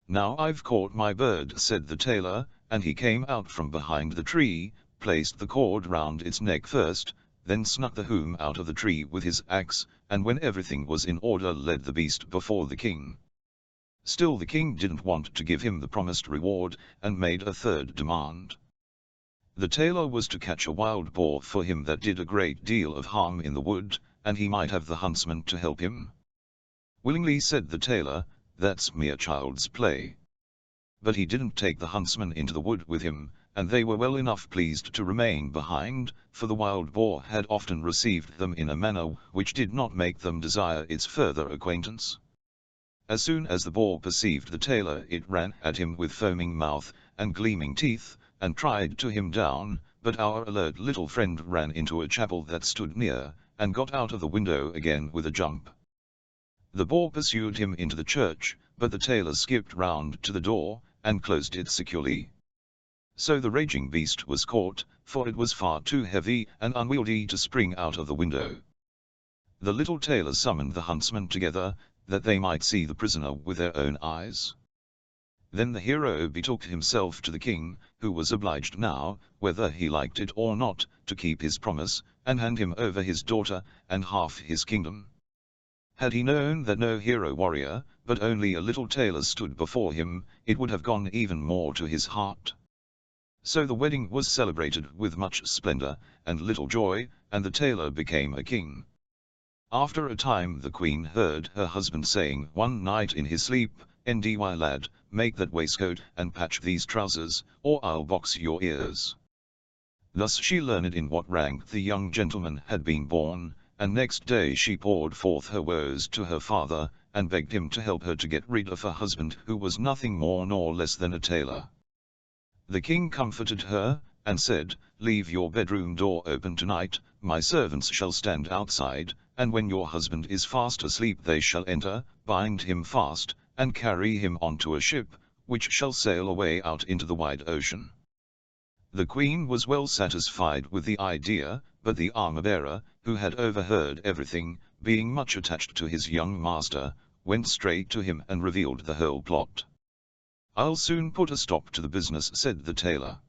"Now I've caught my bird," said the tailor, and he came out from behind the tree, placed the cord round its neck first, then snuck the whom out of the tree with his axe, and when everything was in order led the beast before the king. Still the king didn't want to give him the promised reward, and made a third demand. The tailor was to catch a wild boar for him that did a great deal of harm in the wood, and he might have the huntsman to help him. "Willingly," said the tailor, "that's mere child's play." But he didn't take the huntsman into the wood with him, and they were well enough pleased to remain behind, for the wild boar had often received them in a manner which did not make them desire its further acquaintance. As soon as the boar perceived the tailor it ran at him with foaming mouth and gleaming teeth, and tried to him down, but our alert little friend ran into a chapel that stood near, and got out of the window again with a jump. The boar pursued him into the church, but the tailor skipped round to the door, and closed it securely. So the raging beast was caught, for it was far too heavy and unwieldy to spring out of the window. The little tailor summoned the huntsmen together, that they might see the prisoner with their own eyes. Then the hero betook himself to the king, who was obliged now, whether he liked it or not, to keep his promise, and hand him over his daughter, and half his kingdom. Had he known that no hero warrior, but only a little tailor stood before him, it would have gone even more to his heart. So the wedding was celebrated with much splendor, and little joy, and the tailor became a king. After a time the queen heard her husband saying one night in his sleep, "Ndy lad, make that waistcoat, and patch these trousers, or I'll box your ears." Thus she learned in what rank the young gentleman had been born, and next day she poured forth her woes to her father, and begged him to help her to get rid of a husband who was nothing more nor less than a tailor. The king comforted her, and said, "Leave your bedroom door open tonight, my servants shall stand outside, and when your husband is fast asleep they shall enter, bind him fast, and carry him onto a ship, which shall sail away out into the wide ocean." The queen was well satisfied with the idea, but the armor-bearer, who had overheard everything, being much attached to his young master, went straight to him and revealed the whole plot. "I'll soon put a stop to the business," said the tailor.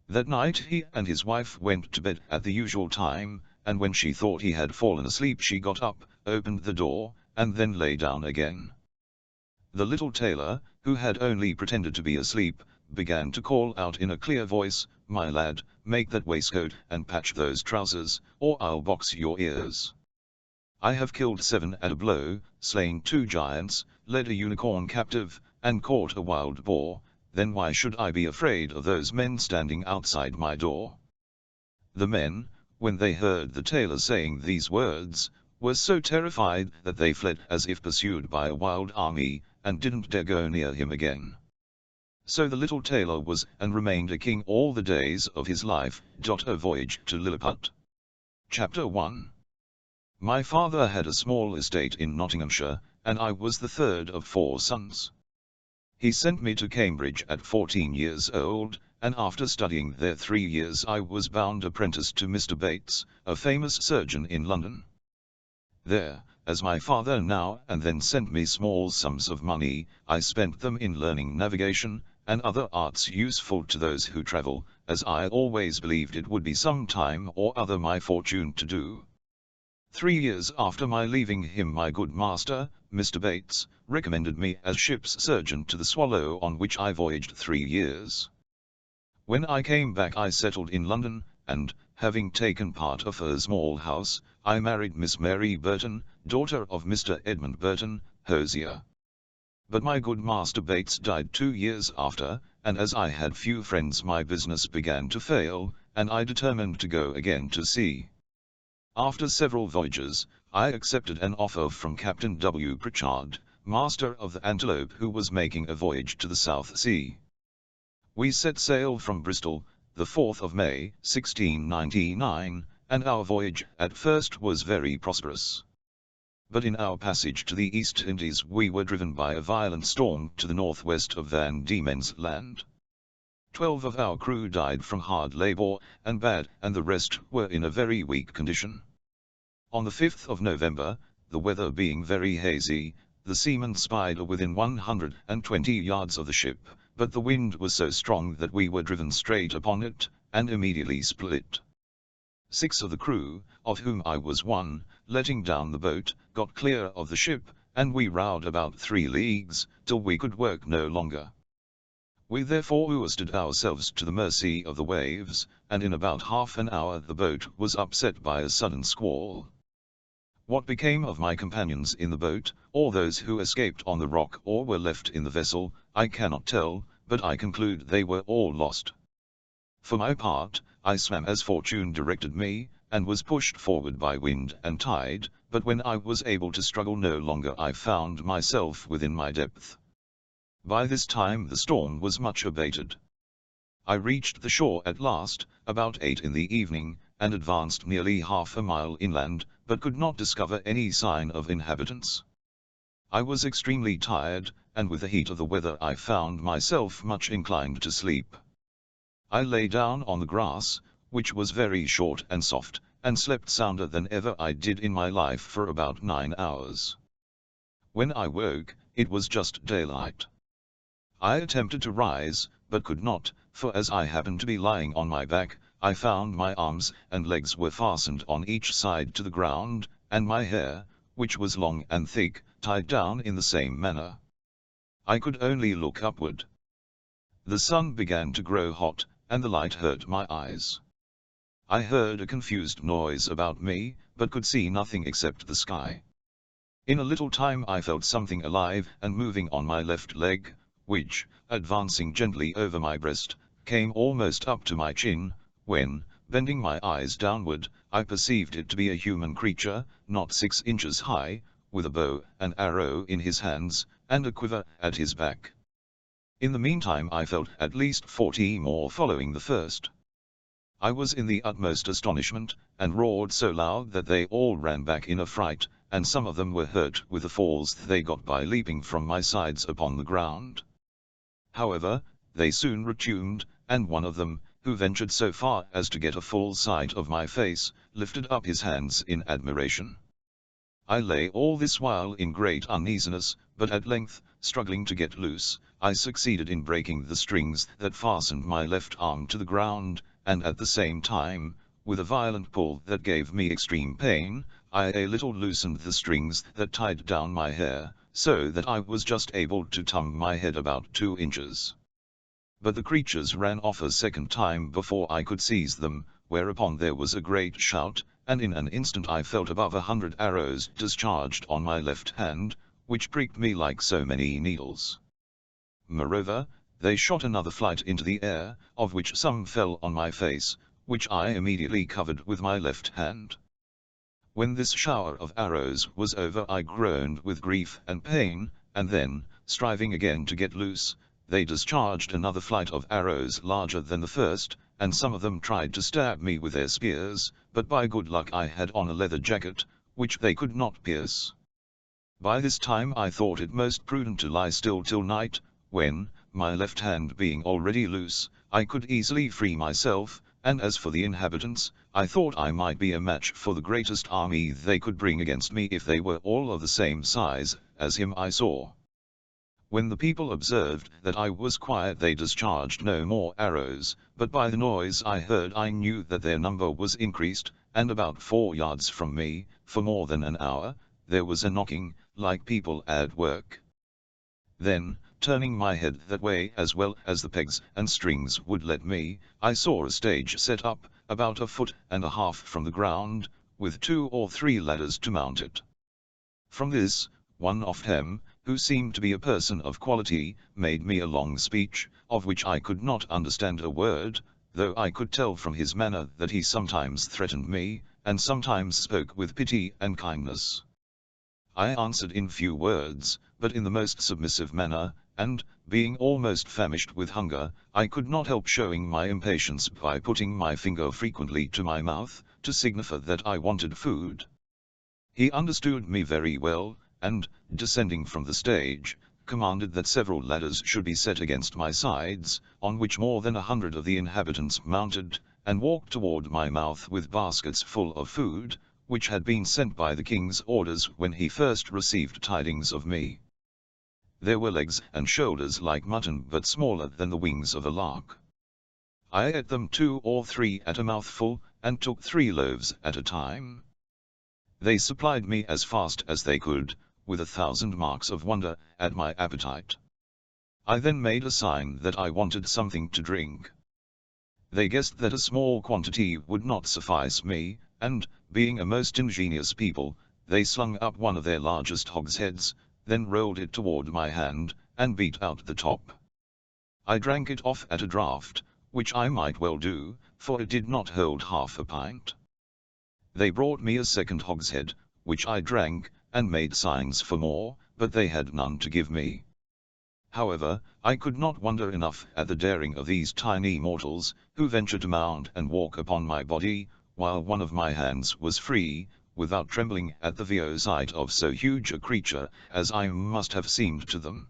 That night he and his wife went to bed at the usual time, and when she thought he had fallen asleep she got up, opened the door, and then lay down again. The little tailor, who had only pretended to be asleep, began to call out in a clear voice, "My lad, make that waistcoat, and patch those trousers, or I'll box your ears. I have killed 7 at a blow, slain 2 giants, led a unicorn captive, and caught a wild boar, then why should I be afraid of those men standing outside my door?" The men, when they heard the tailor saying these words, were so terrified that they fled as if pursued by a wild army, and didn't dare go near him again. So the little tailor was and remained a king all the days of his life. A voyage to Lilliput. Chapter 1. My father had a small estate in Nottinghamshire, and I was the third of 4 sons. He sent me to Cambridge at 14 years old, and after studying there 3 years I was bound apprentice to Mr. Bates, a famous surgeon in London. There, as my father now and then sent me small sums of money, I spent them in learning navigation, and other arts useful to those who travel, as I always believed it would be some time or other my fortune to do. 3 years after my leaving him my good master, Mr. Bates, recommended me as ship's surgeon to the Swallow, on which I voyaged 3 years. When I came back I settled in London, and, having taken part of a small house, I married Miss Mary Burton, daughter of Mr. Edmund Burton, hosier. But my good master Bates died 2 years after, and as I had few friends my business began to fail, and I determined to go again to sea. After several voyages, I accepted an offer from Captain W. Pritchard, master of the Antelope, who was making a voyage to the South Sea. We set sail from Bristol, the 4th of May, 1699, and our voyage at first was very prosperous. But in our passage to the East Indies we were driven by a violent storm to the northwest of Van Diemen's Land. 12 of our crew died from hard labor and bad, and the rest were in a very weak condition. On the 5th of November, the weather being very hazy, the seamen spied within 120 yards of the ship, but the wind was so strong that we were driven straight upon it, and immediately split. 6 of the crew, of whom I was one, letting down the boat, got clear of the ship, and we rowed about 3 leagues, till we could work no longer. We therefore hoisted ourselves to the mercy of the waves, and in about half an hour the boat was upset by a sudden squall. What became of my companions in the boat, or those who escaped on the rock or were left in the vessel, I cannot tell, but I conclude they were all lost. For my part, I swam as fortune directed me, and was pushed forward by wind and tide, but when I was able to struggle no longer I found myself within my depth. By this time the storm was much abated. I reached the shore at last, about 8 in the evening, and advanced nearly half a mile inland, but could not discover any sign of inhabitants. I was extremely tired, and with the heat of the weather I found myself much inclined to sleep. I lay down on the grass, which was very short and soft, and slept sounder than ever I did in my life for about 9 hours. When I woke, it was just daylight. I attempted to rise, but could not, for as I happened to be lying on my back, I found my arms and legs were fastened on each side to the ground, and my hair, which was long and thick, tied down in the same manner. I could only look upward. The sun began to grow hot, and the light hurt my eyes. I heard a confused noise about me, but could see nothing except the sky. In a little time I felt something alive and moving on my left leg, which, advancing gently over my breast, came almost up to my chin, when, bending my eyes downward, I perceived it to be a human creature, not 6 inches high, with a bow and arrow in his hands, and a quiver at his back. In the meantime I felt at least 40 more following the first. I was in the utmost astonishment, and roared so loud that they all ran back in a fright, and some of them were hurt with the falls they got by leaping from my sides upon the ground. However, they soon retuned, and one of them, who ventured so far as to get a full sight of my face, lifted up his hands in admiration. I lay all this while in great uneasiness, but at length, struggling to get loose, I succeeded in breaking the strings that fastened my left arm to the ground, and at the same time, with a violent pull that gave me extreme pain, I a little loosened the strings that tied down my hair, so that I was just able to turn my head about 2 inches. But the creatures ran off a second time before I could seize them, whereupon there was a great shout, and in an instant I felt above 100 arrows discharged on my left hand, which pricked me like so many needles. Moreover, they shot another flight into the air, of which some fell on my face, which I immediately covered with my left hand. When this shower of arrows was over I groaned with grief and pain, and then, striving again to get loose, they discharged another flight of arrows larger than the first, and some of them tried to stab me with their spears, but by good luck I had on a leather jacket, which they could not pierce. By this time I thought it most prudent to lie still till night, when, my left hand being already loose, I could easily free myself, and as for the inhabitants, I thought I might be a match for the greatest army they could bring against me if they were all of the same size as him I saw. When the people observed that I was quiet they discharged no more arrows, but by the noise I heard I knew that their number was increased, and about 4 yards from me, for more than an hour, there was a knocking, like people at work. Then, turning my head that way as well as the pegs and strings would let me, I saw a stage set up, about 1.5 feet from the ground, with 2 or 3 ladders to mount it. From this, one of them, who seemed to be a person of quality, made me a long speech, of which I could not understand a word, though I could tell from his manner that he sometimes threatened me, and sometimes spoke with pity and kindness. I answered in few words, but in the most submissive manner, and, being almost famished with hunger, I could not help showing my impatience by putting my finger frequently to my mouth, to signify that I wanted food. He understood me very well, and, descending from the stage, commanded that several ladders should be set against my sides, on which more than 100 of the inhabitants mounted, and walked toward my mouth with baskets full of food, which had been sent by the king's orders when he first received tidings of me. There were legs and shoulders like mutton but smaller than the wings of a lark. I ate them 2 or 3 at a mouthful, and took 3 loaves at a time. They supplied me as fast as they could, with 1,000 marks of wonder at my appetite. I then made a sign that I wanted something to drink. They guessed that a small quantity would not suffice me, and, being a most ingenious people, they slung up one of their largest hogsheads, then rolled it toward my hand, and beat out the top. I drank it off at a draught, which I might well do, for it did not hold half a pint. They brought me a second hogshead, which I drank, and made signs for more, but they had none to give me. However, I could not wonder enough at the daring of these tiny mortals, who ventured to mount and walk upon my body, while one of my hands was free, without trembling at the sight of so huge a creature, as I must have seemed to them.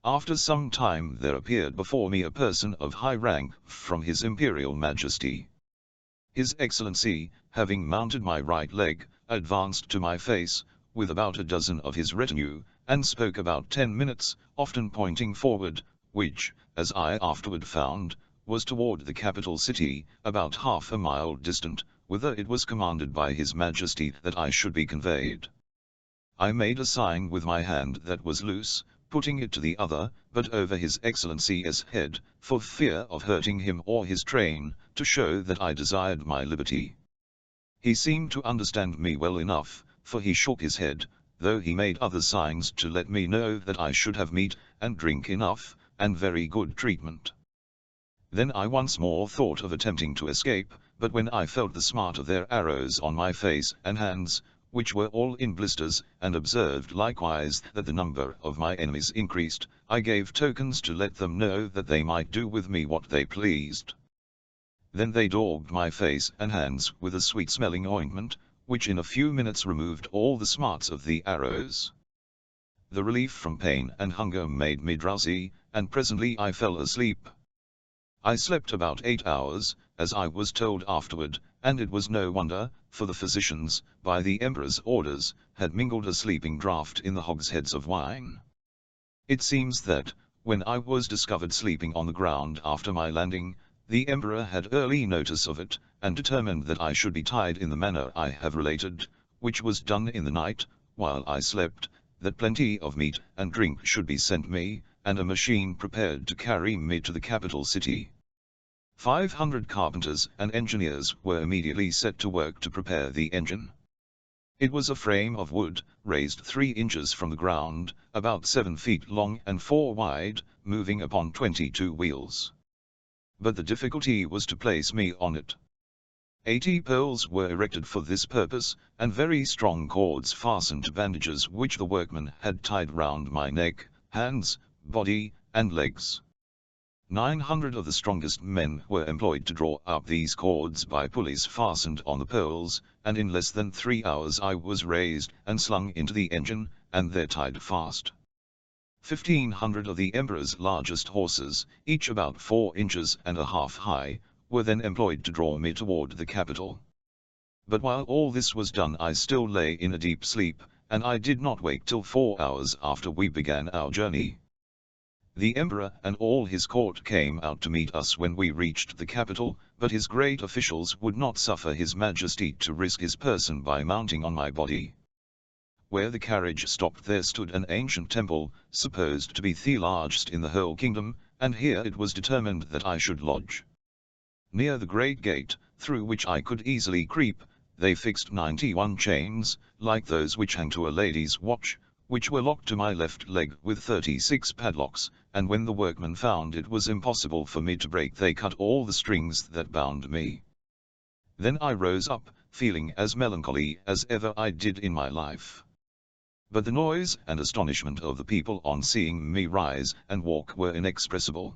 After some time there appeared before me a person of high rank from His Imperial Majesty. His Excellency, having mounted my right leg, advanced to my face, with about a dozen of his retinue, and spoke about 10 minutes, often pointing forward, which, as I afterward found, was toward the capital city, about half a mile distant, whither it was commanded by His Majesty that I should be conveyed. I made a sign with my hand that was loose, putting it to the other, but over His Excellency's head, for fear of hurting him or his train, to show that I desired my liberty. He seemed to understand me well enough, for he shook his head, though he made other signs to let me know that I should have meat and drink enough, and very good treatment. Then I once more thought of attempting to escape, but when I felt the smart of their arrows on my face and hands, which were all in blisters, and observed likewise that the number of my enemies increased, I gave tokens to let them know that they might do with me what they pleased. Then they daubed my face and hands with a sweet-smelling ointment, which in a few minutes removed all the smarts of the arrows. The relief from pain and hunger made me drowsy, and presently I fell asleep. I slept about 8 hours, as I was told afterward, and it was no wonder, for the physicians, by the emperor's orders, had mingled a sleeping draught in the hogsheads of wine. It seems that, when I was discovered sleeping on the ground after my landing, the emperor had early notice of it, and determined that I should be tied in the manner I have related, which was done in the night, while I slept, that plenty of meat and drink should be sent me, and a machine prepared to carry me to the capital city. 500 carpenters and engineers were immediately set to work to prepare the engine. It was a frame of wood, raised 3 inches from the ground, about 7 feet long and 4 wide, moving upon 22 wheels. But the difficulty was to place me on it. 80 poles were erected for this purpose, and very strong cords fastened to bandages which the workmen had tied round my neck, hands, body, and legs. 900 of the strongest men were employed to draw up these cords by pulleys fastened on the poles, and in less than 3 hours I was raised and slung into the engine, and there tied fast. 1,500 of the emperor's largest horses, each about 4 inches and a half high, were then employed to draw me toward the capital. But while all this was done I still lay in a deep sleep, and I did not wake till 4 hours after we began our journey. The emperor and all his court came out to meet us when we reached the capital, but his great officials would not suffer His Majesty to risk his person by mounting on my body. Where the carriage stopped there stood an ancient temple, supposed to be the largest in the whole kingdom, and here it was determined that I should lodge. Near the great gate, through which I could easily creep, they fixed 91 chains, like those which hang to a lady's watch, which were locked to my left leg with 36 padlocks, and when the workmen found it was impossible for me to break they cut all the strings that bound me. Then I rose up, feeling as melancholy as ever I did in my life. But the noise and astonishment of the people on seeing me rise and walk were inexpressible.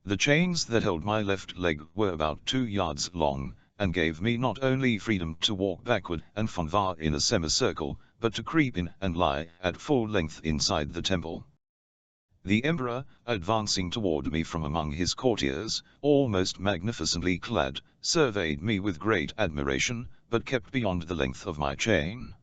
The chains that held my left leg were about 2 yards long, and gave me not only freedom to walk backward and forward in a semicircle, but to creep in and lie at full length inside the temple. The emperor, advancing toward me from among his courtiers, almost magnificently clad, surveyed me with great admiration, but kept beyond the length of my chain.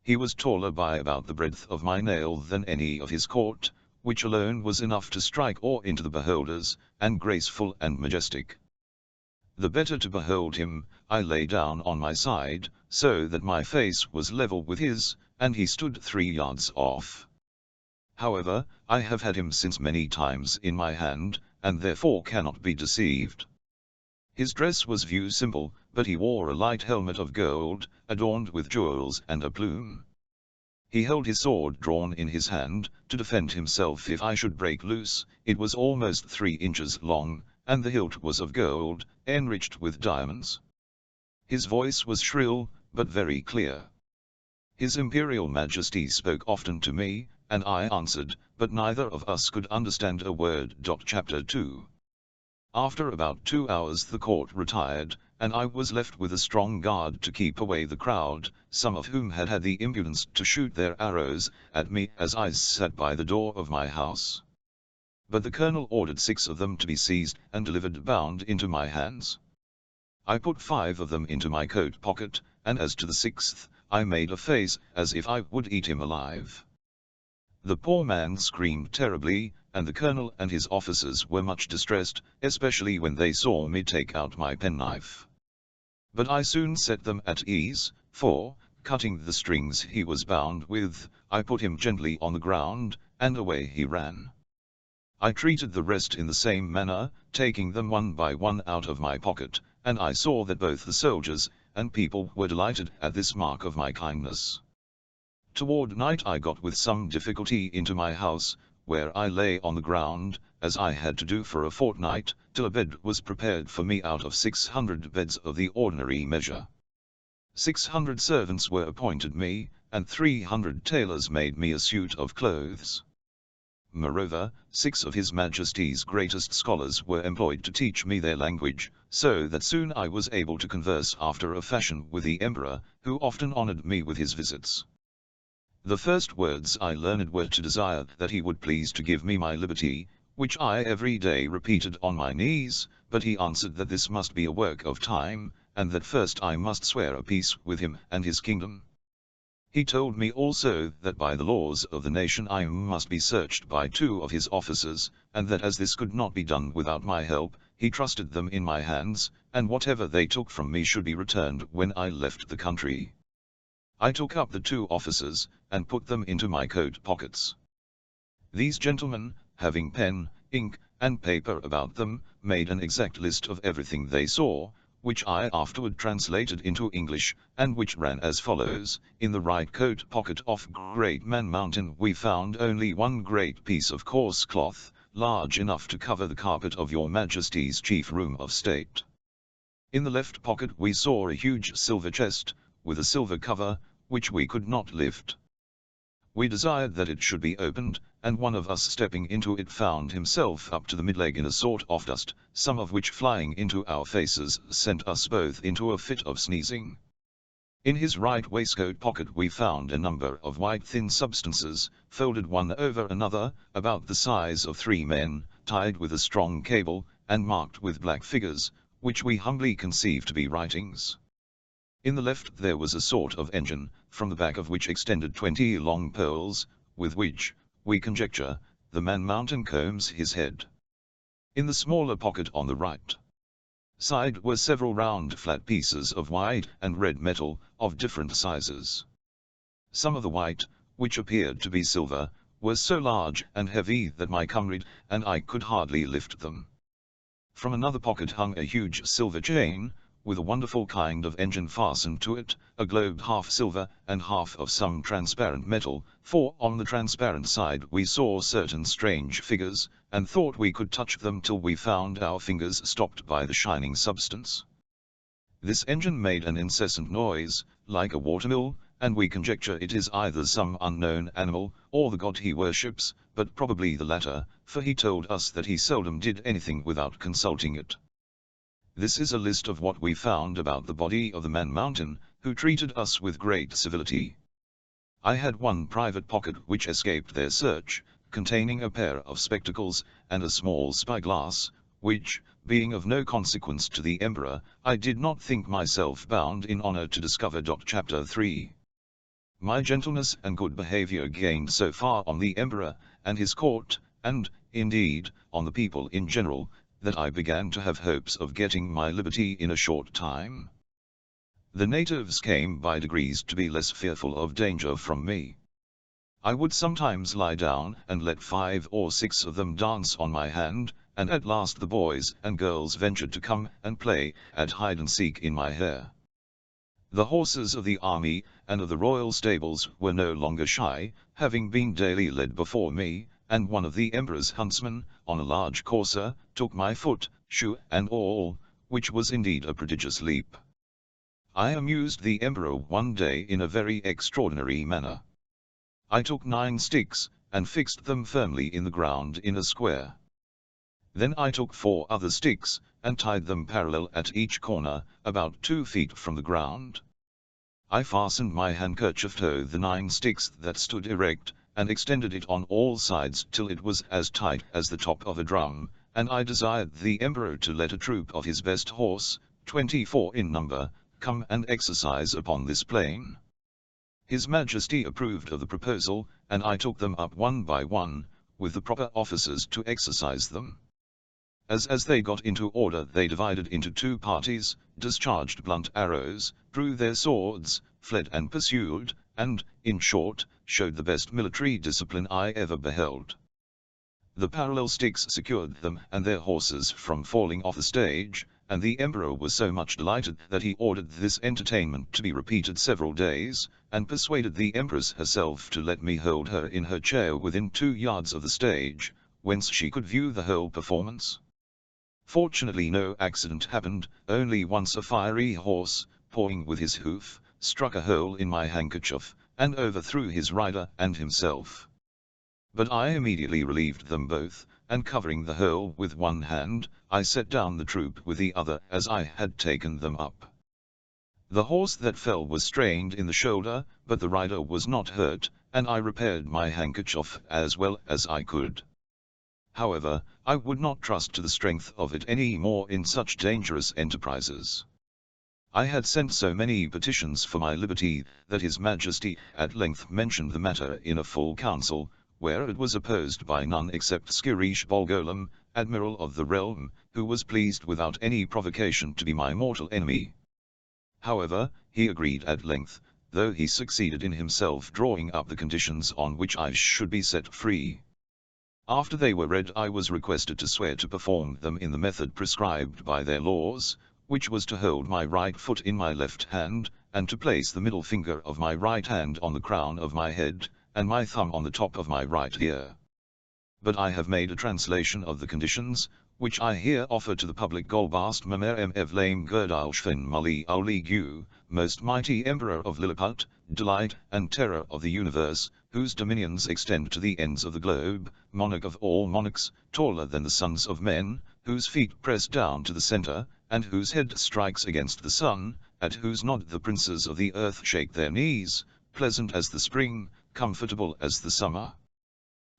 He was taller by about the breadth of my nail than any of his court, which alone was enough to strike awe into the beholders, and graceful and majestic. The better to behold him, I lay down on my side, so that my face was level with his, and he stood 3 yards off. However, I have had him since many times in my hand, and therefore cannot be deceived. His dress was view simple, but he wore a light helmet of gold, adorned with jewels and a plume. He held his sword drawn in his hand, to defend himself if I should break loose. It was almost 3 inches long, and the hilt was of gold, enriched with diamonds. His voice was shrill, but very clear. His Imperial Majesty spoke often to me, and I answered, but neither of us could understand a word. Chapter 2. After about 2 hours the court retired, and I was left with a strong guard to keep away the crowd, some of whom had had the impudence to shoot their arrows at me as I sat by the door of my house. But the colonel ordered 6 of them to be seized and delivered bound into my hands. I put 5 of them into my coat pocket, and as to the 6th, I made a face as if I would eat him alive. The poor man screamed terribly, and the colonel and his officers were much distressed, especially when they saw me take out my penknife. But I soon set them at ease, for, cutting the strings he was bound with, I put him gently on the ground, and away he ran. I treated the rest in the same manner, taking them one by one out of my pocket, and I saw that both the soldiers and people were delighted at this mark of my kindness. Toward night I got with some difficulty into my house, where I lay on the ground, as I had to do for a fortnight, till a bed was prepared for me out of 600 beds of the ordinary measure. 600 servants were appointed me, and 300 tailors made me a suit of clothes. Moreover, 6 of His Majesty's greatest scholars were employed to teach me their language, so that soon I was able to converse after a fashion with the emperor, who often honored me with his visits. The first words I learned were to desire that he would please to give me my liberty, which I every day repeated on my knees, but he answered that this must be a work of time, and that first I must swear a peace with him and his kingdom. He told me also that by the laws of the nation I must be searched by 2 of his officers, and that as this could not be done without my help, he trusted them in my hands, and whatever they took from me should be returned when I left the country. I took up the 2 officers, and put them into my coat pockets. These gentlemen, having pen, ink, and paper about them, made an exact list of everything they saw, which I afterward translated into English, and which ran as follows: in the right coat pocket off Great Man Mountain we found only one great piece of coarse cloth, large enough to cover the carpet of your Majesty's chief room of state. In the left pocket we saw a huge silver chest, with a silver cover, which we could not lift. We desired that it should be opened, and one of us stepping into it found himself up to the mid-leg in a sort of dust, some of which flying into our faces sent us both into a fit of sneezing. In his right waistcoat pocket we found a number of white thin substances, folded one over another, about the size of 3 men, tied with a strong cable, and marked with black figures, which we humbly conceive to be writings. In the left there was a sort of engine, from the back of which extended 20 long poles, with which, we conjecture, the man mountain combs his head. In the smaller pocket on the right side were several round flat pieces of white and red metal, of different sizes. Some of the white, which appeared to be silver, were so large and heavy that my comrade and I could hardly lift them. From another pocket hung a huge silver chain, with a wonderful kind of engine fastened to it, a globe half silver and half of some transparent metal, for on the transparent side we saw certain strange figures, and thought we could touch them till we found our fingers stopped by the shining substance. This engine made an incessant noise, like a watermill, and we conjecture it is either some unknown animal, or the god he worships, but probably the latter, for he told us that he seldom did anything without consulting it. This is a list of what we found about the body of the man mountain, who treated us with great civility. I had one private pocket which escaped their search, containing a pair of spectacles, and a small spyglass, which, being of no consequence to the emperor, I did not think myself bound in honor to discover. Chapter 3. My gentleness and good behavior gained so far on the emperor and his court, and, indeed, on the people in general, that I began to have hopes of getting my liberty in a short time. The natives came by degrees to be less fearful of danger from me. I would sometimes lie down and let 5 or 6 of them dance on my hand, and at last the boys and girls ventured to come and play at hide-and-seek in my hair. The horses of the army and of the royal stables were no longer shy, having been daily led before me, and one of the emperor's huntsmen, on a large courser, took my foot, shoe and all, which was indeed a prodigious leap. I amused the emperor one day in a very extraordinary manner. I took 9 sticks, and fixed them firmly in the ground in a square. Then I took 4 other sticks, and tied them parallel at each corner, about 2 feet from the ground. I fastened my handkerchief to the 9 sticks that stood erect, and extended it on all sides till it was as tight as the top of a drum, and I desired the emperor to let a troop of his best horse, 24 in number, come and exercise upon this plain. His Majesty approved of the proposal, and I took them up one by one, with the proper officers to exercise them. As they got into order they divided into two parties, discharged blunt arrows, drew their swords, fled and pursued, and, in short, showed the best military discipline I ever beheld. The parallel sticks secured them and their horses from falling off the stage, and the emperor was so much delighted that he ordered this entertainment to be repeated several days, and persuaded the empress herself to let me hold her in her chair within 2 yards of the stage, whence she could view the whole performance. Fortunately no accident happened, only once a fiery horse, pawing with his hoof, struck a hole in my handkerchief, and overthrew his rider and himself. But I immediately relieved them both, and covering the hole with one hand, I set down the troop with the other as I had taken them up. The horse that fell was strained in the shoulder, but the rider was not hurt, and I repaired my handkerchief as well as I could. However, I would not trust to the strength of it any more in such dangerous enterprises. I had sent so many petitions for my liberty, that His Majesty at length mentioned the matter in a full council, where it was opposed by none except Skirish Bolgolam, admiral of the realm, who was pleased without any provocation to be my mortal enemy. However, he agreed at length, though he succeeded in himself drawing up the conditions on which I should be set free. After they were read I was requested to swear to perform them in the method prescribed by their laws, which was to hold my right foot in my left hand, and to place the middle finger of my right hand on the crown of my head, and my thumb on the top of my right ear. But I have made a translation of the conditions, which I here offer to the public. Golbast Mamer Evlame Gerdalshfin Mali Auligu, most mighty emperor of Liliput, delight and terror of the universe, whose dominions extend to the ends of the globe, monarch of all monarchs, taller than the sons of men, whose feet press down to the center, and whose head strikes against the sun, at whose nod the princes of the earth shake their knees, pleasant as the spring, comfortable as the summer,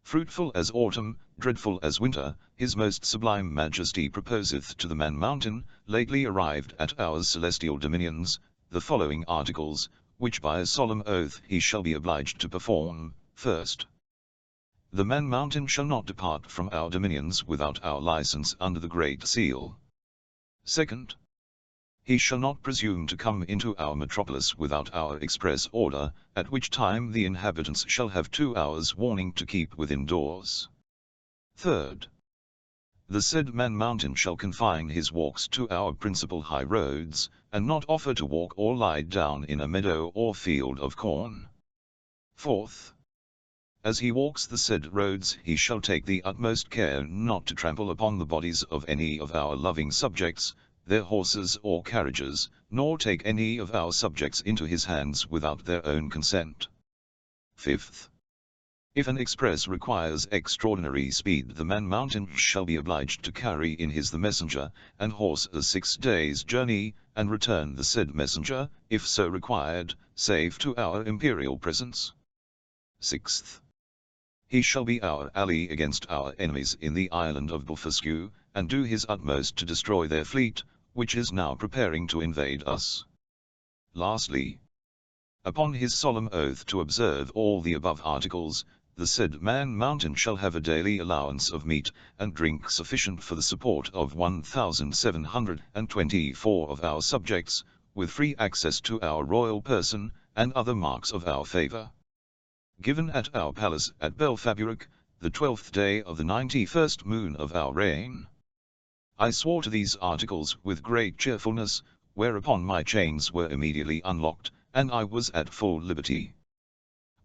fruitful as autumn, dreadful as winter, his most sublime majesty proposeth to the Man Mountain, lately arrived at our celestial dominions, the following articles, which by a solemn oath he shall be obliged to perform. First, the Man Mountain shall not depart from our dominions without our license under the Great Seal. Second, he shall not presume to come into our metropolis without our express order, at which time the inhabitants shall have 2 hours warning to keep within doors. Third, the said Man Mountain shall confine his walks to our principal high roads, and not offer to walk or lie down in a meadow or field of corn. Fourth, as he walks the said roads he shall take the utmost care not to trample upon the bodies of any of our loving subjects, their horses or carriages, nor take any of our subjects into his hands without their own consent. Fifth, if an express requires extraordinary speed the Man Mountain shall be obliged to carry in his the messenger, and horse a 6 days' journey, and return the said messenger, if so required, safe to our imperial presence. Sixth, he shall be our ally against our enemies in the island of Blefuscu, and do his utmost to destroy their fleet, which is now preparing to invade us. Lastly, upon his solemn oath to observe all the above articles, the said Man Mountain shall have a daily allowance of meat and drink sufficient for the support of 1,724 of our subjects, with free access to our royal person, and other marks of our favor. Given at our palace at Belfaburak, the 12th day of the 91st moon of our reign. I swore to these articles with great cheerfulness, whereupon my chains were immediately unlocked, and I was at full liberty.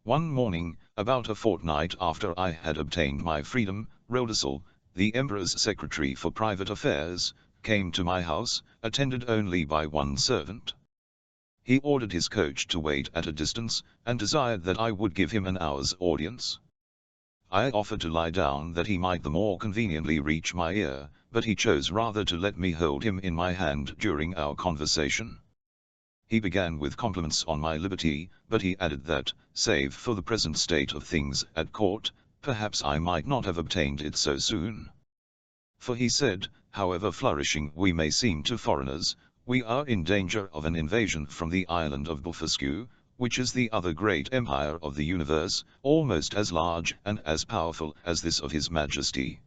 One morning, about a fortnight after I had obtained my freedom, Rodesel, the Emperor's secretary for private affairs, came to my house, attended only by one servant. He ordered his coach to wait at a distance, and desired that I would give him an hour's audience. I offered to lie down that he might the more conveniently reach my ear, but he chose rather to let me hold him in my hand during our conversation. He began with compliments on my liberty, but he added that, save for the present state of things at court, perhaps I might not have obtained it so soon. For he said, however flourishing we may seem to foreigners, we are in danger of an invasion from the island of Blefuscu, which is the other great empire of the universe, almost as large and as powerful as this of his majesty.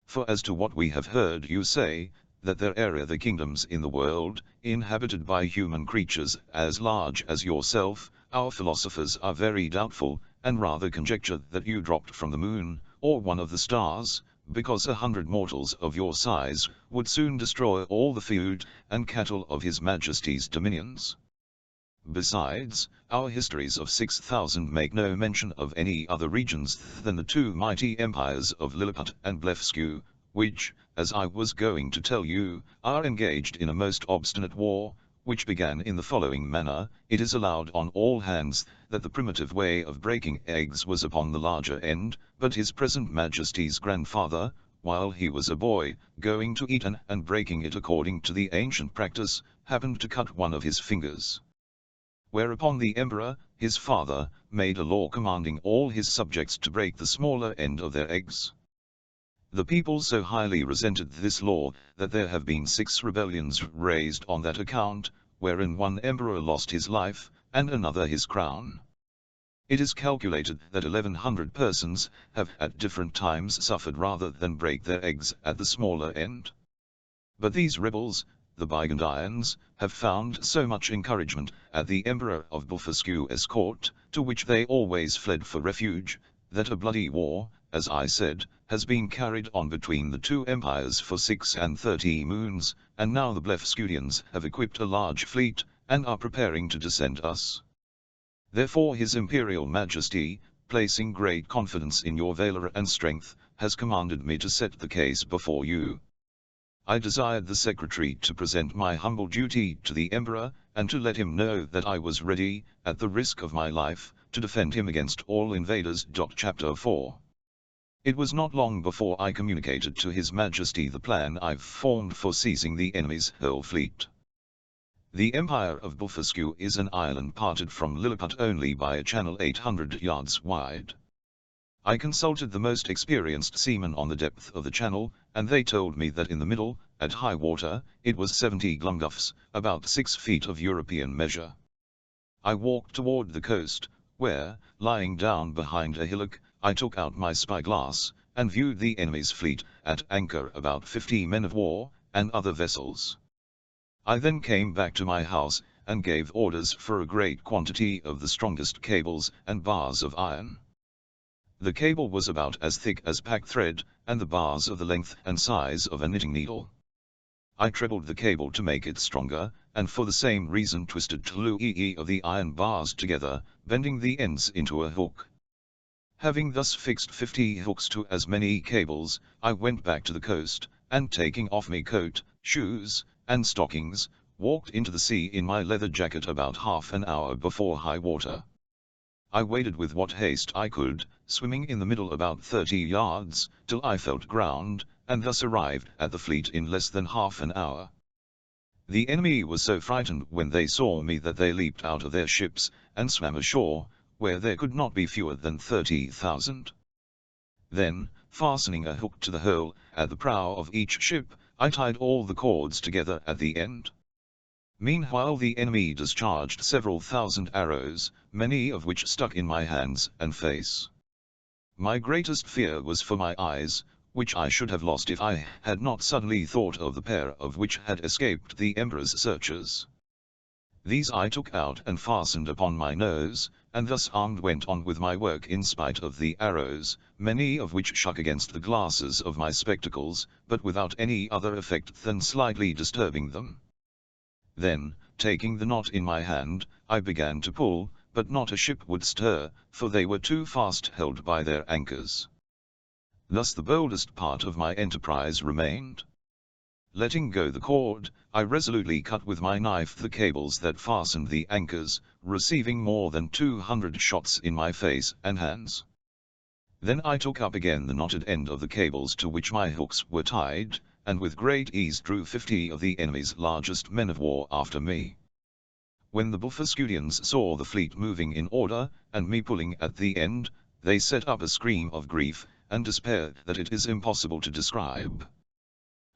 For as to what we have heard you say, that there are other kingdoms in the world, inhabited by human creatures as large as yourself, our philosophers are very doubtful, and rather conjecture that you dropped from the moon, or one of the stars, because 100 mortals of your size would soon destroy all the food and cattle of his majesty's dominions. Besides, our histories of 6,000 make no mention of any other regions than the two mighty empires of Liliput and Blefuscu, which, as I was going to tell you, are engaged in a most obstinate war, which began in the following manner. It is allowed on all hands that the primitive way of breaking eggs was upon the larger end, but his present majesty's grandfather, while he was a boy, going to etin and breaking it according to the ancient practice, happened to cut one of his fingers. Whereupon the emperor, his father, made a law commanding all his subjects to break the smaller end of their eggs. The people so highly resented this law, that there have been 6 rebellions raised on that account, wherein one emperor lost his life, and another his crown. It is calculated that 1,100 persons have at different times suffered rather than break their eggs at the smaller end. But these rebels, the Burgundians, have found so much encouragement at the Emperor of Blefuscu's court, to which they always fled for refuge, that a bloody war, as I said, has been carried on between the two empires for 36 moons, and now the Blefuscudians have equipped a large fleet, and are preparing to descend us. Therefore His Imperial Majesty, placing great confidence in your valor and strength, has commanded me to set the case before you. I desired the secretary to present my humble duty to the emperor, and to let him know that I was ready, at the risk of my life, to defend him against all invaders. Chapter 4. It was not long before I communicated to His Majesty the plan I've formed for seizing the enemy's whole fleet. The Empire of Blefuscu is an island parted from Liliput only by a channel 800 yards wide. I consulted the most experienced seamen on the depth of the channel, and they told me that in the middle, at high water, it was 70 glumduffs, about 6 feet of European measure. I walked toward the coast, where, lying down behind a hillock, I took out my spyglass, and viewed the enemy's fleet, at anchor about 50 men of war, and other vessels. I then came back to my house, and gave orders for a great quantity of the strongest cables and bars of iron. The cable was about as thick as pack thread, and the bars of the length and size of a knitting needle. I trebled the cable to make it stronger, and for the same reason twisted 2 of the iron bars together, bending the ends into a hook. Having thus fixed 50 hooks to as many cables, I went back to the coast, and taking off my coat, shoes, and stockings, walked into the sea in my leather jacket about half an hour before high water. I waded with what haste I could, swimming in the middle about 30 yards, till I felt ground, and thus arrived at the fleet in less than half an hour. The enemy was so frightened when they saw me that they leaped out of their ships, and swam ashore, where there could not be fewer than 30,000. Then, fastening a hook to the hole at the prow of each ship, I tied all the cords together at the end. Meanwhile the enemy discharged several thousand arrows, many of which stuck in my hands and face. My greatest fear was for my eyes, which I should have lost if I had not suddenly thought of the pair of which had escaped the emperor's searchers. These I took out and fastened upon my nose, and thus armed went on with my work in spite of the arrows, many of which struck against the glasses of my spectacles, but without any other effect than slightly disturbing them. Then, taking the knot in my hand, I began to pull, but not a ship would stir, for they were too fast held by their anchors. Thus the boldest part of my enterprise remained. Letting go the cord, I resolutely cut with my knife the cables that fastened the anchors, receiving more than 200 shots in my face and hands. Then I took up again the knotted end of the cables to which my hooks were tied, and with great ease drew 50 of the enemy's largest men of war after me. When the Blefuscudians saw the fleet moving in order, and me pulling at the end, they set up a scream of grief and despair that it is impossible to describe.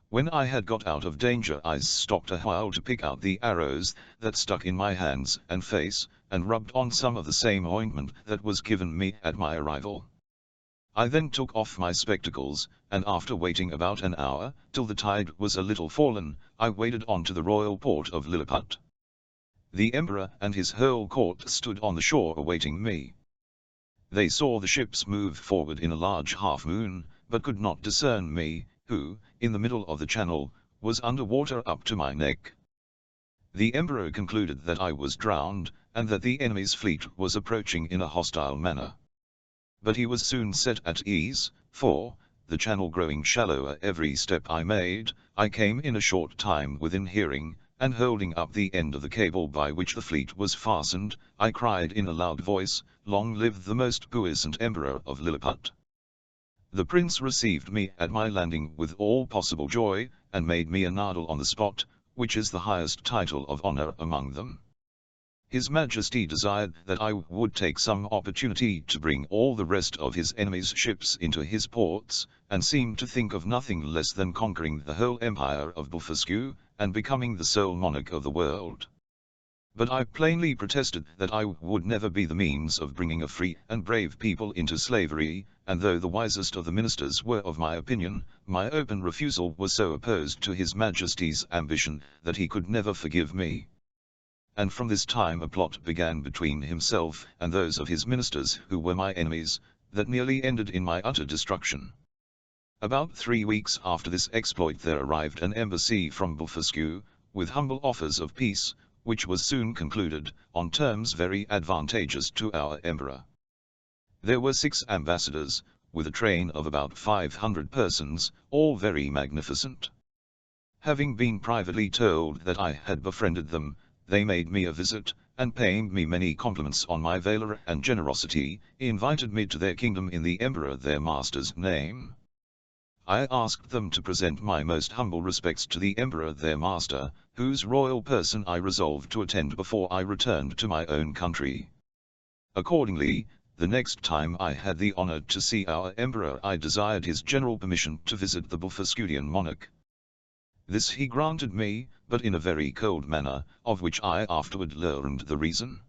When I had got out of danger I stopped a while to pick out the arrows that stuck in my hands and face, and rubbed on some of the same ointment that was given me at my arrival. I then took off my spectacles, and after waiting about an hour, till the tide was a little fallen, I waded on to the royal port of Liliput. The emperor and his whole court stood on the shore awaiting me. They saw the ships move forward in a large half-moon, but could not discern me, who, in the middle of the channel, was under water up to my neck. The emperor concluded that I was drowned, and that the enemy's fleet was approaching in a hostile manner. But he was soon set at ease, for, the channel growing shallower every step I made, I came in a short time within hearing, and holding up the end of the cable by which the fleet was fastened, I cried in a loud voice, "Long live the most puissant emperor of Lilliput!" The prince received me at my landing with all possible joy, and made me a nardle on the spot, which is the highest title of honor among them. His Majesty desired that I would take some opportunity to bring all the rest of his enemies' ships into his ports, and seemed to think of nothing less than conquering the whole empire of Blefuscu, and becoming the sole monarch of the world. But I plainly protested that I would never be the means of bringing a free and brave people into slavery, and though the wisest of the ministers were of my opinion, my open refusal was so opposed to his Majesty's ambition that he could never forgive me. And from this time a plot began between himself and those of his ministers who were my enemies, that nearly ended in my utter destruction. About 3 weeks after this exploit there arrived an embassy from Blefuscu, with humble offers of peace, which was soon concluded, on terms very advantageous to our emperor. There were 6 ambassadors, with a train of about 500 persons, all very magnificent. Having been privately told that I had befriended them, they made me a visit, and paying me many compliments on my valor and generosity, invited me to their kingdom in the emperor their master's name. I asked them to present my most humble respects to the emperor their master, whose royal person I resolved to attend before I returned to my own country. Accordingly, the next time I had the honor to see our emperor I desired his general permission to visit the Blefuscudian monarch. This he granted me, but in a very cold manner, of which I afterward learned the reason.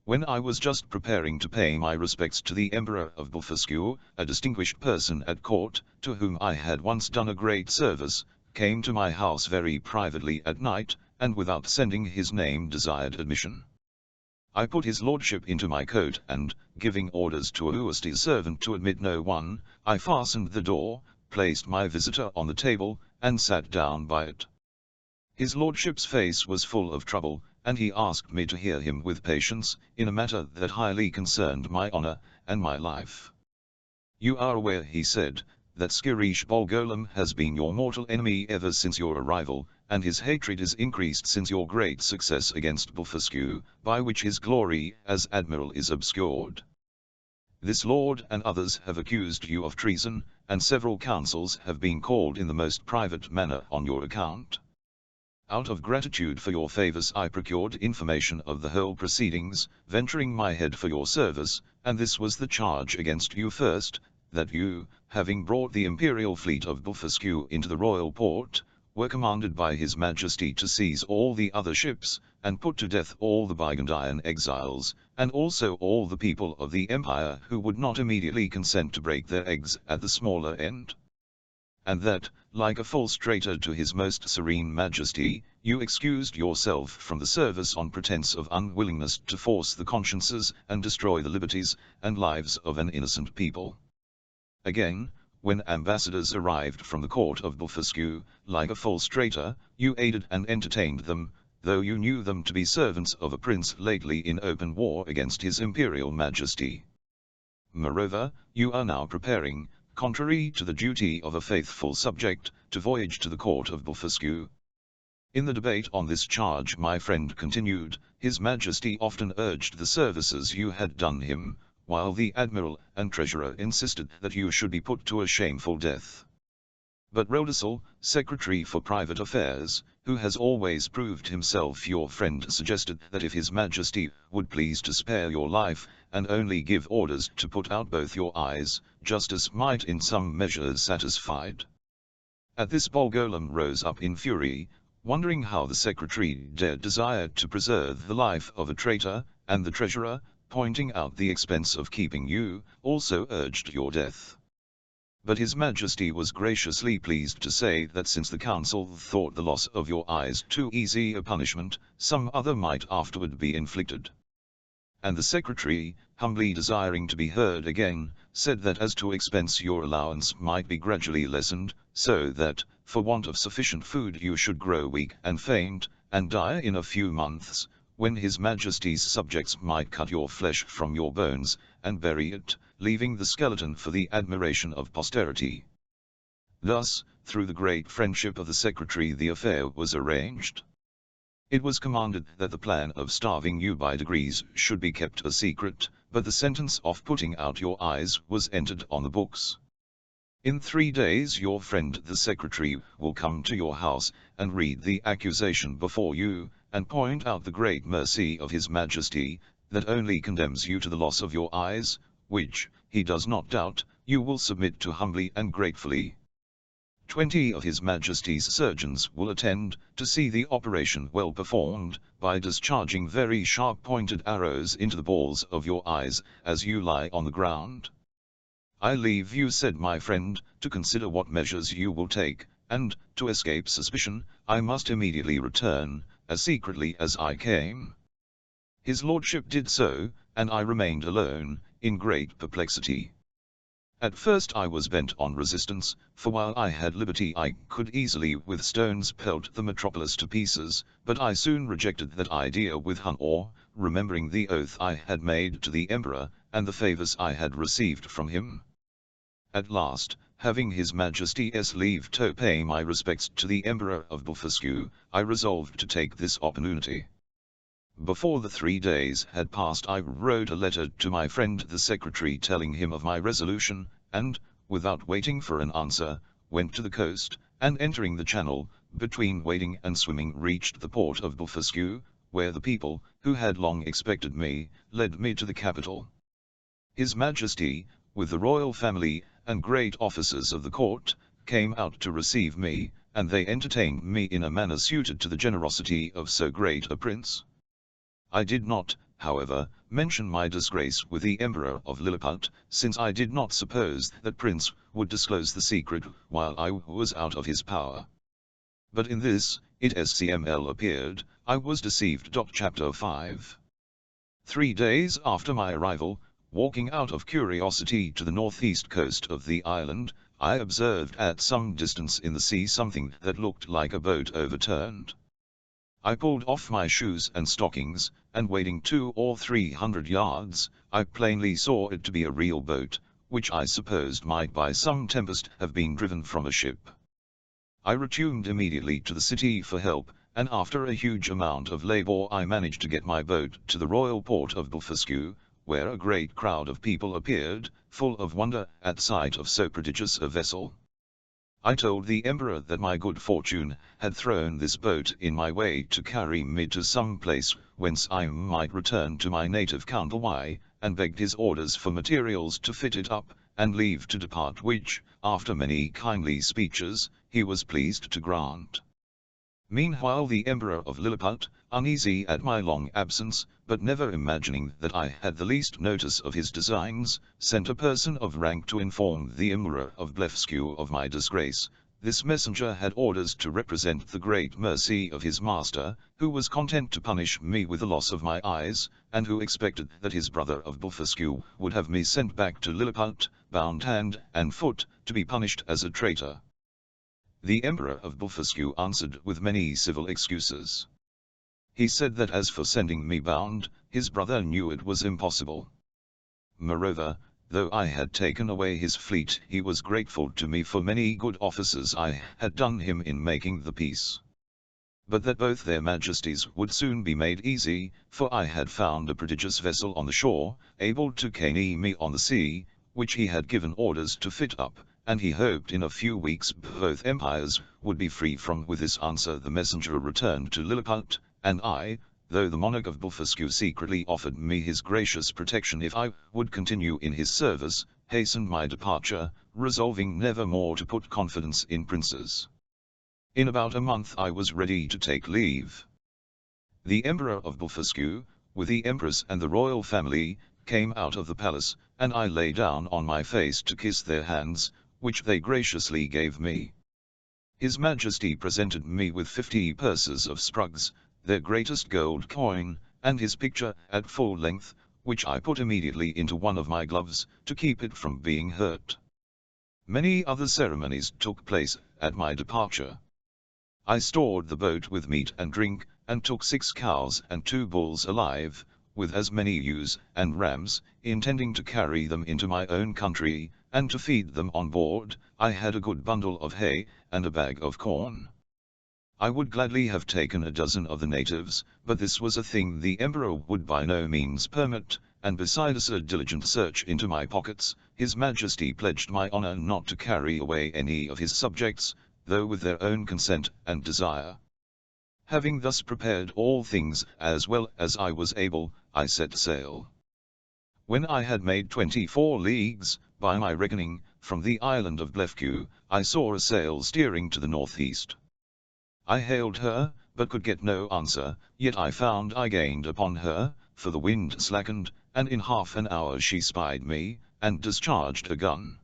When I was just preparing to pay my respects to the Emperor of Blefuscu, a distinguished person at court, to whom I had once done a great service, came to my house very privately at night, and without sending his name desired admission. I put his lordship into my coat and, giving orders to a Uasti's servant to admit no one, I fastened the door, placed my visitor on the table, and sat down by it. His lordship's face was full of trouble, and he asked me to hear him with patience, in a matter that highly concerned my honor, and my life. "You are aware," he said, "that Skirish Bolgolam has been your mortal enemy ever since your arrival, and his hatred is increased since your great success against Blefuscu, by which his glory as admiral is obscured. This lord and others have accused you of treason, and several councils have been called in the most private manner on your account. Out of gratitude for your favors I procured information of the whole proceedings, venturing my head for your service, and this was the charge against you first, that you, having brought the imperial fleet of Blefuscu into the royal port, were commanded by his majesty to seize all the other ships, and put to death all the Burgundian exiles, and also all the people of the empire who would not immediately consent to break their eggs at the smaller end. And that, like a false traitor to his most serene majesty, you excused yourself from the service on pretence of unwillingness to force the consciences and destroy the liberties and lives of an innocent people. Again, when ambassadors arrived from the court of Blefuscu, like a false traitor, you aided and entertained them, though you knew them to be servants of a prince lately in open war against his imperial majesty. Moreover, you are now preparing, contrary to the duty of a faithful subject, to voyage to the court of Blefuscu. In the debate on this charge my friend continued, his majesty often urged the services you had done him, while the admiral and treasurer insisted that you should be put to a shameful death. But Rodesel, secretary for private affairs, who has always proved himself your friend, suggested that if his majesty would please to spare your life, and only give orders to put out both your eyes, justice might in some measure satisfied. At this Bolgolam rose up in fury, wondering how the secretary dared desire to preserve the life of a traitor, and the treasurer, pointing out the expense of keeping you, also urged your death. But his majesty was graciously pleased to say that since the council thought the loss of your eyes too easy a punishment, some other might afterward be inflicted. And the secretary, humbly desiring to be heard again, said that as to expense your allowance might be gradually lessened, so that, for want of sufficient food you should grow weak and faint, and die in a few months, when his majesty's subjects might cut your flesh from your bones, and bury it, leaving the skeleton for the admiration of posterity. Thus, through the great friendship of the secretary, the affair was arranged. It was commanded that the plan of starving you by degrees should be kept a secret, but the sentence of putting out your eyes was entered on the books. In 3 days your friend the secretary will come to your house, and read the accusation before you, and point out the great mercy of his majesty, that only condemns you to the loss of your eyes, which, he does not doubt, you will submit to humbly and gratefully. 20 of his majesty's surgeons will attend, to see the operation well performed, by discharging very sharp-pointed arrows into the balls of your eyes, as you lie on the ground. I leave you, said my friend, to consider what measures you will take, and, to escape suspicion, I must immediately return, as secretly as I came. His lordship did so, and I remained alone, in great perplexity. At first I was bent on resistance, for while I had liberty I could easily with stones pelt the metropolis to pieces, but I soon rejected that idea with honor, remembering the oath I had made to the emperor, and the favors I had received from him. At last, having his majesty's leave to pay my respects to the emperor of Blefuscu, I resolved to take this opportunity. Before the 3 days had passed I wrote a letter to my friend the secretary telling him of my resolution, and, without waiting for an answer, went to the coast, and entering the channel, between wading and swimming reached the port of Blefuscu, where the people, who had long expected me, led me to the capital. His Majesty, with the royal family, and great officers of the court, came out to receive me, and they entertained me in a manner suited to the generosity of so great a prince. I did not, however, mention my disgrace with the Emperor of Liliput, since I did not suppose that prince would disclose the secret while I was out of his power. But in this, it SCML appeared, I was deceived. Chapter 5. 3 days after my arrival, walking out of curiosity to the northeast coast of the island, I observed at some distance in the sea something that looked like a boat overturned. I pulled off my shoes and stockings, and wading 200 or 300 yards, I plainly saw it to be a real boat, which I supposed might by some tempest have been driven from a ship. I returned immediately to the city for help, and after a huge amount of labor I managed to get my boat to the royal port of Blefuscu, where a great crowd of people appeared, full of wonder at sight of so prodigious a vessel. I told the emperor that my good fortune had thrown this boat in my way to carry me to some place whence I might return to my native country, and begged his orders for materials to fit it up, and leave to depart, which, after many kindly speeches, he was pleased to grant. Meanwhile the Emperor of Liliput, uneasy at my long absence, but never imagining that I had the least notice of his designs, sent a person of rank to inform the Emperor of Blefuscu of my disgrace. This messenger had orders to represent the great mercy of his master, who was content to punish me with the loss of my eyes, and who expected that his brother of Blefuscu would have me sent back to Liliput, bound hand and foot, to be punished as a traitor. The Emperor of Blefuscu answered with many civil excuses. He said that as for sending me bound, his brother knew it was impossible. Moreover, though I had taken away his fleet, he was grateful to me for many good offices I had done him in making the peace. But that both their majesties would soon be made easy, for I had found a prodigious vessel on the shore, able to carry me on the sea, which he had given orders to fit up, and he hoped in a few weeks both empires would be free from. With this answer the messenger returned to Liliput, and I, though the monarch of Blefuscu secretly offered me his gracious protection if I would continue in his service, hastened my departure, resolving never more to put confidence in princes. In about a month I was ready to take leave. The Emperor of Blefuscu, with the Empress and the royal family, came out of the palace, and I lay down on my face to kiss their hands, which they graciously gave me. His Majesty presented me with 50 purses of sprugs, their greatest gold coin, and his picture at full length, which I put immediately into one of my gloves, to keep it from being hurt. Many other ceremonies took place at my departure. I stored the boat with meat and drink, and took 6 cows and 2 bulls alive, with as many ewes and rams, intending to carry them into my own country, and to feed them on board. I had a good bundle of hay, and a bag of corn. I would gladly have taken a dozen of the natives, but this was a thing the Emperor would by no means permit, and besides a diligent search into my pockets, His Majesty pledged my honor not to carry away any of his subjects, though with their own consent and desire. Having thus prepared all things as well as I was able, I set sail. When I had made 24 leagues, by my reckoning, from the island of Blefuscu, I saw a sail steering to the northeast. I hailed her, but could get no answer, yet I found I gained upon her, for the wind slackened, and in half an hour she spied me, and discharged a gun.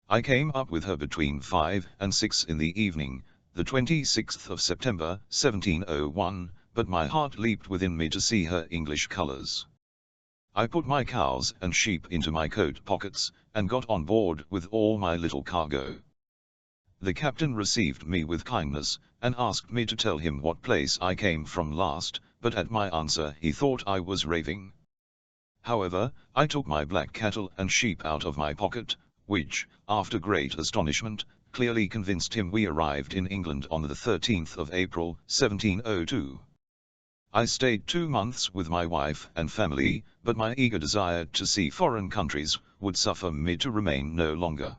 I came up with her between 5 and 6 in the evening, the 26th of September, 1701, but my heart leaped within me to see her English colors. I put my cows and sheep into my coat pockets, and got on board with all my little cargo. The captain received me with kindness, and asked me to tell him what place I came from last, but at my answer he thought I was raving. However, I took my black cattle and sheep out of my pocket, which, after great astonishment, clearly convinced him we arrived in England on the 13th of April, 1702. I stayed 2 months with my wife and family, but my eager desire to see foreign countries would suffer me to remain no longer.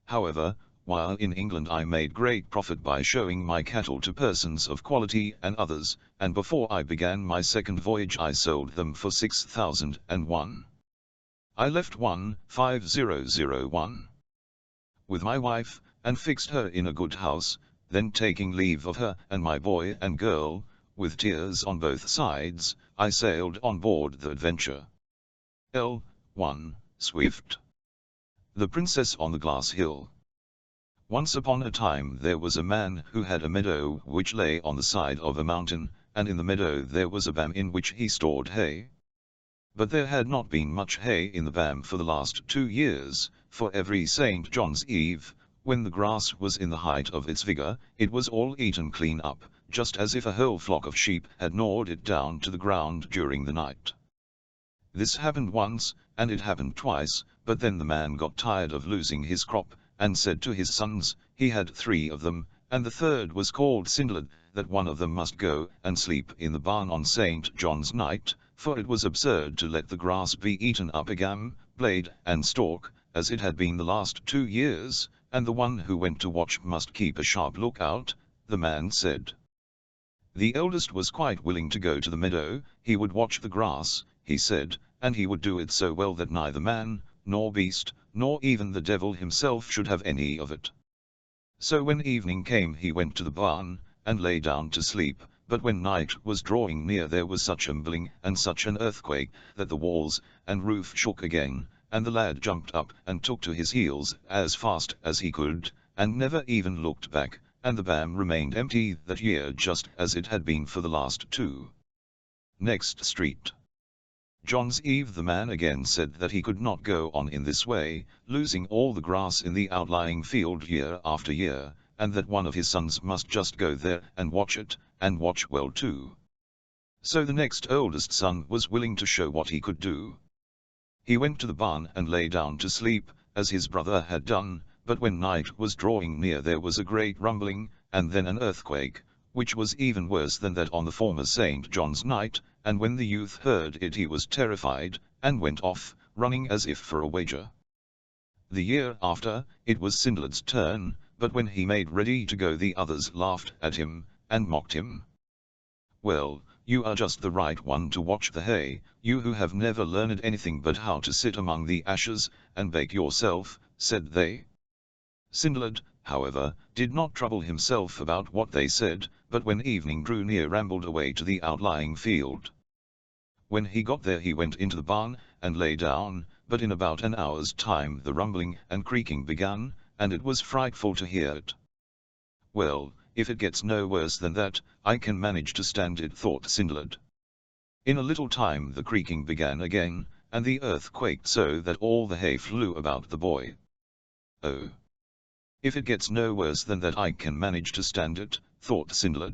However, while in England I made great profit by showing my cattle to persons of quality and others, and before I began my second voyage I sold them for 6,001. I left 5001 with my wife, and fixed her in a good house, then taking leave of her and my boy and girl, with tears on both sides, I sailed on board the Adventure. L1 Swift. The Princess on the Glass Hill. Once upon a time there was a man who had a meadow which lay on the side of a mountain, and in the meadow there was a bam in which he stored hay. But there had not been much hay in the bam for the last 2 years, for every St. John's Eve, when the grass was in the height of its vigor, it was all eaten clean up, just as if a whole flock of sheep had gnawed it down to the ground during the night. This happened once, and it happened twice, but then the man got tired of losing his crop, and said to his sons, he had 3 of them, and the third was called Cinderella, that one of them must go and sleep in the barn on St. John's night, for it was absurd to let the grass be eaten up again, blade and stalk, as it had been the last 2 years, and the one who went to watch must keep a sharp look-out, the man said. The eldest was quite willing to go to the meadow, he would watch the grass, he said, and he would do it so well that neither man, nor beast, nor even the devil himself should have any of it. So when evening came he went to the barn, and lay down to sleep, but when night was drawing near there was such a rumbling and such an earthquake, that the walls and roof shook again, and the lad jumped up and took to his heels as fast as he could, and never even looked back, and the bam remained empty that year just as it had been for the last 2. Next street. John's Eve. The man again said that he could not go on in this way, losing all the grass in the outlying field year after year, and that one of his sons must just go there and watch it, and watch well too. So the next oldest son was willing to show what he could do. He went to the barn and lay down to sleep, as his brother had done, but when night was drawing near there was a great rumbling, and then an earthquake, which was even worse than that on the former St. John's night, and when the youth heard it he was terrified, and went off, running as if for a wager. The year after, it was Cinderella's turn, but when he made ready to go the others laughed at him, and mocked him. "Well, you are just the right one to watch the hay, you who have never learned anything but how to sit among the ashes, and bake yourself," said they. Cinderella, however, did not trouble himself about what they said, but when evening drew near rambled away to the outlying field. When he got there he went into the barn, and lay down, but in about an hour's time the rumbling and creaking began, and it was frightful to hear it. Well, if it gets no worse than that, I can manage to stand it, thought Cinderella. In a little time the creaking began again, and the earth quaked so that all the hay flew about the boy. Oh! If it gets no worse than that I can manage to stand it, thought Cinderella.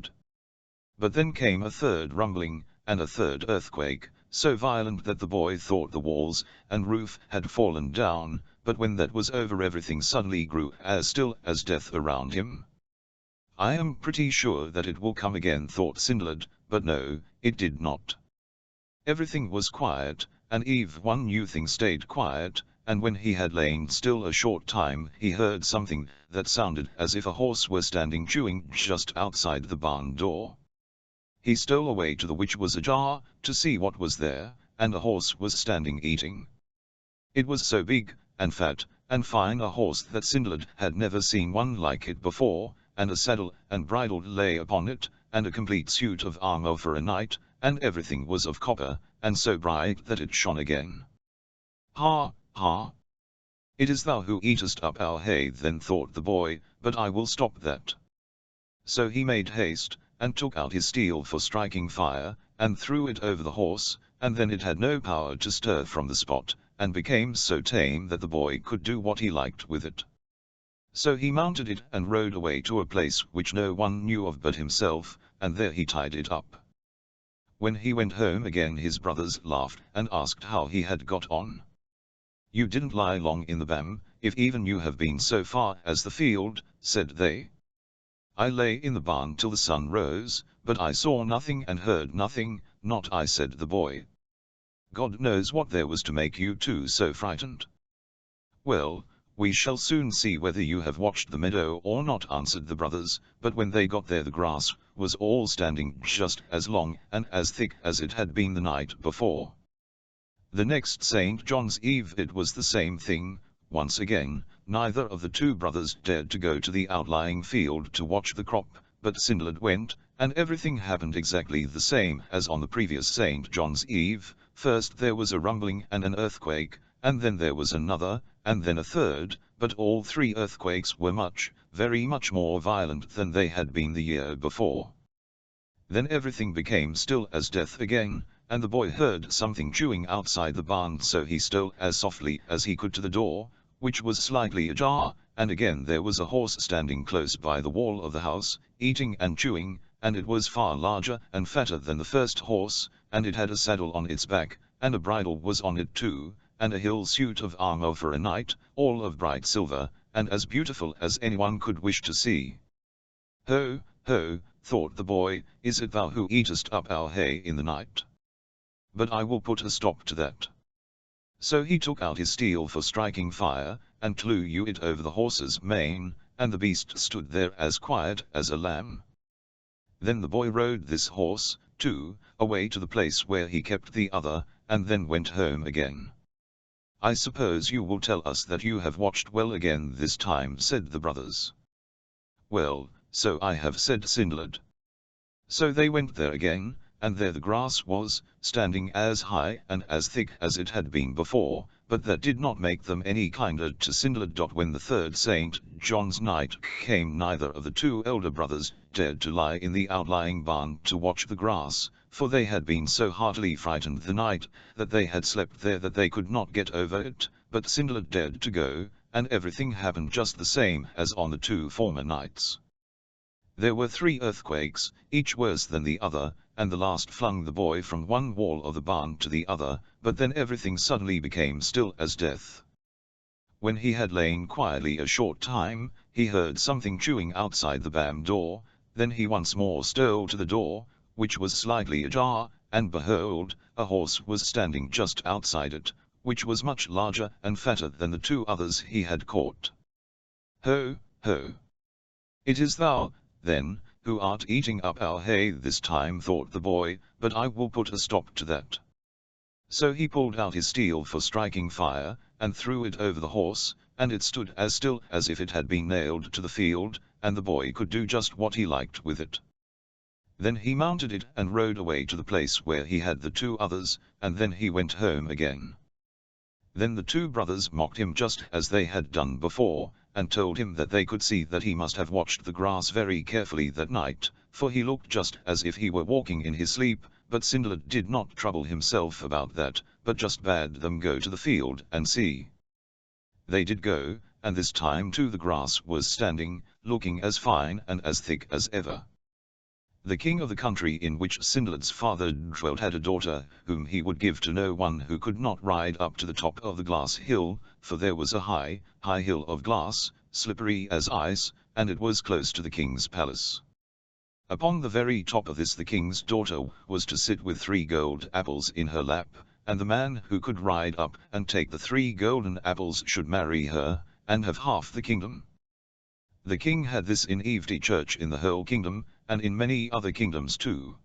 But then came a third rumbling, and a third earthquake, so violent that the boy thought the walls and roof had fallen down, but when that was over everything suddenly grew as still as death around him. I am pretty sure that it will come again, thought Cinderella, but no, it did not. Everything was quiet, and even one new thing stayed quiet, and when he had lain still a short time he heard something that sounded as if a horse were standing chewing just outside the barn door. He stole away to the which was ajar, to see what was there, and a horse was standing eating. It was so big, and fat, and fine a horse that Cinderella had never seen one like it before, and a saddle and bridle lay upon it, and a complete suit of armor for a knight, and everything was of copper, and so bright that it shone again. Ha, ha! It is thou who eatest up our hay then, thought the boy, but I will stop that. So he made haste, and took out his steel for striking fire, and threw it over the horse, and then it had no power to stir from the spot, and became so tame that the boy could do what he liked with it. So he mounted it and rode away to a place which no one knew of but himself, and there he tied it up. When he went home again his brothers laughed and asked how he had got on. You didn't lie long in the barn, if even you have been so far as the field, said they. I lay in the barn till the sun rose, but I saw nothing and heard nothing, not I, said the boy. God knows what there was to make you two so frightened. Well, we shall soon see whether you have watched the meadow or not, answered the brothers, but when they got there the grass was all standing just as long and as thick as it had been the night before. The next St. John's Eve it was the same thing. Once again, neither of the two brothers dared to go to the outlying field to watch the crop, but Cinderella went, and everything happened exactly the same as on the previous St. John's Eve. First there was a rumbling and an earthquake, and then there was another, and then a third, but all three earthquakes were very much more violent than they had been the year before. Then everything became still as death again, and the boy heard something chewing outside the barn, so he stole as softly as he could to the door, which was slightly ajar, and again there was a horse standing close by the wall of the house, eating and chewing, and it was far larger and fatter than the first horse, and it had a saddle on its back, and a bridle was on it too, and a hill suit of armor for a knight, all of bright silver, and as beautiful as anyone could wish to see. Ho, ho, thought the boy, is it thou who eatest up our hay in the night? But I will put a stop to that. So he took out his steel for striking fire, and slew it over the horse's mane, and the beast stood there as quiet as a lamb. Then the boy rode this horse, too, away to the place where he kept the other, and then went home again. I suppose you will tell us that you have watched well again this time, said the brothers. Well, so I have, said Cinderella. So they went there again, and there the grass was, standing as high and as thick as it had been before, but that did not make them any kinder to Cinderella. When the third St. John's night came, neither of the two elder brothers dared to lie in the outlying barn to watch the grass, for they had been so heartily frightened the night that they had slept there that they could not get over it, but Cinderella dared to go, and everything happened just the same as on the two former nights. There were 3 earthquakes, each worse than the other, and the last flung the boy from one wall of the barn to the other, but then everything suddenly became still as death. When he had lain quietly a short time, he heard something chewing outside the barn door, then he once more stole to the door, which was slightly ajar, and behold, a horse was standing just outside it, which was much larger and fatter than the 2 others he had caught. Ho, ho! It is thou, then, who art eating up our hay this time, thought the boy, but I will put a stop to that. So he pulled out his steel for striking fire, and threw it over the horse, and it stood as still as if it had been nailed to the field, and the boy could do just what he liked with it. Then he mounted it and rode away to the place where he had the two others, and then he went home again. Then the two brothers mocked him just as they had done before, and told him that they could see that he must have watched the grass very carefully that night, for he looked just as if he were walking in his sleep. But Cinderella did not trouble himself about that, but just bade them go to the field and see. They did go, and this time too the grass was standing, looking as fine and as thick as ever. The king of the country in which Cinderella's father dwelt had a daughter, whom he would give to no one who could not ride up to the top of the glass hill, for there was a high, high hill of glass, slippery as ice, and it was close to the king's palace. Upon the very top of this the king's daughter was to sit with 3 gold apples in her lap, and the man who could ride up and take the 3 golden apples should marry her, and have half the kingdom. The king had this in every church in the whole kingdom, and in many other kingdoms too.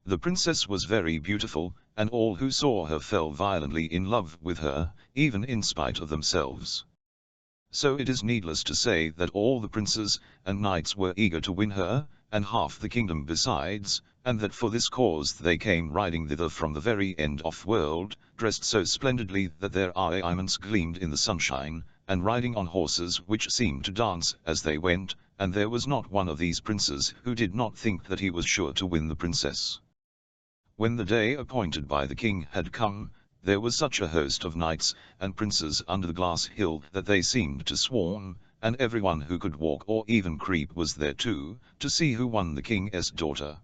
The princess was very beautiful, and all who saw her fell violently in love with her, even in spite of themselves. So it is needless to say that all the princes and knights were eager to win her, and half the kingdom besides, and that for this cause they came riding thither from the very end of world, dressed so splendidly that their diamonds gleamed in the sunshine, and riding on horses which seemed to dance as they went, and there was not one of these princes who did not think that he was sure to win the princess. When the day appointed by the king had come, there was such a host of knights and princes under the glass hill that they seemed to swarm, and everyone who could walk or even creep was there too, to see who won the king's daughter.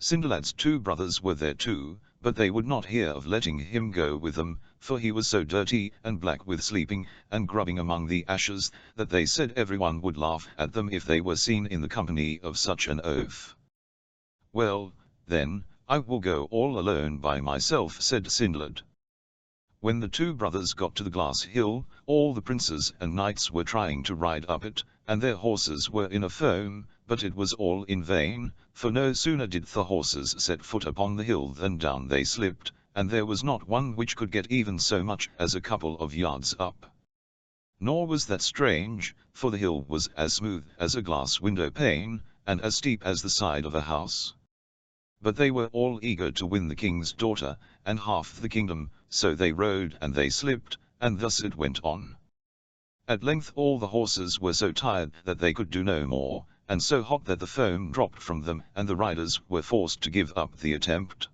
Cinderella's 2 brothers were there too, but they would not hear of letting him go with them, for he was so dirty and black with sleeping and grubbing among the ashes, that they said everyone would laugh at them if they were seen in the company of such an oaf. "Well, then, I will go all alone by myself," said Cinderella. When the 2 brothers got to the glass hill, all the princes and knights were trying to ride up it, and their horses were in a foam, but it was all in vain, for no sooner did the horses set foot upon the hill than down they slipped, and there was not one which could get even so much as a couple of yards up. Nor was that strange, for the hill was as smooth as a glass window pane, and as steep as the side of a house. But they were all eager to win the king's daughter, and half the kingdom, so they rode and they slipped, and thus it went on. At length all the horses were so tired that they could do no more, and so hot that the foam dropped from them, and the riders were forced to give up the attempt.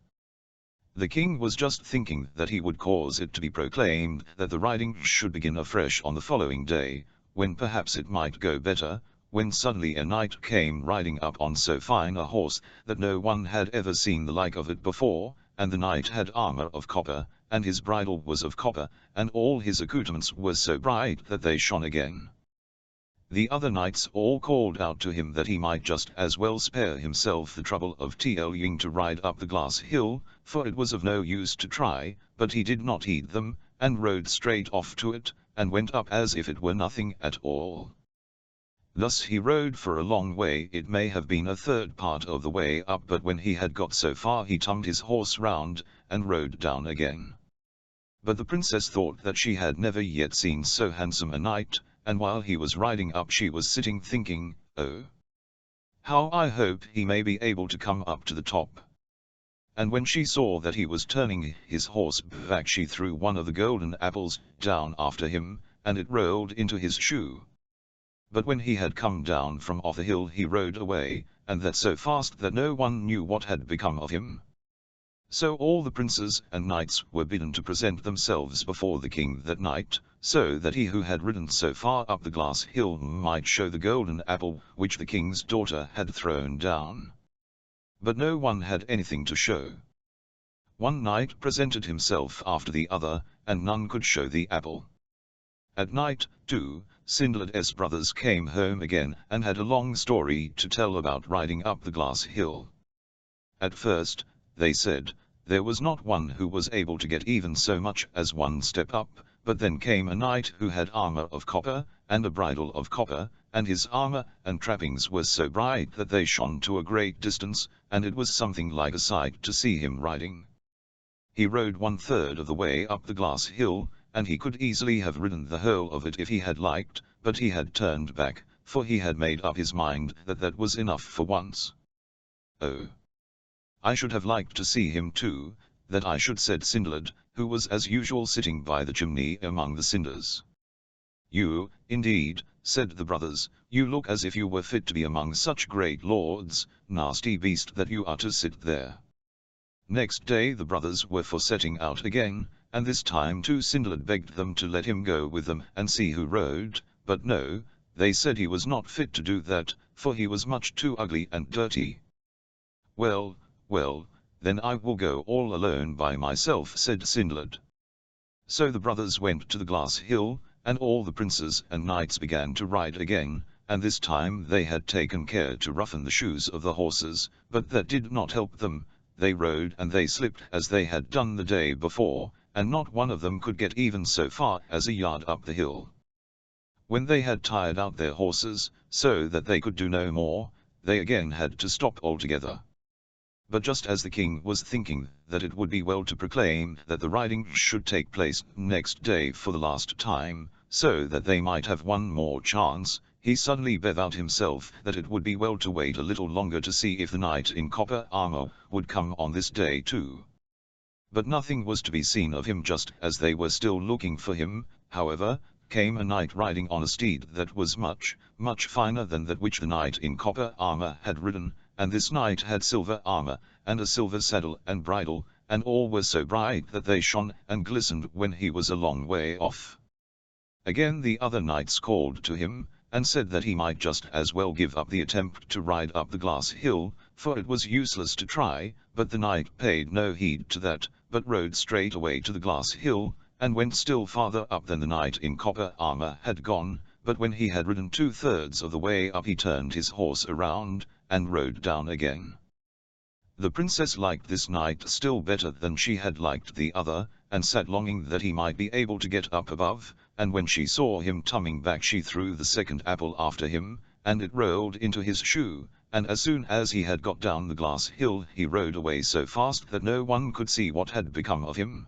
The king was just thinking that he would cause it to be proclaimed that the riding should begin afresh on the following day, when perhaps it might go better, when suddenly a knight came riding up on so fine a horse that no one had ever seen the like of it before, and the knight had armor of copper, and his bridle was of copper, and all his accoutrements were so bright that they shone again. The other knights all called out to him that he might just as well spare himself the trouble of telling to ride up the glass hill, for it was of no use to try, but he did not heed them, and rode straight off to it, and went up as if it were nothing at all. Thus he rode for a long way, it may have been a 1/3 part of the way up, but when he had got so far he turned his horse round, and rode down again. But the princess thought that she had never yet seen so handsome a knight, and while he was riding up she was sitting thinking, "Oh, how I hope he may be able to come up to the top." And when she saw that he was turning his horse back she threw one of the golden apples down after him, and it rolled into his shoe. But when he had come down from off the hill he rode away, and that so fast that no one knew what had become of him. So all the princes and knights were bidden to present themselves before the king that night, so that he who had ridden so far up the glass hill might show the golden apple which the king's daughter had thrown down. But no one had anything to show. One knight presented himself after the other, and none could show the apple. At night, too, Cinderella's brothers came home again, and had a long story to tell about riding up the glass hill. At first, they said, there was not one who was able to get even so much as one step up, but then came a knight who had armor of copper, and a bridle of copper, and his armor and trappings were so bright that they shone to a great distance, and it was something like a sight to see him riding. He rode 1/3 of the way up the glass hill, and he could easily have ridden the whole of it if he had liked, but he had turned back, for he had made up his mind that that was enough for once. "Oh, I should have liked to see him too, that I should," said Cinderella, who was as usual sitting by the chimney among the cinders. "You, indeed," said the brothers, "you look as if you were fit to be among such great lords, nasty beast that you are to sit there." Next day the brothers were for setting out again, and this time too Cinderella begged them to let him go with them and see who rode, but no, they said he was not fit to do that, for he was much too ugly and dirty. "Well, well, then I will go all alone by myself," said Cinderella. So the brothers went to the glass hill, and all the princes and knights began to ride again, and this time they had taken care to roughen the shoes of the horses, but that did not help them. They rode and they slipped as they had done the day before, and not one of them could get even so far as a yard up the hill. When they had tired out their horses, so that they could do no more, they again had to stop altogether. But just as the king was thinking that it would be well to proclaim that the riding should take place next day for the last time, so that they might have one more chance, he suddenly bethought himself that it would be well to wait a little longer to see if the knight in copper armor would come on this day too. But nothing was to be seen of him. Just as they were still looking for him, however, came a knight riding on a steed that was much, much finer than that which the knight in copper armor had ridden, and this knight had silver armor, and a silver saddle and bridle, and all were so bright that they shone and glistened when he was a long way off. Again the other knights called to him, and said that he might just as well give up the attempt to ride up the glass hill, for it was useless to try, but the knight paid no heed to that, but rode straight away to the glass hill, and went still farther up than the knight in copper armor had gone, but when he had ridden 2/3 of the way up he turned his horse around, and rode down again. The princess liked this knight still better than she had liked the other, and sat longing that he might be able to get up above, and when she saw him coming back she threw the second apple after him, and it rolled into his shoe, and as soon as he had got down the glass hill he rode away so fast that no one could see what had become of him.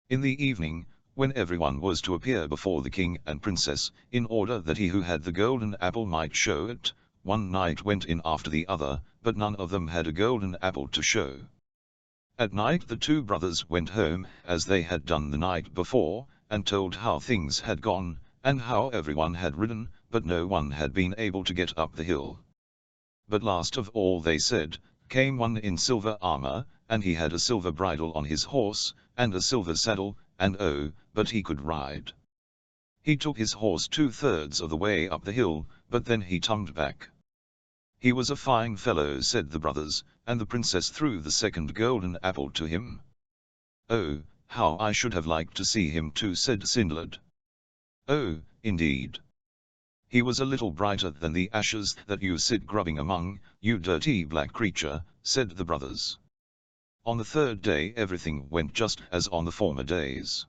In the evening, when everyone was to appear before the king and princess, in order that he who had the golden apple might show it, one knight went in after the other, but none of them had a golden apple to show. At night the two brothers went home, as they had done the night before, and told how things had gone, and how everyone had ridden, but no one had been able to get up the hill. But last of all they said, came one in silver armor, and he had a silver bridle on his horse, and a silver saddle, and oh, but he could ride. He took his horse 2/3 of the way up the hill, but then he tumbled back. He was a fine fellow, said the brothers, and the princess threw the second golden apple to him. Oh, how I should have liked to see him too, said Cinderella. Oh, indeed. He was a little brighter than the ashes that you sit grubbing among, you dirty black creature, said the brothers. On the third day everything went just as on the former days.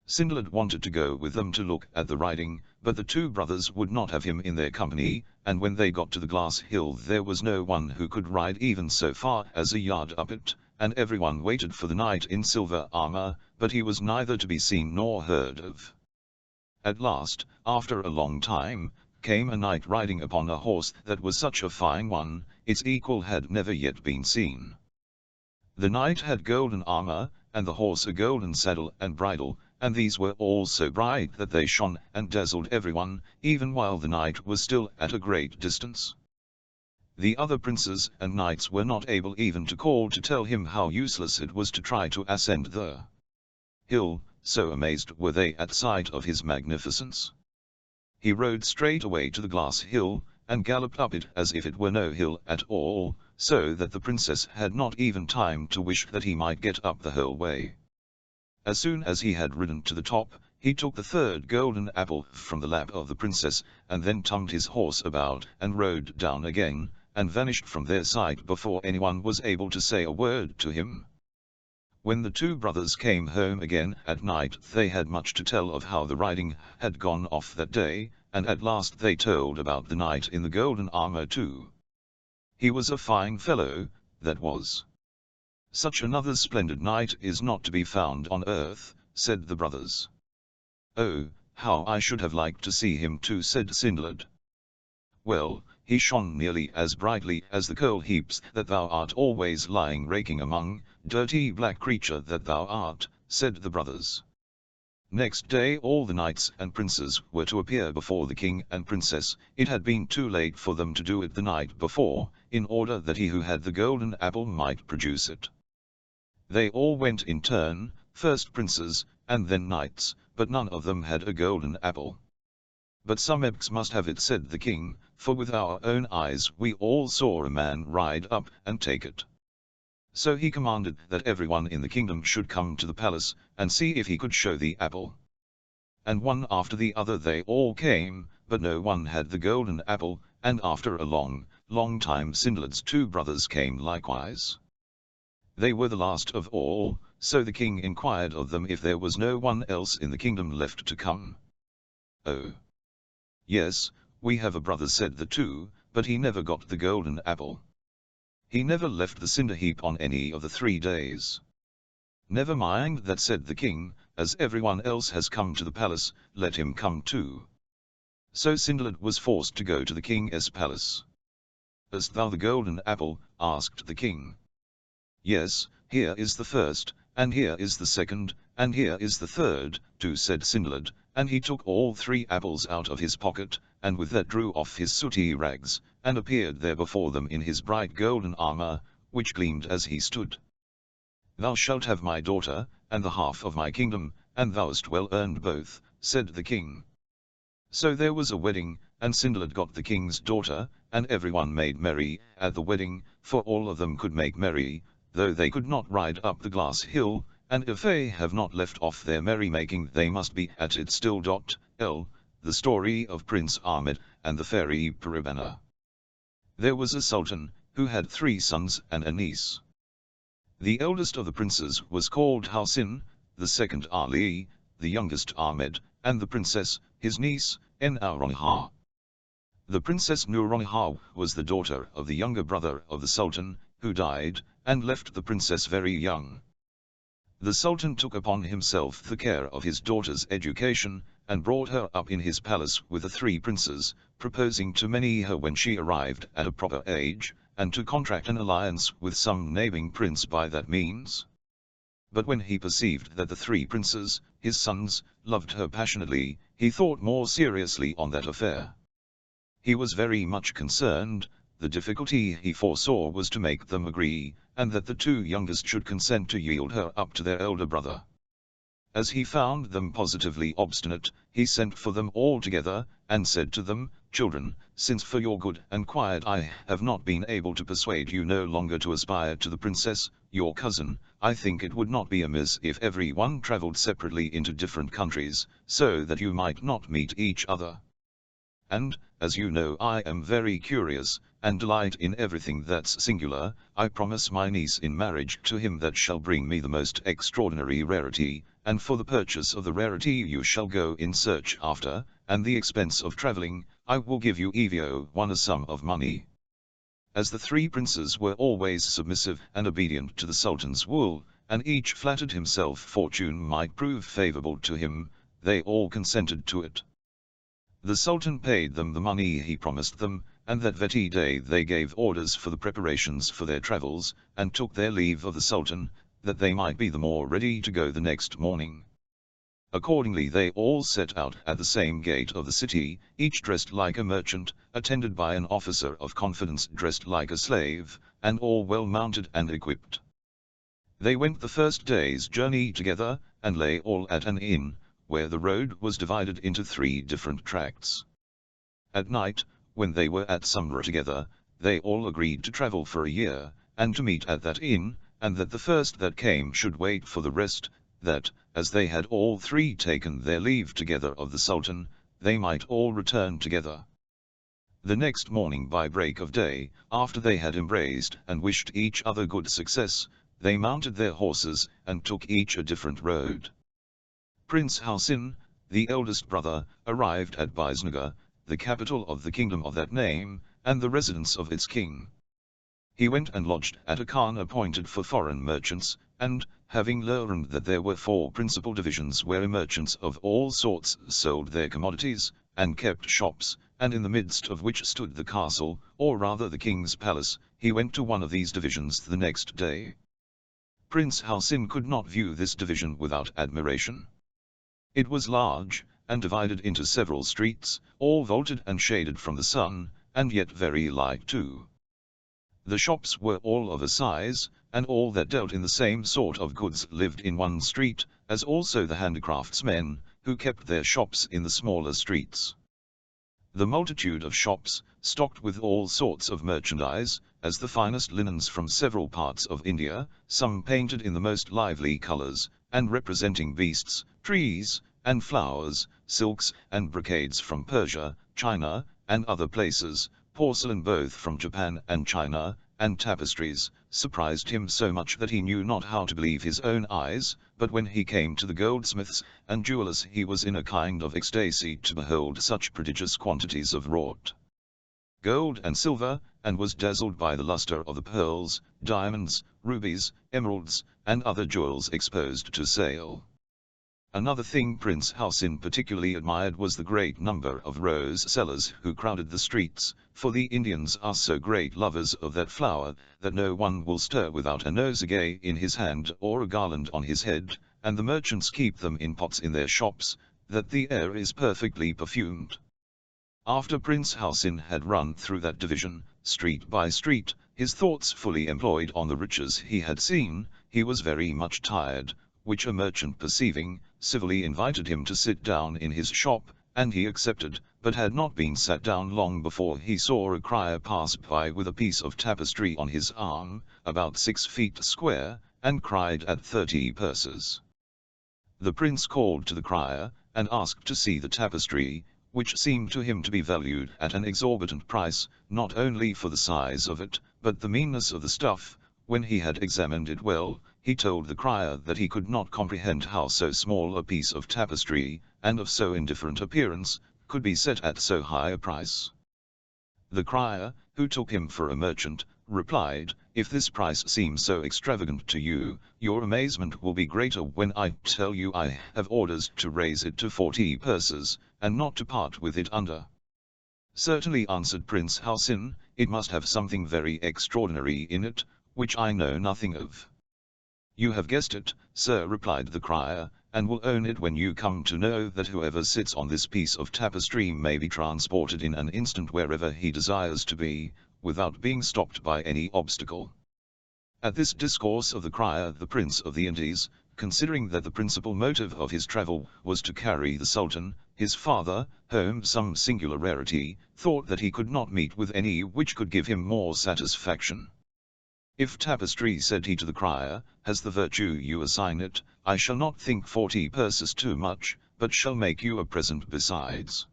Cinderella wanted to go with them to look at the riding, but the two brothers would not have him in their company, and when they got to the glass hill there was no one who could ride even so far as a yard up it, and everyone waited for the knight in silver armor, but he was neither to be seen nor heard of. At last, after a long time, came a knight riding upon a horse that was such a fine one, its equal had never yet been seen. The knight had golden armor, and the horse a golden saddle and bridle, and these were all so bright that they shone and dazzled everyone, even while the knight was still at a great distance. The other princes and knights were not able even to call to tell him how useless it was to try to ascend the hill, so amazed were they at sight of his magnificence. He rode straight away to the glass hill, and galloped up it as if it were no hill at all, so that the princess had not even time to wish that he might get up the whole way. As soon as he had ridden to the top, he took the third golden apple from the lap of the princess, and then tumbled his horse about and rode down again, and vanished from their sight before anyone was able to say a word to him. When the two brothers came home again at night they had much to tell of how the riding had gone off that day, and at last they told about the knight in the golden armor too. He was a fine fellow, that was. Such another splendid knight is not to be found on earth, said the brothers. "Oh, how I should have liked to see him too," said Cinderella. "Well, he shone nearly as brightly as the coal heaps that thou art always lying raking among, dirty black creature that thou art," said the brothers. Next day all the knights and princes were to appear before the king and princess. It had been too late for them to do it the night before, in order that he who had the golden apple might produce it. They all went in turn, first princes, and then knights, but none of them had a golden apple. "But some ebks must have it," said the king, "for with our own eyes we all saw a man ride up and take it." So he commanded that everyone in the kingdom should come to the palace, and see if he could show the apple. And one after the other they all came, but no one had the golden apple, and after a long, long time Cinderella's two brothers came likewise. They were the last of all, so the king inquired of them if there was no one else in the kingdom left to come. "Oh, yes, we have a brother," said the two, "but he never got the golden apple. He never left the cinder heap on any of the 3 days." "Never mind that," said the king, "as everyone else has come to the palace, let him come too." So Cinderella was forced to go to the king's palace. "Hast thou the golden apple?" asked the king. "Yes, here is the first, and here is the second, and here is the third, too," said Cinderella, and he took all 3 apples out of his pocket, and with that drew off his sooty rags, and appeared there before them in his bright golden armor, which gleamed as he stood. "Thou shalt have my daughter, and the half of my kingdom, and thou'st well earned both," said the king. So there was a wedding, and Cinderella got the king's daughter, and everyone made merry at the wedding, for all of them could make merry, though they could not ride up the glass hill, and if they have not left off their merrymaking they must be at it still. The story of Prince Ahmed and the fairy Paribanou. There was a sultan, who had 3 sons and a niece. The eldest of the princes was called Hyacinth, the second Ali, the youngest Ahmed, and the princess, his niece, enlarged. The Princess Enlarged was the daughter of the younger brother of the Sultan, who died, and left the princess very young. The Sultan took upon himself the care of his daughter's education, and brought her up in his palace with the 3 princes, proposing to marry her when she arrived at a proper age, and to contract an alliance with some neighboring prince by that means. But when he perceived that the 3 princes, his sons, loved her passionately, he thought more seriously on that affair. He was very much concerned. The difficulty he foresaw was to make them agree, and that the 2 youngest should consent to yield her up to their elder brother. As he found them positively obstinate, he sent for them all together, and said to them, "Children, since for your good and quiet I have not been able to persuade you no longer to aspire to the princess, your cousin, I think it would not be amiss if every one travelled separately into different countries, so that you might not meet each other. And, as you know I am very curious, and delight in everything that's singular, I promise my niece in marriage to him that shall bring me the most extraordinary rarity, and for the purchase of the rarity you shall go in search after, and the expense of travelling, I will give you a sum of money." As the 3 princes were always submissive and obedient to the Sultan's will, and each flattered himself fortune might prove favourable to him, they all consented to it. The Sultan paid them the money he promised them, and that very day they gave orders for the preparations for their travels, and took their leave of the Sultan, that they might be the more ready to go the next morning. Accordingly they all set out at the same gate of the city, each dressed like a merchant, attended by an officer of confidence dressed like a slave, and all well mounted and equipped. They went the first day's journey together, and lay all at an inn, where the road was divided into 3 different tracts. At night, when they were at slumber together, they all agreed to travel for a year, and to meet at that inn, and that the first that came should wait for the rest, that, as they had all 3 taken their leave together of the Sultan, they might all return together. The next morning by break of day, after they had embraced and wished each other good success, they mounted their horses, and took each a different road. Prince Hyacinth, the eldest brother, arrived at Biznagar, the capital of the kingdom of that name, and the residence of its king. He went and lodged at a khan appointed for foreign merchants, and, having learned that there were 4 principal divisions where merchants of all sorts sold their commodities, and kept shops, and in the midst of which stood the castle, or rather the king's palace, he went to one of these divisions the next day. Prince Halcyon could not view this division without admiration. It was large, and divided into several streets, all vaulted and shaded from the sun, and yet very light too. The shops were all of a size, and all that dealt in the same sort of goods lived in one street, as also the handicraftsmen, who kept their shops in the smaller streets. The multitude of shops, stocked with all sorts of merchandise, as the finest linens from several parts of India, some painted in the most lively colors, and representing beasts, trees, and flowers, silks and brocades from Persia, China, and other places, porcelain both from Japan and China, and tapestries, surprised him so much that he knew not how to believe his own eyes, but when he came to the goldsmiths and jewelers he was in a kind of ecstasy to behold such prodigious quantities of wrought gold and silver, and was dazzled by the luster of the pearls, diamonds, rubies, emeralds, and other jewels exposed to sale. Another thing Prince Halcyon particularly admired was the great number of rose sellers who crowded the streets, for the Indians are so great lovers of that flower, that no one will stir without a nosegay in his hand or a garland on his head, and the merchants keep them in pots in their shops, that the air is perfectly perfumed. After Prince Halcyon had run through that division, street by street, his thoughts fully employed on the riches he had seen, he was very much tired, which a merchant perceiving, civilly invited him to sit down in his shop, and he accepted, but had not been sat down long before he saw a crier pass by with a piece of tapestry on his arm, about 6 feet square, and cried at 30 purses. The prince called to the crier, and asked to see the tapestry, which seemed to him to be valued at an exorbitant price, not only for the size of it, but the meanness of the stuff. When he had examined it well, he told the crier that he could not comprehend how so small a piece of tapestry, and of so indifferent appearance, could be set at so high a price. The crier, who took him for a merchant, replied, "If this price seems so extravagant to you, your amazement will be greater when I tell you I have orders to raise it to 40 purses, and not to part with it under." "Certainly," answered Prince Halcyon, "it must have something very extraordinary in it, which I know nothing of." "You have guessed it, sir," replied the crier, "and will own it when you come to know that whoever sits on this piece of tapestry may be transported in an instant wherever he desires to be, without being stopped by any obstacle." At this discourse of the crier the Prince of the Indies, considering that the principal motive of his travel was to carry the Sultan, his father, home some singular rarity, thought that he could not meet with any which could give him more satisfaction. "If tapestry," said he to the crier, "has the virtue you assign it, I shall not think 40 purses too much, but shall make you a present besides."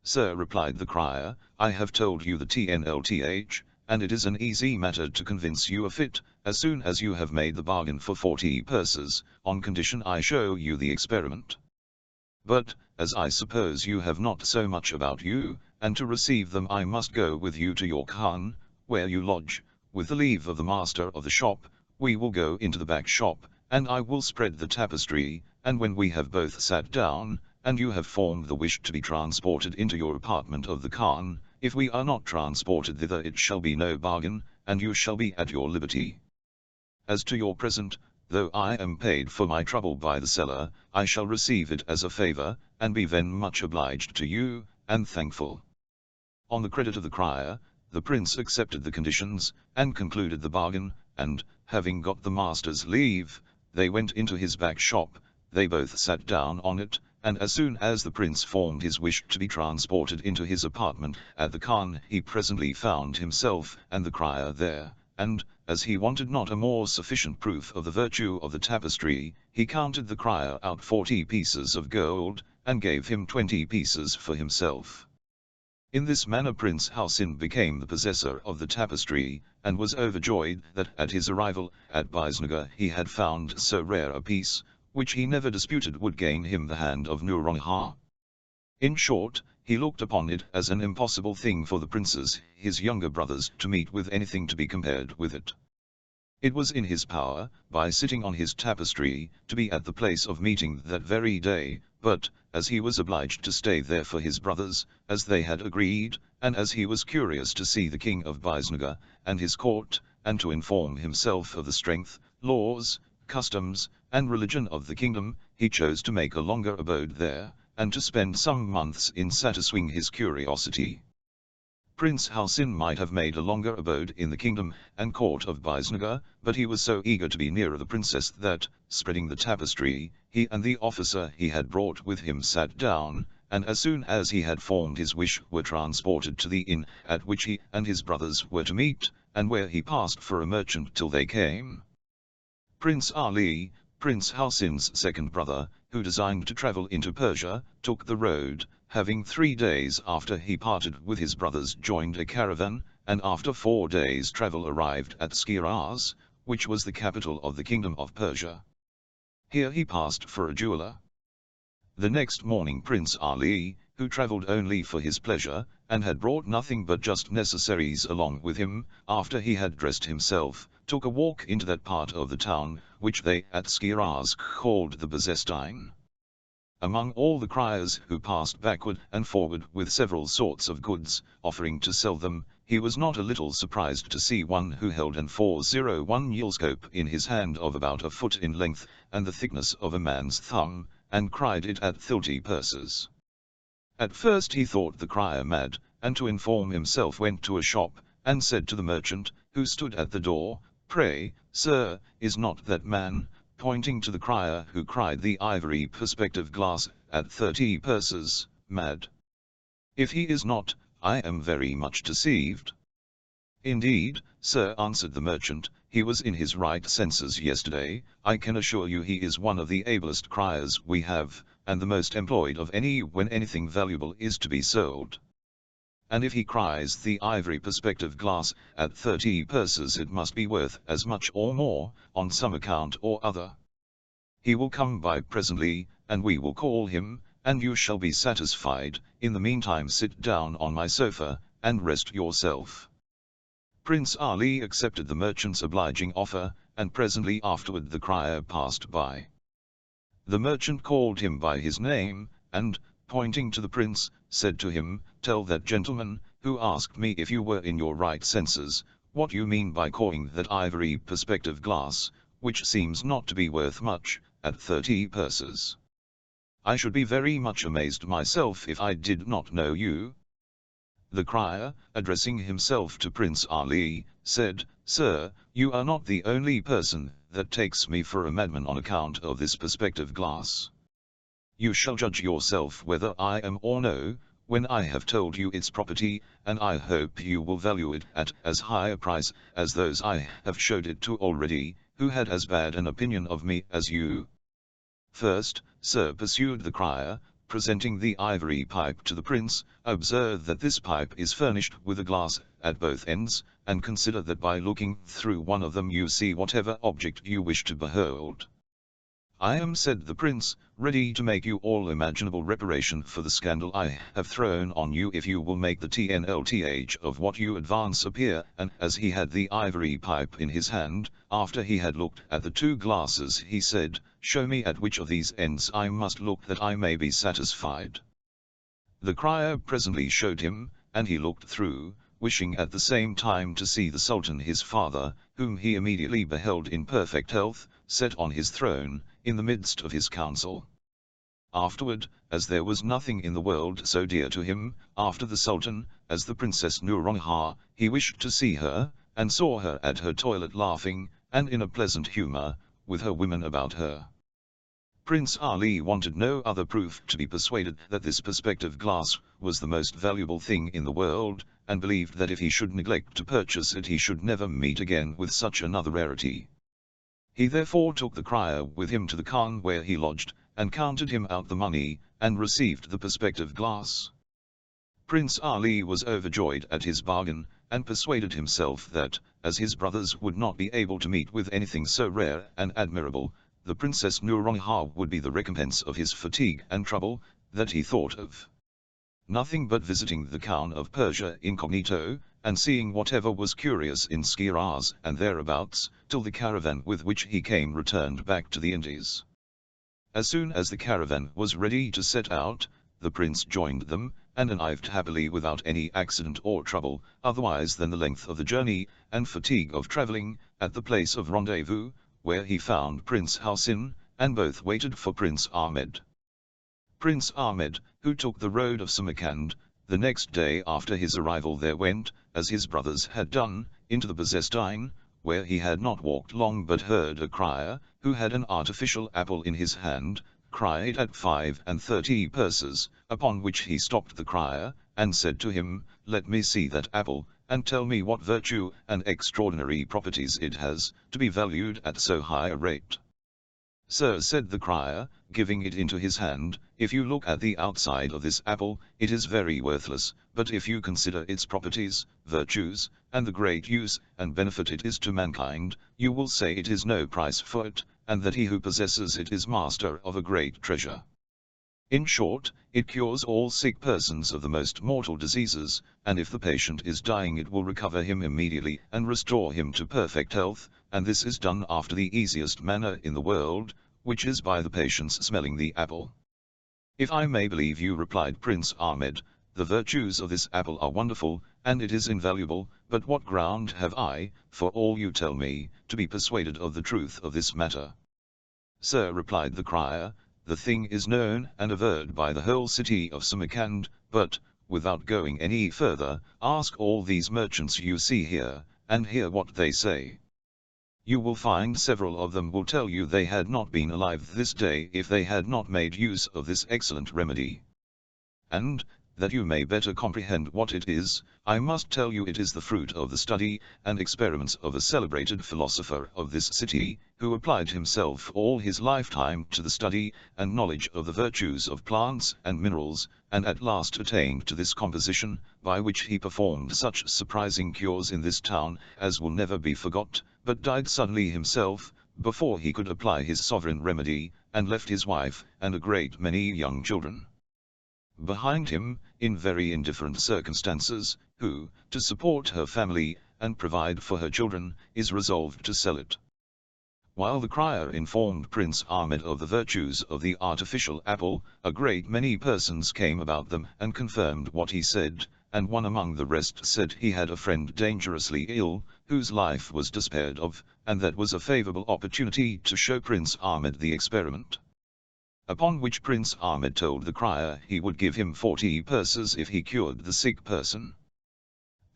"Sir," replied the crier, "I have told you the TNLTH, and it is an easy matter to convince you of it, as soon as you have made the bargain for 40 purses, on condition I show you the experiment. But, as I suppose you have not so much about you, and to receive them I must go with you to your khan, where you lodge, with the leave of the master of the shop, we will go into the back shop, and I will spread the tapestry, and when we have both sat down, and you have formed the wish to be transported into your apartment of the khan, if we are not transported thither it shall be no bargain, and you shall be at your liberty. As to your present, though I am paid for my trouble by the seller, I shall receive it as a favor, and be then much obliged to you, and thankful." On the credit of the crier, the prince accepted the conditions, and concluded the bargain, and, having got the master's leave, they went into his back shop, they both sat down on it, and as soon as the prince formed his wish to be transported into his apartment at the khan he presently found himself and the crier there, and, as he wanted not a more sufficient proof of the virtue of the tapestry, he counted the crier out 40 pieces of gold, and gave him 20 pieces for himself. In this manner Prince Halcyon became the possessor of the tapestry, and was overjoyed that at his arrival at Biznagar he had found so rare a piece, which he never disputed would gain him the hand of Nouroway. In short, he looked upon it as an impossible thing for the princes, his younger brothers, to meet with anything to be compared with it. It was in his power, by sitting on his tapestry, to be at the place of meeting that very day, but, as he was obliged to stay there for his brothers, as they had agreed, and as he was curious to see the king of Bisnaga, and his court, and to inform himself of the strength, laws, customs, and religion of the kingdom, he chose to make a longer abode there, and to spend some months in satisfying his curiosity. Prince Halcyon might have made a longer abode in the kingdom and court of Bisnaga, but he was so eager to be nearer the princess that, spreading the tapestry, he and the officer he had brought with him sat down, and as soon as he had formed his wish were transported to the inn at which he and his brothers were to meet, and where he passed for a merchant till they came. Prince Ali, Prince Halcyon's second brother, who designed to travel into Persia, took the road, having 3 days after he parted with his brothers joined a caravan, and after 4 days' travel arrived at Schiraz, which was the capital of the kingdom of Persia. Here he passed for a jeweler. The next morning Prince Ali, who travelled only for his pleasure, and had brought nothing but just necessaries along with him, after he had dressed himself, took a walk into that part of the town, which they at Schiraz called the Bezestein. Among all the criers who passed backward and forward with several sorts of goods, offering to sell them, he was not a little surprised to see one who held an 401 yellscope in his hand of about a foot in length, and the thickness of a man's thumb, and cried it at 30 purses. At first he thought the crier mad, and to inform himself went to a shop, and said to the merchant, who stood at the door, "Pray, sir, is not that man," pointing to the crier who cried the ivory perspective glass, at 30 purses, mad? "If he is not, I am very much deceived." "Indeed, sir," answered the merchant, "he was in his right senses yesterday. I can assure you he is one of the ablest criers we have, and the most employed of any when anything valuable is to be sold. And if he cries the ivory perspective glass at 30 purses, it must be worth as much or more, on some account or other. He will come by presently, and we will call him, and you shall be satisfied. In the meantime sit down on my sofa, and rest yourself." Prince Ali accepted the merchant's obliging offer, and presently afterward the crier passed by. The merchant called him by his name, and, pointing to the prince, said to him, "Tell that gentleman, who asked me if you were in your right senses, what you mean by calling that ivory perspective glass, which seems not to be worth much, at 30 purses. I should be very much amazed myself if I did not know you." The crier, addressing himself to Prince Ali, said, "Sir, you are not the only person that takes me for a madman on account of this perspective glass. You shall judge yourself whether I am or no, when I have told you its property, and I hope you will value it at as high a price as those I have showed it to already, who had as bad an opinion of me as you." "First, sir," pursued the crier, presenting the ivory pipe to the prince, "observe that this pipe is furnished with a glass at both ends, and consider that by looking through one of them you see whatever object you wish to behold." "I am," said the prince, "ready to make you all imaginable reparation for the scandal I have thrown on you if you will make the TNLTH of what you advance appear." And as he had the ivory pipe in his hand, after he had looked at the 2 glasses, he said, "Show me at which of these ends I must look that I may be satisfied." The crier presently showed him, and he looked through, wishing at the same time to see the Sultan his father, whom he immediately beheld in perfect health, set on his throne, in the midst of his council. Afterward, as there was nothing in the world so dear to him, after the Sultan, as the Princess Nouronihar, he wished to see her, and saw her at her toilet laughing, and in a pleasant humor, with her women about her. Prince Ali wanted no other proof to be persuaded that this perspective glass was the most valuable thing in the world, and believed that if he should neglect to purchase it he should never meet again with such another rarity. He therefore took the crier with him to the khan where he lodged, and counted him out the money, and received the perspective glass. Prince Ali was overjoyed at his bargain, and persuaded himself that, as his brothers would not be able to meet with anything so rare and admirable, the Princess Nouronihar would be the recompense of his fatigue and trouble, that he thought of nothing but visiting the Khan of Persia incognito, and seeing whatever was curious in Sciraz and thereabouts, till the caravan with which he came returned back to the Indies. As soon as the caravan was ready to set out, the prince joined them, and arrived happily without any accident or trouble, otherwise than the length of the journey, and fatigue of travelling, at the place of rendezvous, where he found Prince Hyacinth, and both waited for Prince Ahmed. Prince Ahmed, who took the road of Samarcand, the next day after his arrival there went, as his brothers had done, into the Bezestein, where he had not walked long but heard a crier, who had an artificial apple in his hand, cried at 35 purses, upon which he stopped the crier, and said to him, "Let me see that apple, and tell me what virtue and extraordinary properties it has, to be valued at so high a rate." "Sir," said the crier, giving it into his hand, "if you look at the outside of this apple, it is very worthless, but if you consider its properties, virtues, and the great use and benefit it is to mankind, you will say it is no price for it, and that he who possesses it is master of a great treasure. In short, it cures all sick persons of the most mortal diseases, and if the patient is dying it will recover him immediately and restore him to perfect health, and this is done after the easiest manner in the world, which is by the patient's smelling the apple." "If I may believe you," replied Prince Ahmed, "the virtues of this apple are wonderful, and it is invaluable, but what ground have I, for all you tell me, to be persuaded of the truth of this matter?" "Sir," replied the crier, "the thing is known and averred by the whole city of Samarcand, but, without going any further, ask all these merchants you see here, and hear what they say. You will find several of them will tell you they had not been alive this day if they had not made use of this excellent remedy. And, that you may better comprehend what it is, I must tell you it is the fruit of the study and experiments of a celebrated philosopher of this city, who applied himself all his lifetime to the study and knowledge of the virtues of plants and minerals, and at last attained to this composition, by which he performed such surprising cures in this town as will never be forgot, but died suddenly himself, before he could apply his sovereign remedy, and left his wife and a great many young children behind him, in very indifferent circumstances, who, to support her family, and provide for her children, is resolved to sell it." While the crier informed Prince Ahmed of the virtues of the artificial apple, a great many persons came about them and confirmed what he said, and one among the rest said he had a friend dangerously ill, whose life was despaired of, and that was a favorable opportunity to show Prince Ahmed the experiment. Upon which Prince Ahmed told the crier he would give him 40 purses if he cured the sick person.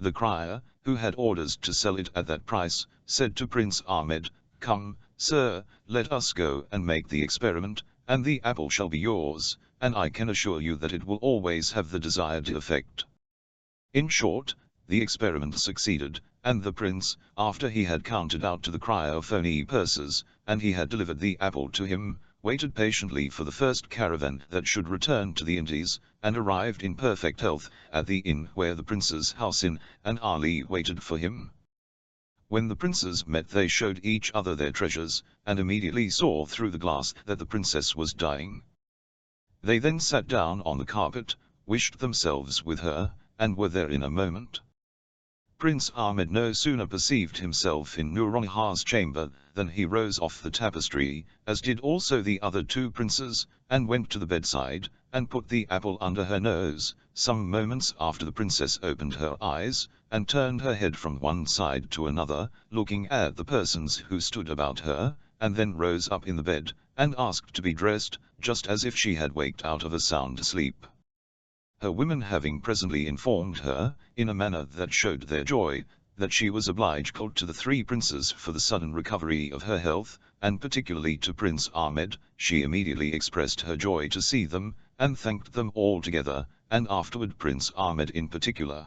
The crier, who had orders to sell it at that price, said to Prince Ahmed, "Come, sir, let us go and make the experiment, and the apple shall be yours, and I can assure you that it will always have the desired effect." In short, the experiment succeeded, and the prince, after he had counted out to the crier 40 purses, and he had delivered the apple to him, waited patiently for the first caravan that should return to the Indies, and arrived in perfect health at the inn where the princes Hyacinth and Ali waited for him. When the princes met they showed each other their treasures, and immediately saw through the glass that the princess was dying. They then sat down on the carpet, wished themselves with her, and were there in a moment. Prince Ahmed no sooner perceived himself in Nouronnihar's chamber, than he rose off the tapestry, as did also the other 2 princes, and went to the bedside, and put the apple under her nose. Some moments after the princess opened her eyes, and turned her head from one side to another, looking at the persons who stood about her, and then rose up in the bed, and asked to be dressed, just as if she had waked out of a sound sleep. Her women having presently informed her, in a manner that showed their joy, that she was obliged to the 3 princes for the sudden recovery of her health, and particularly to Prince Ahmed, she immediately expressed her joy to see them, and thanked them all together, and afterward Prince Ahmed in particular.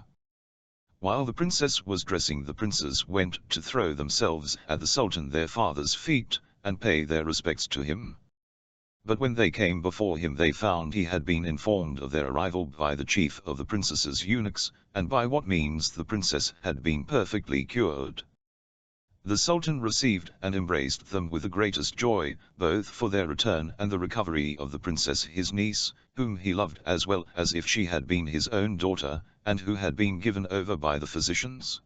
While the princess was dressing, the princes went to throw themselves at the Sultan their father's feet, and pay their respects to him. But when they came before him they found he had been informed of their arrival by the chief of the princess's eunuchs, and by what means the princess had been perfectly cured. The Sultan received and embraced them with the greatest joy, both for their return and the recovery of the princess his niece, whom he loved as well as if she had been his own daughter, and who had been given over by the physicians.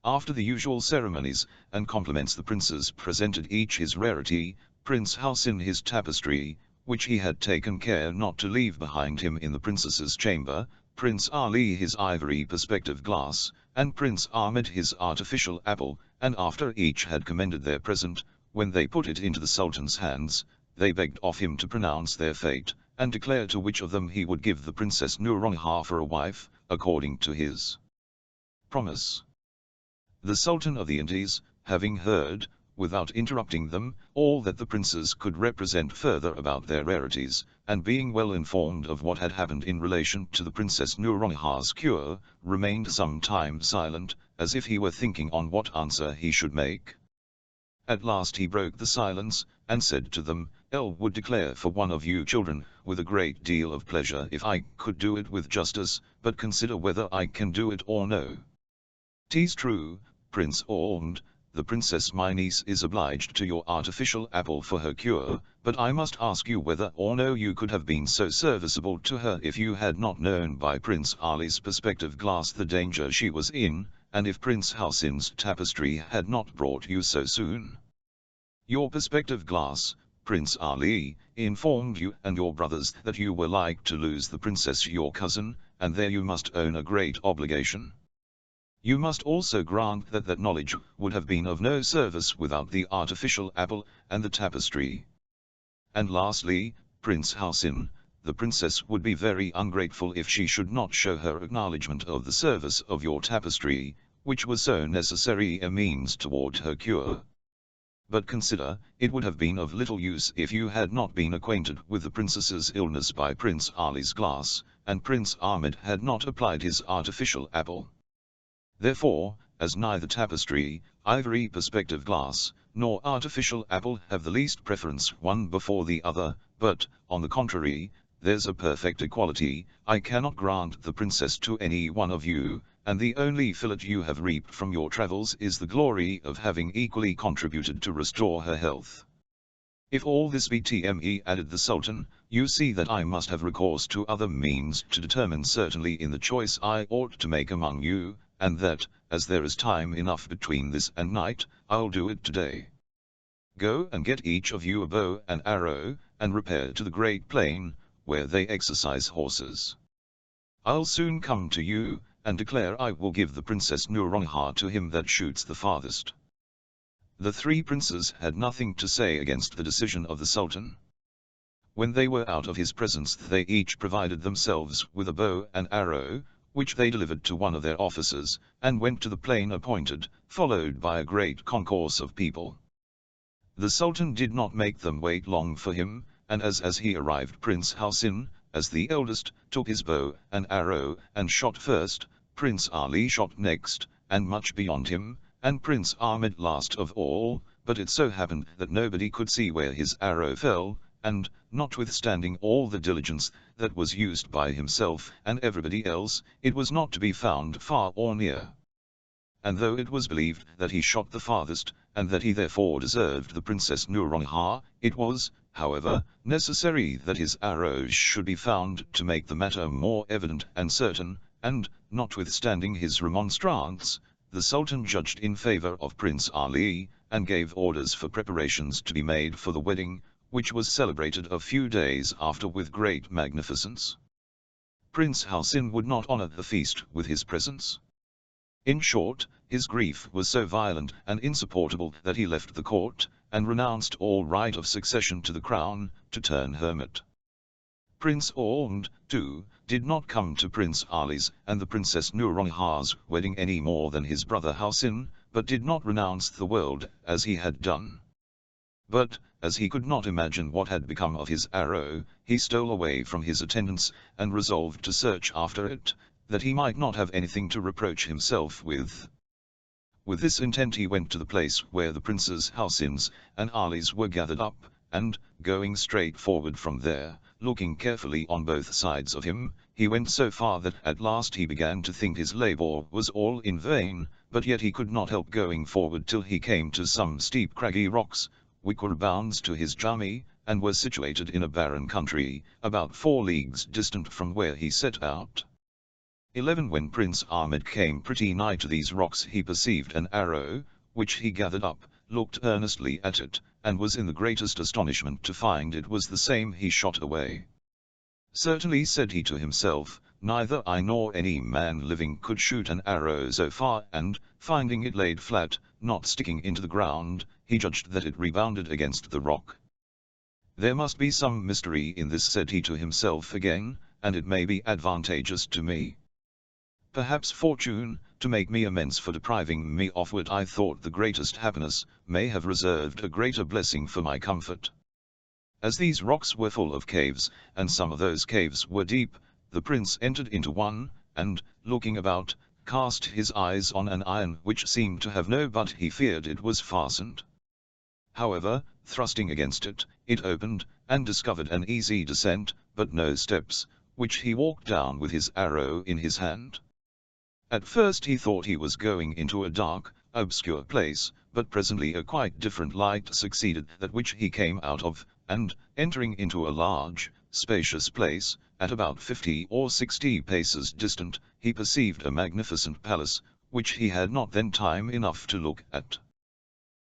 After the usual ceremonies and compliments, the princes presented each his rarity, Prince Hansel his tapestry, which he had taken care not to leave behind him in the princess's chamber, Prince Ali his ivory perspective glass, and Prince Ahmed his artificial apple, and after each had commended their present, when they put it into the Sultan's hands, they begged of him to pronounce their fate, and declare to which of them he would give the Princess Nouronihar for a wife, according to his promise. The Sultan of the Indies, having heard, without interrupting them, all that the princes could represent further about their rarities, and being well informed of what had happened in relation to the Princess Nouronihar's cure, remained some time silent, as if he were thinking on what answer he should make. At last he broke the silence, and said to them, "I would declare for one of you children, with a great deal of pleasure if I could do it with justice, but consider whether I can do it or no." "'Tis true, Prince Ahmed, the princess my niece is obliged to your artificial apple for her cure, but I must ask you whether or no you could have been so serviceable to her if you had not known by Prince Ali's perspective glass the danger she was in, and if Prince Hasin's tapestry had not brought you so soon. Your perspective glass, Prince Ali, informed you and your brothers that you were like to lose the princess your cousin, and there you must own a great obligation. You must also grant that that knowledge would have been of no service without the artificial apple and the tapestry. And lastly, Prince Hasin, the princess would be very ungrateful if she should not show her acknowledgment of the service of your tapestry, which was so necessary a means toward her cure. But consider, it would have been of little use if you had not been acquainted with the princess's illness by Prince Ali's glass, and Prince Ahmed had not applied his artificial apple. Therefore, as neither tapestry, ivory perspective glass, nor artificial apple have the least preference one before the other, but, on the contrary, there's a perfect equality, I cannot grant the princess to any one of you, and the only fillet you have reaped from your travels is the glory of having equally contributed to restore her health. If all this be tme, added the Sultan, you see that I must have recourse to other means to determine certainly in the choice I ought to make among you, and that, as there is time enough between this and night, I'll do it today. Go and get each of you a bow and arrow, and repair to the great plain, where they exercise horses. I'll soon come to you, and declare I will give the Princess Nouronihar to him that shoots the farthest." The three princes had nothing to say against the decision of the Sultan. When they were out of his presence they each provided themselves with a bow and arrow, which they delivered to one of their officers, and went to the plain appointed, followed by a great concourse of people. The Sultan did not make them wait long for him, and as he arrived Prince Hasin, as the eldest, took his bow and arrow and shot first, Prince Ali shot next, and much beyond him, and Prince Ahmed last of all, but it so happened that nobody could see where his arrow fell, and, notwithstanding all the diligence that was used by himself and everybody else, it was not to be found far or near. And though it was believed that he shot the farthest, and that he therefore deserved the Princess Nouronihar, it was, however, necessary that his arrows should be found to make the matter more evident and certain, and, notwithstanding his remonstrance, the Sultan judged in favor of Prince Ali, and gave orders for preparations to be made for the wedding, which was celebrated a few days after with great magnificence. Prince Hasin would not honor the feast with his presence. In short, his grief was so violent and insupportable that he left the court, and renounced all right of succession to the crown, to turn hermit. Prince Ahmed, too, did not come to Prince Ali's and the Princess Nouronihar's wedding any more than his brother Hasin, but did not renounce the world as he had done. But, as he could not imagine what had become of his arrow, he stole away from his attendants, and resolved to search after it, that he might not have anything to reproach himself with. With this intent he went to the place where the princes Hasin's and Ali's were gathered up, and, going straight forward from there, looking carefully on both sides of him, he went so far that at last he began to think his labor was all in vain, but yet he could not help going forward till he came to some steep craggy rocks, which were bounds to his journey, and were situated in a barren country, about 4 leagues distant from where he set out. 11 When Prince Ahmed came pretty nigh to these rocks he perceived an arrow, which he gathered up, looked earnestly at it, and was in the greatest astonishment to find it was the same he shot away. Certainly, said he to himself, neither I nor any man living could shoot an arrow so far, and, finding it laid flat, not sticking into the ground, he judged that it rebounded against the rock. There must be some mystery in this, said he to himself again, and it may be advantageous to me. Perhaps fortune, to make me amends for depriving me of what I thought the greatest happiness, may have reserved a greater blessing for my comfort. As these rocks were full of caves, and some of those caves were deep, the prince entered into one, and, looking about, cast his eyes on an iron which seemed to have no but he feared it was fastened. However, thrusting against it, it opened, and discovered an easy descent, but no steps, which he walked down with his arrow in his hand. At first he thought he was going into a dark, obscure place, but presently a quite different light succeeded that which he came out of, and, entering into a large, spacious place, at about 50 or 60 paces distant, he perceived a magnificent palace, which he had not then time enough to look at.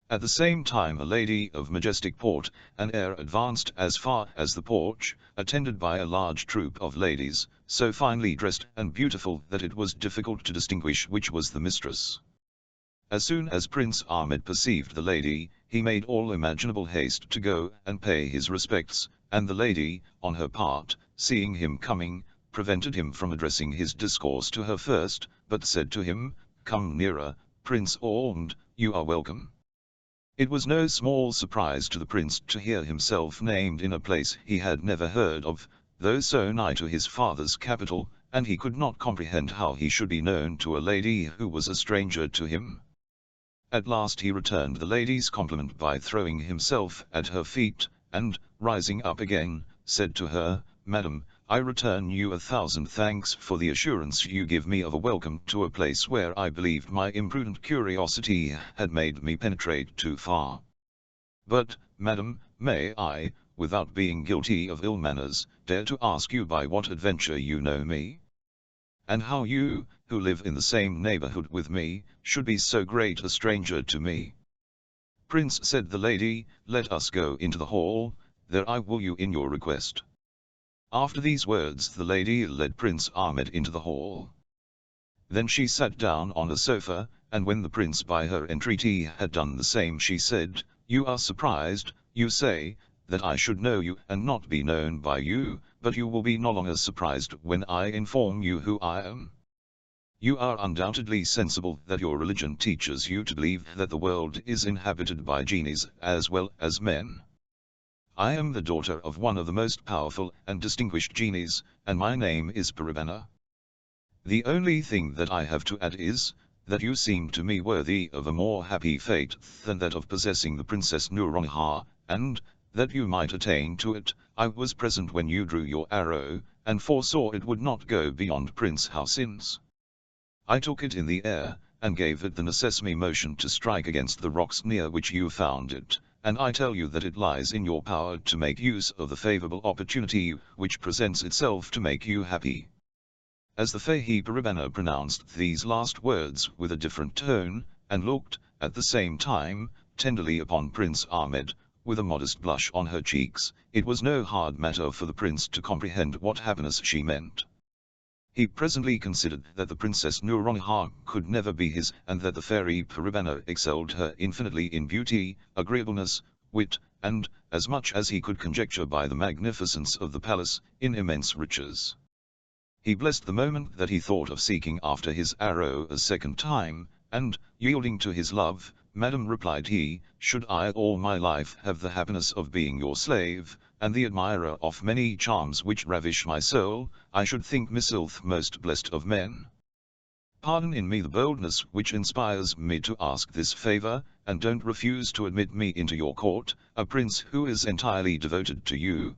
At the same time a lady of majestic port and air advanced as far as the porch, attended by a large troop of ladies, so finely dressed and beautiful that it was difficult to distinguish which was the mistress. As soon as Prince Ahmed perceived the lady, he made all imaginable haste to go and pay his respects, and the lady, on her part, seeing him coming, prevented him from addressing his discourse to her first, but said to him, "Come nearer, Prince Ahmed, you are welcome." It was no small surprise to the prince to hear himself named in a place he had never heard of, though so nigh to his father's capital, and he could not comprehend how he should be known to a lady who was a stranger to him. At last he returned the lady's compliment by throwing himself at her feet, and, rising up again, said to her, "Madam, I return you 1,000 thanks for the assurance you give me of a welcome to a place where I believed my imprudent curiosity had made me penetrate too far. But, madam, may I, without being guilty of ill manners, dare to ask you by what adventure you know me? And how you, who live in the same neighborhood with me, should be so great a stranger to me?" "Prince," said the lady, "let us go into the hall, there I will you in your request." After these words the lady led Prince Ahmed into the hall. Then she sat down on a sofa, and when the prince by her entreaty had done the same she said, "You are surprised, you say, that I should know you and not be known by you, but you will be no longer surprised when I inform you who I am. You are undoubtedly sensible that your religion teaches you to believe that the world is inhabited by genies as well as men. I am the daughter of one of the most powerful and distinguished genies, and my name is Paribanou. The only thing that I have to add is, that you seem to me worthy of a more happy fate than that of possessing the Princess Nouronihar, and, that you might attain to it, I was present when you drew your arrow, and foresaw it would not go beyond Prince Hyacinth's. I took it in the air, and gave it the necessary motion to strike against the rocks near which you found it, and I tell you that it lies in your power to make use of the favorable opportunity which presents itself to make you happy." As the Fahi Paribanou pronounced these last words with a different tone, and looked, at the same time, tenderly upon Prince Ahmed, with a modest blush on her cheeks, it was no hard matter for the prince to comprehend what happiness she meant. He presently considered that the Princess Nouronihar could never be his, and that the fairy Paribanou excelled her infinitely in beauty, agreeableness, wit, and, as much as he could conjecture by the magnificence of the palace, in immense riches. He blessed the moment that he thought of seeking after his arrow a second time, and, yielding to his love, "Madam," replied he, "should I all my life have the happiness of being your slave, and the admirer of many charms which ravish my soul, I should think myself most blessed of men. Pardon in me the boldness which inspires me to ask this favor, and don't refuse to admit me into your court, a prince who is entirely devoted to you."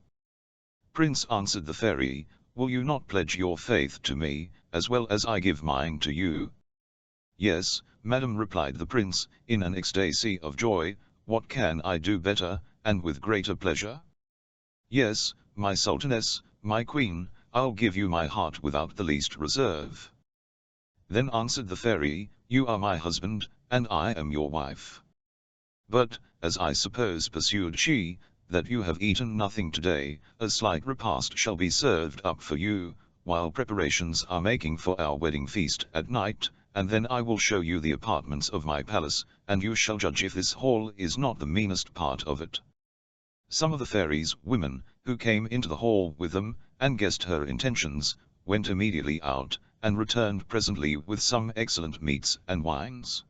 "Prince," answered the fairy, "will you not pledge your faith to me, as well as I give mine to you?" "Yes, madam," replied the prince, in an ecstasy of joy, "what can I do better, and with greater pleasure? Yes, my sultaness, my queen, I'll give you my heart without the least reserve." Then answered the fairy, "You are my husband, and I am your wife. But, as I suppose," pursued she, "that you have eaten nothing today, a slight repast shall be served up for you, while preparations are making for our wedding feast at night, and then I will show you the apartments of my palace, and you shall judge if this hall is not the meanest part of it." Some of the fairies' women, who came into the hall with them, and guessed her intentions, went immediately out, and returned presently with some excellent meats and wines.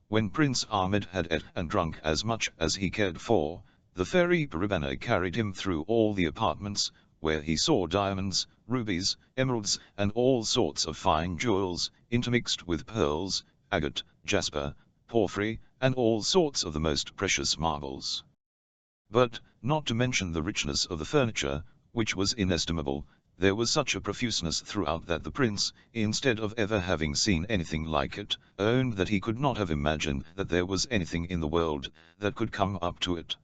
When Prince Ahmed had ate and drunk as much as he cared for, the fairy paribanou carried him through all the apartments, where he saw diamonds, rubies, emeralds, and all sorts of fine jewels, intermixed with pearls, agate, jasper, porphyry, and all sorts of the most precious marbles. But, not to mention the richness of the furniture, which was inestimable, there was such a profuseness throughout that the prince, instead of ever having seen anything like it, owned that he could not have imagined that there was anything in the world that could come up to it.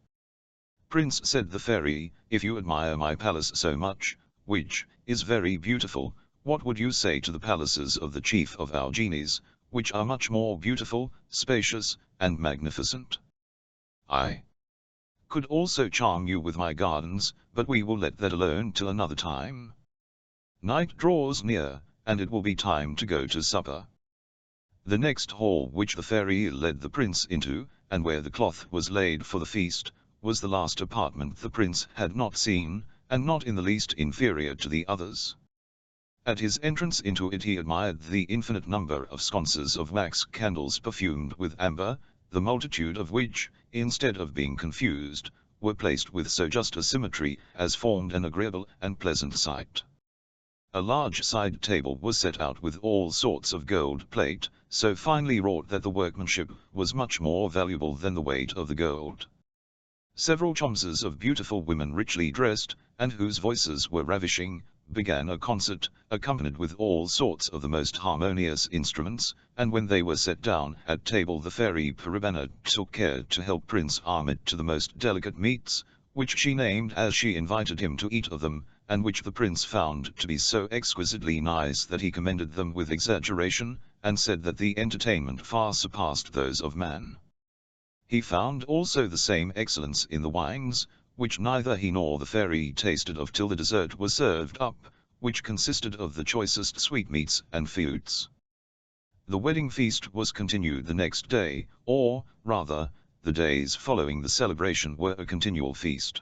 "Prince," said the fairy, "if you admire my palace so much, which is very beautiful, what would you say to the palaces of the chief of our genies, which are much more beautiful, spacious, and magnificent? I could also charm you with my gardens, but we will let that alone till another time. Night draws near, and it will be time to go to supper." The next hall which the fairy led the prince into, and where the cloth was laid for the feast, was the last apartment the prince had not seen, and not in the least inferior to the others. At his entrance into it he admired the infinite number of sconces of wax candles perfumed with amber, the multitude of which, instead of being confused, were placed with so just a symmetry as formed an agreeable and pleasant sight. A large side table was set out with all sorts of gold plate, so finely wrought that the workmanship was much more valuable than the weight of the gold. Several chomses of beautiful women richly dressed, and whose voices were ravishing, began a concert, accompanied with all sorts of the most harmonious instruments, and when they were set down at table the fairy paribanou took care to help Prince Ahmed to the most delicate meats, which she named as she invited him to eat of them, and which the prince found to be so exquisitely nice that he commended them with exaggeration, and said that the entertainment far surpassed those of man. He found also the same excellence in the wines, which neither he nor the fairy tasted of till the dessert was served up, which consisted of the choicest sweetmeats and fruits. The wedding feast was continued the next day, or, rather, the days following the celebration were a continual feast.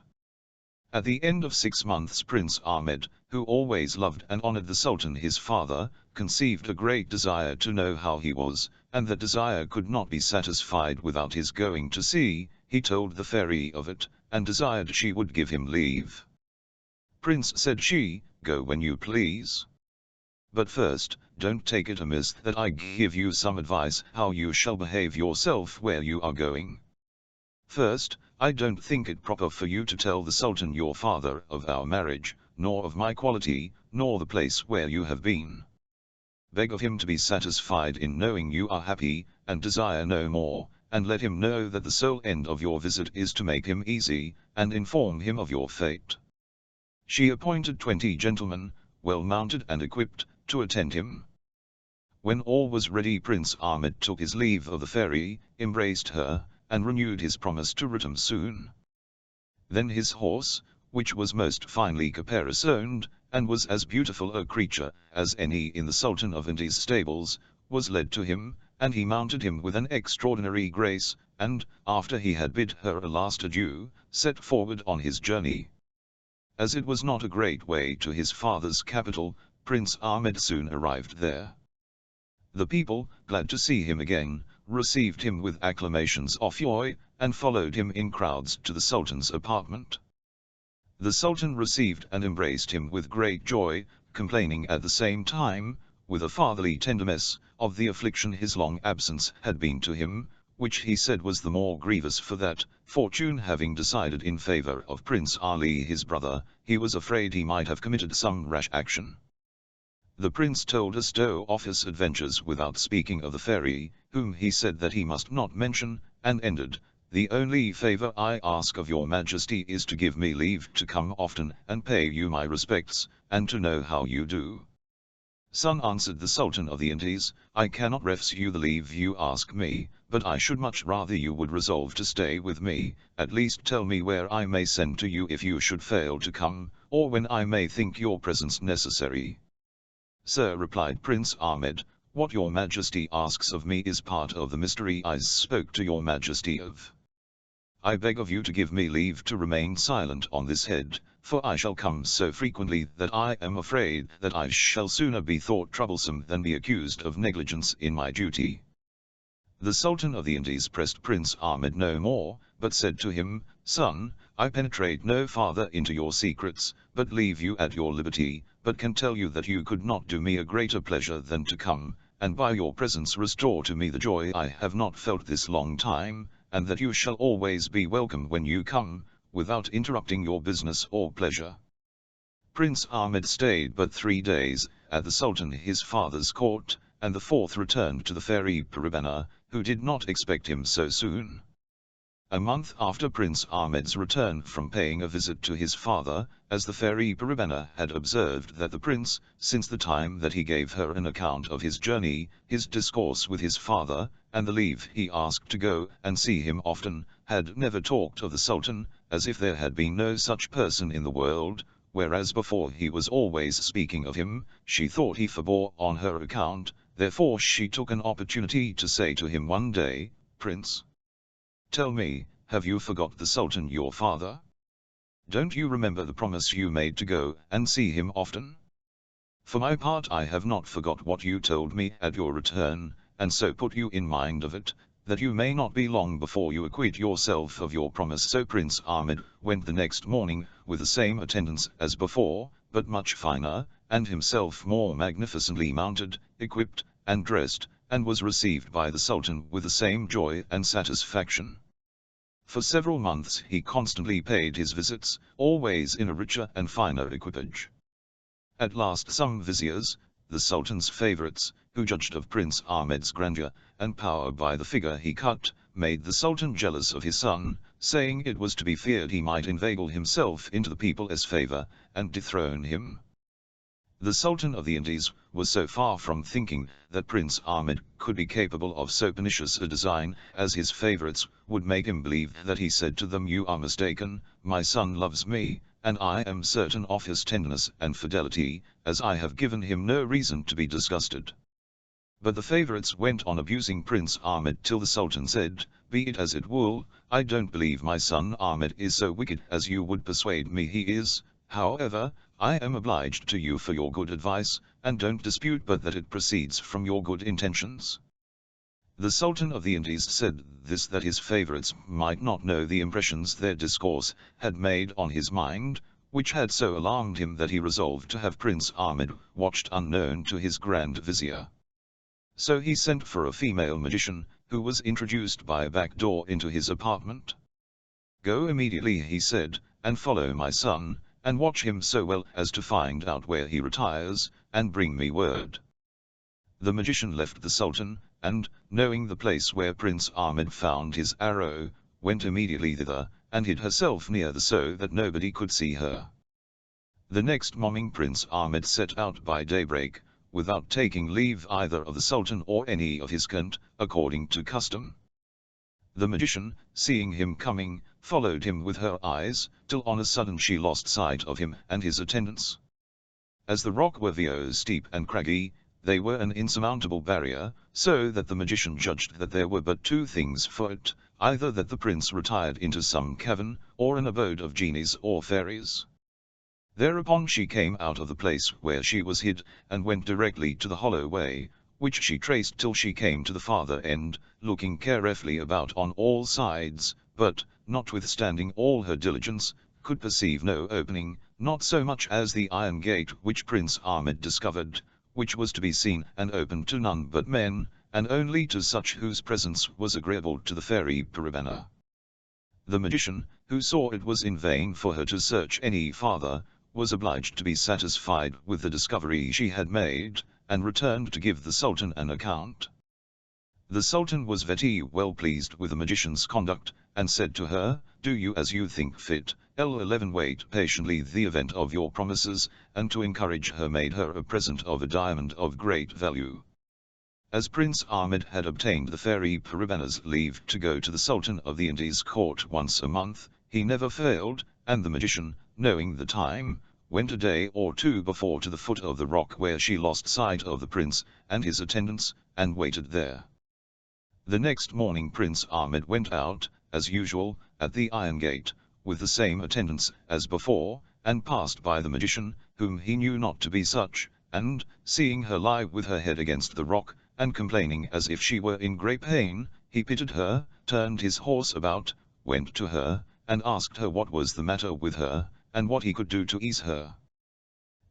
At the end of 6 months Prince Ahmed, who always loved and honored the Sultan his father, conceived a great desire to know how he was, and that desire could not be satisfied without his going to see. He told the fairy of it, and desired she would give him leave. "Prince," said she, "go when you please. But first, don't take it amiss that I give you some advice how you shall behave yourself where you are going. First, I don't think it proper for you to tell the Sultan your father of our marriage, nor of my quality, nor the place where you have been. Beg of him to be satisfied in knowing you are happy, and desire no more, and let him know that the sole end of your visit is to make him easy, and inform him of your fate." She appointed 20 gentlemen, well mounted and equipped, to attend him. When all was ready Prince Ahmed took his leave of the fairy, embraced her, and renewed his promise to return soon. Then his horse, which was most finely caparisoned, and was as beautiful a creature as any in the Sultan of India's stables, was led to him, and he mounted him with an extraordinary grace, and, after he had bid her a last adieu, set forward on his journey. As it was not a great way to his father's capital, Prince Ahmed soon arrived there. The people, glad to see him again, received him with acclamations of joy, and followed him in crowds to the Sultan's apartment. The Sultan received and embraced him with great joy, complaining at the same time, with a fatherly tenderness, of the affliction his long absence had been to him, which he said was the more grievous for that, fortune having decided in favor of Prince Ali his brother, he was afraid he might have committed some rash action. The prince told us of his adventures without speaking of the fairy, whom he said that he must not mention, and ended, "The only favor I ask of your majesty is to give me leave to come often and pay you my respects, and to know how you do." Son, answered the Sultan of the Indies, I cannot refuse you the leave you ask me, but I should much rather you would resolve to stay with me. At least tell me where I may send to you if you should fail to come, or when I may think your presence necessary. Sir, replied Prince Ahmed, what your majesty asks of me is part of the mystery I spoke to your majesty of. I beg of you to give me leave to remain silent on this head, for I shall come so frequently that I am afraid that I shall sooner be thought troublesome than be accused of negligence in my duty. The Sultan of the Indies pressed Prince Ahmed no more, but said to him, Son, I penetrate no farther into your secrets, but leave you at your liberty, but can tell you that you could not do me a greater pleasure than to come, and by your presence restore to me the joy I have not felt this long time, and that you shall always be welcome when you come, without interrupting your business or pleasure. Prince Ahmed stayed but 3 days, at the Sultan his father's court, and the 4th returned to the fairy paribanou, who did not expect him so soon. A month after Prince Ahmed's return from paying a visit to his father, as the fairy paribanou had observed that the prince, since the time that he gave her an account of his journey, his discourse with his father, and the leave he asked to go and see him often, had never talked of the Sultan, as if there had been no such person in the world, whereas before he was always speaking of him, she thought he forbore on her account, therefore she took an opportunity to say to him one day, Prince, tell me, have you forgot the Sultan your father? Don't you remember the promise you made to go and see him often? For my part I have not forgot what you told me at your return, and so put you in mind of it, that you may not be long before you acquit yourself of your promise. So Prince Ahmed went the next morning, with the same attendants as before, but much finer, and himself more magnificently mounted, equipped, and dressed, and was received by the Sultan with the same joy and satisfaction. For several months he constantly paid his visits, always in a richer and finer equipage. At last some viziers, the Sultan's favorites, who judged of Prince Ahmed's grandeur and power by the figure he cut, made the Sultan jealous of his son, saying it was to be feared he might inveigle himself into the people's favor, and dethrone him. The Sultan of the Indies was so far from thinking that Prince Ahmed could be capable of so pernicious a design, as his favorites would make him believe that he said to them, You are mistaken, my son loves me, and I am certain of his tenderness and fidelity, as I have given him no reason to be disgusted. But the favorites went on abusing Prince Ahmed till the Sultan said, Be it as it will, I don't believe my son Ahmed is so wicked as you would persuade me he is. However, I am obliged to you for your good advice, and don't dispute but that it proceeds from your good intentions. The Sultan of the Indies said this that his favorites might not know the impressions their discourse had made on his mind, which had so alarmed him that he resolved to have Prince Ahmed watched unknown to his Grand Vizier. So he sent for a female magician, who was introduced by a back door into his apartment. Go immediately, he said, and follow my son, and watch him so well as to find out where he retires, and bring me word. The magician left the Sultan, and, knowing the place where Prince Ahmed found his arrow, went immediately thither, and hid herself near the so that nobody could see her. The next morning Prince Ahmed set out by daybreak, without taking leave either of the Sultan or any of his kind, according to custom. The magician, seeing him coming, followed him with her eyes, till on a sudden she lost sight of him and his attendants. As the rock were very steep and craggy, they were an insurmountable barrier, so that the magician judged that there were but 2 things for it, either that the prince retired into some cavern, or an abode of genies or fairies. Thereupon she came out of the place where she was hid, and went directly to the hollow way, which she traced till she came to the farther end, looking carefully about on all sides, but, notwithstanding all her diligence, could perceive no opening, not so much as the iron gate which Prince Ahmed discovered, which was to be seen and open to none but men, and only to such whose presence was agreeable to the fairy paribanou. The magician, who saw it was in vain for her to search any farther, was obliged to be satisfied with the discovery she had made, and returned to give the Sultan an account. The Sultan was very well pleased with the magician's conduct, and said to her, Do you as you think fit, 11 wait patiently the event of your promises, and to encourage her made her a present of a diamond of great value. As Prince Ahmed had obtained the fairy Paribannou's leave to go to the Sultan of the Indies court once a month, he never failed, and the magician, knowing the time, went a day or two before to the foot of the rock where she lost sight of the prince and his attendants, and waited there. The next morning Prince Ahmed went out, as usual, at the iron gate, with the same attendants as before, and passed by the magician, whom he knew not to be such, and, seeing her lie with her head against the rock, and complaining as if she were in great pain, he pitied her, turned his horse about, went to her, and asked her what was the matter with her, and what he could do to ease her.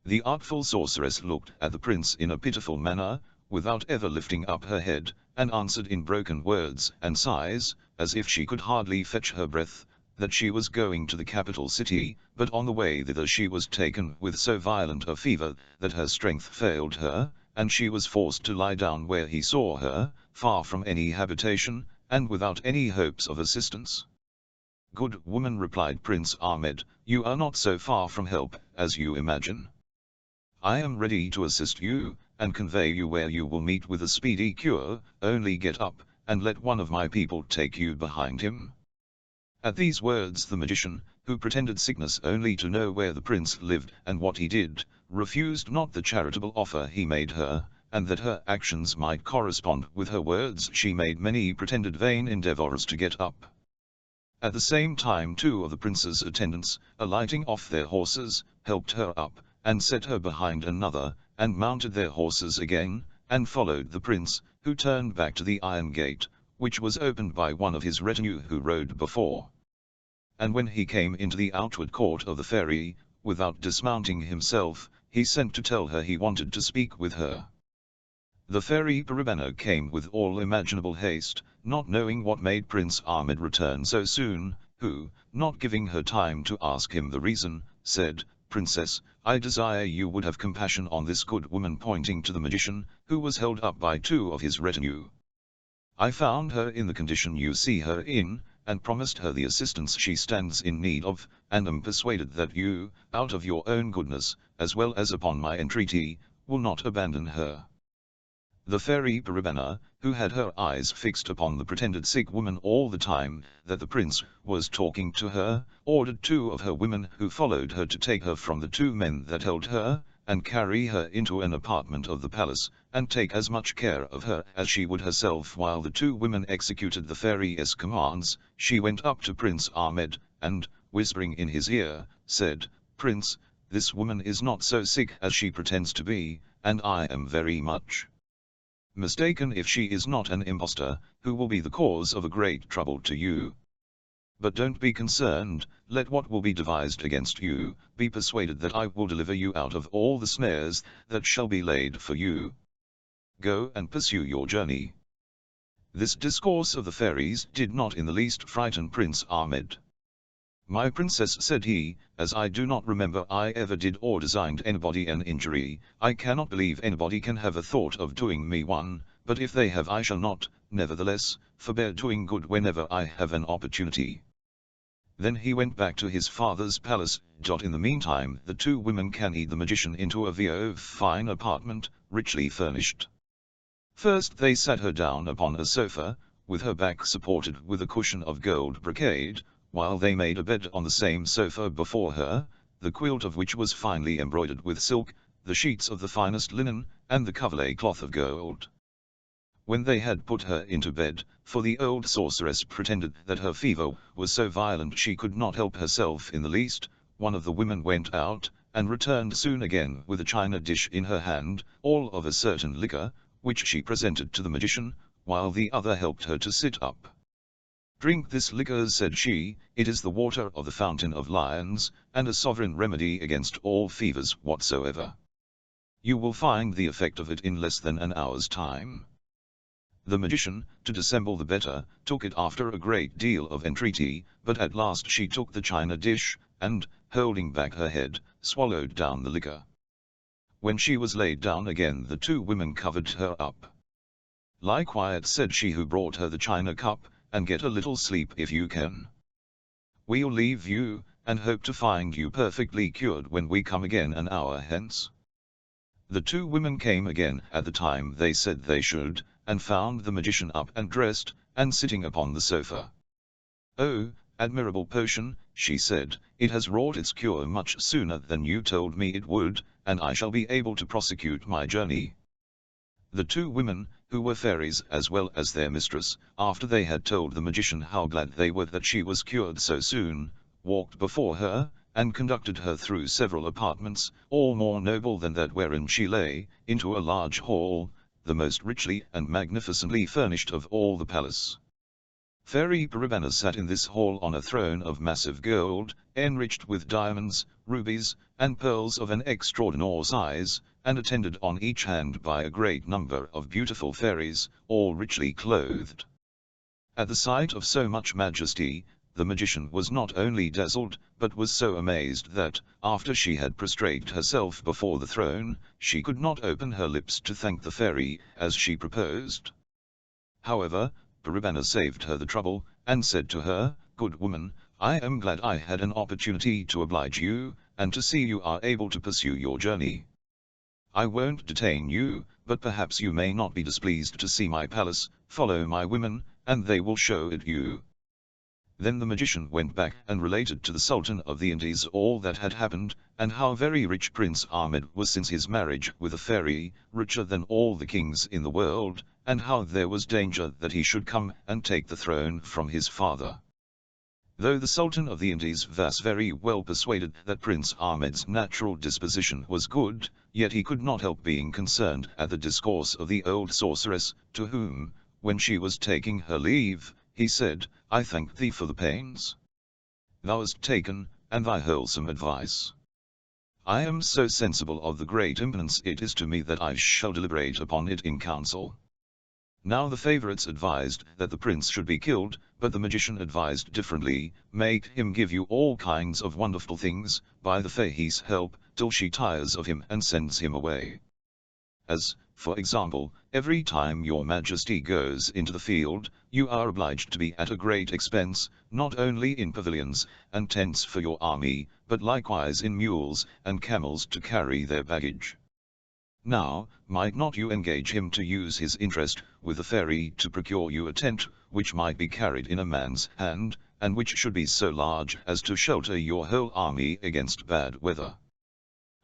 The artful sorceress looked at the prince in a pitiful manner, without ever lifting up her head, and answered in broken words and sighs, as if she could hardly fetch her breath, that she was going to the capital city, but on the way thither she was taken with so violent a fever that her strength failed her, and she was forced to lie down where he saw her, far from any habitation, and without any hopes of assistance. "Good woman," replied Prince Ahmed, "you are not so far from help as you imagine. I am ready to assist you, and convey you where you will meet with a speedy cure, only get up, and let one of my people take you behind him." At these words the magician, who pretended sickness only to know where the prince lived and what he did, refused not the charitable offer he made her, and that her actions might correspond with her words she made many pretended vain endeavors to get up. At the same time 2 of the prince's attendants, alighting off their horses, helped her up, and set her behind another, and mounted their horses again, and followed the prince, who turned back to the iron gate, which was opened by one of his retinue who rode before. And when he came into the outward court of the fairy, without dismounting himself, he sent to tell her he wanted to speak with her. The fairy Paribanou came with all imaginable haste, not knowing what made Prince Ahmed return so soon, who, not giving her time to ask him the reason, said, "Princess, I desire you would have compassion on this good woman," pointing to the magician, who was held up by 2 of his retinue. "I found her in the condition you see her in, and promised her the assistance she stands in need of, and am persuaded that you, out of your own goodness, as well as upon my entreaty, will not abandon her." The fairy Paribanou, who had her eyes fixed upon the pretended sick woman all the time that the prince was talking to her, ordered 2 of her women who followed her to take her from the 2 men that held her, and carry her into an apartment of the palace, and take as much care of her as she would herself. While the 2 women executed the fairy's commands, she went up to Prince Ahmed, and, whispering in his ear, said, "Prince, this woman is not so sick as she pretends to be, and I am very much mistaken if she is not an impostor, who will be the cause of a great trouble to you. But don't be concerned, let what will be devised against you, be persuaded that I will deliver you out of all the snares that shall be laid for you. Go and pursue your journey." This discourse of the fairies did not in the least frighten Prince Ahmed. "My princess," said he, "as I do not remember I ever did or designed anybody an injury, I cannot believe anybody can have a thought of doing me one, but if they have I shall not, nevertheless, forbear doing good whenever I have an opportunity." Then he went back to his father's palace. In the meantime the 2 women carried the magician into a fine apartment, richly furnished. First they sat her down upon a sofa, with her back supported with a cushion of gold brocade, while they made a bed on the same sofa before her, the quilt of which was finely embroidered with silk, the sheets of the finest linen, and the coverlet cloth of gold. When they had put her into bed, for the old sorceress pretended that her fever was so violent she could not help herself in the least, one of the women went out, and returned soon again with a china dish in her hand, all of a certain liquor, which she presented to the magician, while the other helped her to sit up. "Drink this liquor," said she, "it is the water of the fountain of lions, and a sovereign remedy against all fevers whatsoever. You will find the effect of it in less than an hour's time." The magician, to dissemble the better, took it after a great deal of entreaty, but at last she took the china dish, and, holding back her head, swallowed down the liquor. When she was laid down again the 2 women covered her up. "Lie quiet," said she who brought her the china cup, "and get a little sleep if you can. We'll leave you, and hope to find you perfectly cured when we come again an hour hence." The two women came again at the time they said they should, and found the magician up and dressed, and sitting upon the sofa. "Oh, admirable potion," she said, "it has wrought its cure much sooner than you told me it would, and I shall be able to prosecute my journey." The two women, who were fairies as well as their mistress, after they had told the magician how glad they were that she was cured so soon, walked before her, and conducted her through several apartments, all more noble than that wherein she lay, into a large hall, the most richly and magnificently furnished of all the palace. Fairy Paribanou sat in this hall on a throne of massive gold, enriched with diamonds, rubies, and pearls of an extraordinary size, and attended on each hand by a great number of beautiful fairies, all richly clothed. At the sight of so much majesty, the magician was not only dazzled, but was so amazed that, after she had prostrated herself before the throne, she could not open her lips to thank the fairy, as she proposed. However, Paribanou saved her the trouble, and said to her, "Good woman, I am glad I had an opportunity to oblige you, and to see you are able to pursue your journey. I won't detain you, but perhaps you may not be displeased to see my palace. Follow my women, and they will show it you." Then the magician went back and related to the Sultan of the Indies all that had happened, and how very rich Prince Ahmed was since his marriage with a fairy, richer than all the kings in the world, and how there was danger that he should come and take the throne from his father. Though the Sultan of the Indies was very well persuaded that Prince Ahmed's natural disposition was good, yet he could not help being concerned at the discourse of the old sorceress, to whom, when she was taking her leave, he said, "I thank thee for the pains thou hast taken, and thy wholesome advice. I am so sensible of the great impenance it is to me that I shall deliberate upon it in council." Now the favorites advised that the prince should be killed, but the magician advised differently, "Make him give you all kinds of wonderful things, by the fairy's help, till she tires of him and sends him away. As, for example, every time your majesty goes into the field, you are obliged to be at a great expense, not only in pavilions and tents for your army, but likewise in mules and camels to carry their baggage. Now, might not you engage him to use his interest with the fairy to procure you a tent, which might be carried in a man's hand, and which should be so large as to shelter your whole army against bad weather?"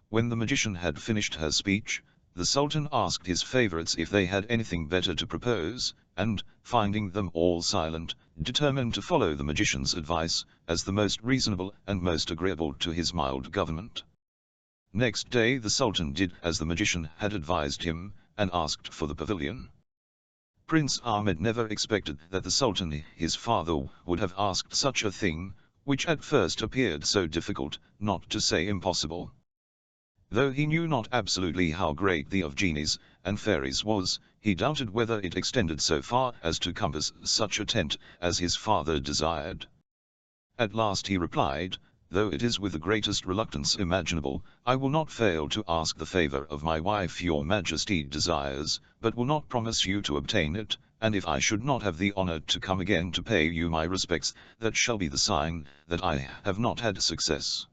When the magician had finished her speech, the Sultan asked his favorites if they had anything better to propose, and, finding them all silent, determined to follow the magician's advice, as the most reasonable and most agreeable to his mild government. Next day the Sultan did as the magician had advised him, and asked for the pavilion. Prince Ahmed never expected that the Sultan his father would have asked such a thing, which at first appeared so difficult, not to say impossible. Though he knew not absolutely how great the of genies and fairies was, he doubted whether it extended so far as to compass such a tent as his father desired. At last he replied, "Though it is with the greatest reluctance imaginable, I will not fail to ask the favor of my wife your majesty desires, but will not promise you to obtain it, and if I should not have the honor to come again to pay you my respects, that shall be the sign that I have not had success.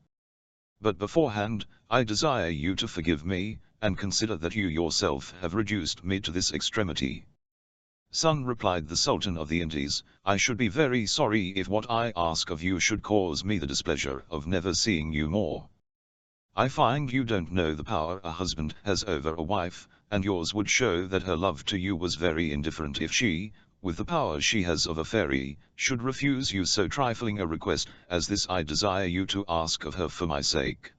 But beforehand, I desire you to forgive me, and consider that you yourself have reduced me to this extremity." "Son," replied the Sultan of the Indies, "I should be very sorry if what I ask of you should cause me the displeasure of never seeing you more. I find you don't know the power a husband has over a wife, and yours would show that her love to you was very indifferent if she, with the power she has of a fairy, should refuse you so trifling a request as this I desire you to ask of her for my sake."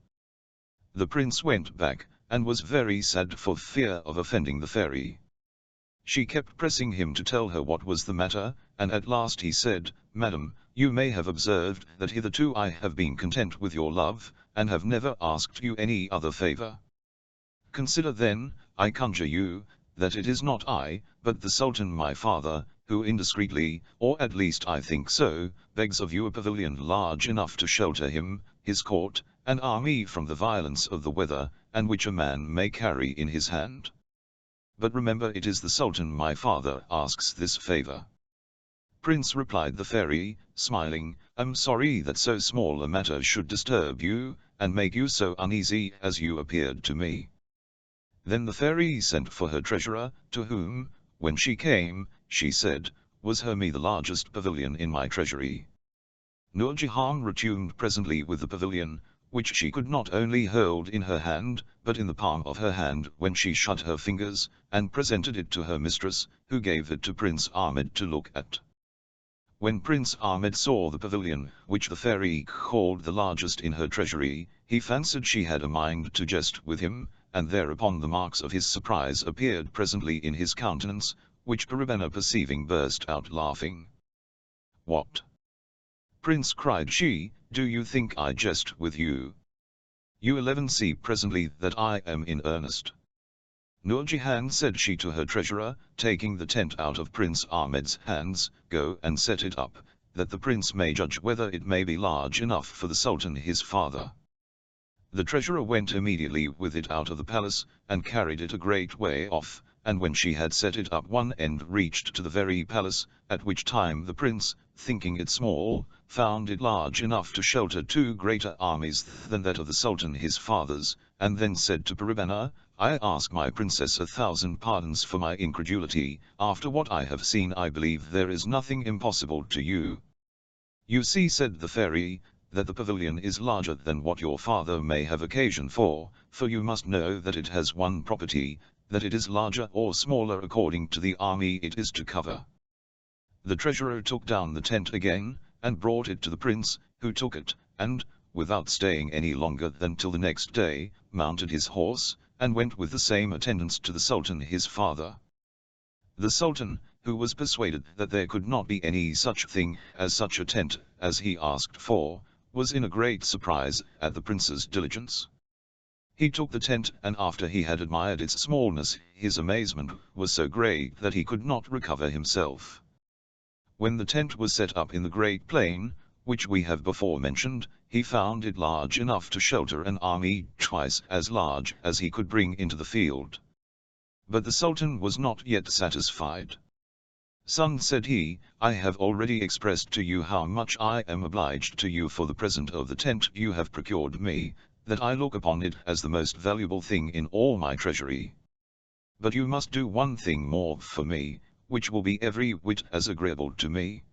The prince went back, and was very sad for fear of offending the fairy. She kept pressing him to tell her what was the matter, and at last he said, "Madam, you may have observed that hitherto I have been content with your love, and have never asked you any other favor. Consider then, I conjure you, that it is not I, but the Sultan my father, who indiscreetly, or at least I think so, begs of you a pavilion large enough to shelter him, his court, and army from the violence of the weather, and which a man may carry in his hand. But remember it is the Sultan my father asks this favor." Prince, replied the fairy, smiling, I'm sorry that so small a matter should disturb you, and make you so uneasy as you appeared to me. Then the fairy sent for her treasurer, to whom, when she came, she said, was her me the largest pavilion in my treasury. Nur Jahan returned presently with the pavilion, which she could not only hold in her hand, but in the palm of her hand when she shut her fingers, and presented it to her mistress, who gave it to Prince Ahmed to look at. When Prince Ahmed saw the pavilion, which the fairy called the largest in her treasury, he fancied she had a mind to jest with him, and thereupon the marks of his surprise appeared presently in his countenance, which Paribanou perceiving burst out laughing. What? Prince, cried she, do you think I jest with you? You 11 see presently that I am in earnest. Nur Jahan, said she to her treasurer, taking the tent out of Prince Ahmed's hands, go and set it up, that the prince may judge whether it may be large enough for the Sultan his father. The treasurer went immediately with it out of the palace, and carried it a great way off, and when she had set it up one end reached to the very palace, at which time the prince, thinking it small, found it large enough to shelter 2 greater armies than that of the Sultan his father's, and then said to Paribanou, I ask my princess 1,000 pardons for my incredulity, after what I have seen I believe there is nothing impossible to you. You see, said the fairy, that the pavilion is larger than what your father may have occasion for you must know that it has one property, that it is larger or smaller according to the army it is to cover. The treasurer took down the tent again, and brought it to the prince, who took it, and, without staying any longer than till the next day, mounted his horse, and went with the same attendants to the Sultan his father. The Sultan, who was persuaded that there could not be any such thing as such a tent as he asked for, was in a great surprise at the prince's diligence. He took the tent, and after he had admired its smallness, his amazement was so great that he could not recover himself. When the tent was set up in the great plain, which we have before mentioned, he found it large enough to shelter an army twice as large as he could bring into the field. But the Sultan was not yet satisfied. Son, said he, I have already expressed to you how much I am obliged to you for the present of the tent you have procured me, that I look upon it as the most valuable thing in all my treasury. But you must do one thing more for me, which will be every whit as agreeable to me.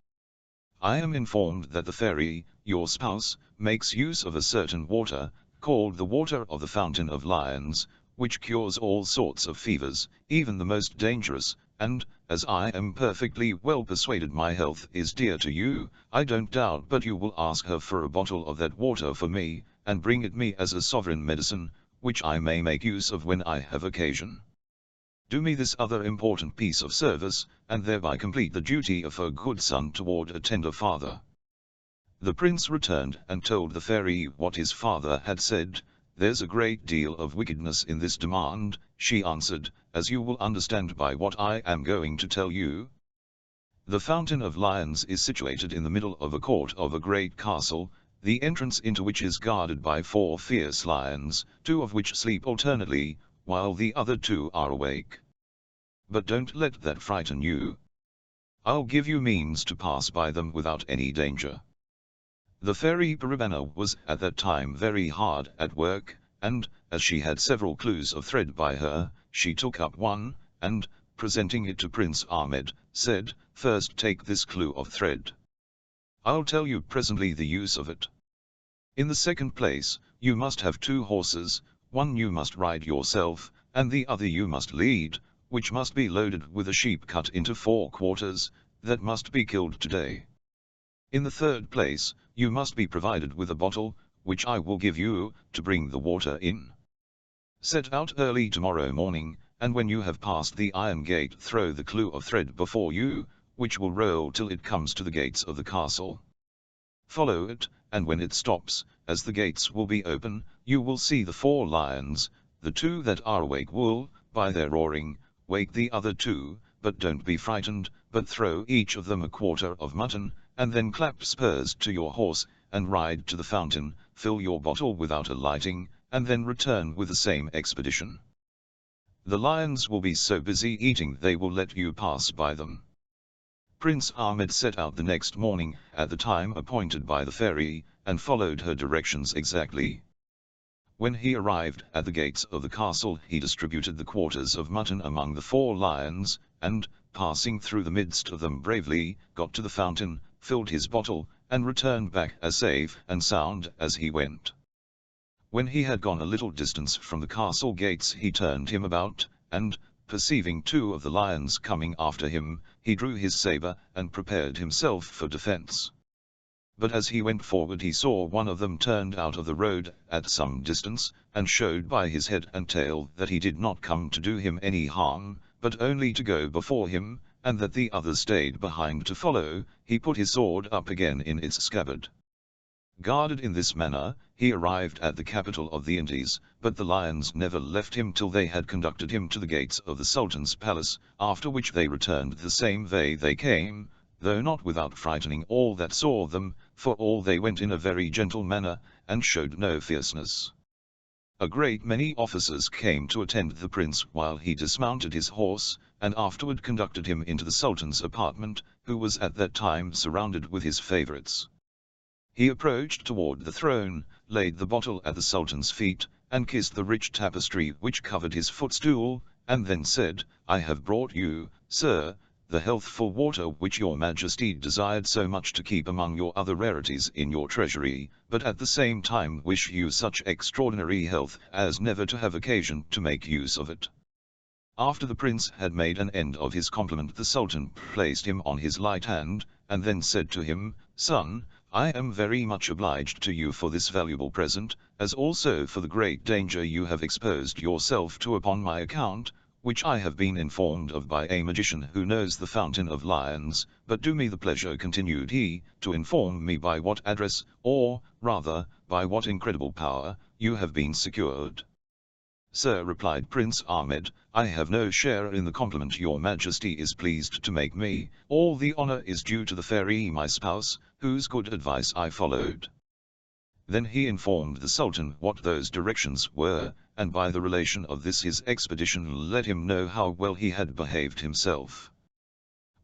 I am informed that the fairy, your spouse, makes use of a certain water, called the water of the Fountain of Lions, which cures all sorts of fevers, even the most dangerous, and, as I am perfectly well persuaded my health is dear to you, I don't doubt but you will ask her for a bottle of that water for me, and bring it me as a sovereign medicine, which I may make use of when I have occasion. Do me this other important piece of service, and thereby complete the duty of a good son toward a tender father. The prince returned and told the fairy what his father had said. There's a great deal of wickedness in this demand, she answered, as you will understand by what I am going to tell you. The Fountain of Lions is situated in the middle of a court of a great castle, the entrance into which is guarded by 4 fierce lions, 2 of which sleep alternately, while the other 2 are awake. But don't let that frighten you. I'll give you means to pass by them without any danger. The fairy Paribanou was at that time very hard at work, and, as she had several clues of thread by her, she took up one, and, presenting it to Prince Ahmed, said, First take this clue of thread. I'll tell you presently the use of it. In the second place, you must have 2 horses, one you must ride yourself, and the other you must lead, which must be loaded with a sheep cut into 4 quarters, that must be killed today. In the third place, you must be provided with a bottle, which I will give you, to bring the water in. Set out early tomorrow morning, and when you have passed the iron gate throw the clue of thread before you, which will roll till it comes to the gates of the castle. Follow it, and when it stops, as the gates will be open, you will see the 4 lions, the 2 that are awake will, by their roaring, wake the other 2, but don't be frightened, but throw each of them a quarter of mutton, and then clap spurs to your horse, and ride to the fountain, fill your bottle without alighting, and then return with the same expedition. The lions will be so busy eating they will let you pass by them. Prince Ahmed set out the next morning, at the time appointed by the fairy, and followed her directions exactly. When he arrived at the gates of the castle, he distributed the quarters of mutton among the 4 lions, and, passing through the midst of them bravely, got to the fountain, filled his bottle, and returned back as safe and sound as he went. When he had gone a little distance from the castle gates, he turned him about, and, perceiving 2 of the lions coming after him, he drew his saber, and prepared himself for defense. But as he went forward he saw one of them turned out of the road at some distance, and showed by his head and tail that he did not come to do him any harm, but only to go before him, and that the others stayed behind to follow. He put his sword up again in its scabbard. Guarded in this manner, he arrived at the capital of the Indies, but the lions never left him till they had conducted him to the gates of the Sultan's palace, after which they returned the same way they came, though not without frightening all that saw them, for all they went in a very gentle manner, and showed no fierceness. A great many officers came to attend the prince while he dismounted his horse, and afterward conducted him into the Sultan's apartment, who was at that time surrounded with his favorites. He approached toward the throne, laid the bottle at the Sultan's feet, and kissed the rich tapestry which covered his footstool, and then said, "I have brought you, sir, the healthful water which your majesty desired so much to keep among your other rarities in your treasury, but at the same time wish you such extraordinary health as never to have occasion to make use of it." After the prince had made an end of his compliment, the Sultan placed him on his right hand, and then said to him, "Son, I am very much obliged to you for this valuable present, as also for the great danger you have exposed yourself to upon my account, which I have been informed of by a magician who knows the fountain of lions. But do me the pleasure," continued he, "to inform me by what address, or, rather, by what incredible power, you have been secured." "Sir," replied Prince Ahmed, "I have no share in the compliment your majesty is pleased to make me. All the honor is due to the fairy my spouse, whose good advice I followed." Then he informed the Sultan what those directions were, and by the relation of this his expedition let him know how well he had behaved himself.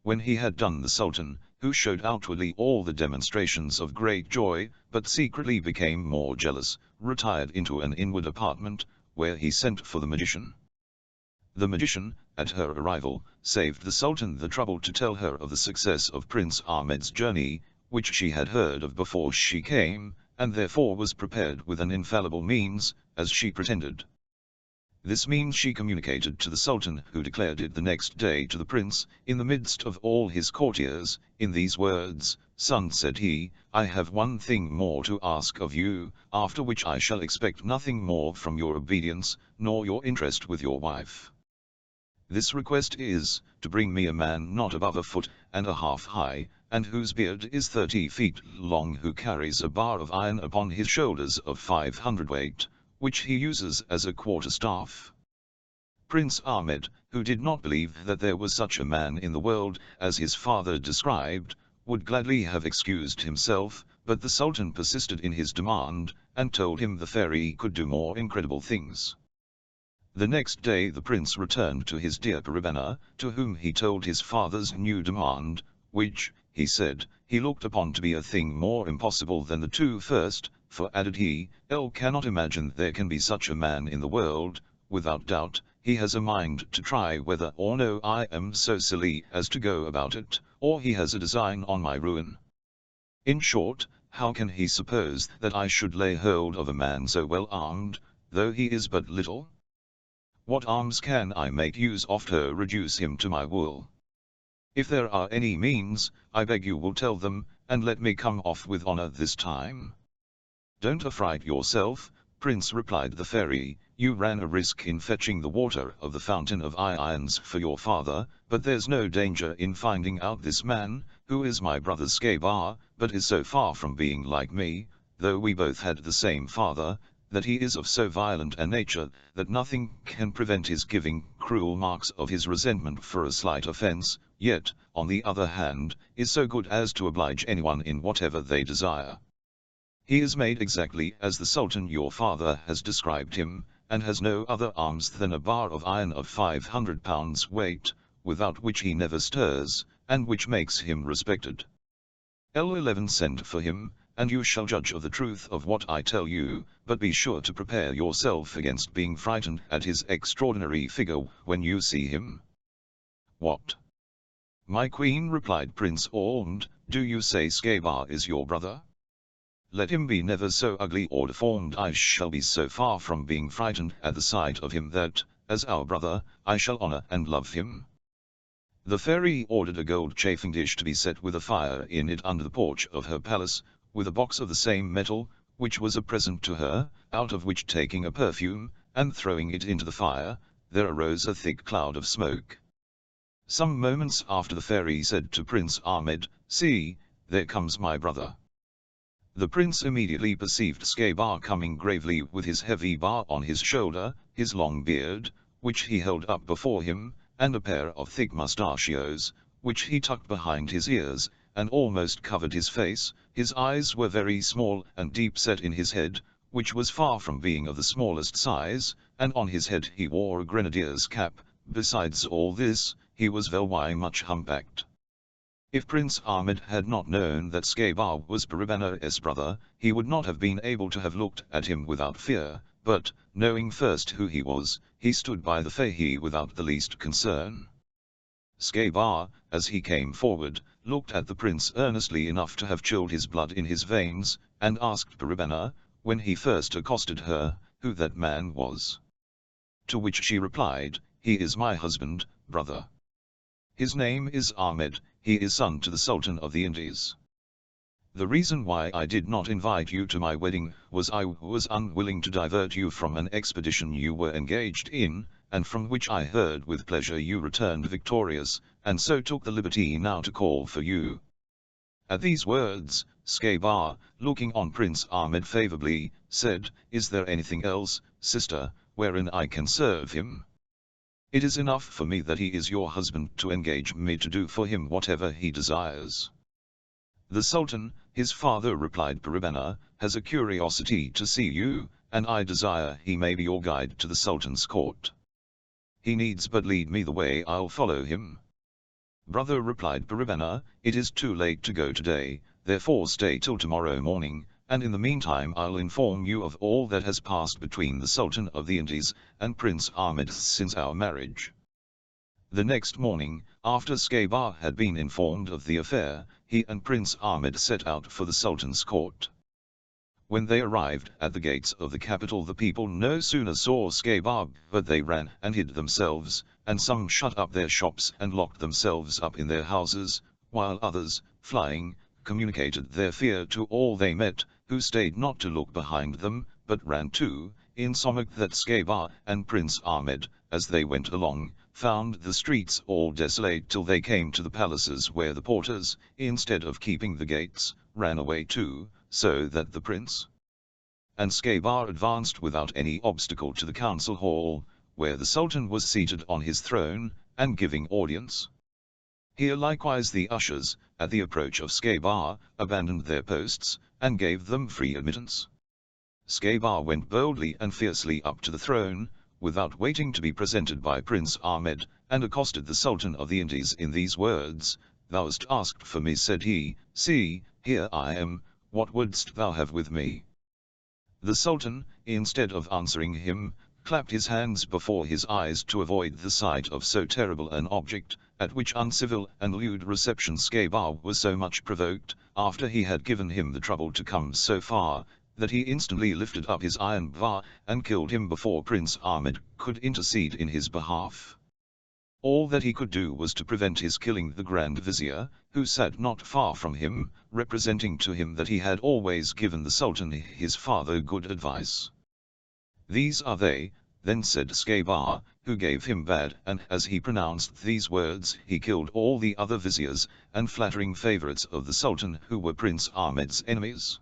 When he had done, the Sultan, who showed outwardly all the demonstrations of great joy, but secretly became more jealous, retired into an inward apartment, where he sent for the magician. The magician, at her arrival, saved the Sultan the trouble to tell her of the success of Prince Ahmed's journey, which she had heard of before she came, and therefore was prepared with an infallible means, as she pretended. This means she communicated to the Sultan, who declared it the next day to the prince, in the midst of all his courtiers, in these words: "Son," said he, "I have one thing more to ask of you, after which I shall expect nothing more from your obedience, nor your interest with your wife. This request is, to bring me a man not above 1.5 feet high, and whose beard is 30 feet long, who carries a bar of iron upon his shoulders of 500 weight, which he uses as a quarterstaff." Prince Ahmed, who did not believe that there was such a man in the world, as his father described, would gladly have excused himself, but the Sultan persisted in his demand, and told him the fairy could do more incredible things. The next day the prince returned to his dear paribanou, to whom he told his father's new demand, which, he said, he looked upon to be a thing more impossible than the 2 first, for, added he, "I cannot imagine there can be such a man in the world. Without doubt, he has a mind to try whether or no I am so silly as to go about it, or he has a design on my ruin. In short, how can he suppose that I should lay hold of a man so well armed, though he is but little? What arms can I make use of to reduce him to my will? If there are any means, I beg you will tell them, and let me come off with honor this time." "Don't affright yourself, Prince," replied the fairy, "you ran a risk in fetching the water of the fountain of irons for your father, but there's no danger in finding out this man, who is my brother Scabar, but is so far from being like me, though we both had the same father, that he is of so violent a nature, that nothing can prevent his giving cruel marks of his resentment for a slight offense, yet, on the other hand, is so good as to oblige anyone in whatever they desire. He is made exactly as the Sultan your father has described him, and has no other arms than a bar of iron of 500 pounds weight, without which he never stirs, and which makes him respected. L11 send for him, and you shall judge of the truth of what I tell you, but be sure to prepare yourself against being frightened at his extraordinary figure when you see him. What? My queen, replied Prince Ahmed, do you say Skabar is your brother? Let him be never so ugly or deformed, I shall be so far from being frightened at the sight of him that, as our brother, I shall honor and love him. The fairy ordered a gold chafing dish to be set with a fire in it under the porch of her palace, with a box of the same metal, which was a present to her, out of which taking a perfume, and throwing it into the fire, there arose a thick cloud of smoke. Some moments after the fairy said to Prince Ahmed, see, there comes my brother. The prince immediately perceived Skabar coming gravely with his heavy bar on his shoulder, his long beard, which he held up before him, and a pair of thick mustachios, which he tucked behind his ears, and almost covered his face. His eyes were very small and deep set in his head, which was far from being of the smallest size, and on his head he wore a grenadier's cap. Besides all this, he was very much humpbacked. If Prince Ahmed had not known that Skabar was Paribanou's brother, he would not have been able to have looked at him without fear, but, knowing first who he was, he stood by the Fahy without the least concern. Skabar, as he came forward, looked at the prince earnestly enough to have chilled his blood in his veins, and asked Paribanou, when he first accosted her, who that man was. To which she replied, he is my husband, brother. His name is Ahmed, he is son to the Sultan of the Indies. The reason why I did not invite you to my wedding was I was unwilling to divert you from an expedition you were engaged in, and from which I heard with pleasure you returned victorious, and so took the liberty now to call for you. At these words, Skabar, looking on Prince Ahmed favorably, said, is there anything else, sister, wherein I can serve him? It is enough for me that he is your husband to engage me to do for him whatever he desires. The Sultan, his father, replied Paribanou, has a curiosity to see you, and I desire he may be your guide to the Sultan's court. He needs but lead me the way, I'll follow him. Brother, replied Paribanou, it is too late to go today, therefore stay till tomorrow morning, and in the meantime I'll inform you of all that has passed between the Sultan of the Indies and Prince Ahmed since our marriage. The next morning, after Skabar had been informed of the affair, he and Prince Ahmed set out for the Sultan's court. When they arrived at the gates of the capital, the people no sooner saw Skabar, but they ran and hid themselves, and some shut up their shops and locked themselves up in their houses, while others, flying, communicated their fear to all they met, who stayed not to look behind them, but ran too, insomuch that Skabar and Prince Ahmed, as they went along, found the streets all desolate till they came to the palaces, where the porters, instead of keeping the gates, ran away too, so that the prince and Skabar advanced without any obstacle to the council hall, where the Sultan was seated on his throne, and giving audience. Here likewise the ushers, at the approach of Skabar, abandoned their posts, and gave them free admittance. Skabar went boldly and fiercely up to the throne, without waiting to be presented by Prince Ahmed, and accosted the Sultan of the Indies in these words, Thou hast asked for me, said he, see, here I am, what wouldst thou have with me? The Sultan, instead of answering him, clapped his hands before his eyes to avoid the sight of so terrible an object, at which uncivil and lewd reception Skabar was so much provoked, after he had given him the trouble to come so far, that he instantly lifted up his iron bar, and killed him before Prince Ahmed could intercede in his behalf. All that he could do was to prevent his killing the Grand Vizier, who sat not far from him, representing to him that he had always given the Sultan his father good advice. These are they, then said Skabar, who gave him bad, and as he pronounced these words he killed all the other viziers, and flattering favorites of the Sultan who were Prince Ahmed's enemies.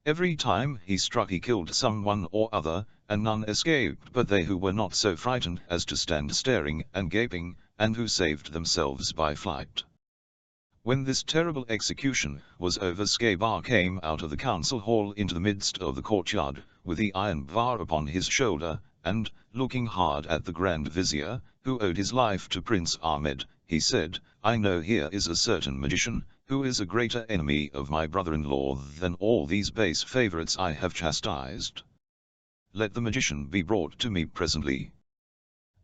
Every time he struck he killed someone or other, and none escaped but they who were not so frightened as to stand staring and gaping, and who saved themselves by flight. When this terrible execution was over, Skabar came out of the council hall into the midst of the courtyard, with the iron bar upon his shoulder, and, looking hard at the Grand Vizier, who owed his life to Prince Ahmed, he said, "I know here is a certain magician, who is a greater enemy of my brother-in-law than all these base favorites I have chastised. Let the magician be brought to me presently."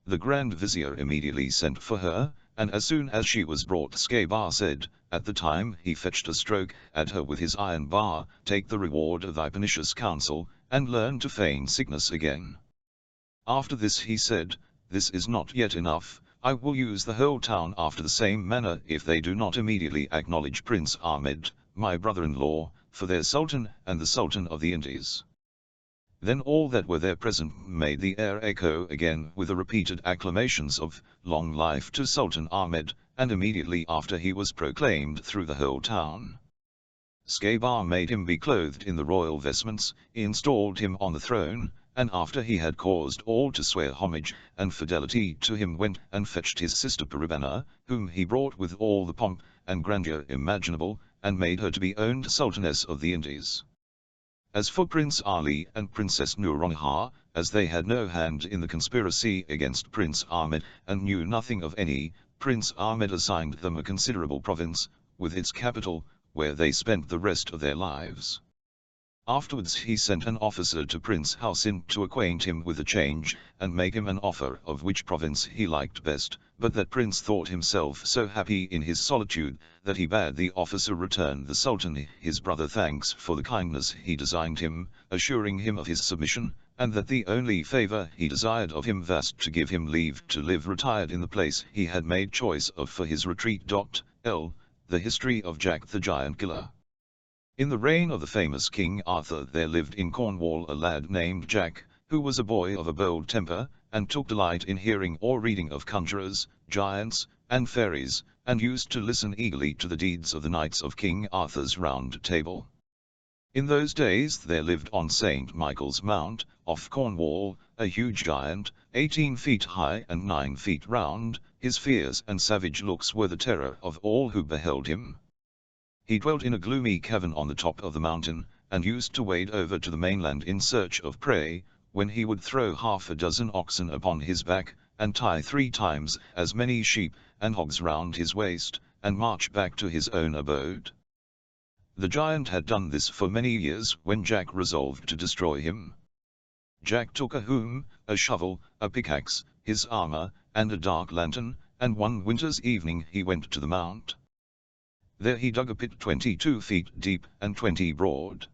The Grand Vizier immediately sent for her, and as soon as she was brought Skabar said, at the time he fetched a stroke at her with his iron bar, "Take the reward of thy pernicious counsel, and learn to feign sickness again." After this he said, "This is not yet enough, I will use the whole town after the same manner if they do not immediately acknowledge Prince Ahmed, my brother-in-law, for their Sultan and the Sultan of the Indies." Then all that were there present made the air echo again with the repeated acclamations of, "Long life to Sultan Ahmed," and immediately after he was proclaimed through the whole town. Skabar made him be clothed in the royal vestments, installed him on the throne, and after he had caused all to swear homage and fidelity to him went and fetched his sister Paribanou, whom he brought with all the pomp and grandeur imaginable, and made her to be owned Sultaness of the Indies. As for Prince Ali and Princess Nouronihar, as they had no hand in the conspiracy against Prince Ahmed, and knew nothing of any, Prince Ahmed assigned them a considerable province, with its capital, where they spent the rest of their lives. Afterwards he sent an officer to Prince Hyacinth to acquaint him with the change, and make him an offer of which province he liked best, but that prince thought himself so happy in his solitude, that he bade the officer return the Sultan his brother thanks for the kindness he designed him, assuring him of his submission, and that the only favour he desired of him was to give him leave to live retired in the place he had made choice of for his retreat.L. The History of Jack the Giantkiller. In the reign of the famous King Arthur there lived in Cornwall a lad named Jack, who was a boy of a bold temper, and took delight in hearing or reading of conjurers, giants, and fairies, and used to listen eagerly to the deeds of the knights of King Arthur's Round Table. In those days there lived on St. Michael's Mount, off Cornwall, a huge giant, 18 feet high and 9 feet round. His fierce and savage looks were the terror of all who beheld him. He dwelt in a gloomy cavern on the top of the mountain, and used to wade over to the mainland in search of prey, when he would throw 6 oxen upon his back, and tie 3 times as many sheep and hogs round his waist, and march back to his own abode. The giant had done this for many years when Jack resolved to destroy him. Jack took a hoom, a shovel, a pickaxe, his armor, and a dark lantern, and one winter's evening he went to the mount. There he dug a pit 22 feet deep and 20 broad.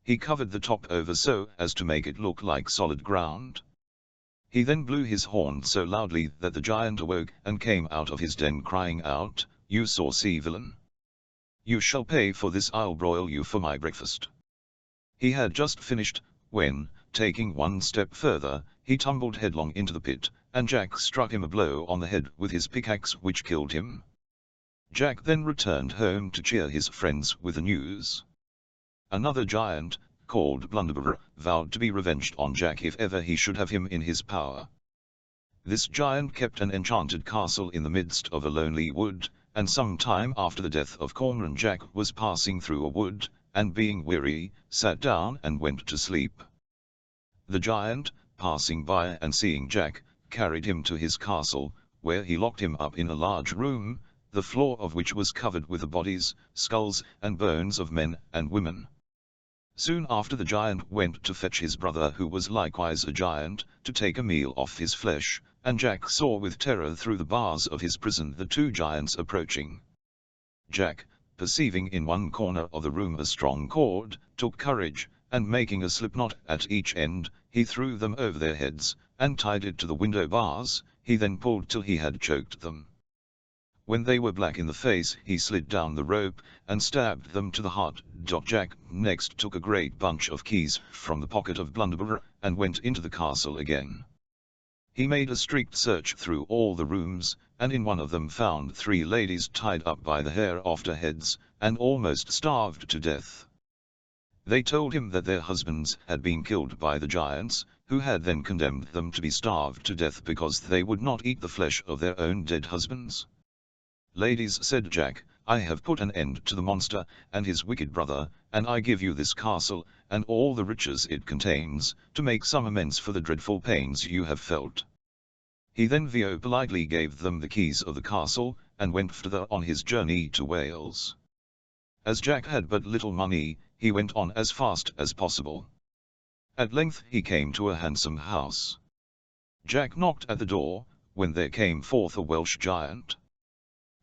He covered the top over so as to make it look like solid ground. He then blew his horn so loudly that the giant awoke and came out of his den crying out, "You saucy villain! You shall pay for this, I'll broil you for my breakfast." He had just finished, when, taking one step further, he tumbled headlong into the pit, and Jack struck him a blow on the head with his pickaxe which killed him. Jack then returned home to cheer his friends with the news. Another giant, called Blunderbore, vowed to be revenged on Jack if ever he should have him in his power. This giant kept an enchanted castle in the midst of a lonely wood, and some time after the death of Cormoran Jack was passing through a wood, and being weary, sat down and went to sleep. The giant, passing by and seeing Jack, carried him to his castle, where he locked him up in a large room, the floor of which was covered with the bodies, skulls, and bones of men and women. Soon after the giant went to fetch his brother who was likewise a giant, to take a meal off his flesh, and Jack saw with terror through the bars of his prison the 2 giants approaching. Jack, perceiving in one corner of the room a strong cord, took courage, and making a slipknot at each end, he threw them over their heads, and tied it to the window bars. He then pulled till he had choked them. When they were black in the face he slid down the rope, and stabbed them to the heart. Jack next took a great bunch of keys from the pocket of Blunderbore, and went into the castle again. He made a strict search through all the rooms, and in one of them found 3 ladies tied up by the hair off their heads, and almost starved to death. They told him that their husbands had been killed by the giants, who had then condemned them to be starved to death because they would not eat the flesh of their own dead husbands. "Ladies," said Jack, "I have put an end to the monster and his wicked brother, and I give you this castle, and all the riches it contains, to make some amends for the dreadful pains you have felt." He then politely gave them the keys of the castle, and went further on his journey to Wales. As Jack had but little money, he went on as fast as possible. At length he came to a handsome house. Jack knocked at the door, when there came forth a Welsh giant.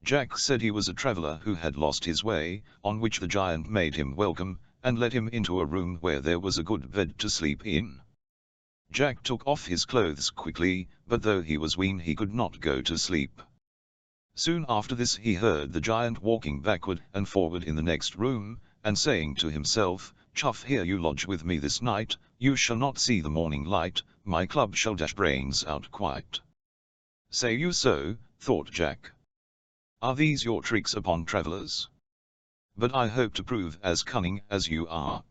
Jack said he was a traveller who had lost his way, on which the giant made him welcome, and led him into a room where there was a good bed to sleep in. Jack took off his clothes quickly, but though he was wean he could not go to sleep. Soon after this he heard the giant walking backward and forward in the next room, and saying to himself, "Chuff, here you lodge with me this night, you shall not see the morning light, my club shall dash brains out quite." "Say you so?" thought Jack. "Are these your tricks upon travellers? But I hope to prove as cunning as you are."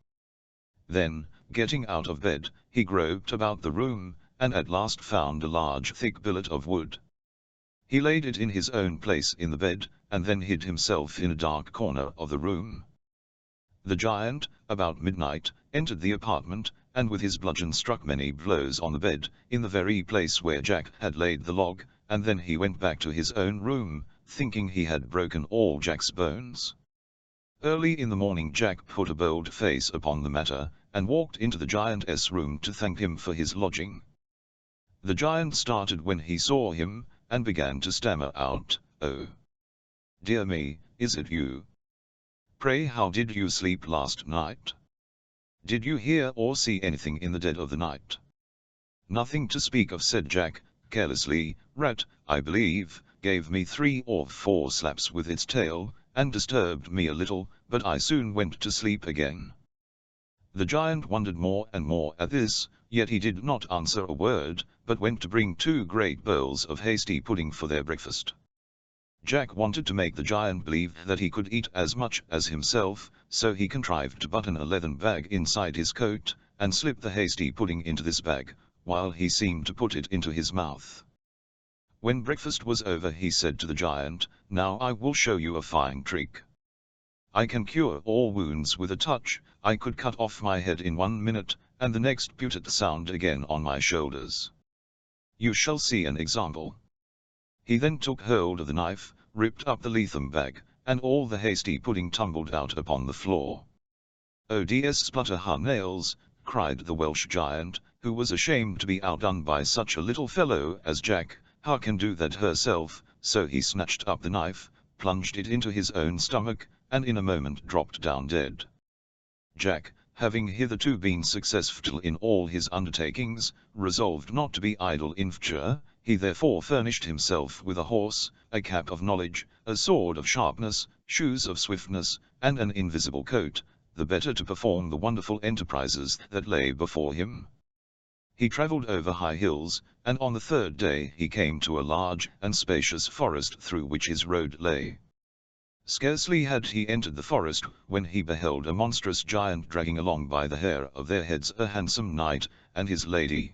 Then, getting out of bed, he groped about the room, and at last found a large thick billet of wood. He laid it in his own place in the bed, and then hid himself in a dark corner of the room. The giant, about midnight, entered the apartment, and with his bludgeon struck many blows on the bed, in the very place where Jack had laid the log, and then he went back to his own room, thinking he had broken all Jack's bones. Early in the morning Jack put a bold face upon the matter, and walked into the giant's room to thank him for his lodging. The giant started when he saw him, and began to stammer out, "Oh, dear me, is it you? Pray how did you sleep last night? Did you hear or see anything in the dead of the night?" "Nothing to speak of," said Jack, carelessly. "Rat, I believe, gave me 3 or 4 slaps with its tail, and disturbed me a little, but I soon went to sleep again." The giant wondered more and more at this, yet he did not answer a word, but went to bring 2 great bowls of hasty pudding for their breakfast. Jack wanted to make the giant believe that he could eat as much as himself, so he contrived to button a leathern bag inside his coat, and slip the hasty pudding into this bag, while he seemed to put it into his mouth. When breakfast was over he said to the giant, "Now I will show you a fine trick. I can cure all wounds with a touch, I could cut off my head in 1 minute, and the next put it sound again on my shoulders. You shall see an example." He then took hold of the knife, ripped up the leathern bag, and all the hasty pudding tumbled out upon the floor. "Oh dear, splutter her nails," cried the Welsh giant, who was ashamed to be outdone by such a little fellow as Jack. "How can do that herself?" So he snatched up the knife, plunged it into his own stomach, and in a moment dropped down dead. Jack, having hitherto been successful in all his undertakings, resolved not to be idle in future. He therefore furnished himself with a horse, a cap of knowledge, a sword of sharpness, shoes of swiftness, and an invisible coat, the better to perform the wonderful enterprises that lay before him. He travelled over high hills, and on the 3rd day he came to a large and spacious forest through which his road lay. Scarcely had he entered the forest, when he beheld a monstrous giant dragging along by the hair of their heads a handsome knight, and his lady.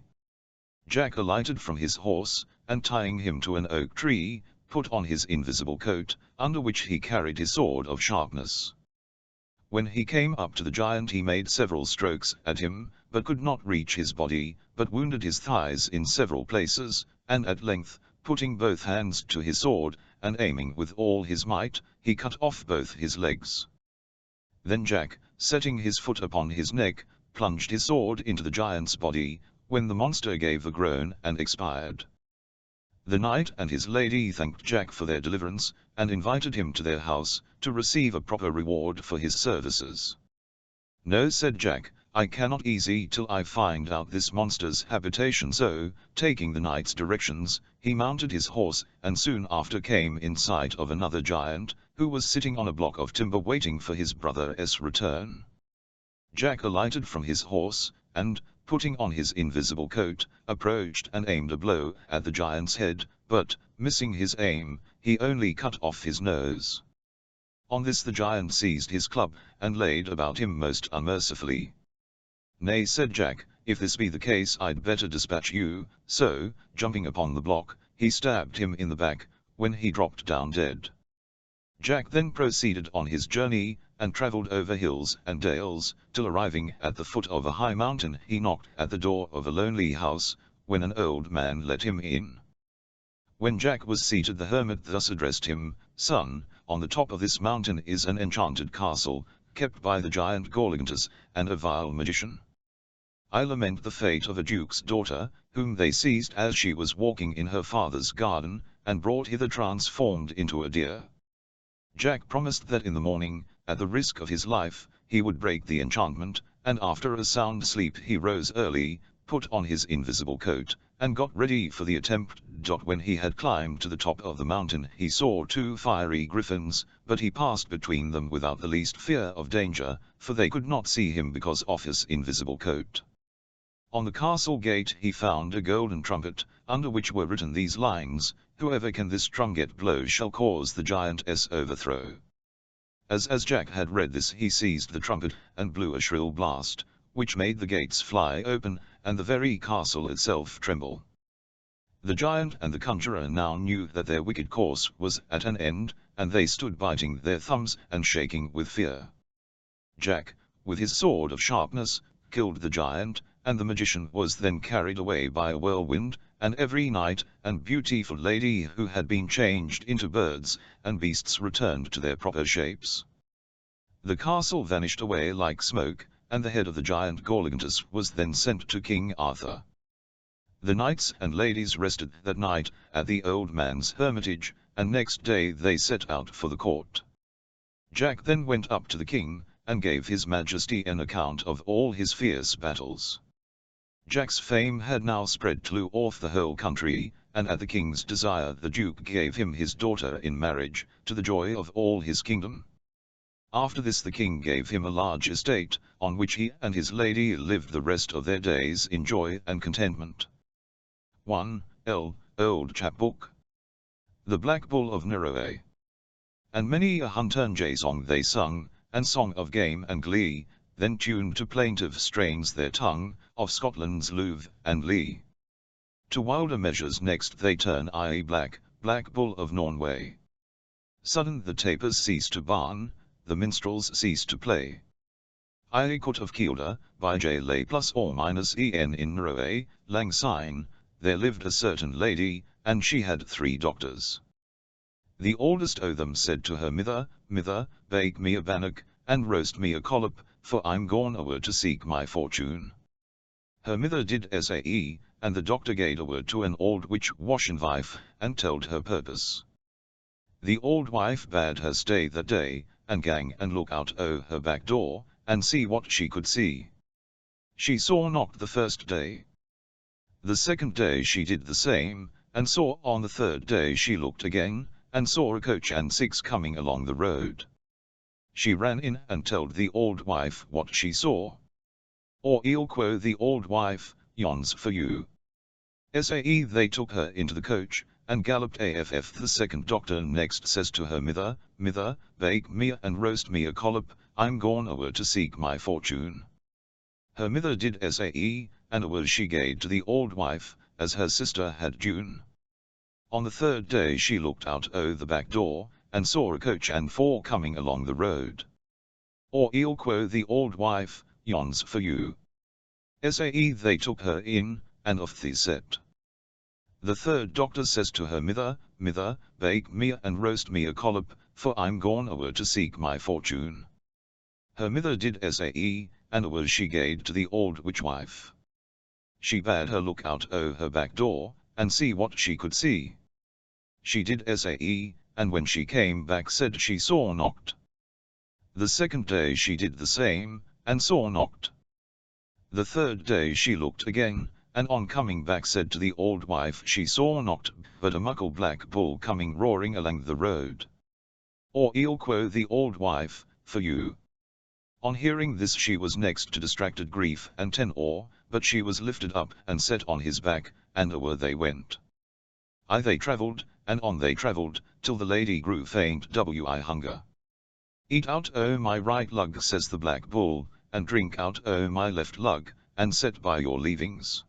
Jack alighted from his horse, and tying him to an oak tree, put on his invisible coat, under which he carried his sword of sharpness. When he came up to the giant he made several strokes at him, but could not reach his body, but wounded his thighs in several places, and at length, putting both hands to his sword, and aiming with all his might, he cut off both his legs. Then Jack, setting his foot upon his neck, plunged his sword into the giant's body, when the monster gave a groan and expired. The knight and his lady thanked Jack for their deliverance, and invited him to their house, to receive a proper reward for his services. "No," said Jack, "I cannot easy till I find out this monster's habitation." So, taking the knight's directions, he mounted his horse, and soon after came in sight of another giant, who was sitting on a block of timber waiting for his brother's return. Jack alighted from his horse, and, putting on his invisible coat, approached and aimed a blow at the giant's head, but, missing his aim, he only cut off his nose. On this the giant seized his club, and laid about him most unmercifully. "Nay," said Jack, "if this be the case I'd better dispatch you." So, jumping upon the block, he stabbed him in the back, when he dropped down dead. Jack then proceeded on his journey, and travelled over hills and dales, till arriving at the foot of a high mountain he knocked at the door of a lonely house, when an old man let him in. When Jack was seated the hermit thus addressed him, "Son, on the top of this mountain is an enchanted castle, kept by the giant Goldilocks, and a vile magician. I lament the fate of a duke's daughter, whom they seized as she was walking in her father's garden, and brought hither transformed into a deer." Jack promised that in the morning, at the risk of his life, he would break the enchantment, and after a sound sleep he rose early, put on his invisible coat, and got ready for the attempt. When he had climbed to the top of the mountain he saw 2 fiery griffins, but he passed between them without the least fear of danger, for they could not see him because of his invisible coat. On the castle gate he found a golden trumpet, under which were written these lines, "Whoever can this trumpet blow shall cause the giant's overthrow." As Jack had read this he seized the trumpet, and blew a shrill blast, which made the gates fly open, and the very castle itself tremble. The giant and the conjurer now knew that their wicked course was at an end, and they stood biting their thumbs and shaking with fear. Jack, with his sword of sharpness, killed the giant, and the magician was then carried away by a whirlwind, and every knight and beautiful lady who had been changed into birds and beasts returned to their proper shapes. The castle vanished away like smoke, and the head of the giant Goldilocks was then sent to King Arthur. The knights and ladies rested that night at the old man's hermitage, and next day they set out for the court. Jack then went up to the king, and gave his majesty an account of all his fierce battles. Jack's fame had now spread throughout the whole country, and at the king's desire the duke gave him his daughter in marriage, to the joy of all his kingdom. After this the king gave him a large estate, on which he and his lady lived the rest of their days in joy and contentment. 1. Old Chapbook. The Black Bull of Norroway. And many a hunter and jay song they sung, and song of game and glee, then tuned to plaintive strains their tongue, of Scotland's luve and lee. To wilder measures next they turn, i.e. Black Bull of Norroway. Sudden the tapers cease to burn, the minstrels cease to play. I Court of Kielder, by J. plus or minus en in Norroway, lang syne, there lived a certain lady, and she had 3 doctors. The oldest o' them said to her mither, "Mither, bake me a bannock, and roast me a collop, for I'm gone awa' to seek my fortune." Her mither did sae, and the doctor gaed awa' to an old witch washin wife, and told her purpose. The old wife bade her stay that day, and gang and look out o' her back door, and see what she could see. She saw not the first day. The second day she did the same, and saw. On the third day she looked again, and saw a coach and 6 coming along the road. She ran in and told the old wife what she saw. "Or eel," quo the old wife, "yon's for you." Sae they took her into the coach, and galloped aff. The second doctor next says to her mither, "Mither, bake me and roast me a collop, I'm gone awa' to seek my fortune." Her mither did sae, and awa' she gaed to the old wife, as her sister had dune. On the third day she looked out o' the back door, and saw a coach and 4 coming along the road. "Or eel," quo the old wife, "yon's for you." Sae they took her in, and off they set. The third doctor says to her mither, "Mither, bake me and roast me a collop, for I'm gone awa' to seek my fortune." Her mither did sae, and awa' she gaed to the old witch wife. She bade her look out o' her back door, and see what she could see. She did sae, and when she came back said she saw nocht. The second day she did the same, and saw nocht. The third day she looked again, and on coming back said to the old wife she saw nocht but a muckle black bull coming roaring along the road. "Or eel," quo the old wife, "for you." On hearing this she was next to distracted grief and tenor, but she was lifted up and set on his back, and awa' they went. They travelled, and on they travelled, till the lady grew faint wi' hunger. "Eat out o' my right lug," says the black bull, "and drink out o' my left lug, and set by your leavings."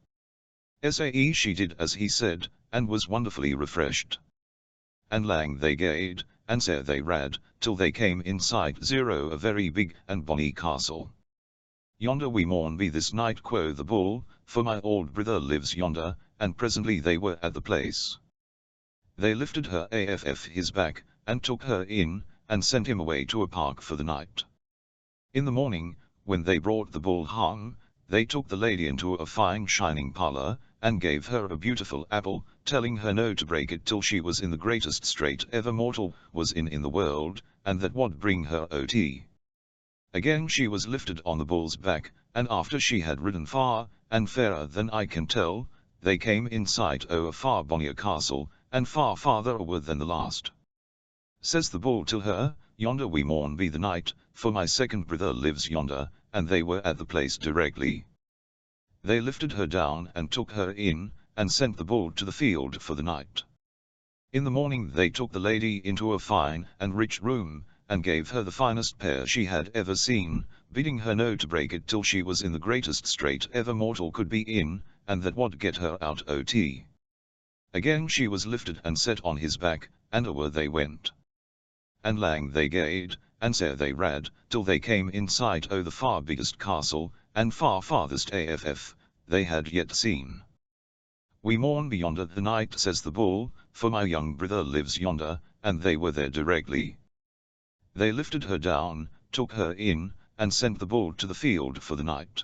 Sae she did as he said, and was wonderfully refreshed. And lang they gaed, and so they rad, till they came in sight zero a very big and bonny castle. Yonder we maun be this night, quo the bull, for my old brother lives yonder, and presently they were at the place. They lifted her aff his back, and took her in, and sent him away to a park for the night. In the morning, when they brought the bull hung, they took the lady into a fine shining parlour, and gave her a beautiful apple, telling her no to break it till she was in the greatest strait ever mortal was in the world, and that would bring her ot. Again she was lifted on the bull's back, and after she had ridden far, and fairer than I can tell, they came in sight o' a far bonnier castle, and far farther awa than the last. Says the bull to her, yonder we maun be the night, for my second brother lives yonder, and they were at the place directly. They lifted her down and took her in, and sent the bull to the field for the night. In the morning they took the lady into a fine and rich room, and gave her the finest pear she had ever seen, bidding her no to break it till she was in the greatest strait ever mortal could be in, and that would get her out ot. Again she was lifted and set on his back, and awa they went. And lang they gaed, and so they rad, till they came in sight o' the far biggest castle, and far farthest aff they had yet seen. We maun be yonder the night, says the bull, for my young brother lives yonder, and they were there directly. They lifted her down, took her in, and sent the bull to the field for the night.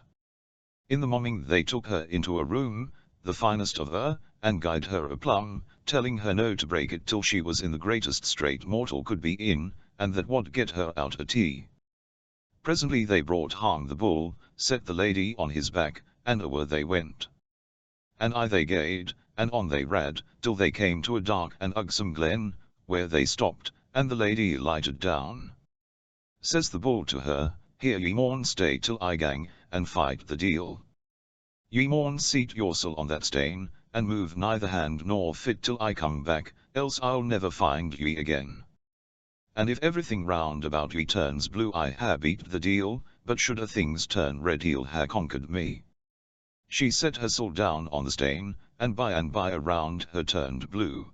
In the morning they took her into a room, the finest of her, and gied her a plum, telling her no to break it till she was in the greatest strait mortal could be in, and that would get her out ot. Presently they brought hang the bull, set the lady on his back, and awa they went. And I they gaed, and on they rad, till they came to a dark and ugsome glen, where they stopped, and the lady lighted down. Says the bull to her, here ye maun stay till I gang, and fight the deal. Ye maun seat yoursel on that stane, and move neither hand nor foot till I come back, else I'll never find ye again. And if everything round about ye turns blue I ha beat the deal, but should a things turn red he'll ha conquered me. She set hersel down on the stane, and by around her turned blue.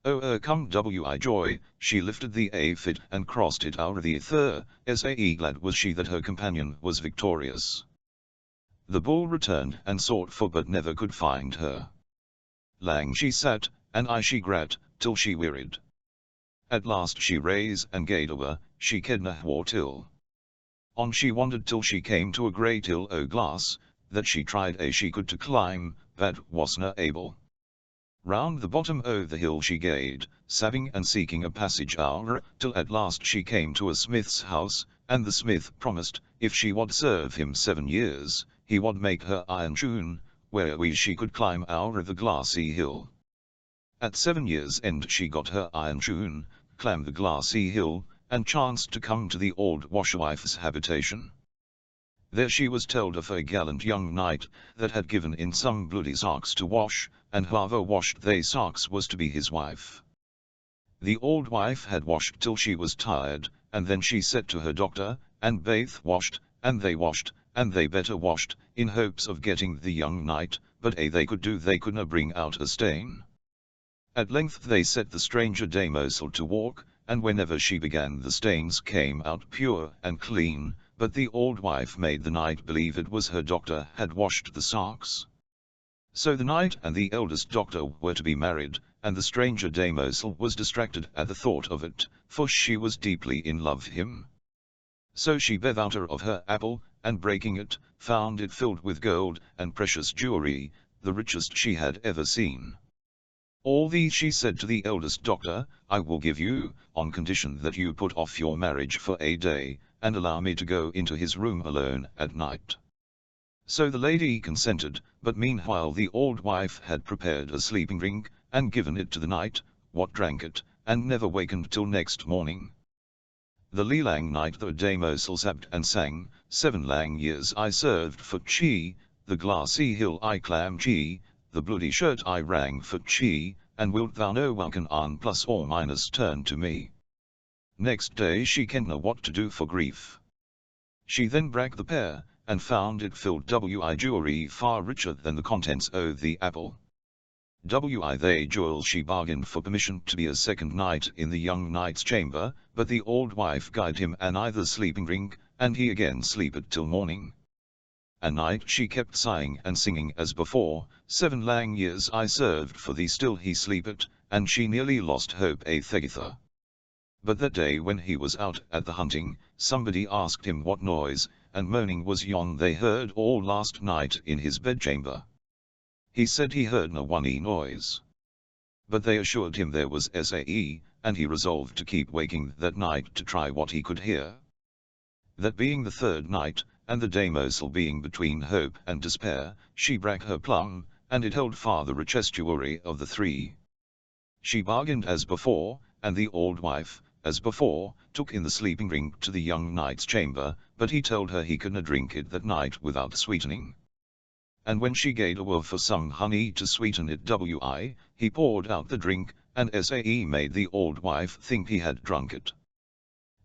Come wi joy, she lifted the a fit and crossed it o'er the ether, sae glad was she that her companion was victorious. The bull returned and sought for but never could find her. Lang she sat, and she grat, till she wearied. At last she rase and gaed awa, she kedna whar till. On she wandered till she came to a great hill o' glass, that she tried she could to climb, but wasna able. Round the bottom o' the hill she gaed, sabbing and seeking a passage o'er, till at last she came to a smith's house, and the smith promised, if she would serve him 7 years, he would make her iron shoon, wherewith she could climb o'er the glassy hill. At 7 years' end she got her iron shoon, clamb the glassy hill, and chanced to come to the old washerwife's habitation. There she was told of a gallant young knight, that had given in some bloody sarks to wash, and whoever washed they sarks was to be his wife. The old wife had washed till she was tired, and then she said to her doctor, and baith washed, and they better washed, in hopes of getting the young knight, but they could do they couldna bring out a stain. At length they set the stranger damosel to walk, and whenever she began the stains came out pure and clean, but the old wife made the knight believe it was her doctor had washed the sarks. So the knight and the eldest doctor were to be married, and the stranger damosel was distracted at the thought of it, for she was deeply in love with him. So she beat out of her apple, and breaking it, found it filled with gold and precious jewelry, the richest she had ever seen. All these she said to the eldest doctor, I will give you, on condition that you put off your marriage for a day, and allow me to go into his room alone at night. So the lady consented, but meanwhile the old wife had prepared a sleeping drink, and given it to the knight, what drank it, and never wakened till next morning. The lilang night the damosel sabbed and sang, 7 lang years I served for chi, the glassy hill I clamb chi, the bloody shirt I rang for chi, and wilt thou know how can an plus or minus turn to me? Next day she kenna what to do for grief. She then brak the pear, and found it filled wi jewelry far richer than the contents o' the apple. Wi they joyful she bargained for permission to be a second night in the young knight's chamber, but the old wife guyed him an either sleeping drink, and he again sleeped till morning. And night she kept sighing and singing as before, 7 lang years I served for thee still he sleeped, and she nearly lost hope a thegither. But that day when he was out at the hunting, somebody asked him what noise and moaning was yon they heard all last night in his bedchamber. He said he heard no one noise. But they assured him there was sae, and he resolved to keep waking that night to try what he could hear. That being the third night, and the damosel being between hope and despair, she brak her plum, and it held far the rechestuary of the 3. She bargained as before, and the old wife, as before, took in the sleeping drink to the young knight's chamber, but he told her he could na drink it that night without sweetening. And when she gave a for some honey to sweeten it he poured out the drink, and sae made the old wife think he had drunk it.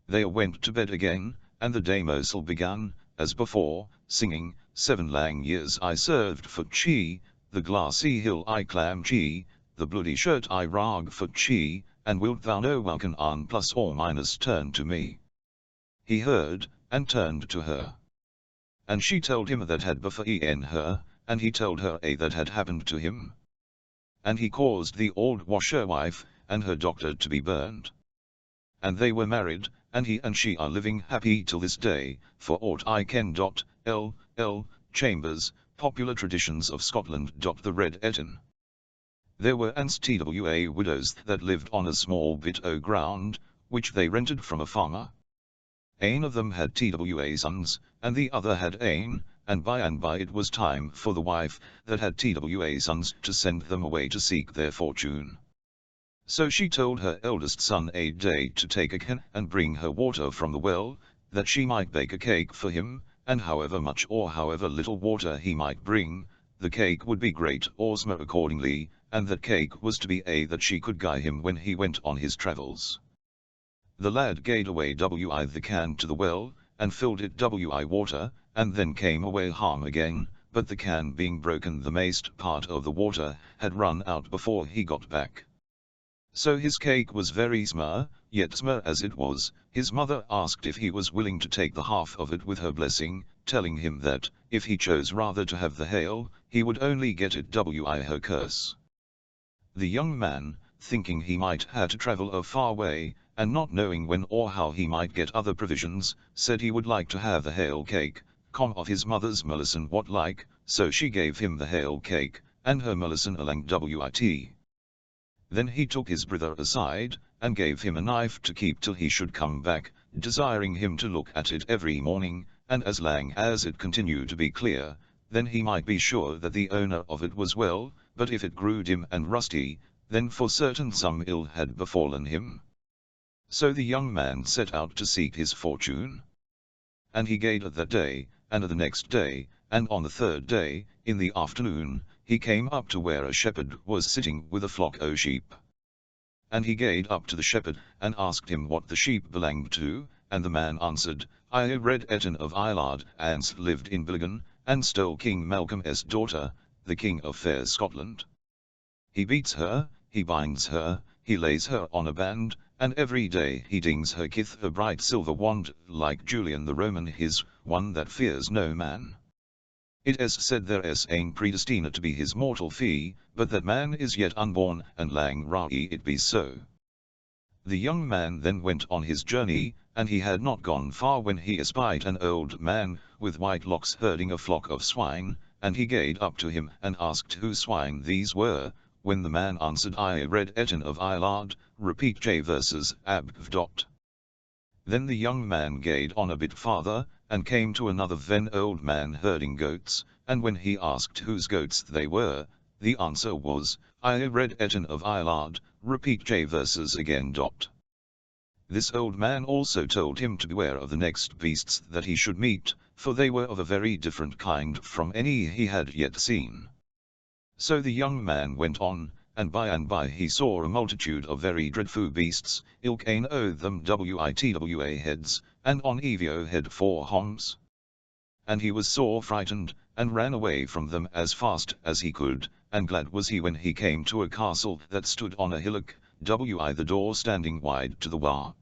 They went to bed again, and the damosel began, as before, singing, 7 lang years I served for chi, the glassy hill I clamb chi, the bloody shirt I rag for chi, and wilt thou know welcome on plus or minus turn to me. He heard, and turned to her. And she told him that had befallen her, and he told her that had happened to him. And he caused the old washerwife, and her doctor to be burned. And they were married, and he and she are living happy till this day, for aught I ken. LL Chambers, Popular Traditions of Scotland. The Red Etin. There were twa widows that lived on a small bit o' ground, which they rented from a farmer. Ane of them had twa sons, and the other had ane, and by it was time for the wife that had twa sons to send them away to seek their fortune. So she told her eldest son a day to take a can and bring her water from the well, that she might bake a cake for him, and however much or however little water he might bring, the cake would be great or small accordingly, and that cake was to be that she could guide him when he went on his travels. The lad gave away the can to the well, and filled it water, and then came away home again, but the can being broken the maist part of the water had run out before he got back. So his cake was very small, yet small as it was, his mother asked if he was willing to take the half of it with her blessing, telling him that, if he chose rather to have the hail, he would only get it her curse. The young man, thinking he might have to travel a far way, and not knowing when or how he might get other provisions, said he would like to have the hail cake, of his mother's medicine what like, so she gave him the hail cake, and her medicine along wit. Then he took his brother aside, and gave him a knife to keep till he should come back, desiring him to look at it every morning, and as long as it continued to be clear, then he might be sure that the owner of it was well, but if it grew dim and rusty, then for certain some ill had befallen him. So the young man set out to seek his fortune. And he gaed that day, and the next day, and on the third day, in the afternoon, he came up to where a shepherd was sitting with a flock o' sheep. And he gaed up to the shepherd, and asked him what the sheep belonged to, and the man answered, I read Etin of Ireland, and lived in Billigan, and stole King Malcolm's daughter, the king of fair Scotland. He beats her, he binds her, he lays her on a band, and every day he dings her with a bright silver wand, like Julian the Roman his, one that fears no man. It is said there is ane predestined to be his mortal fee, but that man is yet unborn, and lang rye it be so. The young man then went on his journey, and he had not gone far when he espied an old man, with white locks herding a flock of swine, and he gaed up to him and asked whose swine these were, when the man answered I read Etin of Ireland, repeat J verses ab. Then the young man gaed on a bit farther, and came to another ven old man herding goats, and when he asked whose goats they were, the answer was, I read Etin of Ireland, repeat J verses again. This old man also told him to beware of the next beasts that he should meet, for they were of a very different kind from any he had yet seen. So the young man went on, and by he saw a multitude of very dreadful beasts, ilk ane o' them witwa heads, and on evio head 4 horns. And he was sore frightened, and ran away from them as fast as he could, and glad was he when he came to a castle that stood on a hillock, the door standing wide to the war.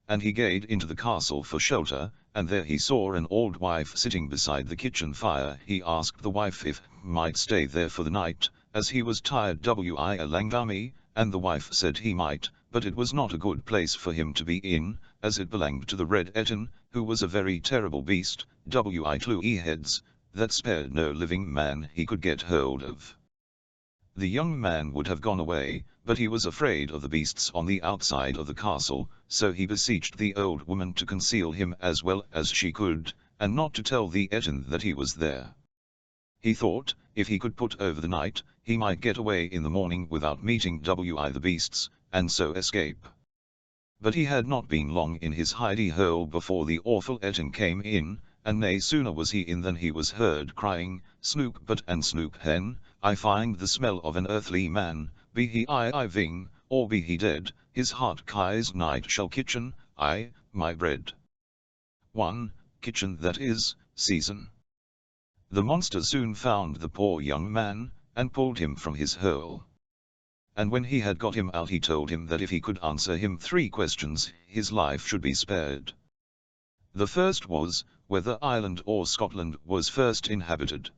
And he gazed into the castle for shelter, and there he saw an old wife sitting beside the kitchen fire. He asked the wife if might stay there for the night, as he was tired langami, and the wife said he might, but it was not a good place for him to be in, as it belonged to the red etin, who was a very terrible beast, heads, that spared no living man he could get hold of. The young man would have gone away, but he was afraid of the beasts on the outside of the castle, so he beseeched the old woman to conceal him as well as she could, and not to tell the etin that he was there. He thought, if he could put over the night, he might get away in the morning without meeting the beasts, and so escape. But he had not been long in his hidey hole before the awful etin came in, and nay sooner was he in than he was heard crying, "Snoop but and snoop hen, I find the smell of an earthly man, be he iving, or be he dead, his heart kies night shall kitchen, my bread." 1. Kitchen, that is, season. The monster soon found the poor young man, and pulled him from his hole. And when he had got him out he told him that if he could answer him 3 questions, his life should be spared. The first was, whether Ireland or Scotland was first inhabited.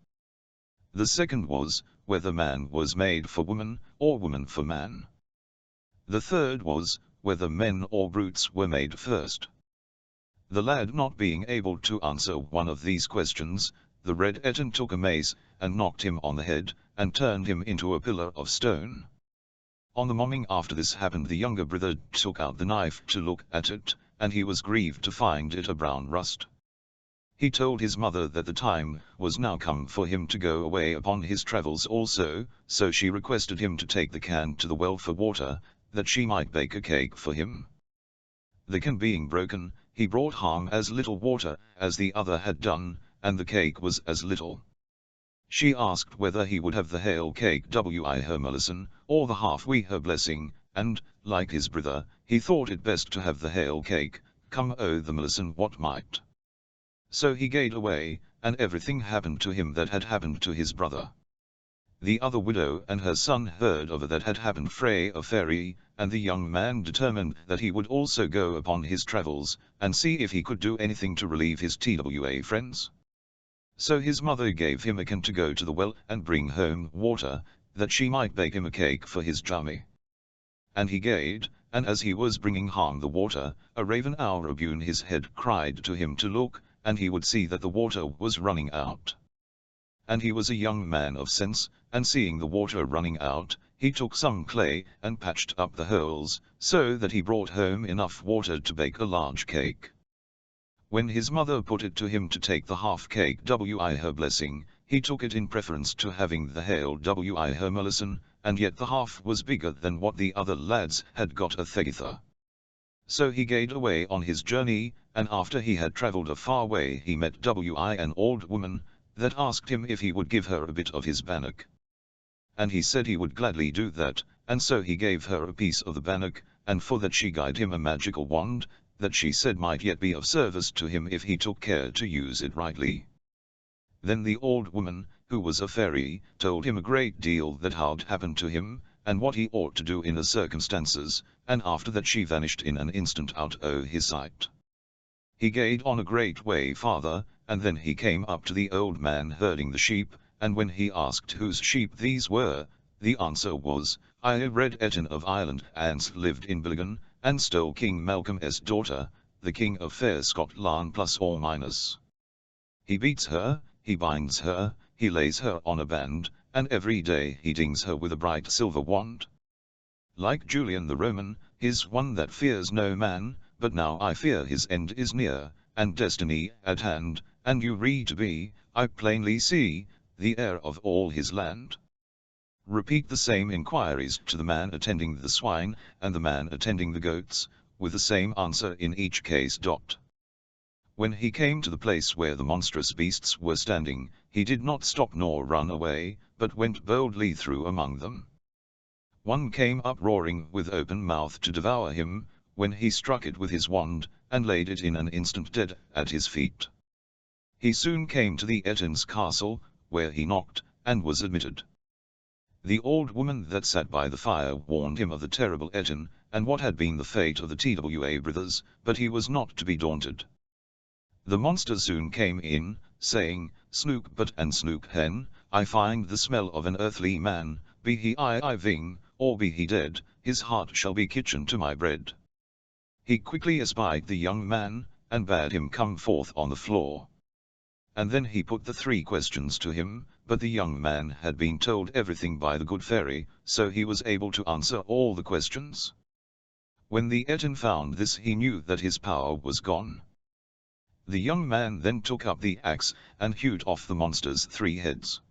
The second was, whether man was made for woman, or woman for man. The third was, whether men or brutes were made first. The lad not being able to answer one of these questions, the red etin took a mace, and knocked him on the head, and turned him into a pillar of stone. On the morning after this happened, the younger brother took out the knife to look at it, and he was grieved to find it a brown rust. He told his mother that the time was now come for him to go away upon his travels also, so she requested him to take the can to the well for water, that she might bake a cake for him. The can being broken, he brought home as little water as the other had done, and the cake was as little. She asked whether he would have the whole cake her medicine, or the half her blessing, and, like his brother, he thought it best to have the whole cake, come o' the medicine what might. So he gaed away, and everything happened to him that had happened to his brother. The other widow and her son heard of that had happened frae a fairy, and the young man determined that he would also go upon his travels, and see if he could do anything to relieve his twa friends. So his mother gave him a can to go to the well and bring home water, that she might bake him a cake for his jammy. And he gaed, and as he was bringing home the water, a raven abune his head cried to him to look, and he would see that the water was running out. And he was a young man of sense, and seeing the water running out, he took some clay, and patched up the holes, so that he brought home enough water to bake a large cake. When his mother put it to him to take the half cake her blessing, he took it in preference to having the whole her medicine, and yet the half was bigger than what the other lads had got together. So he gaed away on his journey, and after he had travelled a far way he met an old woman, that asked him if he would give her a bit of his bannock. And he said he would gladly do that, and so he gave her a piece of the bannock, and for that she gave him a magical wand, that she said might yet be of service to him if he took care to use it rightly. Then the old woman, who was a fairy, told him a great deal that had happened to him, and what he ought to do in the circumstances, and after that she vanished in an instant out o' his sight. He gaed on a great way farther, and then he came up to the old man herding the sheep, and when he asked whose sheep these were, the answer was, "I red etin of Ireland, and lived in Billigan, and stole King Malcolm's daughter, the king of fair Scotland plus or minus. He beats her, he binds her, he lays her on a band, and every day he dings her with a bright silver wand. Like Julian the Roman, he's one that fears no man, but now I fear his end is near, and destiny at hand, and you read to be, I plainly see, the heir of all his land." Repeat the same inquiries to the man attending the swine, and the man attending the goats, with the same answer in each case. When he came to the place where the monstrous beasts were standing, he did not stop nor run away, but went boldly through among them. One came up roaring with open mouth to devour him, when he struck it with his wand, and laid it in an instant dead at his feet. He soon came to the etin's castle, where he knocked, and was admitted. The old woman that sat by the fire warned him of the terrible etin, and what had been the fate of the twa brothers, but he was not to be daunted. The monster soon came in, saying, "Snook but and snook hen, I find the smell of an earthly man, be he living, or be he dead, his heart shall be kitchen to my bread." He quickly espied the young man, and bade him come forth on the floor. And then he put the 3 questions to him, but the young man had been told everything by the good fairy, so he was able to answer all the questions. When the etin found this, he knew that his power was gone. The young man then took up the axe, and hewed off the monster's 3 heads.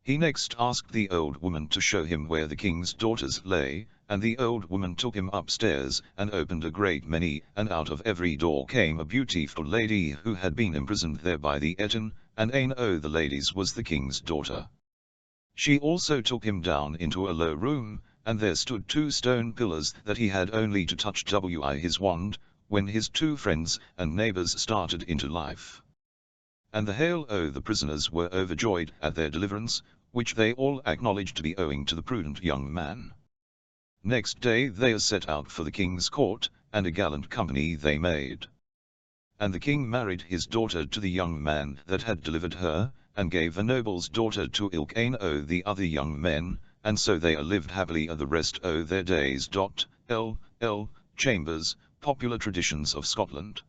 He next asked the old woman to show him where the king's daughters lay, and the old woman took him upstairs, and opened a great many, and out of every door came a beautiful lady who had been imprisoned there by the etin, and ane o' the ladies was the king's daughter. She also took him down into a low room, and there stood 2 stone pillars that he had only to touch with his wand, when his 2 friends and neighbors started into life. And the whole o' the prisoners were overjoyed at their deliverance, which they all acknowledged to be owing to the prudent young man. Next day they set out for the king's court, and a gallant company they made. And the king married his daughter to the young man that had delivered her, and gave a noble's daughter to ilk ane o' the other young men, and so they lived happily the rest o' their days. LL Chambers, Popular Traditions of Scotland.